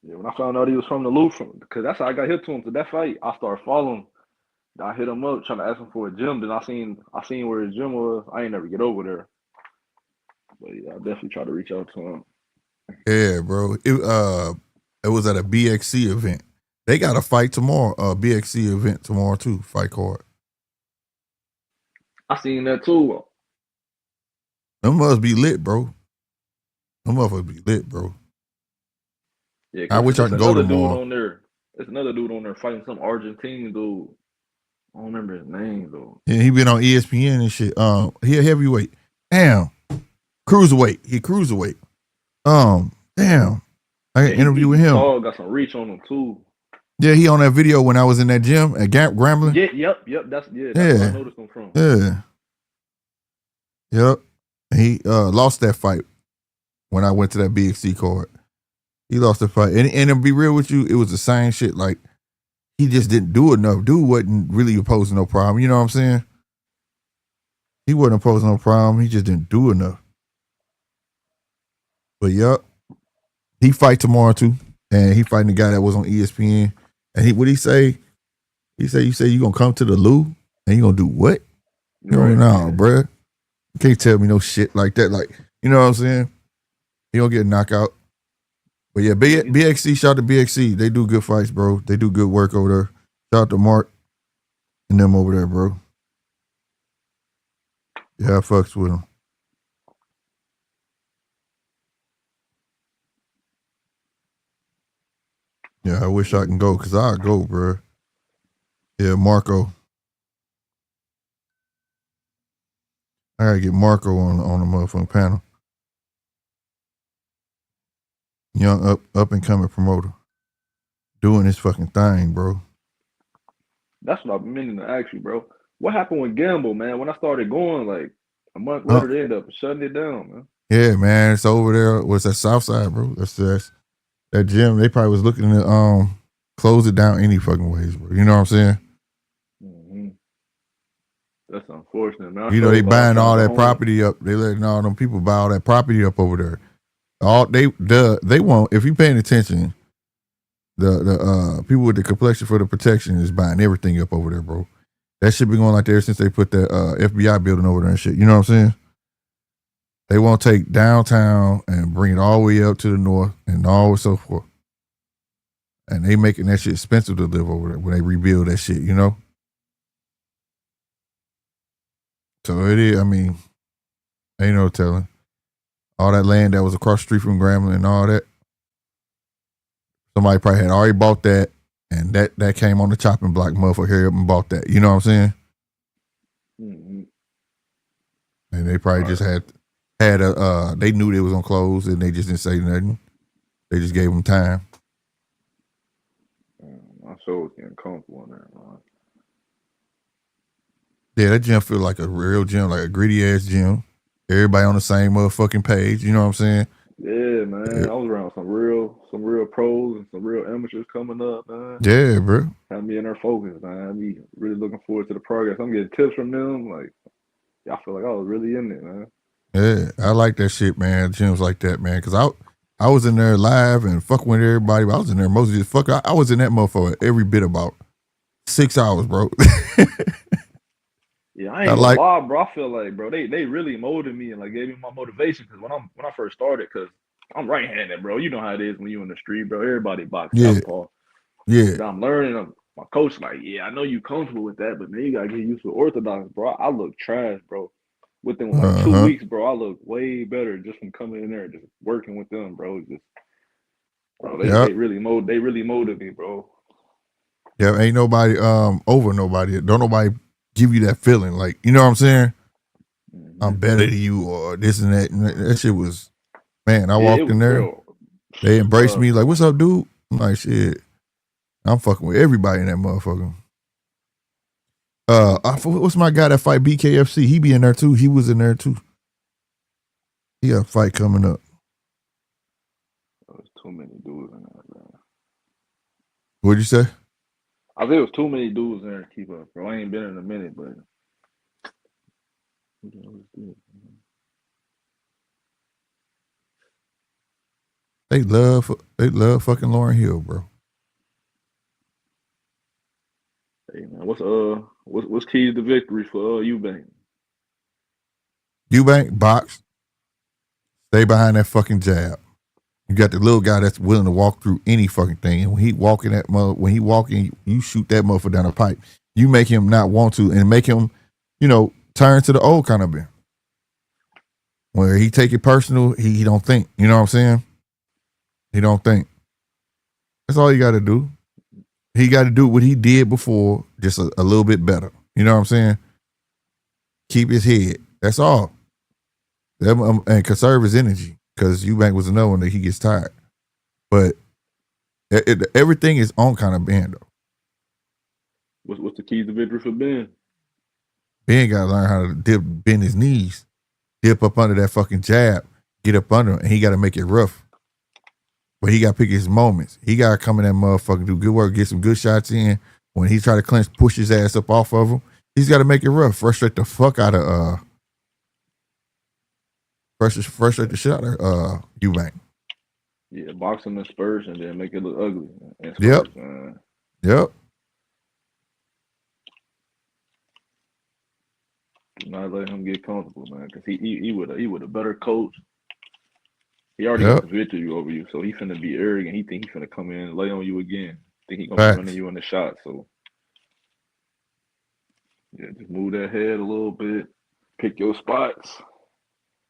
Yeah, when I found out he was from the Loop, because that's how I got hit to him to that fight. I started following. I hit him up trying to ask him for a gym. Then I seen where his gym was. I ain't never get over there. But yeah, I definitely try to reach out to him. Yeah, bro. It was at a BXC event. They got a fight tomorrow. BXC event tomorrow too. Fight card. I seen that too. Them must be lit, bro. Them motherfuckers be lit, bro. Yeah, I wish I could go tomorrow. Dude on there. There's another dude on there fighting some Argentine dude. I don't remember his name though. Yeah, he been on ESPN and shit. He a heavyweight. Damn. Cruiserweight. He cruiserweight. Damn. I got an interview with him. Got some reach on him too. Yeah, he on that video when I was in that gym at Grambling. Yeah, yep. That's where I noticed him from. Yeah. Yep. He lost that fight when I went to that BXC card. He lost the fight. And to be real with you, it was the same shit. Like, he just didn't do enough. Dude wasn't really posing no problem. You know what I'm saying? He wasn't posing no problem. He just didn't do enough. But yep. He fight tomorrow too. And he fighting the guy that was on ESPN. And what he say? He said, you say you gonna come to the Lou and you gonna do what? Right now, bruh. You can't tell me no shit like that. Like, you know what I'm saying? He gonna get a knockout. But yeah, BXC, shout out to BXC. They do good fights, bro. They do good work over there. Shout out to Mark and them over there, bro. Yeah, I fucks with them. Yeah, I wish I can go, because I'll go, bro. Yeah, Marco. I gotta get Marco on the motherfucking panel. Young up and coming promoter. Doing his fucking thing, bro. That's what I've been meaning to ask you, bro. What happened with Gamble, man? When I started going, like a month later, they ended up shutting it down, man. Yeah, man. It's over there. What's that South Side, bro? That's that gym. They probably was looking to close it down any fucking ways, bro. You know what I'm saying? Mm-hmm. That's unfortunate, man. You know, they buying all that property up. They letting all them people buy all that property up over there. All they want, if you paying attention, the people with the complexion for the protection is buying everything up over there, bro. That shit been going like there since they put that FBI building over there and shit. You know what I'm saying? They want to take downtown and bring it all the way up to the north and all so forth. And they making that shit expensive to live over there when they rebuild that shit, you know? So it is, I mean, ain't no telling. All that land that was across the street from Grambling and all that. Somebody probably had already bought that, and that came on the chopping block, motherfucker, hurry up and bought that. You know what I'm saying? Mm-hmm. And they probably just had they knew they was gonna close, and they just didn't say nothing. They just gave them time. My soul's getting comfortable in that, man. Yeah, that gym feel like a real gym, like a gritty ass gym. Everybody on the same motherfucking page. You know what I'm saying? Yeah, man. I was around some real pros and some real amateurs coming up, man. Yeah, bro. Had me in their focus, man. I be really looking forward to the progress. I'm getting tips from them. Like, I feel like I was really in it, man. Yeah, I like that shit, man. Gyms like that, man. Because I was in there live and fucking with everybody. I was in there mostly just fuck. I was in that motherfucker every bit about 6 hours, bro. Yeah, I ain't gonna lie, bro. I feel like, bro, they really molded me and like gave me my motivation. Because when I first started, because I'm right-handed, bro. You know how it is when you in the street, bro. Everybody boxing southpaw. Yeah. But I'm learning. My coach like, yeah, I know you comfortable with that, but man, you gotta get used to orthodox, bro. I look trash, bro. Within like 2 weeks, bro, I look way better just from coming in there and just working with them, bro. They really molded me, bro. Yeah, ain't nobody over nobody. Don't nobody give you that feeling, like, you know what I'm saying? Mm-hmm. I'm better than you or this and that. And that shit was, man, I walked in there. Real. They embraced me like, what's up, dude? I'm like, shit. I'm fucking with everybody in that motherfucker. What's my guy that fight BKFC? He be in there too. He was in there too. He got a fight coming up. There's too many dudes in there, bro. What'd you say? I think it was too many dudes in there to keep up, bro. I ain't been in a minute, but they love fucking Lauren Hill, bro. Hey man, what's key to the victory for Eubank? Eubank, box. Stay behind that fucking jab. You got the little guy that's willing to walk through any fucking thing, and when he walking, you shoot that motherfucker down a pipe. You make him not want to, and make him, turn to the old kind of bit. Where he take it personal, he don't think. You know what I'm saying? He don't think. That's all you got to do. He got to do what he did before, just a little bit better. You know what I'm saying? Keep his head. That's all. And conserve his energy, because Eubank was another one that he gets tired. But Everything is on Conor Benn though. What's the keys to victory for Ben? Ben got to learn how to bend his knees, dip up under that fucking jab, get up under him, and he got to make it rough. But he got to pick his moments. He got to come in that motherfucker, do good work, get some good shots in. When he try to clinch, push his ass up off of him, he's got to make it rough, frustrate the fuck out of frustrate the shit out of Eubank. Yeah, box him in spurs and then make it look ugly. And Yep. Yep. Do not let him get comfortable, man, because he would a better coach. He already got the victory over you, so he finna be arrogant. He think he finna come in and lay on you again. Think he gonna be running you in the shot. So yeah, just move that head a little bit, pick your spots.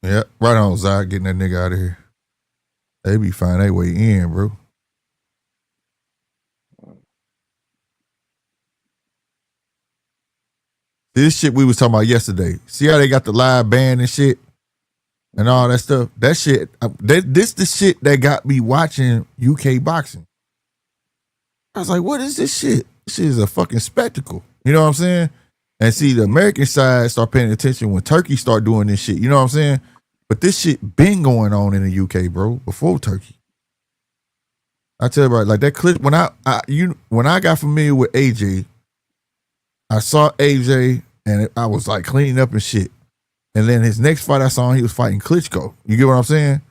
Yeah, right on, Zod, getting that nigga out of here. They be finding their way in, bro. This shit we was talking about yesterday. See how they got the live band and shit? And all that stuff. That shit, this the shit that got me watching UK boxing. I was like, what is this shit? This shit is a fucking spectacle. You know what I'm saying? And see, the American side start paying attention when Turkey start doing this shit. You know what I'm saying? But this shit been going on in the UK, bro, before Turkey. I tell you about like that clip when I got familiar with AJ, I saw AJ and I was like cleaning up and shit. And then his next fight I saw him, he was fighting Klitschko. You get what I'm saying?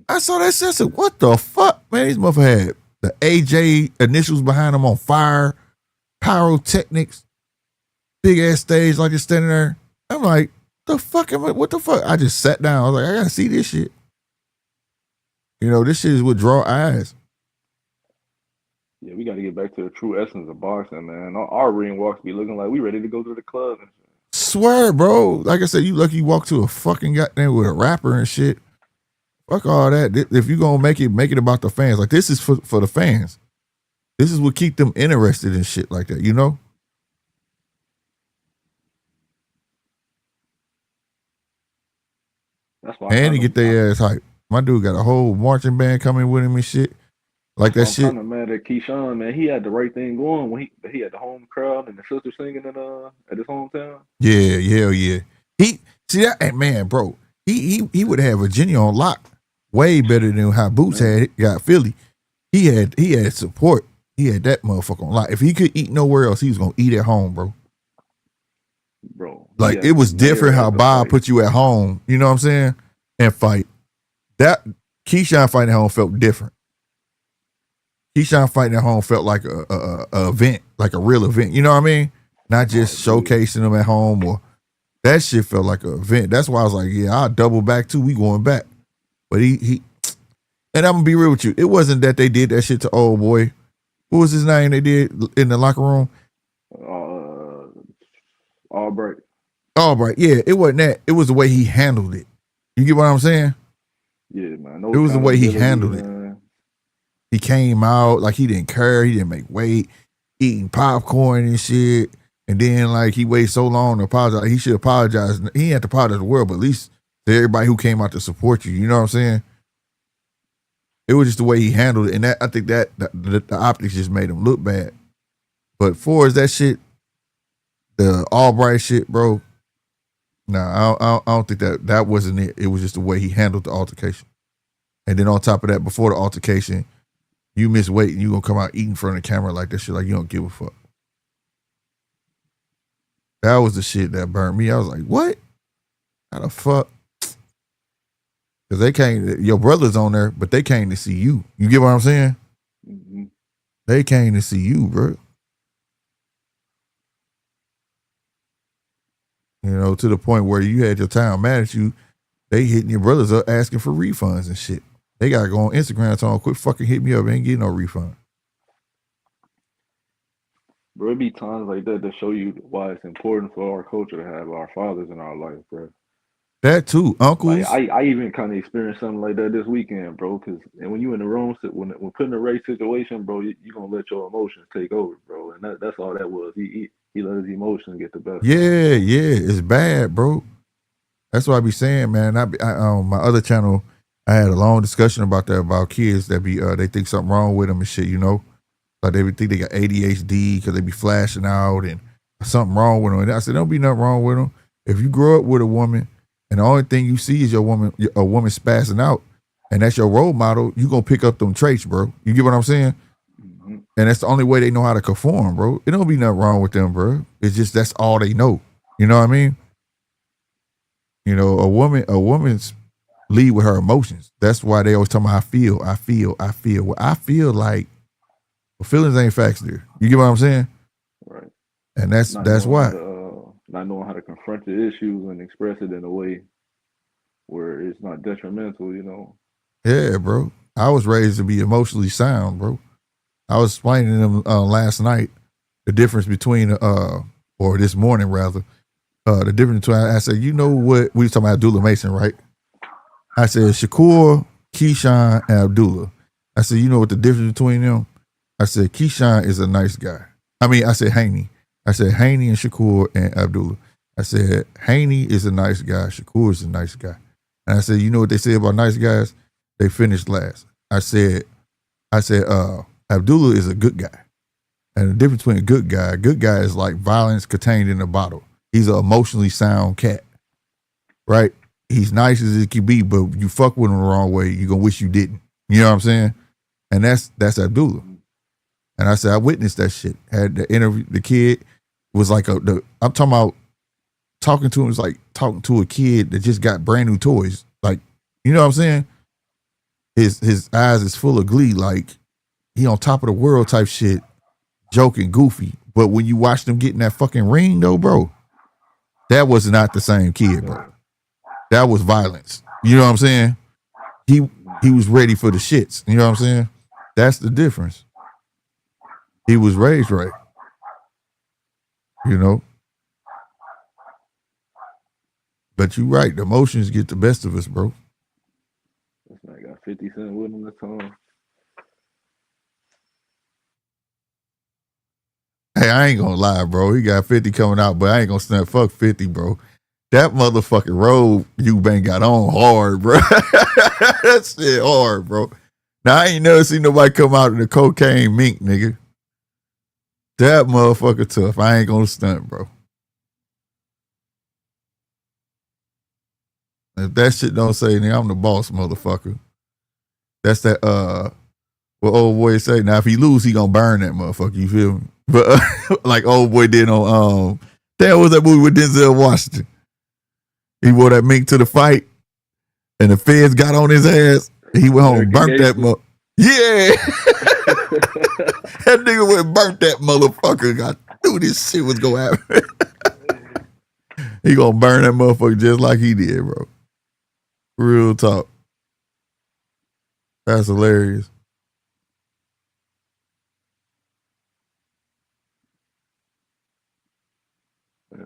I saw that shit. I said, what the fuck? Man, these motherfucker had the AJ initials behind him on fire, pyrotechnics, big ass stage like just standing there. I'm like, what the fuck? I just sat down. I was like, I gotta see this shit. You know, this shit is what draw eyes. Yeah, we got to get back to the true essence of boxing, man. Our ring walks be looking like we ready to go to the club and shit. Swear, bro. Like I said, you lucky you walk to a fucking goddamn with a rapper and shit. Fuck all that. If you gonna make it about the fans. Like this is for the fans. This is what keep them interested in shit like that, you know? That's why. And to get their ass hype. My dude got a whole marching band coming with him and shit. Like that shit. I'm kind of mad at Keyshawn, man. He had the right thing going when he had the home crowd and the sister singing at his hometown. Yeah, hell yeah. He see that man, bro. He would have Virginia on lock way better than how Boots got Philly. He had support. He had that motherfucker on lock. If he could eat nowhere else, he was gonna eat at home, bro. Bro, like it was different how Bob put you at home. You know what I'm saying? And fight. That Keyshawn fighting at home felt different. Keyshawn fighting at home felt like a event, like a real event. You know what I mean? Not just showcasing them at home or that shit felt like an event. That's why I was like, yeah, I'll double back too. We going back. But he and I'm gonna be real with you. It wasn't that they did that shit to old boy. What was his name they did in the locker room? Albright. Albright, yeah. It wasn't that. It was the way he handled it. You get what I'm saying? Yeah, man. It was the way he handled it. He came out like he didn't care. He didn't make weight, eating popcorn and shit. And then like he waited so long to apologize. He should apologize. He didn't have to apologize to the world, but at least to everybody who came out to support you. You know what I'm saying? It was just the way he handled it. And that I think that the optics just made him look bad. But for as that shit, the Albright shit, bro, nah, I don't think that wasn't it. It was just the way he handled the altercation. And then on top of that, before the altercation, you miss weight and you gonna come out eating in front of the camera like that shit, like you don't give a fuck. That was the shit that burned me. I was like, what? How the fuck? Because they came, your brother's on there, but they came to see you. You get what I'm saying? Mm-hmm. They came to see you, bro. You know, to the point where you had your town mad at you, they hitting your brothers up asking for refunds and shit. They gotta go on Instagram and tell them, quit fucking hit me up, ain't getting no refund. Bro, it be times like that show you why it's important for our culture to have our fathers in our life, bro. That too, uncles. Like, I even kind of experienced something like that this weekend, bro. And when you in the wrong, when put in a race situation, bro, you gonna let your emotions take over, bro. And that's all that was. He let his emotions get the best. Yeah, it's bad, bro. That's what I be saying, man. I my other channel, I had a long discussion about that, about kids that be they think something wrong with them and shit, you know, like they would think they got ADHD because they be flashing out and something wrong with them. And I said, don't be nothing wrong with them. If you grow up with a woman and the only thing you see is a woman spazzing out, and that's your role model, you gonna pick up them traits, bro. You get what I'm saying? Mm-hmm. And that's the only way they know how to conform, bro. It don't be nothing wrong with them, bro. It's just that's all they know. You know what I mean? You know, a woman's lead with her emotions. That's why they always tell me, I feel. Well, I feel like feelings ain't facts there. You get what I'm saying? Right. And that's why. Not knowing how to confront the issues and express it in a way where it's not detrimental, you know. Yeah, bro. I was raised to be emotionally sound, bro. I was explaining to them last night the difference between, or this morning rather, the difference between, I said, you know what, we was talking about Abdullah Mason, right? I said, Shakur, Keyshawn, and Abdullah. I said, you know what the difference between them? I said, Keyshawn is a nice guy. I said, Haney. I said, Haney and Shakur and Abdullah. I said, Haney is a nice guy. Shakur is a nice guy. And I said, you know what they say about nice guys? They finished last. I said, Abdullah is a good guy. And the difference between a good guy is like violence contained in a bottle. He's an emotionally sound cat, right? He's nice as it can be, but you fuck with him the wrong way, you're going to wish you didn't. You know what I'm saying? And that's Abdullah. And I said, I witnessed that shit. Had the interview, the kid was like I'm talking about talking to him was like talking to a kid that just got brand new toys. Like, you know what I'm saying? His eyes is full of glee, like he on top of the world type shit, joking, goofy. But when you watch them get in that fucking ring though, bro, that was not the same kid, bro. That was violence. You know what I'm saying? He was ready for the shits. You know what I'm saying? That's the difference. He was raised right. You know? But you right, the emotions get the best of us, bro. This man got 50 Cent with him this time. Hey, I ain't gonna lie, bro. He got 50 coming out, but I ain't gonna stand fuck 50, bro. That motherfucking robe Eubank got on hard, bro. That shit hard, bro. Now, I ain't never seen nobody come out in the cocaine mink, nigga. That motherfucker tough. I ain't gonna stunt, bro. If that shit don't say anything, I'm the boss, motherfucker. That's that, what old boy say. Now, if he lose, he gonna burn that motherfucker, you feel me? But like old boy did on, that was that movie with Denzel Washington. He wore that mink to the fight, and the feds got on his ass, and he went home and burnt that motherfucker. Yeah! That nigga went and burnt that motherfucker. I knew this shit was gonna happen. He gonna burn that motherfucker just like he did, bro. Real talk. That's hilarious.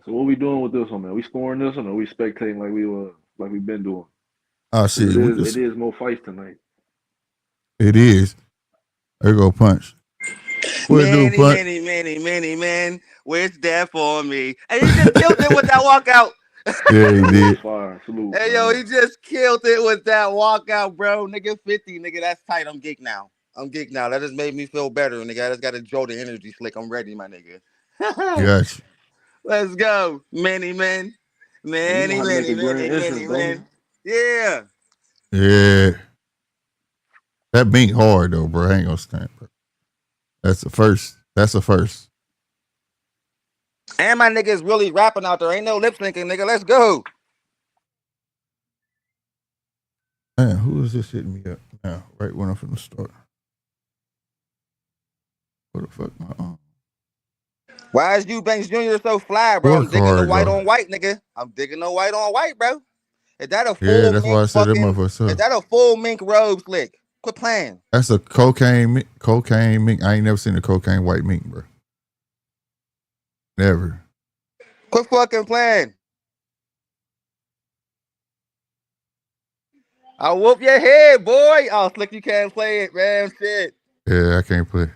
So what we doing with this one, man? We scoring this one, or we spectating like we've been doing? Oh shit! It is more fights tonight. It is. There go Punch. What it do, Punch? Man. Where's that for me? And he just killed it with that walkout. Yeah, he did. Fire. Salute, hey, yo, he just killed it with that walkout, bro. Nigga, 50, nigga, that's tight. I'm geek now. That just made me feel better, nigga. I just got to draw the energy slick. I'm ready, my nigga. Gotcha. Let's go. Many men. Many. Yeah. Yeah. That beat hard though, bro. I ain't gonna stand, bro. That's the first. And my niggas really rapping out there. Ain't no lip syncing, nigga. Let's go. Man, who is this hitting me up now? Right when I'm finna start. What the fuck, my arm? Why is Eubank Jr. so fly, bro? I'm digging the white on white, nigga. I'm digging the white on white, bro. Is that a full that's why I said that motherfucker. Is that a full mink robe slick? Quit playing. That's a cocaine mink. I ain't never seen a cocaine white mink, bro. Never. Quit fucking playing. I'll whoop your head, boy. Oh, slick, you can't play it, man. Shit. Yeah, I can't play.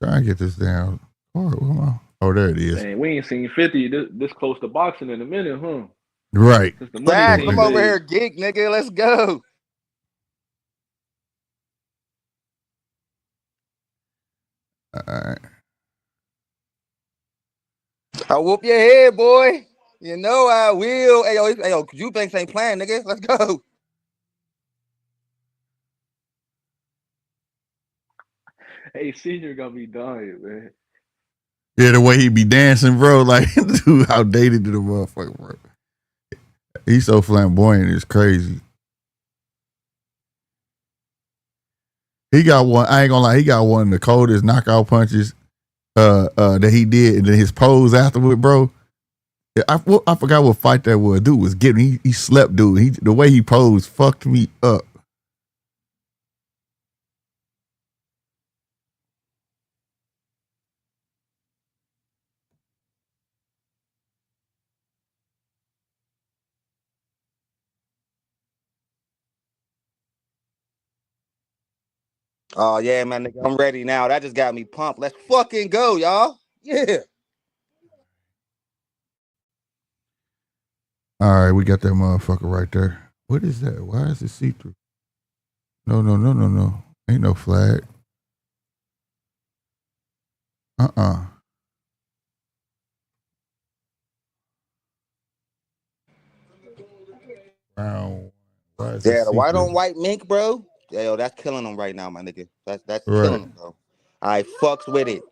Try and get this down. Oh, Oh, there it is. Man, we ain't seen 50 this close to boxing in a minute, huh? Right. Since the money Facts, team I'm over days. here, geek, nigga. Let's go. All right. I'll whoop your head, boy. You know I will. Hey, yo, Eubank ain't playing, nigga. Let's go. Hey, Senior got me dying, man. Yeah, the way he be dancing, bro, like, dude, outdated to the motherfucker, bro. He's so flamboyant, it's crazy. He got one, I ain't gonna lie, he got one of the coldest knockout punches that he did, and then his pose afterward, bro. I forgot what fight that was. Dude was getting, he slept, dude. The way he posed fucked me up. Oh, yeah, man, nigga. I'm ready now. That just got me pumped. Let's fucking go, y'all. Yeah. All right, we got that motherfucker right there. What is that? Why is it see-through? No. Ain't no flag. Round. Why is it Yeah, the white see-through? on white mink, bro. Yeah, yo, that's killing them right now, my nigga. That's Right. killing them, bro. I fucks with it.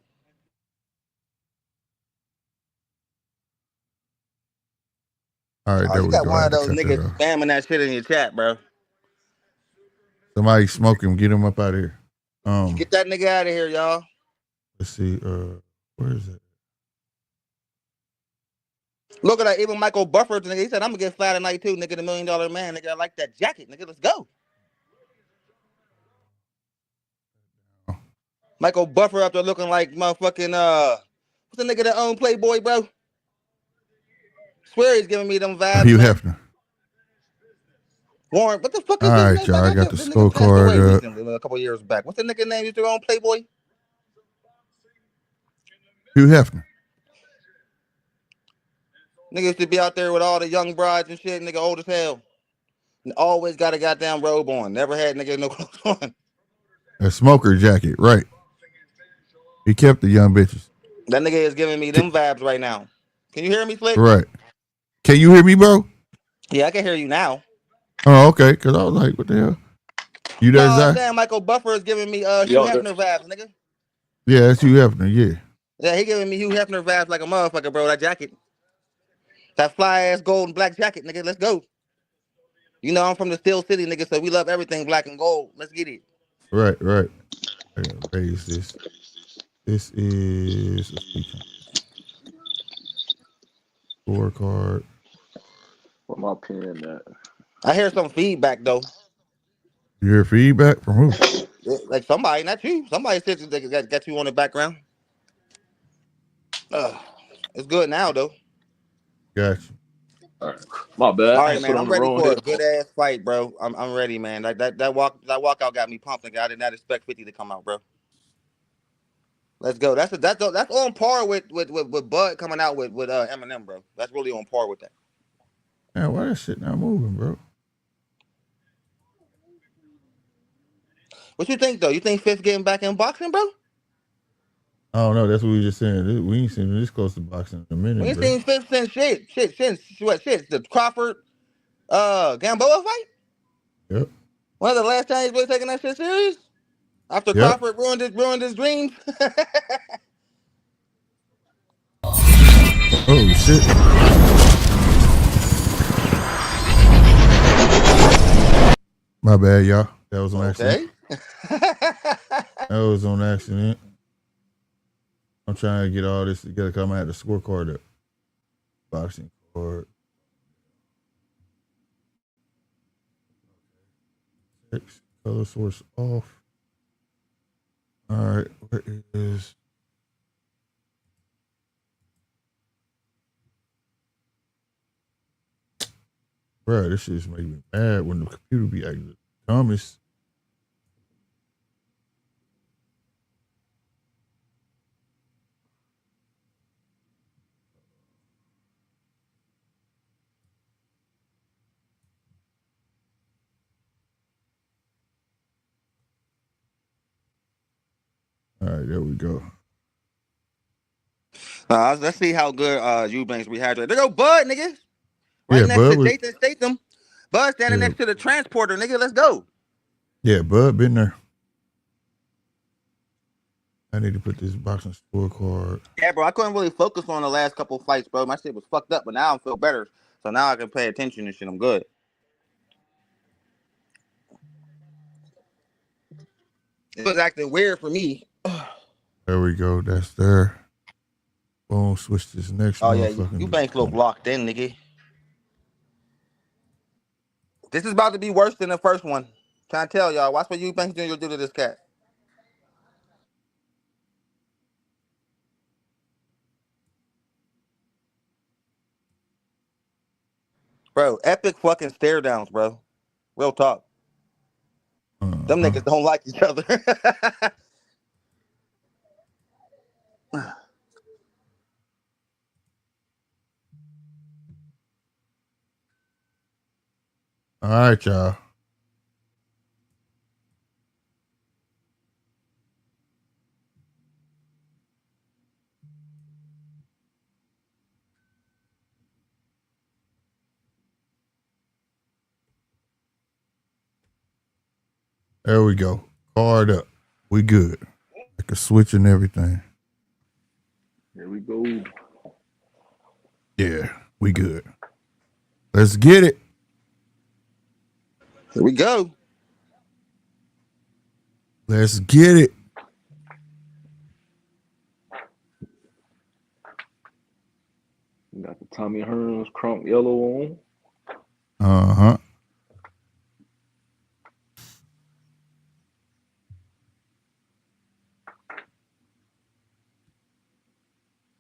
All right, Oh, there you we got go. one I of had to those cut that niggas off. spamming that shit in your chat, bro. Somebody smoke him. Get him up out of here. Get that nigga out of here, y'all. Let's see. Where is it? Look at that. Even Michael Buffer, nigga, he said, I'm gonna get fly tonight too, nigga. The $1 million man, nigga. I like that jacket, nigga. Let's go. Michael Buffer up there looking like motherfucking what's the nigga that own Playboy, bro? Swear he's giving me them vibes, Hugh man. Hefner. Warren, what the fuck All is his right, name? y'all. I got the This nigga passed away scorecard up. recently, a couple years back. What's the nigga name used to own Playboy? Hugh Hefner. Nigga used to be out there with all the young brides and shit, nigga old as hell. And always got a goddamn robe on. Never had nigga no clothes on. A smoker jacket, right. He kept the young bitches. That nigga is giving me them vibes right now. Can you hear me, Slick? Right. Can you hear me, bro? Yeah, I can hear you now. Oh, okay. Because I was like, what the hell? You there, No, I'm Zai? saying Michael Buffer is giving me Hugh Hefner vibes, nigga. Yeah, that's Hugh Hefner, yeah. Yeah, he giving me Hugh Hefner vibes like a motherfucker, bro. That jacket. That fly ass gold and black jacket, nigga. Let's go. You know I'm from the Steel City, nigga, so we love everything black and gold. Let's get it. Right. I gotta raise this. This is scorecard. Where my pen at? I hear some feedback though. You hear feedback from who? Like somebody, not you. Somebody said that got you on the background. It's good now though. Gotcha. All right. My bad. All I right, put man. on I'm the ready wrong for a headphone. good ass fight, bro. I'm ready, man. Like that walkout got me pumped, nigga. I did not expect 50 to come out, bro. Let's go. That's on par with Bud coming out with Eminem, bro. That's really on par with that. Man, why that shit not moving, bro? What you think though? You think Fifth getting back in boxing, bro? I don't know. That's what we were just saying. We ain't seen this close to boxing in a minute, We ain't bro. seen Fifth since the Crawford Gamboa fight. Yep. One of the last times he's really taking that shit serious. After Yep. Crawford ruined his dreams. Oh shit. My bad, y'all. That was on accident. That was on accident. I'm trying to get all this together. Cause I'm gonna have the scorecard up. Boxing card. Text, color source off. All right, where is? Bro, this shit is making me mad when the computer be acting the dumbest. right, there we go. Let's see how good Eubank's rehydrated. There go Bud, nigga. Right Yeah, next Bud to was- Jason Statham. Bud standing Yeah. next to the transporter, nigga. Let's go. Yeah, Bud been there. I need to put this boxing scorecard. Yeah, bro. I couldn't really focus on the last couple fights, bro. My shit was fucked up, but now I feel better. So now I can pay attention and shit. I'm good. It was acting weird for me. There we go. That's there. Boom. Switch this next Oh, yeah. motherfucking. Eubank look locked in, nigga. This is about to be worse than the first one. Trying to tell y'all. Watch what Eubank Jr. do to this cat. Bro, epic fucking stare downs, bro. Real talk. Them niggas don't like each other. All right, y'all. There we go. Card up. We good. I can switch and everything. Here we go. Yeah, we good. Let's get it. Here we go. Let's get it. You got the Tommy Hearns crunk yellow on. Uh-huh.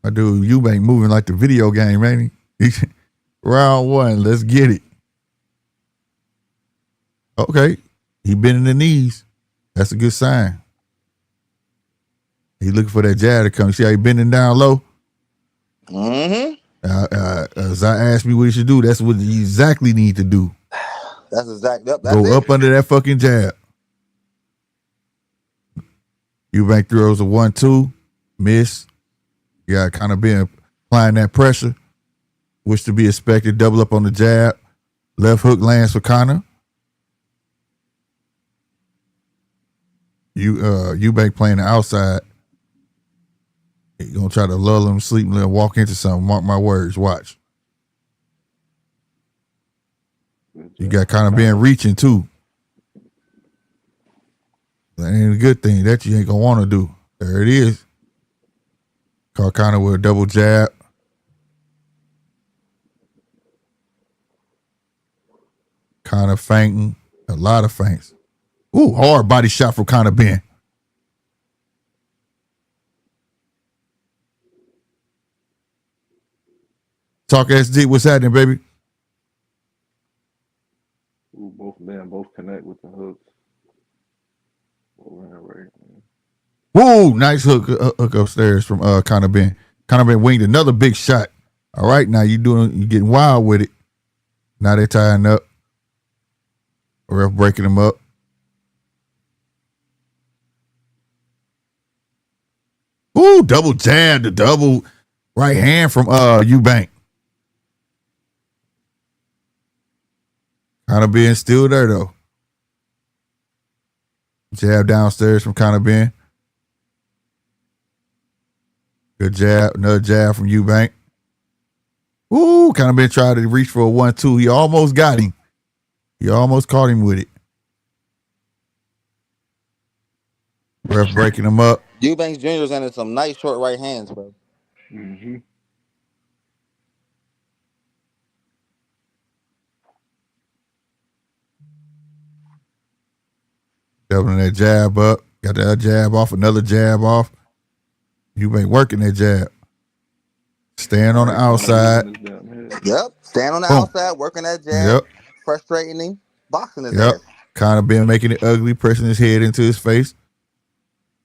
My dude, Eubank moving like the video game, ain't he? Round one, let's get it. Okay, he bending the knees. That's a good sign. He looking for that jab to come. You see how he bending down low? Mm-hmm. As I asked me what he should do, that's what he exactly need to do. That's exactly. That's Go it. up under that fucking jab. Eubank throws a 1-2, miss. You got kind of been applying that pressure, which to be expected. Double up on the jab. Left hook lands for Conor. Eubank playing the outside. He's gonna try to lull him, sleep, and walk into something. Mark my words. Watch. You got kind of been reaching too. That ain't a good thing. That you ain't gonna want to do. There it is. Caught Conor with a double jab. Conor feinting. A lot of feints. Ooh, hard body shot from Conor Benn. Talk SD, what's happening, baby? Ooh, both connect with the hooks. Right. Woo, nice hook upstairs from Conor Benn. Conor Benn winged another big shot. All right, now you getting wild with it. Now they're tying up. Ref breaking them up. Ooh, double jab, the double right hand from Eubank. Conor Benn still there though. Jab downstairs from Conor Benn. Good jab, another jab from Eubank. Ooh, Conor Benn tried to reach for a 1-2. He almost got him. He almost caught him with it. Ref breaking him up. Eubank Jr. is under some nice short right hands, bro. Mm-hmm. Doubling that jab up. Got that jab off, another jab off. Eubank working that jab. Staying on the outside. Yep. Stand on the Boom. outside, working that jab. Yep. Frustrating him. Boxing his Yep. ass. Conor Benn making it ugly, pressing his head into his face.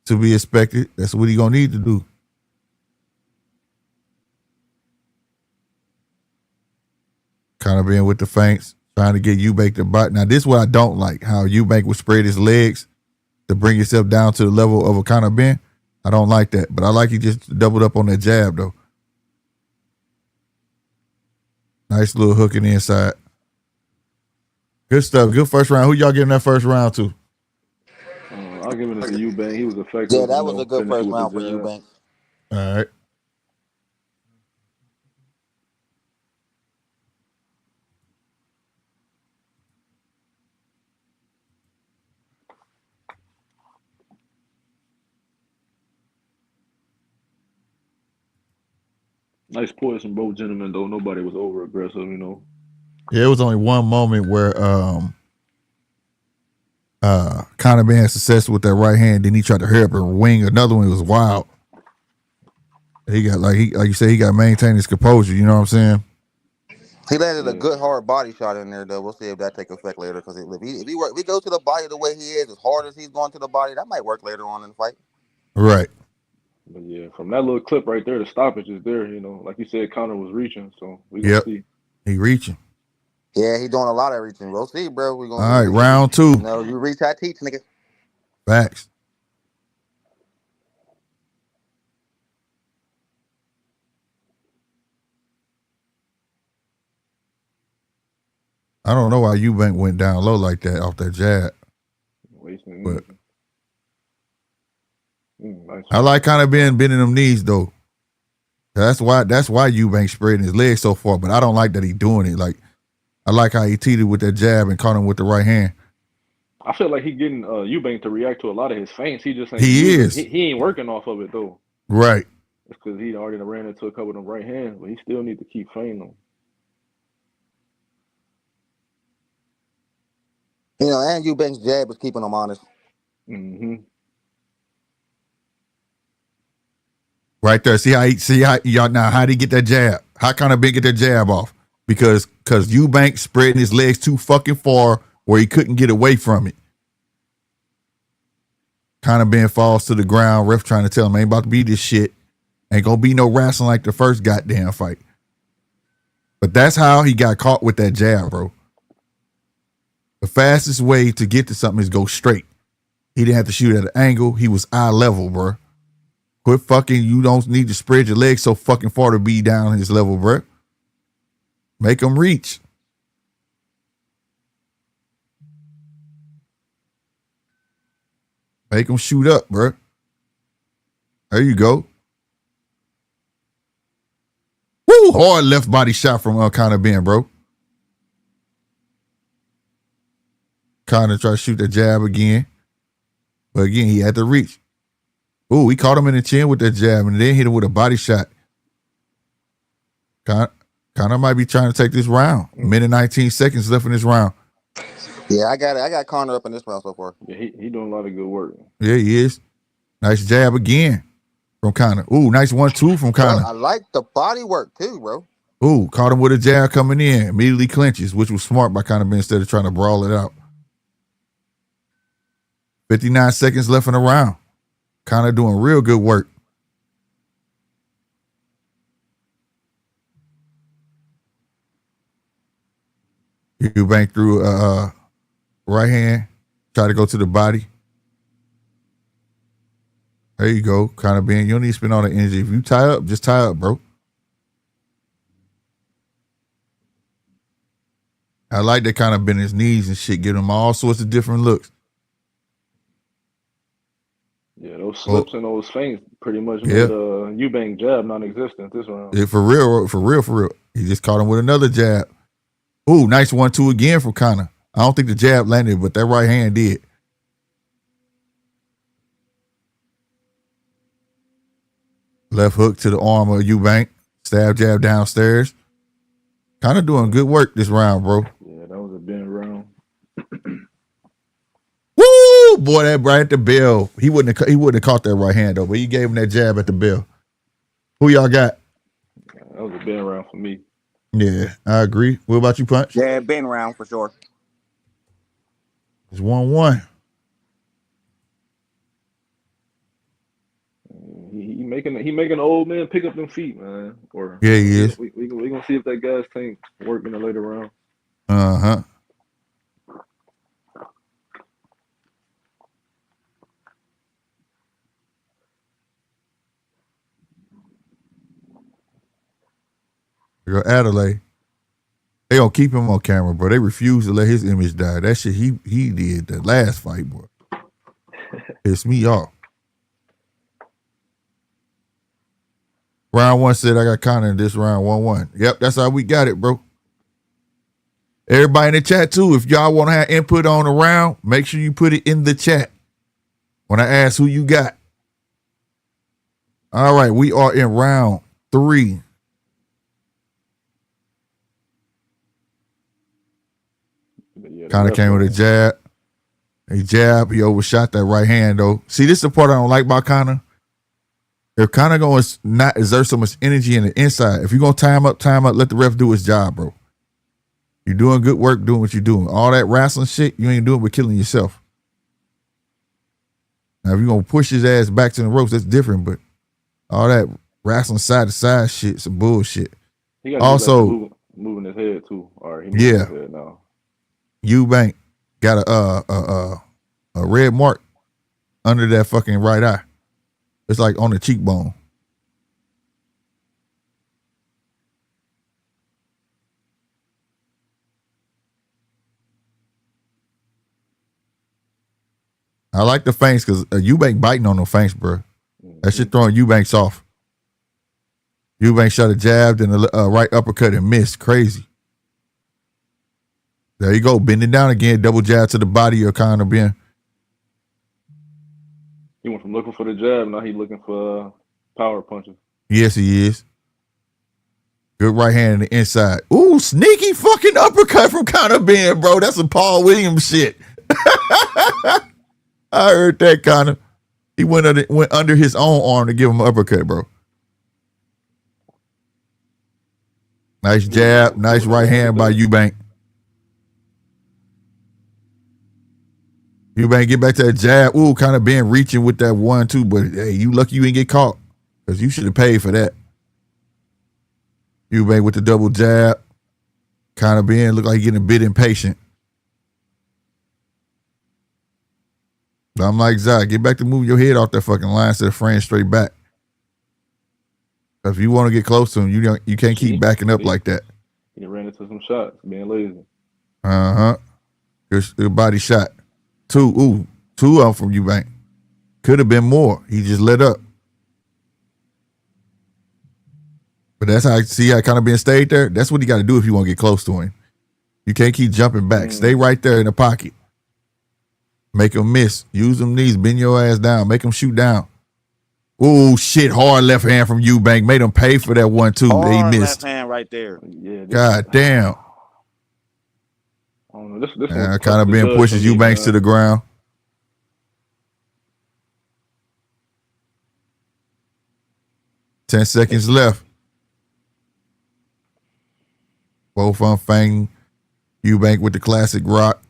To be expected. That's what he gonna need to do. Conor Benn with the feints, trying to get Eubank to bite. Now, this is what I don't like, how Eubank would spread his legs to bring himself down to the level of a Conor Benn. I don't like that, but I like he just doubled up on that jab though. Nice little hook in the inside. Good stuff. Good first round. Who y'all giving that first round to? I'll give it to Eubank. He was effective. Yeah, that was a good first round for Eubank. All right. Nice poise from both gentlemen, though. Nobody was over aggressive, you know. Yeah, it was only one moment where Conor Benn had success with that right hand, then he tried to hurry up and wing another one. It was wild. He got like you said, he got to maintain his composure, you know what I'm saying? He landed a good hard body shot in there though. We'll see if that take effect later. Because if he goes to the body the way he is, as hard as he's going to the body, that might work later on in the fight. Right. But yeah, from that little clip right there, the stoppage is there, you know. Like you said, Conor was reaching, so we gonna see. He reaching. Yeah, he doing a lot of reaching. We'll see, bro. We gonna all right, round 2. You know, you reach, I teach, nigga. Facts. I don't know why Eubank went down low like that off that jab. But nice. I like kind of bending them knees though. That's why Eubank spreading his legs so far. But I don't like that he doing it. Like I like how he teetered with that jab and caught him with the right hand. I feel like he getting Eubank to react to a lot of his feints. He just ain't he ain't working off of it though. Right. It's because he already ran into a couple of them right hands, but he still need to keep feinting them. You know, and Eubank's jab is keeping him honest. Mm-hmm. Right there. See how y'all now how did he get that jab? How Conor Benn get that jab off? Because Eubank spreading his legs too fucking far where he couldn't get away from it. Conor Benn falls to the ground. Ref trying to tell him ain't about to be this shit. Ain't gonna be no wrestling like the first goddamn fight. But that's how he got caught with that jab, bro. The fastest way to get to something is go straight. He didn't have to shoot at an angle. He was eye level, bro. Quit fucking, you don't need to spread your legs so fucking far to be down his level, bro. Make him reach. Make him shoot up, bro. There you go. Woo! Hard left body shot from Conor Benn, bro. Conor tried to shoot the jab again. But again, he had to reach. Ooh, he caught him in the chin with that jab and then hit him with a body shot. Conor might be trying to take this round. A minute 19 seconds left in this round. Yeah, I got Conor up in this round so far. Yeah, he doing a lot of good work. Yeah, he is. Nice jab again from Conor. Ooh, nice 1-2 from Conor. I like the body work too, bro. Ooh, caught him with a jab coming in. Immediately clinches, which was smart by Conor Benn instead of trying to brawl it out. 59 seconds left in the round. Conor doing real good work. Eubank threw right hand, try to go to the body. There you go. Conor Benn, you don't need to spend all the energy. If you tie up, just tie up, bro. I like that Conor Benn his knees and shit, give him all sorts of different looks. Yeah, those slips and those feints pretty much made Eubank jab non-existent this round. Yeah, for real. He just caught him with another jab. Ooh, nice 1-2 again from Conor. I don't think the jab landed, but that right hand did. Left hook to the arm of Eubank. Stab jab downstairs. Conor doing good work this round, bro. Yeah, that was a bend round. Woo! Boy, that right at the bell. He wouldn't have caught that right hand though, but he gave him that jab at the bell. Who y'all got? That was a bend round for me. Yeah, I agree. What about you, Punch? Yeah, bend round for sure. It's 1-1. He making an old man pick up them feet, man. Or yeah, he is. We gonna see if that gas tank work in the later round. Uh-huh. There go Adelaide. They gonna keep him on camera, bro. They refuse to let his image die. That shit he did the last fight, bro. Pissed me off. Round 1 said I got Conor in this round 1-1. Yep, that's how we got it, bro. Everybody in the chat too, if y'all want to have input on the round, make sure you put it in the chat when I ask who you got. All right, we are in round 3. Conor came with a jab. He overshot that right hand though. See, this is the part I don't like about Conor. If Conor going to not exert so much energy in the inside, if you're going to time up, let the ref do his job, bro. You're doing good work doing what you're doing. All that wrestling shit, you ain't doing but killing yourself. Now, if you're going to push his ass back to the ropes, that's different, but all that wrestling side to side shit, some bullshit. He got also moving his head too. All right, yeah. His head now. Eubank got a red mark under that fucking right eye. It's like on the cheekbone. I like the feints because Eubank biting on the feints, bro. That shit throwing Eubanks off. Eubank shot a jab and a right uppercut and missed. Crazy. There you go. Bending down again. Double jab to the body of Conor Benn. He went from looking for the jab, now he's looking for power punches. Yes, he is. Good right hand in the inside. Ooh, sneaky fucking uppercut from Conor Benn, bro. That's some Paul Williams shit. I heard that, Conor. He went under his own arm to give him an uppercut, bro. Nice jab, nice right hand by Eubank. Eubank get back to that jab. Ooh, Conor Benn reaching with that 1-2, but hey, you lucky you didn't get caught because you should have paid for that. Eubank with the double jab. Conor Benn look like he getting a bit impatient. But I'm like, Zach, get back to moving your head off that fucking line instead of fraying straight back. If you want to get close to him, you can't keep backing up like that. He ran into some shots, being lazy. Uh-huh. Good body shot. Two of them from Eubank. Could have been more. He just let up. But that's how I see how Conor Benn stayed there. That's what he got to do if you want to get close to him. You can't keep jumping back. Stay right there in the pocket. Make him miss. Use them knees. Bend your ass down. Make him shoot down. Ooh, shit. Hard left hand from Eubank. Made him pay for that 1-2. Hard He missed. left hand right there. Yeah. God damn. I don't know. This Conor Benn pushes Eubanks to the ground. Ten seconds left. Both on Fang. Eubank with the classic rock.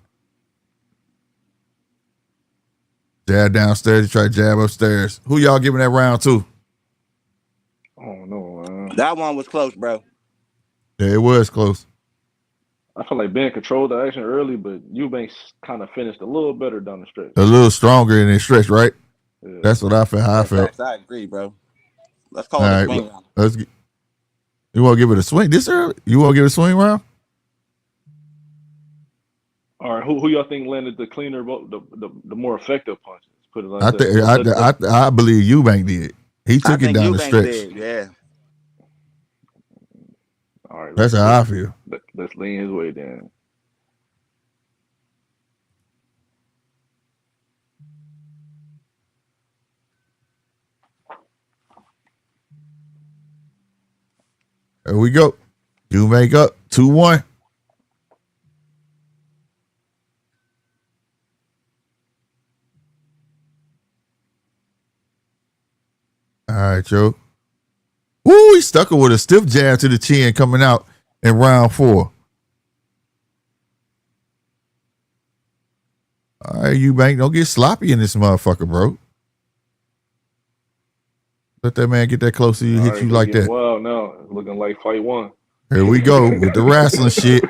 Jab downstairs. Try to jab upstairs. Who y'all giving that round to? I don't know, man. That one was close, bro. Yeah, it was close. I feel like Ben controlled the action early, but Eubanks kind of finished a little better down the stretch. A little stronger in the stretch, right? Yeah. That's what I felt. How I felt. I agree, bro. Let's call it a swing round. You want to give it a swing this early? You want to give it a swing round? All right, who y'all think landed the cleaner, the more effective punches? Put it like that. I believe Eubank did. He took it down the stretch. Did, yeah. All right, that's how I feel. Let's lean his way down. There we go. Eubank up 2-1. All right, Joe. Woo, he stuck her with a stiff jab to the chin coming out in round 4. All right, Eubank, don't get sloppy in this motherfucker, bro. Let that man get that close to you, hit you like that. Wow, now it's looking like fight 1. Here we go with the wrestling shit.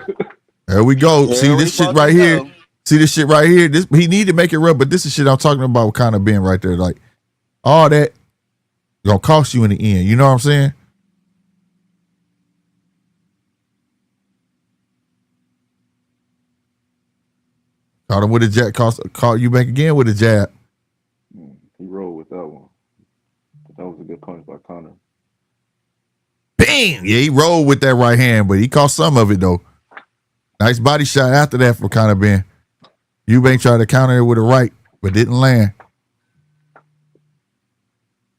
There we go. See this shit right here. See this shit right here. This he need to make it rub, but this is shit I'm talking about with Conor Benn right there. Like all that gonna cost you in the end. You know what I'm saying? Caught him with a jab. Caught Eubank again with a jab. He rolled with that one. But that was a good punch by Conor. Bang! Yeah, he rolled with that right hand, but he caught some of it though. Nice body shot after that for Conor Benn. Eubank tried to counter it with a right, but didn't land.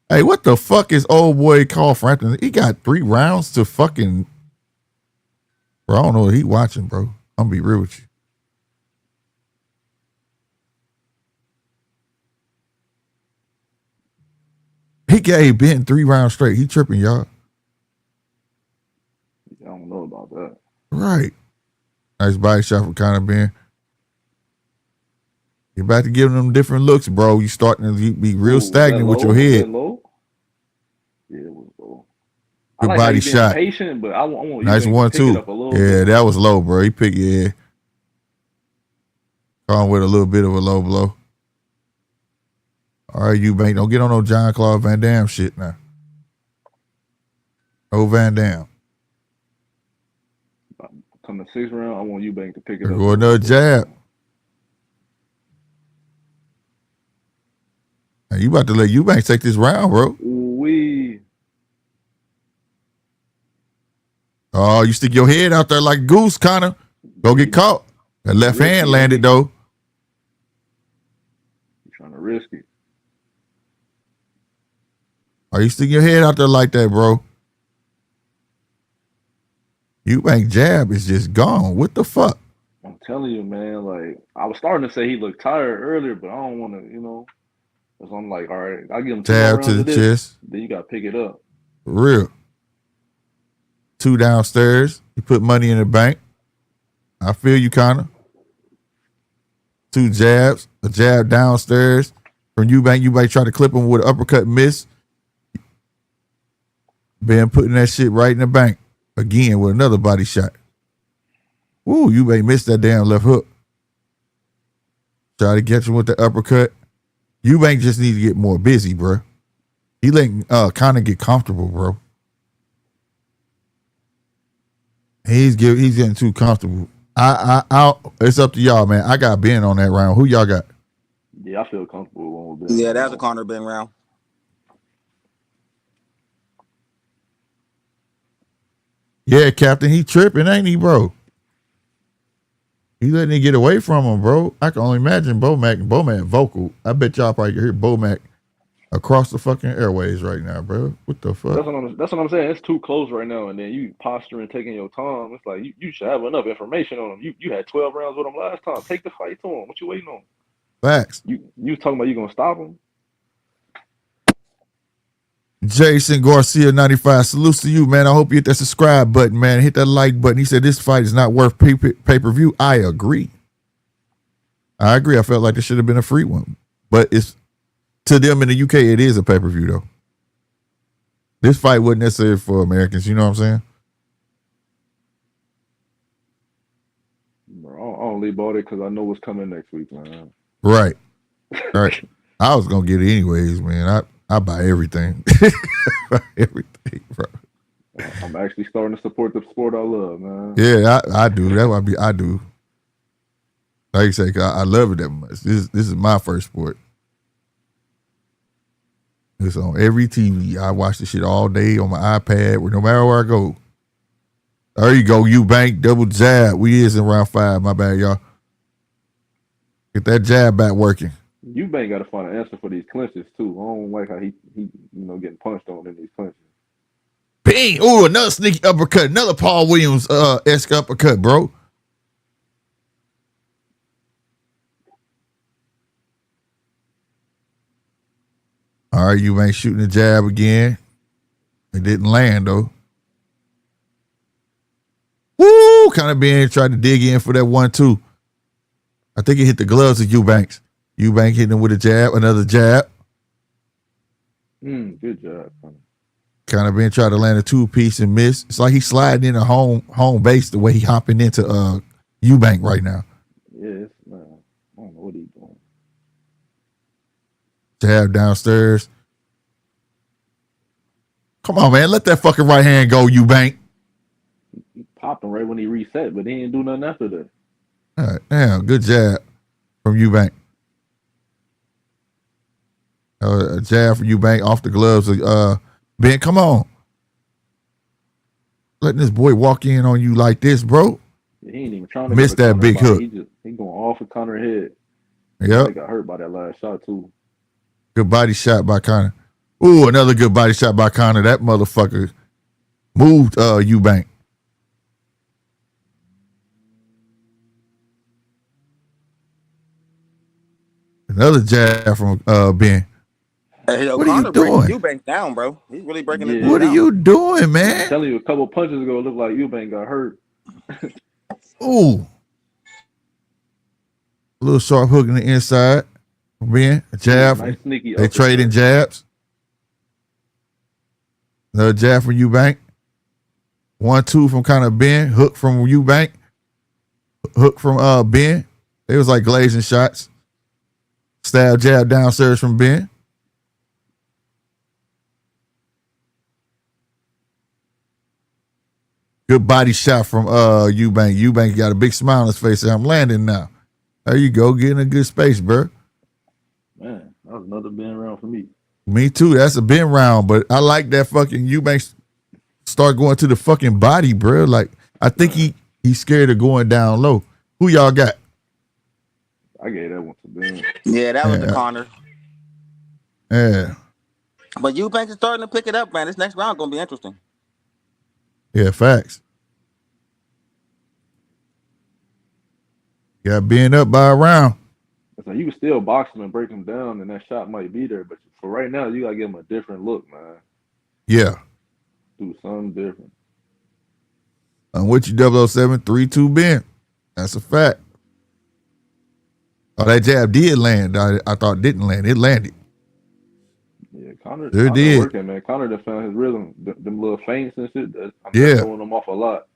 Hey, what the fuck is old boy Carl Frampton? He got 3 rounds to fucking. Bro, I don't know what he watching, bro. I'm gonna be real with you. He gave Ben 3 rounds straight. He tripping, y'all. I don't know about that. Right. Nice body shot from Conor Benn. You're about to give them different looks, bro. You starting to be real stagnant with your head. Low? Yeah, it was low. Good like body shot. Patient, but I want nice you 1-2. It up a little yeah, bit. That was low, bro. He picked yeah. Caught with a little bit of a low blow. All right, Eubank, don't get on no John Claude Van Damme shit now. No Van Damme. Come the 6th round, I want Eubank to pick it up. Go another jab. Hey, you about to let Eubank take this round, bro. Ooh-wee. Oh, you stick your head out there like a goose, Conor. Go get caught. That left hand landed, though. You're trying to risk it. Are you sticking your head out there like that, bro? Eubank jab is just gone. What the fuck? I'm telling you, man, like, I was starting to say he looked tired earlier, but I don't want to, because I'm like, all right, I'll give him 2 more Jab rounds to the of this, chest. then you got to pick it up. For real. 2 downstairs. You put money in the bank. I feel you, Conor. 2 jabs. A jab downstairs from Eubank. Eubank tried to clip him with an uppercut, miss. Been putting that shit right in the bank. Again with another body shot. Woo, Eubank missed that damn left hook. Try to catch him with the uppercut. Eubank just needs to get more busy, bro. He letting Conor get comfortable, bro. He's getting too comfortable. It's up to y'all, man. I got Ben on that round. Who y'all got? Yeah, I feel comfortable with Ben. Yeah, that's a Conor Benn round. Yeah, Captain, he tripping, ain't he, bro? He letting it get away from him, bro. I can only imagine Bomac vocal. I bet y'all probably can hear Bomac across the fucking airways right now, bro. What the fuck? That's what I'm saying. It's too close right now, and then you posturing, taking your time. It's like you should have enough information on him. You had 12 rounds with him last time. Take the fight to him. What you waiting on? Facts. You talking about you gonna stop him? Jason Garcia 95. Salutes to you, man. I hope you hit that subscribe button, man. Hit that like button. He said this fight is not worth pay-per-view. I agree. I felt like this should have been a free one. But it's to them in the UK, it is a pay-per-view, though. This fight wasn't necessary for Americans. You know what I'm saying? Bro, I only bought it because I know what's coming next week, man. Right. I was going to get it anyways, man. I buy everything. Everything, bro. I'm actually starting to support the sport I love, man. Yeah, I do. That's what I do. Like you say, I love it that much. This is my first sport. It's on every TV. I watch this shit all day on my iPad, no matter where I go. There you go, Eubank, double jab. We is in round 5. My bad, y'all. Get that jab back working. Eubank got to find an answer for these clinches too. I don't like how he getting punched on in these clinches. Bang! Ooh, another sneaky uppercut. Another Paul Williams esque uppercut, bro. All right, Eubank shooting the jab again. It didn't land though. Woo! Kind of being tried to dig in for that 1-2. I think it hit the gloves of Eubanks. Eubank hitting him with a jab, another jab. Good job. Kind of been trying to land a 2-piece and miss. It's like he's sliding into home base the way he hopping into Eubank right now. Yes, man. I don't know what he's doing. Jab downstairs. Come on, man. Let that fucking right hand go, Eubank. He popped him right when he reset, but he didn't do nothing after that. All right, damn, good jab. from Eubank. A jab from Eubank off the gloves. Ben, come on. Letting this boy walk in on you like this, bro. He ain't even trying to miss that big hook. He going off of Conor head. Yep. He got hurt by that last shot too. Good body shot by Conor. Ooh, another good body shot by Conor. That motherfucker moved Eubank. Another jab from Ben. Hey, yo, what are Conor you doing? breaking Eubank down, bro. He's really breaking it down. What are you doing, man? I'm telling you, a couple punches ago, it looked like Eubank got hurt. Ooh. A little sharp hook in the inside. Ben, a jab. Nice sneaky they trading jabs. Another jab from Eubank. 1-2 from Conor Ben. Hook from Eubank. Hook from Ben. It was like glazing shots. Stab jab downstairs from Ben. Good body shot from Eubank. Eubank got a big smile on his face. I'm landing now. There you go, getting a good space, bro. Man, that was another Ben round for me. Me too. That's a Ben round, but I like that fucking Eubank start going to the fucking body, bro. Like I think he's scared of going down low. Who y'all got? I gave that one to Ben. Yeah, that was the Conor. Yeah. But Eubank is starting to pick it up, man. This next round gonna be interesting. Yeah, facts. Got Ben up by a round. So you can still box him and break him down, and that shot might be there. But for right now, you gotta give him a different look, man. Yeah. Do something different. I'm with you, 007, 3-2 Ben. That's a fact. Oh, that jab did land. I thought it didn't land. It landed. Yeah, Conor did. working, man. Conor done found his rhythm. Them little feints and shit. I'm throwing them off a lot.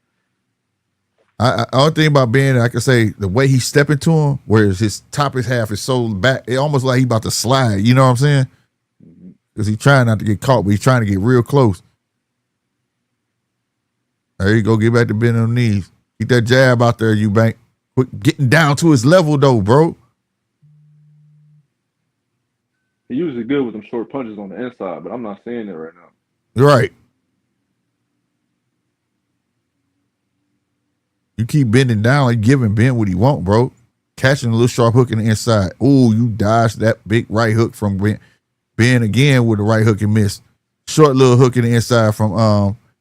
I only thing about Ben, I can say the way he's stepping to him, whereas his top his half is so back, it almost like he about to slide. You know what I'm saying? Because he's trying not to get caught, but he's trying to get real close. There you go. Get back to Ben on the knees. Keep that jab out there, Eubank. Quit getting down to his level, though, bro. He usually good with them short punches on the inside, but I'm not seeing it right now. You're right. You keep bending down, like giving Ben what he want, bro. Catching a little sharp hook in the inside. Ooh, you dodged that big right hook from Ben. Ben again with the right hook and missed. Short little hook in the inside from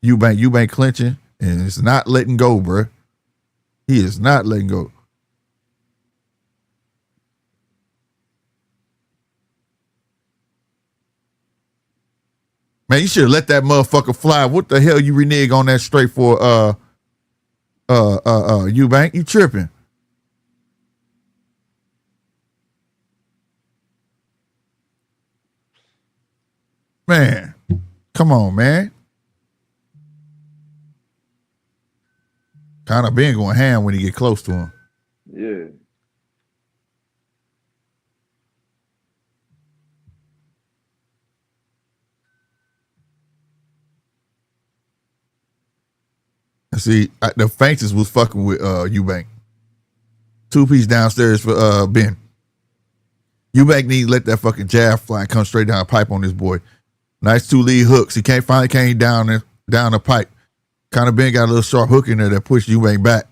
Eubank. Eubank clinching, and it's not letting go, bro. He is not letting go. Man, you should have let that motherfucker fly. What the hell you renege on that straight for Eubank? You tripping. Man, come on, man. Conor Ben going ham when he get close to him. Yeah. See, the feints was fucking with Eubank. 2-piece downstairs for Ben. Eubank need to let that fucking jab fly and come straight down the pipe on this boy. Nice 2 lead hooks. He finally came down the pipe. Conor Ben got a little sharp hook in there that pushed Eubank back.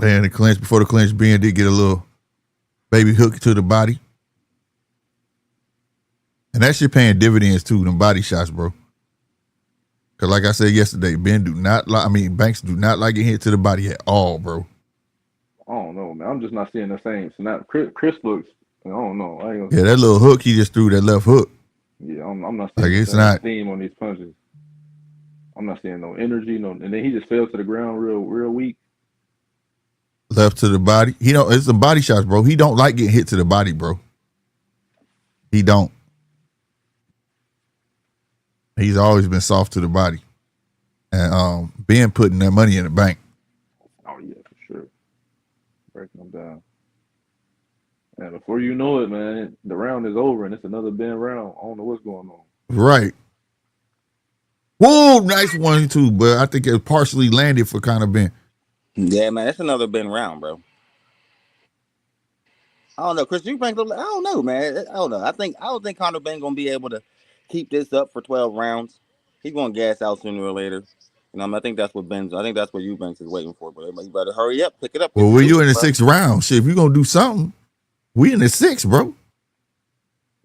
And the clinch, before the clinch, Ben did get a little baby hook to the body. And that shit paying dividends too, them body shots, bro. Cause like I said yesterday, Banks do not like getting hit to the body at all, bro. I don't know, man. I'm just not seeing the same snap. Chris looks, I don't know. Yeah, that little hook he just threw, that left hook. Yeah, I'm not seeing like, it's not steam on these punches. I'm not seeing no energy, and then he just fell to the ground real weak. Left to the body. It's some body shots, bro. He don't like getting hit to the body, bro. He don't. He's always been soft to the body. And Ben putting that money in the bank. Oh, yeah, for sure. Breaking them down. And before you know it, man, the round is over and it's another Ben round. I don't know what's going on. Right. Whoa, nice 1-2, but I think it partially landed for Conor Ben. Yeah, man, that's another Ben round, bro. I don't know, Chris Eubank. I don't know, man. I don't know. I don't think Conor Benn gonna be able to keep this up for 12 rounds. He's gonna gas out sooner or later. You know, I think that's what Eubanks is waiting for. But you better hurry up, pick it up. Well, you in the 6th round. Shit, if you gonna do something, we in the 6th, bro.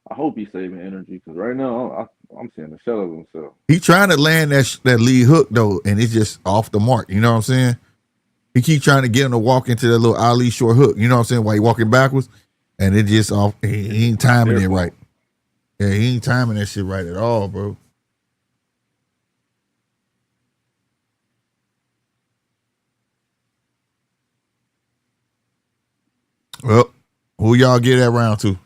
I hope he's saving energy because right now I'm seeing the shell of himself. He trying to land that lead hook though, and it's just off the mark. You know what I'm saying? He keep trying to get him to walk into that little Ali short hook. You know what I'm saying? While he walking backwards, and it just off. He ain't timing it right. Yeah, he ain't timing that shit right at all, bro. Well, who y'all get that round to?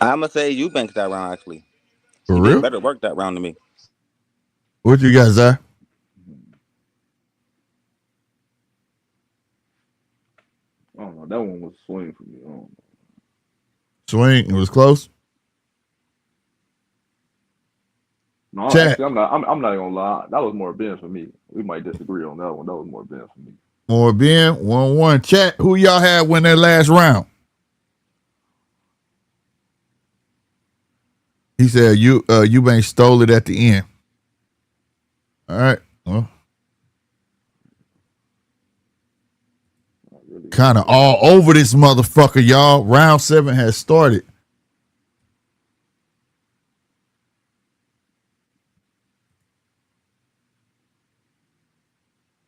I'm gonna say Eubanks that round actually. For he real? did better work that round to me. What you guys are? I don't know. That one was a swing for me. I don't know. Swing. It was close. No, Chat. actually, I'm not gonna lie. That was more Ben for me. We might disagree on that one. That was more Ben for me. More Ben. 1-1. Chat. Who y'all had win that last round? He said Eubank stole it at the end. All right. Well, kind of all over this motherfucker, y'all. Round 7 has started.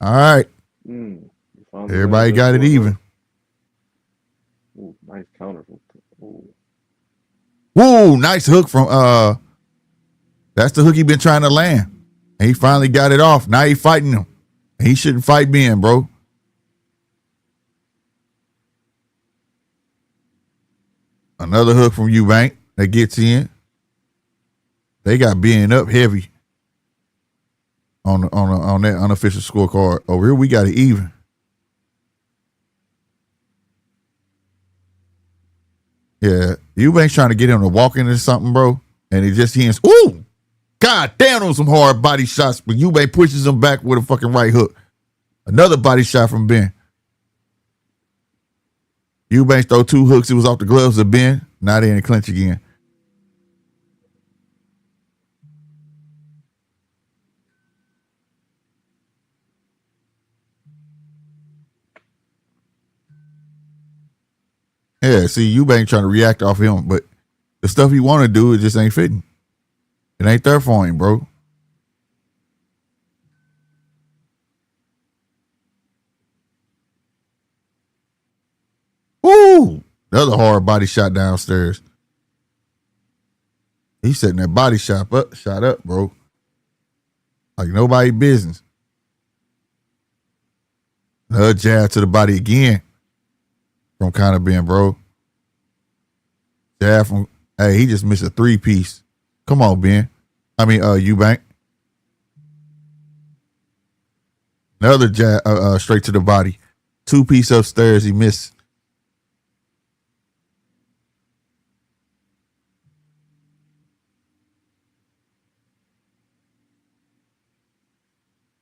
All right. Everybody got it even. Ooh, nice counter. Woo, nice hook from that's the hook he been trying to land. And he finally got it off. Now he fighting him. He shouldn't fight Ben, bro. Another hook from Eubank that gets in. They got Ben up heavy on that unofficial scorecard. Over here, we got it even. Yeah, Eubank's trying to get him to walk into something, bro. And he ends. Ooh! God damn, on some hard body shots, but Eubank pushes him back with a fucking right hook. Another body shot from Ben. Eubank throw 2 hooks. It was off the gloves of Ben. Now they in the clinch again. Yeah, see, Eubank trying to react off him, but the stuff he want to do, it just ain't fitting. It ain't there for him, bro. Woo! Another hard body shot downstairs. He's setting that body shot up, bro. Like nobody business. Another jab to the body again from Conor Benn, bro. Jab from, hey, he just missed a 3-piece. Come on, Ben. Eubank. Another jab straight to the body. 2-piece upstairs, he missed.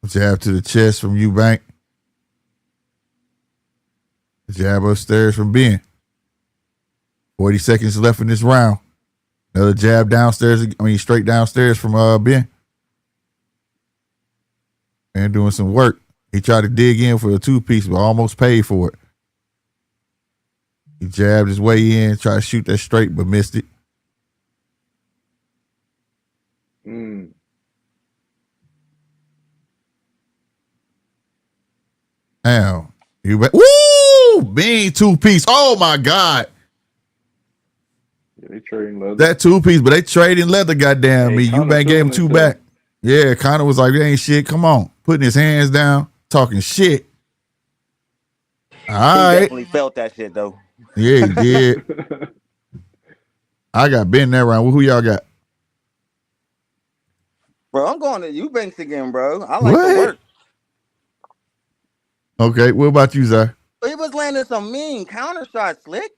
Jab to the chest from Eubank. Jab upstairs from Ben. 40 seconds left in this round. Another jab downstairs. Straight downstairs from Ben. And doing some work. He tried to dig in for a 2-piece, but almost paid for it. He jabbed his way in, tried to shoot that straight, but missed it. Damn. Woo! Bean 2-piece. Oh my God. Yeah, they trading leather. That 2-piece, but they trading leather, goddamn me. Eubank gave him 2 back. Yeah, Conor was like, that ain't shit. Come on. Putting his hands down, talking shit. All right. He definitely felt that shit though. Yeah, he did. I got Ben that round. Who y'all got? Bro, I'm going to Eubanks again, bro. I like the work. Okay, what about you, Zay? He was landing some mean counter shots, slick.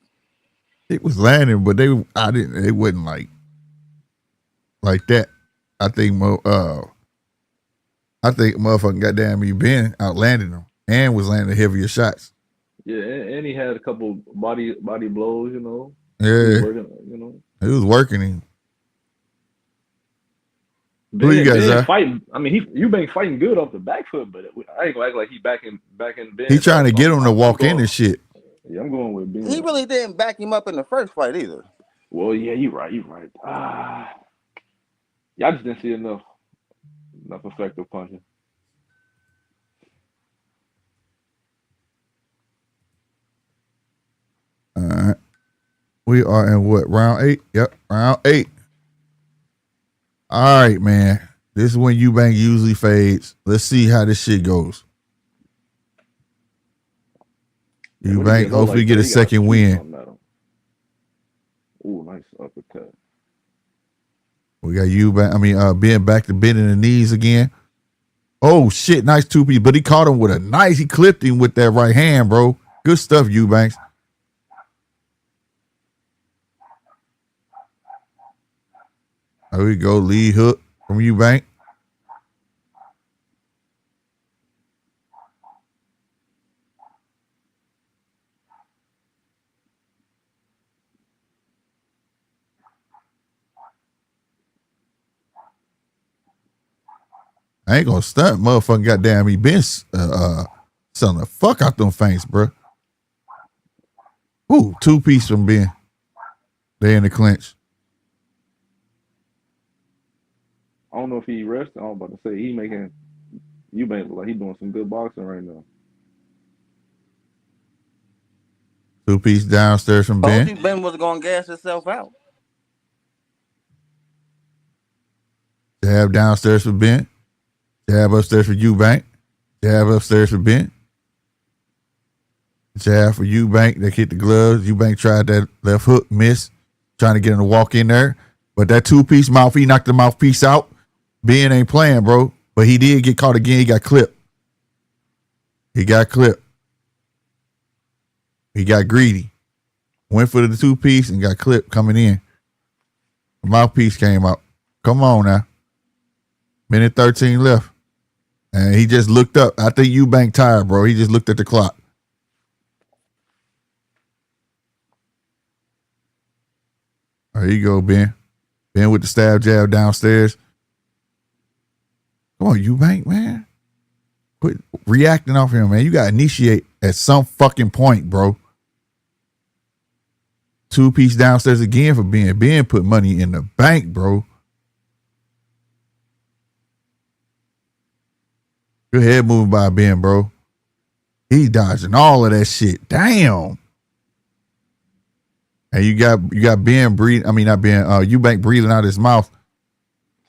It was landing, but they wasn't like that. I think I think motherfucking goddamn me Ben outlanded him and was landing heavier shots. Yeah, and he had a couple body blows, you know. Yeah. He was working him. Who you guys fighting? I mean, Eubank fighting good off the back foot, but I ain't gonna act like he back in Ben. He trying to get him to walk in and shit. Yeah, I'm going with Ben. He really didn't back him up in the first fight either. Well, yeah, you're right. Yeah, I just didn't see enough effective punching. All right. We are in what, round 8? Yep, round 8. All right, man. This is when Eubank usually fades. Let's see how this shit goes. Eubank hopefully get a second win. Ooh, nice uppercut. We got Eubank. Ben back to bending the knees again. Oh shit, nice 2-piece. But he caught him with he clipped him with that right hand, bro. Good stuff, Eubanks. There we go, lead hook from Eubank. I ain't gonna stunt, motherfucking goddamn me. Ben selling the fuck out them feints, bro. Ooh, 2-piece from Ben. They in the clinch. I don't know if he rested. I'm about to say he making Eubank look like he doing some good boxing right now. 2-piece downstairs from Ben. I think Ben was gonna gas himself out. Jab downstairs for Ben. Jab upstairs for Eubank. Jab upstairs for Ben. Jab for Eubank. They hit the gloves. Eubank tried that left hook, missed. Trying to get him to walk in there. But that 2-piece mouth, he knocked the mouthpiece out. Ben ain't playing, bro. But he did get caught again. He got clipped. He got greedy. Went for the 2-piece and got clipped coming in. The mouthpiece came out. Come on now. Minute 13 left. And he just looked up. I think Eubank tired, bro. He just looked at the clock. There you go, Ben. Ben with the stab jab downstairs. Come on, Eubank, man. Quit reacting off him, man. You got to initiate at some fucking point, bro. 2-piece downstairs again for Ben. Ben put money in the bank, bro. Good head moving by Ben, bro. He dodging all of that shit. Damn. And you got Ben breathing. I mean, not Ben. Eubank breathing out his mouth.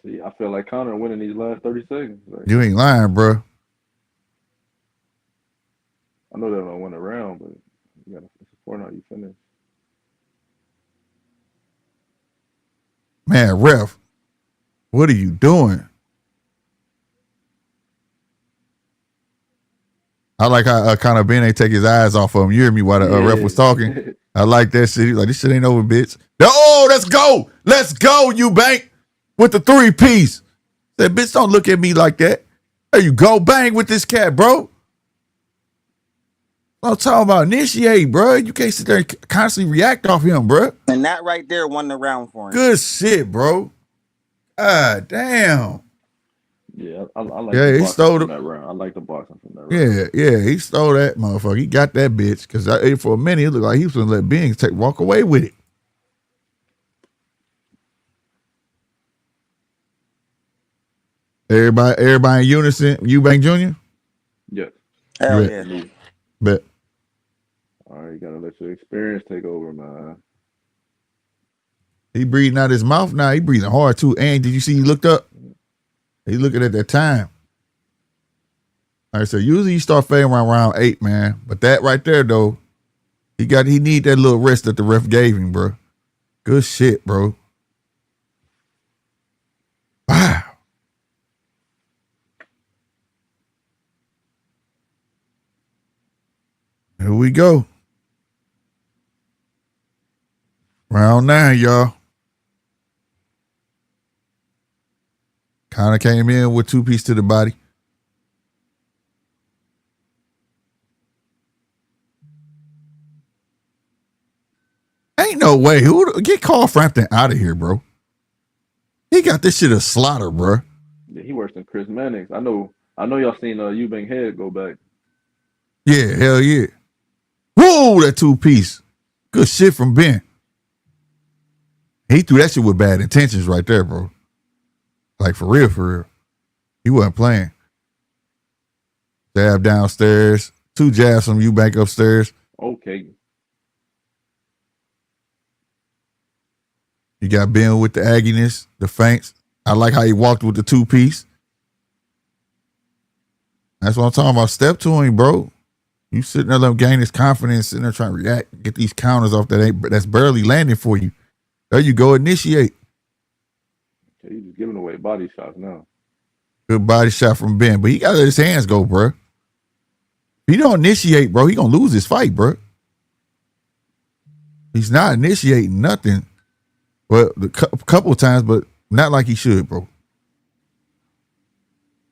See, I feel like Conor winning these last 30 seconds. Like, You ain't lying, bro. I know they don't win a round, but you got to support how you finish. Man, ref, what are you doing? I like how Conor Benn ain't take his eyes off of him. You hear me while the ref was talking? I like that shit. He's like, this shit ain't over, bitch. Oh, let's go. Let's go, Eubank, with the 3-piece. Said, bitch, don't look at me like that. There you go. Bang with this cat, bro. I'm talking about initiate, bro. You can't sit there and constantly react off him, bro. And that right there won the round for him. Good shit, bro. God damn. Yeah, I like he stole that round. I like the boxing from that round. Yeah, he stole that motherfucker. He got that bitch. Because for a minute, it looked like he was going to let Ben walk away with it. Everybody in unison? Eubank Jr.? Yeah. Hell yeah. Bet. All right, you got to let your experience take over, man. He breathing out his mouth now. He breathing hard, too. And did you see he looked up? He looking at that time. All right, so usually you start fading around round 8, man. But that right there, though, he need that little rest that the ref gave him, bro. Good shit, bro. Wow. Here we go. Round 9, y'all. Conor came in with 2-piece to the body. Ain't no way. Get Carl Frampton out of here, bro. He got this shit a slaughter, bro. Yeah, he worse than Chris Mannix. I know y'all seen Eubank Head go back. Yeah, hell yeah. Whoa, that 2-piece. Good shit from Ben. He threw that shit with bad intentions right there, bro. Like, for real. He wasn't playing. Jab downstairs. 2 jabs from Eubank upstairs. Okay. You got Ben with the agginess, the feints. I like how he walked with the 2-piece. That's what I'm talking about. Step to him, bro. You sitting there, let him gain his confidence, sitting there trying to react, get these counters off that's barely landing for you. There you go, initiate. Okay, he's just giving away body shots now. Good body shot from Ben, but he got to let his hands go, bro. If he don't initiate, bro, he gonna lose his fight, bro. He's not initiating nothing. Well, a couple of times, but not like he should, bro.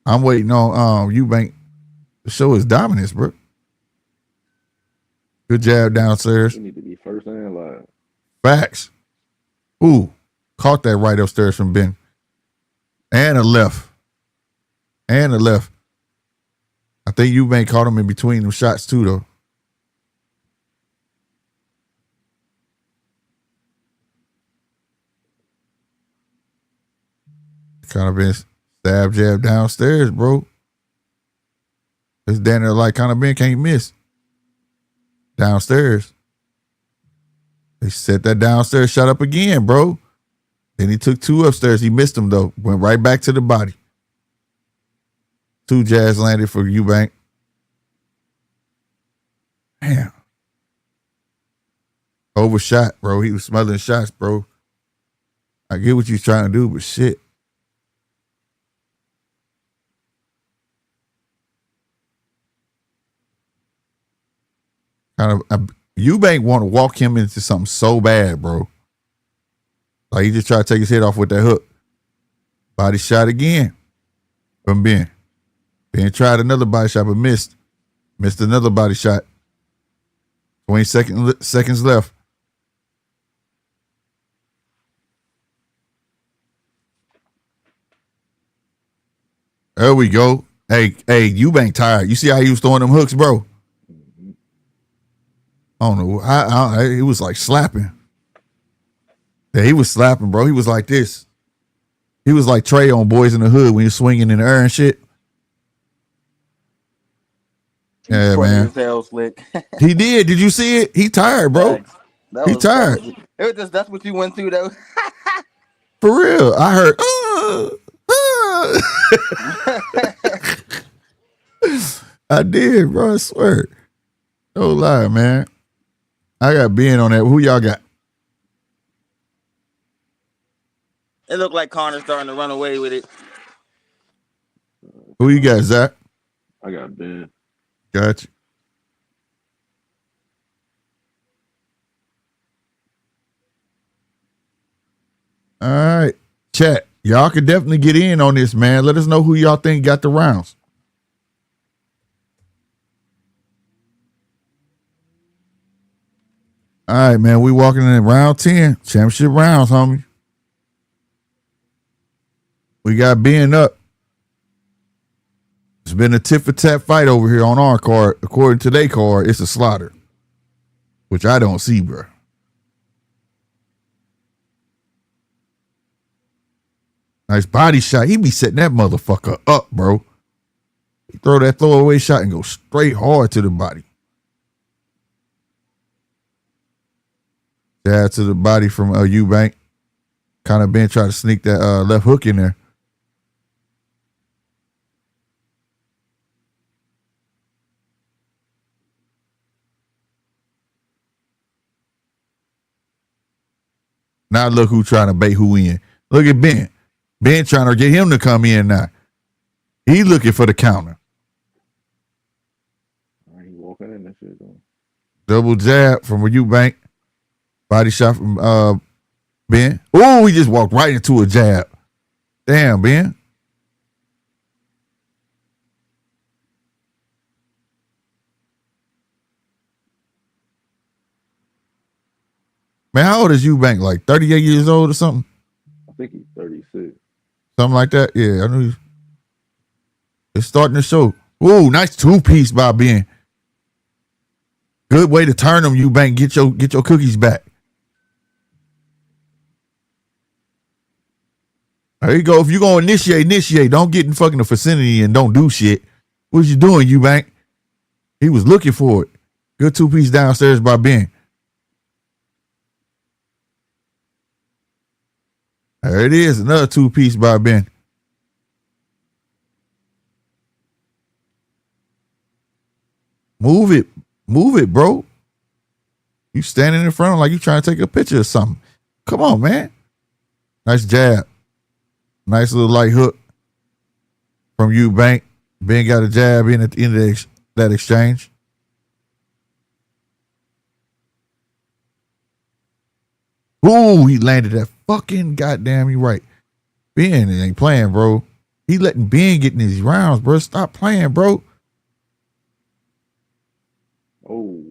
I'm waiting on Eubank to show his dominance, bro. Good jab downstairs. You need to be first and last. Facts. Ooh, caught that right upstairs from Ben. And a left. I think Eubank caught him in between them shots too, though. Kind of been stab jab downstairs, bro. It's down there like Conor Benn can't miss. Downstairs. They set that downstairs shot up again, bro. Then he took 2 upstairs. He missed them, though. Went right back to the body. 2 jabs landed for Eubank. Damn. Overshot, bro. He was smothering shots, bro. I get what you're trying to do, but shit. Eubank want to walk him into something so bad, bro. Like he just tried to take his head off with that hook. Body shot again from Ben. Ben tried another body shot but missed. Missed another body shot. 20 seconds left. There we go. Hey, Eubank tired. You see how he was throwing them hooks, bro? I don't know. He was like slapping. Yeah, he was slapping, bro. He was like this. He was like Trey on Boys in the Hood when he was swinging in the air and shit. Yeah, man. He did. Did you see it? He tired, bro. He tired. That's what you went through, though. For real. I heard. I did, bro. I swear. No lie, man. I got Ben on that. Who y'all got? It looked like Connor's starting to run away with it. Who you got, Zach? I got Ben. Got you. All right. Chat. Y'all can definitely get in on this, man. Let us know who y'all think got the rounds. All right, man. We walking in round 10. Championship rounds, homie. We got Ben up. It's been a tit-for-tat fight over here on our card. According to their card, it's a slaughter. Which I don't see, bro. Nice body shot. He be setting that motherfucker up, bro. He throw that throwaway shot and go straight hard to the body. Jab to the body from Eubank. Conor Benn tried to sneak that left hook in there. Now look who trying to bait who in. Look at Ben. Ben trying to get him to come in now. He looking for the counter. He walking in that shit though. Double jab from Eubank. Body shot from Ben. Oh, he just walked right into a jab. Damn, Ben. Man, how old is Eubank? Like 38 years old or something? I think he's 36. Something like that. Yeah, I knew. It's starting to show. Ooh, nice 2-piece by Ben. Good way to turn them, Eubank. Get your cookies back. There you go. If you're going to initiate. Don't get in fucking the vicinity and don't do shit. What you doing, Eubank? He was looking for it. Good 2-piece downstairs by Ben. There it is. Another 2-piece by Ben. Move it, bro. You standing in front of him like you trying to take a picture or something. Come on, man. Nice jab. Nice little light hook from Eubank. Ben got a jab in at the end of that exchange. Ooh, he landed that fucking goddamn you right. Ben ain't playing, bro. He letting Ben get in these rounds, bro. Stop playing, bro. Oh.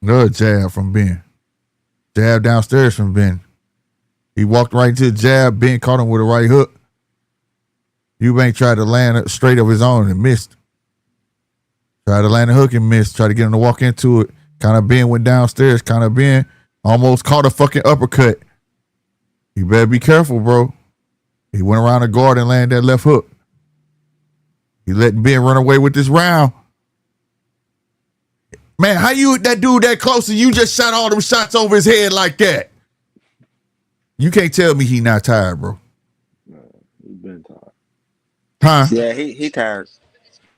Another jab from Ben. Jab downstairs from Ben. He walked right into the jab. Ben caught him with a right hook. Eubank tried to land it straight of his own and missed. Tried to land a hook and missed. Tried to get him to walk into it. Kind of Ben went downstairs. Kind of Ben almost caught a fucking uppercut. You better be careful, bro. He went around the guard and landed that left hook. He letting Ben run away with this round. Man, how you that dude that close and you just shot all them shots over his head like that? You can't tell me he not tired, bro. No, he been tired. Huh? Yeah, he tired.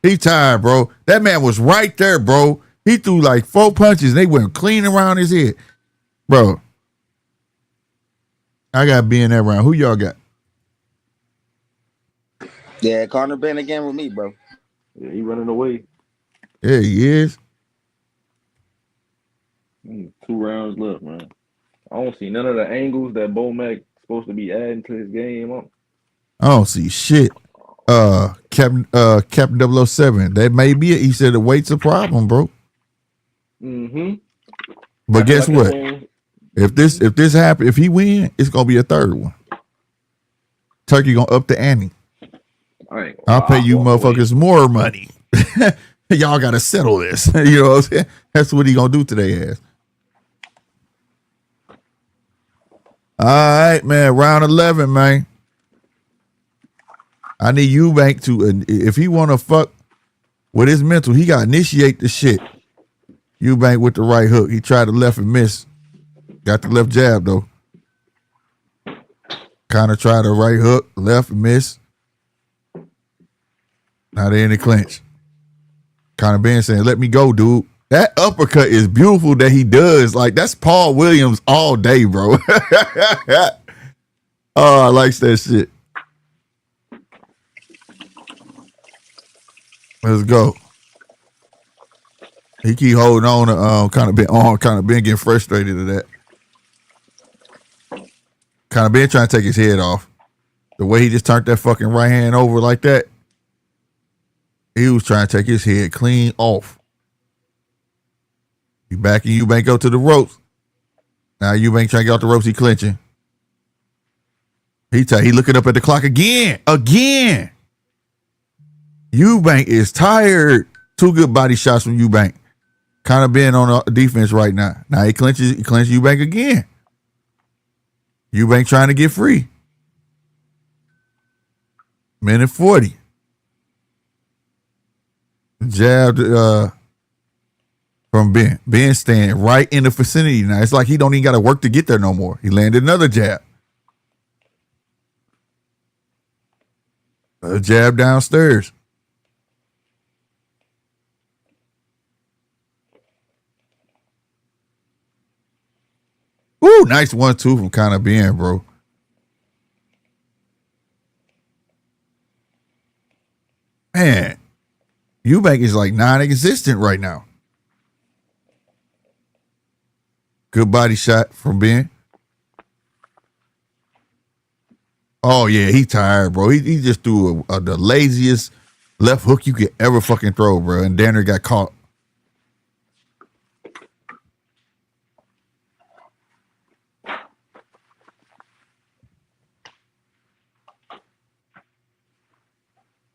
He tired, bro. That man was right there, bro. He threw like 4 punches and they went clean around his head. Bro, I got to be in that round. Who y'all got? Yeah, Conor Benn again with me, bro. Yeah, he running away. Yeah, he is. 2 rounds left, man. I don't see none of the angles that Bo Mac supposed to be adding to his game. I don't see shit. Captain 007. That may be it. He said the weight's a problem, bro. Mm-hmm. But guess what? If this happen, if he win, it's gonna be a third one. Turkey gonna up the ante. I'll pay you motherfuckers more money. Y'all gotta settle this. You know what I'm saying? That's what he gonna do today, ass. All right, man. Round 11, man. I need Eubank to, if he want to fuck with his mental, he got to initiate the shit. Eubank with the right hook. He tried the left and missed. Got the left jab, though. Kind of tried the right hook, left and missed. Now they in the clinch. Conor Benn saying, let me go, dude. That uppercut is beautiful that he does. Like, that's Paul Williams all day, bro. Oh, I like that shit. Let's go. He keep holding on to Conor Benn getting frustrated at that. Conor Benn trying to take his head off. The way he just turned that fucking right hand over like that, he was trying to take his head clean off. He backing Eubank up to the ropes. Now Eubank trying to get off the ropes. He clinching. He looking up at the clock again. Eubank is tired. 2 good body shots from Eubank. Conor Benn on defense right now. Now he clinches Eubank again. Eubank trying to get free. Minute 40. Jabbed from Ben. Ben staying right in the vicinity now. It's like he don't even got to work to get there no more. He landed another jab. A jab downstairs. Ooh, nice 1-2 from Conor Benn, bro. Man, Eubank is like non-existent right now. Good body shot from Ben. Oh, yeah, he tired, bro. He just threw the laziest left hook you could ever fucking throw, bro. And Danner got caught.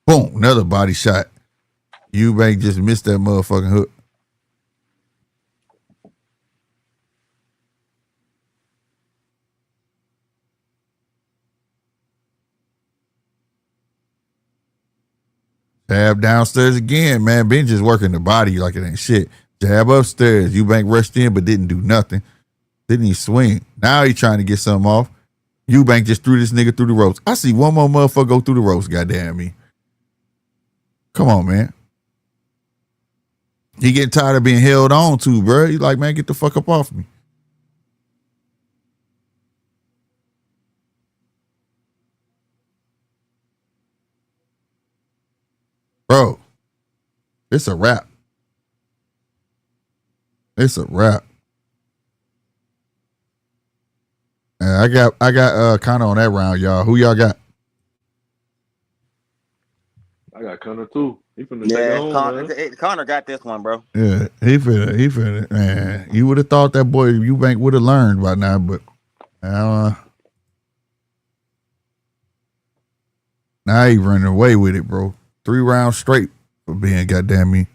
Boom, another body shot. Eubank just missed that motherfucking hook. Jab downstairs again, man. Ben just working the body like it ain't shit. Jab upstairs. Eubank rushed in but didn't do nothing. Didn't he swing? Now he trying to get something off. Eubank just threw this nigga through the ropes. I see one more motherfucker go through the ropes, goddamn me. Come on, man. He getting tired of being held on to, bro. He like, man, get the fuck up off me. Bro, it's a wrap. It's a wrap. I got Conor on that round, y'all. Who y'all got? I got Conor too. He finna take it home, Conor got this one, bro. Yeah, he finna, man. You would have thought that boy Eubank would have learned by now, but now he running away with it, bro. 3 rounds straight for being goddamn me.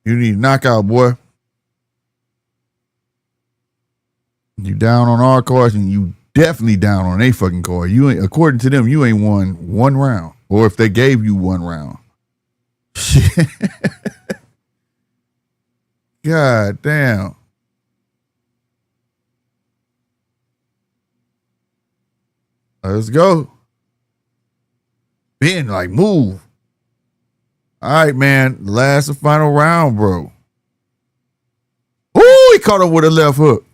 You need a knockout, boy. You down on our cards, and you definitely down on a fucking card. You ain't, according to them, you ain't won 1 round. Or if they gave you 1 round. Shit. God damn. Let's go. Ben, like, move. All right, man. Last and final round, bro. Ooh, he caught him with a left hook.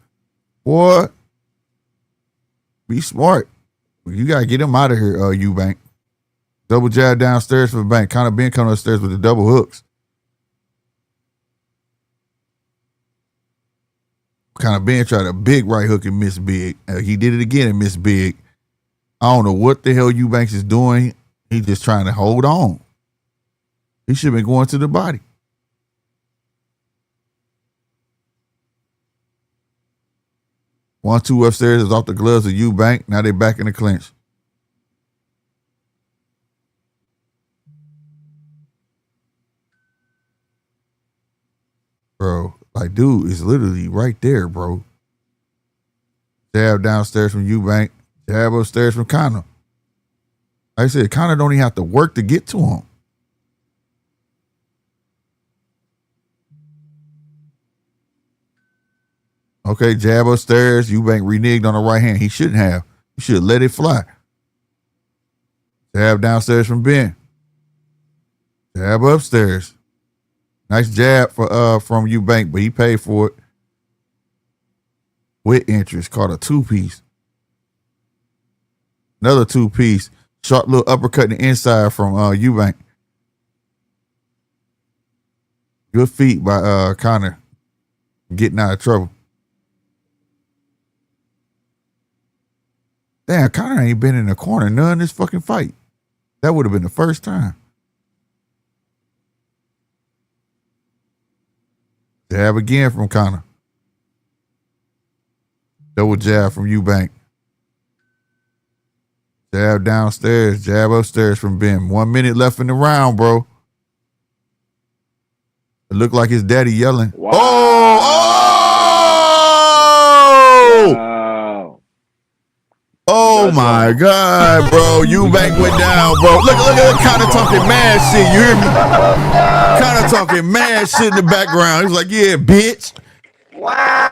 Boy, be smart. You got to get him out of here, Eubank. Double jab downstairs for the bank. Conor Benn coming upstairs with the double hooks. Conor Benn tried a big right hook and missed big. He did it again and missed big. I don't know what the hell Eubanks is doing. He's just trying to hold on. He should have been going to the body. One, two upstairs is off the gloves of Eubank. Now they back in the clinch. Bro, like, dude is literally right there, bro. Jab downstairs from Eubank. Jab upstairs from Conor. Like I said, Conor don't even have to work to get to him. Okay, jab upstairs. Eubank reneged on the right hand. He shouldn't have. He should have let it fly. Jab downstairs from Ben. Jab upstairs. Nice jab from Eubank, but he paid for it. With interest. Caught a 2-piece. Another 2-piece. Sharp little uppercut in the inside from Eubank. Good feet by Conor. Getting out of trouble. Damn, Conor ain't been in the corner none of this fucking fight. That would have been the first time. Jab again from Conor. Double jab from Eubank. Jab downstairs, jab upstairs from Ben. 1 minute left in the round, bro. It looked like his daddy yelling. Wow. Oh! Wow. Oh my God, bro. Eubank went down, bro. Look at Conor talking mad shit. You hear me? Conor talking mad shit in the background. He's like, yeah, bitch. Wow.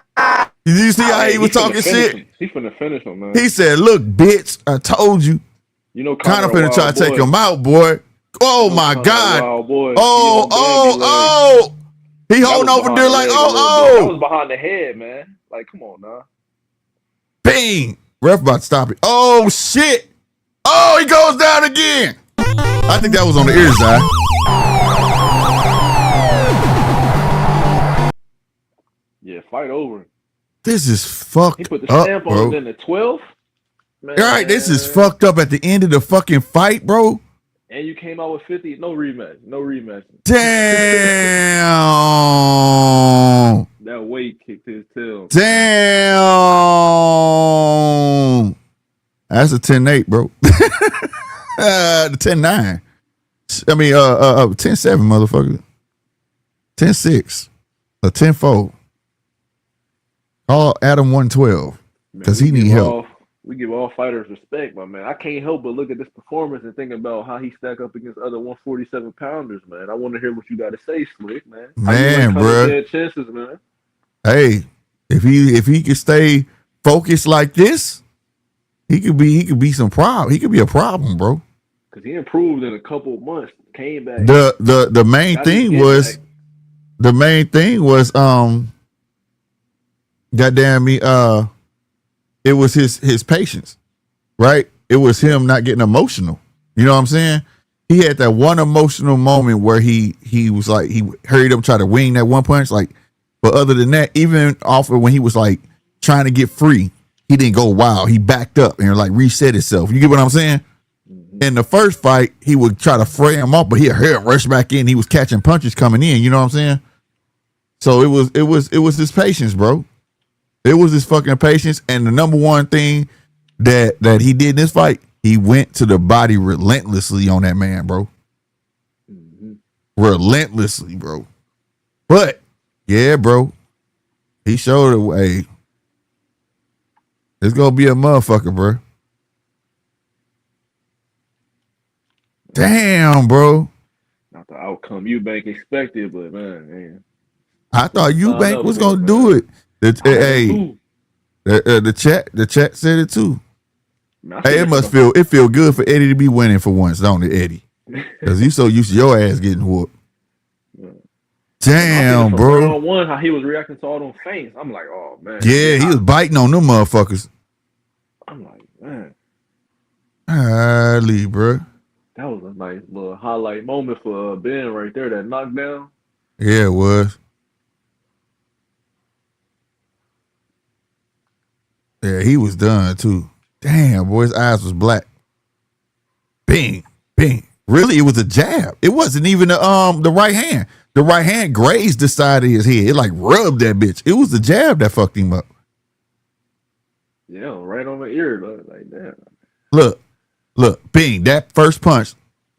Did you see how he was talking shit? He finna finish him, man. He said, look, bitch, I told you. You know, Conor finna try to take him out, boy. Oh my God. Oh. He holding over there like, That was behind the head, man. Like, come on, now. Bing. Ref about to stop it. Oh, shit. Oh, he goes down again. I think that was on the ear side. Yeah, fight over. This is fucked He put the up, stamp bro. on it in the 12th. Man. All right, this is fucked up at the end of the fucking fight, bro. And you came out with 50. No rematch. No rematch. Damn. That weight kicked his tail. Damn. That's a 10-8, bro. The 10-9. I mean, 10-7, motherfucker. 10-6. A 10-4. Call Adam 112 because he need help. We give all fighters respect, my man. I can't help but look at this performance and think about how he stack up against other 147 pounders, man. I want to hear what you got to say, Slick, man. Man, bro. Chances, man. Hey, if he could stay focused like this, he could be some problem. He could be a problem, bro. Because he improved in a couple months, came back. The main thing was goddamn me, it was his patience, right? It was him not getting emotional. You know what I'm saying? He had that one emotional moment where he was like, he hurried up, tried to wing that one punch. Like, but other than that, even off of when he was like trying to get free, he didn't go wild. He backed up and like reset himself. You get what I'm saying? Mm-hmm. In the first fight, he would try to fray him off, but he'd rush back in. He was catching punches coming in. You know what I'm saying? So it was his patience, bro. It was his fucking patience. And the number one thing that he did in this fight, he went to the body relentlessly on that man, bro. Mm-hmm. Relentlessly, bro. But yeah, bro, he showed a way. It's gonna be a motherfucker, bro. Damn, bro. Not the outcome Eubank expected, but man. I thought Eubank was gonna do it. The chat said it too. Man, hey, it feel good for Eddie to be winning for once, don't it, Eddie? Because he's so used to your ass getting whooped. Yeah. Damn, bro. Round one, how he was reacting to all them feints. I'm like, oh man. Yeah, he was biting on them motherfuckers. I'm like, man. Holy, bro. That was a nice little highlight moment for Ben right there. That knockdown. Yeah, it was. Yeah, he was done too. Damn, boy, his eyes was black. Bing, bing. Really, it was a jab. It wasn't even the right hand. The right hand grazed the side of his head. It like rubbed that bitch. It was the jab that fucked him up. Yeah, right on the ear, like that. Look, bing. That first punch.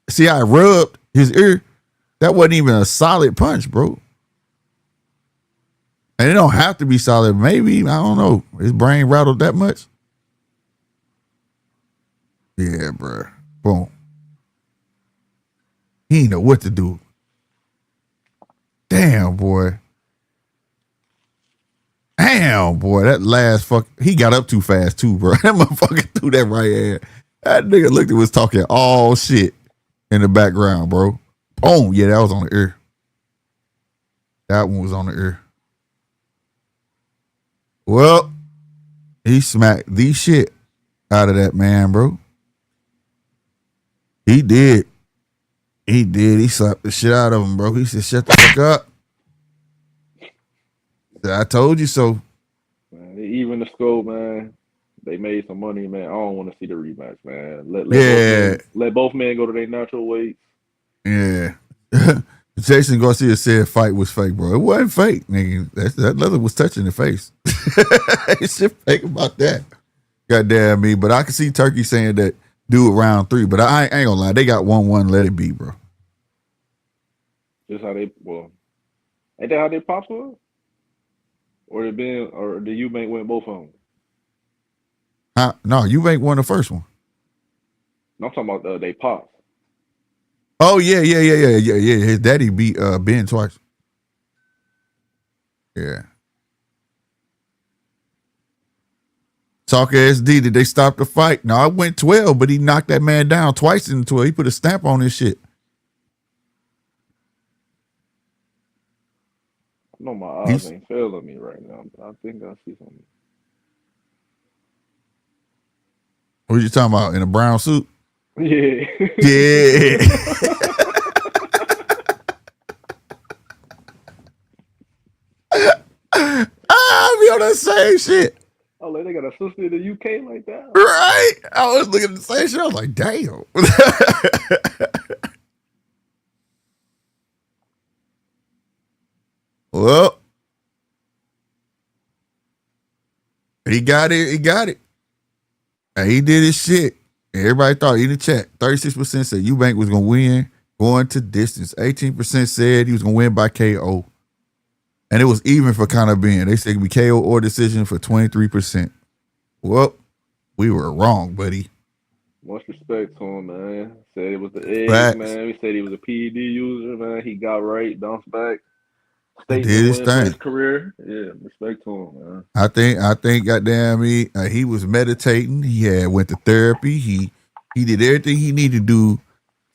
See how it rubbed his ear? That wasn't even a solid punch, bro. And it don't have to be solid. Maybe, I don't know. His brain rattled that much. Yeah, bro. Boom. He didn't know what to do. Damn, boy. Damn, boy. That last fuck. He got up too fast, too, bro. That motherfucker threw that right hand. That nigga looked at was talking all shit in the background, bro. Boom. Yeah, that was on the ear. That one was on the ear. Well, he smacked the shit out of that man, bro. He did. He slapped the shit out of him, bro. He said, shut the fuck up. I told you so. Man, even the Scoby, man, they made some money, man. I don't want to see the rematch, man. Let both men go to their natural weights. Yeah. Jason Garcia said fight was fake, bro. It wasn't fake, nigga. That leather was touching the face. It's shit fake about that. Goddamn me. But I can see Turkey saying that do it round 3. But I ain't gonna lie. They got 1-1. Let it be, bro. Just how they, ain't that how they pops was? Or the Eubank win both of them? No, Eubank won the first one. No, I'm talking about they pops. Oh, yeah. His daddy beat Ben twice. Yeah. Talk SD, did they stop the fight? No, I went 12, but he knocked that man down twice in 12. He put a stamp on his shit. I know my eyes ain't failing me right now. I think I see something. What you talking about? In a brown suit? Yeah. Yeah. I'll be on that same shit. Oh, like they got a sister in the UK like that? Right. I was looking at the same shit. I was like, damn. Well, he got it. And he did his shit. Everybody thought in the chat, 36% said Eubank was gonna win going to distance. 18% said he was gonna win by KO. And it was even for Conor Benn. They said it could be KO or decision for 23%. Well, we were wrong, buddy. Much respect to him, man. Said it was the eggs, Facts. man. We said he was a PED user, man. He got right, bounced back. He did his For thing. his career. Yeah, respect to him, man. I think, goddamn me, he was meditating. He went to therapy. He did everything he needed to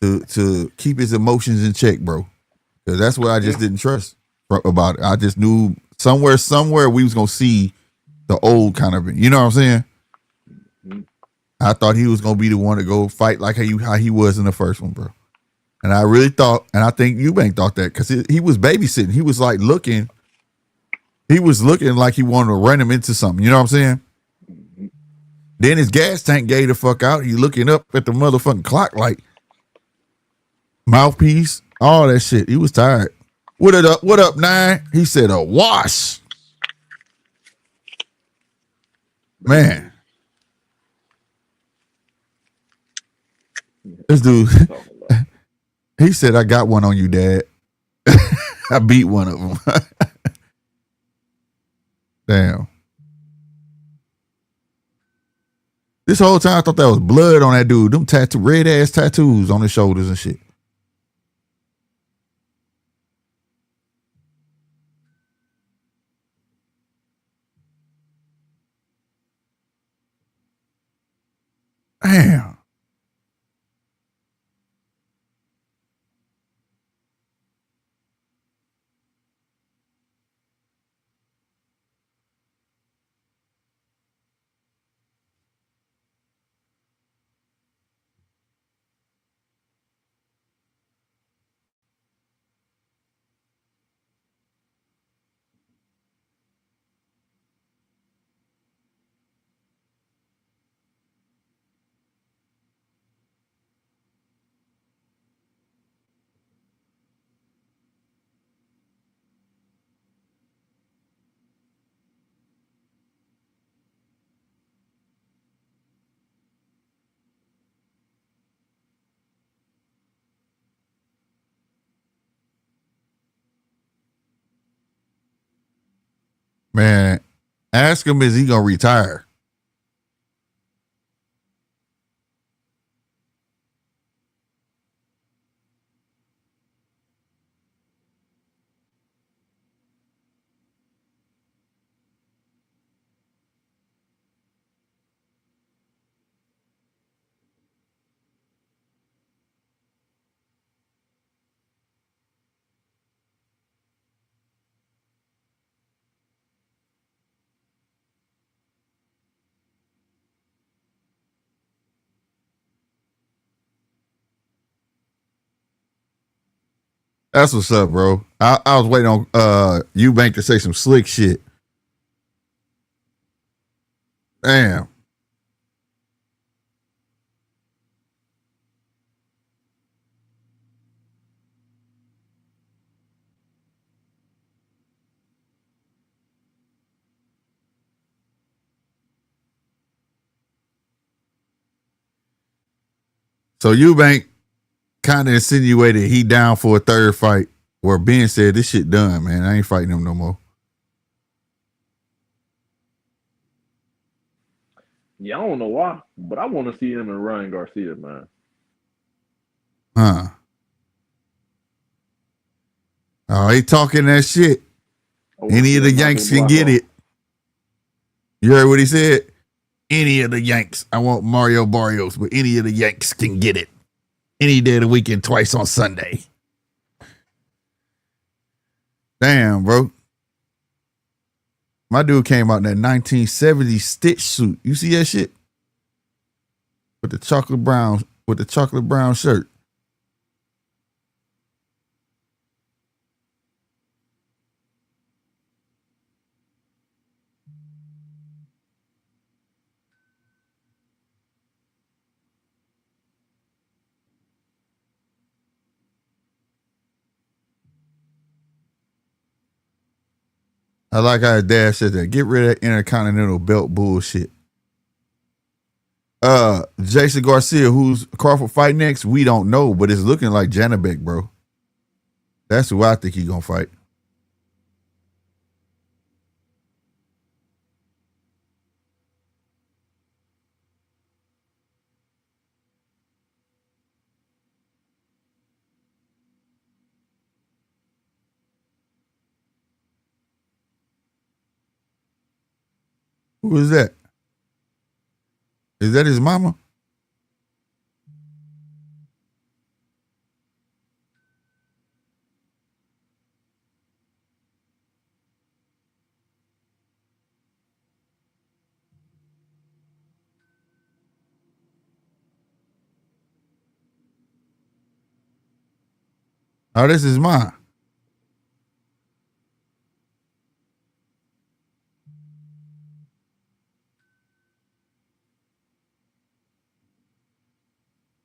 do to keep his emotions in check, bro. Because that's what I just didn't trust about it. I just knew somewhere we was gonna see the old kind of, you know what I'm saying? Mm-hmm. I thought he was gonna be the one to go fight like how he was in the first one, bro. And I really thought, and I think Eubank thought that because he was babysitting. He was like looking like he wanted to run him into something. You know what I'm saying? Mm-hmm. Then his gas tank gave the fuck out. He looking up at the motherfucking clock like mouthpiece, all that shit. He was tired. What up, 9? He said a wash. Man. This dude, he said, I got one on you, Dad. I beat one of them. Damn. This whole time I thought that was blood on that dude. Them red ass tattoos on his shoulders and shit. Damn. Man, ask him, is he gonna retire? That's what's up, bro. I was waiting on Eubank to say some slick shit. Damn. So Eubank kind of insinuated he down for a third fight, where Ben said, this shit done, man. I ain't fighting him no more. Yeah, I don't know why, but I want to see him and Ryan Garcia, man. Huh. Oh, he talking that shit. Any of the Yanks can get it. You heard what he said? Any of the Yanks. I want Mario Barrios, but any of the Yanks can get it. Any day of the weekend, twice on Sunday. Damn, bro. My dude came out in that 1970 Stitch suit. You see that shit? With the chocolate brown shirt. I like how his dad said that. Get rid of that intercontinental belt bullshit. Jason Garcia, who's Crawford fight next, we don't know, but it's looking like Janabek, bro. That's who I think he's gonna fight. Who is that? Is that his mama? Oh, this is mine.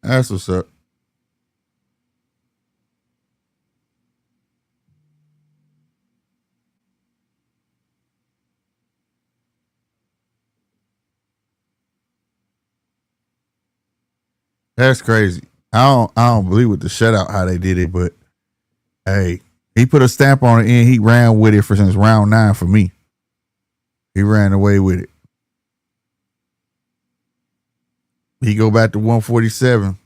That's what's up. That's crazy. I don't believe with the shutout how they did it, but hey, he put a stamp on it and he ran with it for since round 9 for me. He ran away with it. He go back to 147.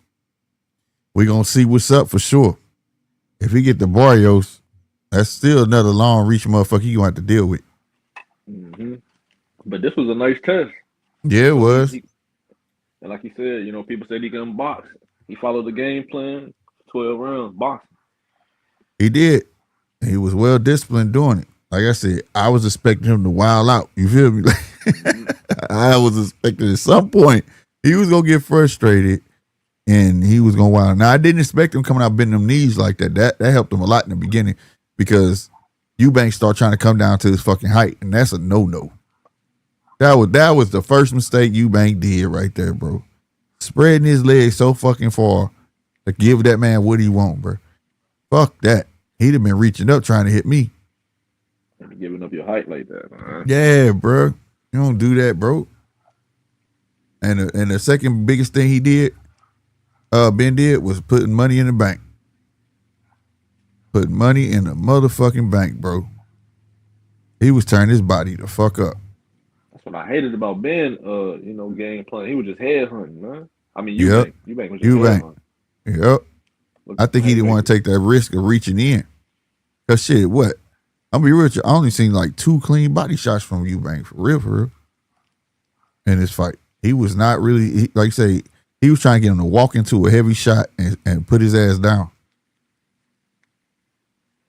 We gonna see what's up for sure. If he get the Barrios, that's still another long reach motherfucker you gonna have to deal with. Mm-hmm. But this was a nice test. Yeah, it was. And like you said, you know, people said he can box. He followed the game plan, 12 rounds, boxing. He did. He was well disciplined doing it. Like I said, I was expecting him to wild out. You feel me? I was expecting at some point he was gonna get frustrated and he was gonna wild out. Now I didn't expect him coming out bending them knees like that. That helped him a lot in the beginning because Eubank started trying to come down to his fucking height, and that's a no-no. That was the first mistake Eubank did right there, bro. Spreading his legs so fucking far to give that man what he want, bro. Fuck that. He'd have been reaching up trying to hit me. Giving up your height like that, man. Yeah, bro. You don't do that, bro. And the second biggest thing he did, Ben did, was putting money in the bank. Putting money in the motherfucking bank, bro. He was turning his body the fuck up. That's what I hated about Ben, you know, game plan. He was just headhunting, man. I mean, Eubank was just headhunting. Yep. I think he didn't want to take that risk of reaching in. Cause shit, what? I'm gonna be real. I only seen like 2 clean body shots from Eubank, for real. In this fight, he was not really like you say. He was trying to get him to walk into a heavy shot and put his ass down.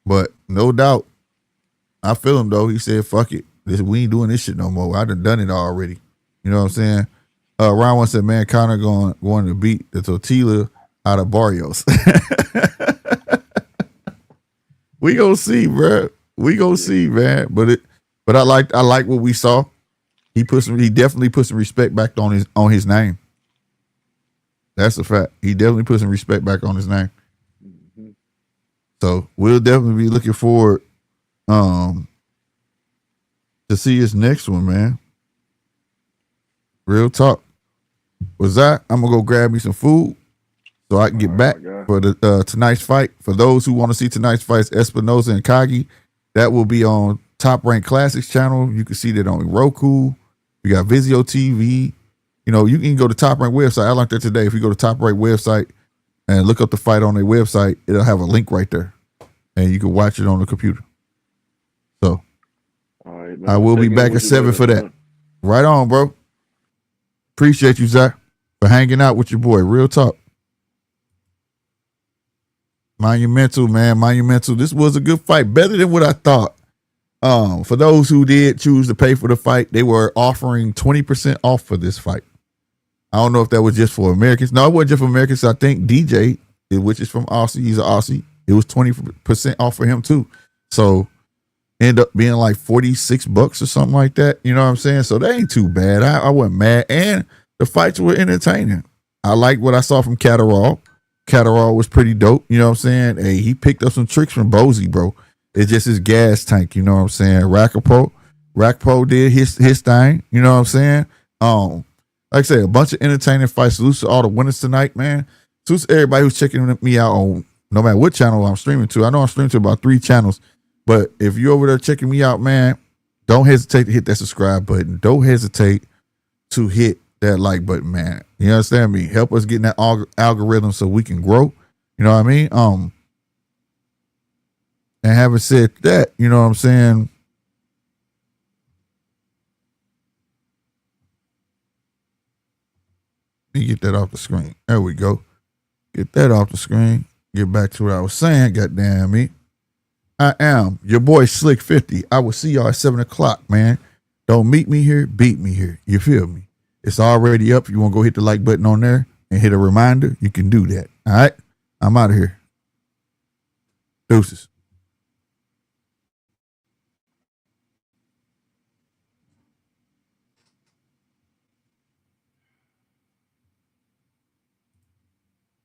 But no doubt, I feel him though. He said, "Fuck it, we ain't doing this shit no more. I done it already." You know what I'm saying? Ryan once said, "Man, Conor going to beat the tortilla out of Barrios." We gonna see, bro. We gonna see, man. But I like what we saw. He definitely put some respect back on his name. That's a fact. He definitely put some respect back on his name. Mm-hmm. So we'll definitely be looking forward to see his next one, man. Real talk. Was that? I'm gonna go grab me some food so I can get back for the tonight's fight. For those who want to see tonight's fights, Espinosa and Kagi, that will be on Top Rank Classics channel. You can see that on Roku. We got Vizio TV. You know, you can go to Top Rank website. I learned that today. If you go to Top Rank website and look up the fight on their website, it'll have a link right there, and you can watch it on the computer. So, all right, man. I will be back at 7 for that. Right on, bro. Appreciate you, Zach, for hanging out with your boy. Real talk. Monumental, man. Monumental. This was a good fight. Better than what I thought. For those who did choose to pay for the fight, they were offering 20% off for this fight. I don't know if that was just for Americans. No, it wasn't just for Americans. I think DJ, which is from Aussie, he's an Aussie. It was 20% off for him too. So end up being like $46 or something like that. You know what I'm saying? So that ain't too bad. I wasn't mad. And the fights were entertaining. I liked what I saw from Catterall. Catterall was pretty dope. You know what I'm saying? Hey, he picked up some tricks from Bozy, bro. It's just his gas tank. You know what I'm saying? Riakporhe did his thing. You know what I'm saying? Like I said, a bunch of entertaining fights. Salute to all the winners tonight, man. Salute to everybody who's checking me out on no matter what channel I'm streaming to. I know I'm streaming to about 3 channels, but if you're over there checking me out, man, don't hesitate to hit that subscribe button. Don't hesitate to hit that like button, man. You understand me? Help us get in that algorithm so we can grow. You know what I mean? And having said that, you know what I'm saying? Let me get that off the screen. There we go. Get that off the screen. Get back to what I was saying. Goddamn me. I am your boy Slick 50. I will see y'all at 7 o'clock, man. Don't meet me here, beat me here. You feel me? It's already up. If you want to go hit the like button on there and hit a reminder, you can do that. All right? I'm out of here. Deuces.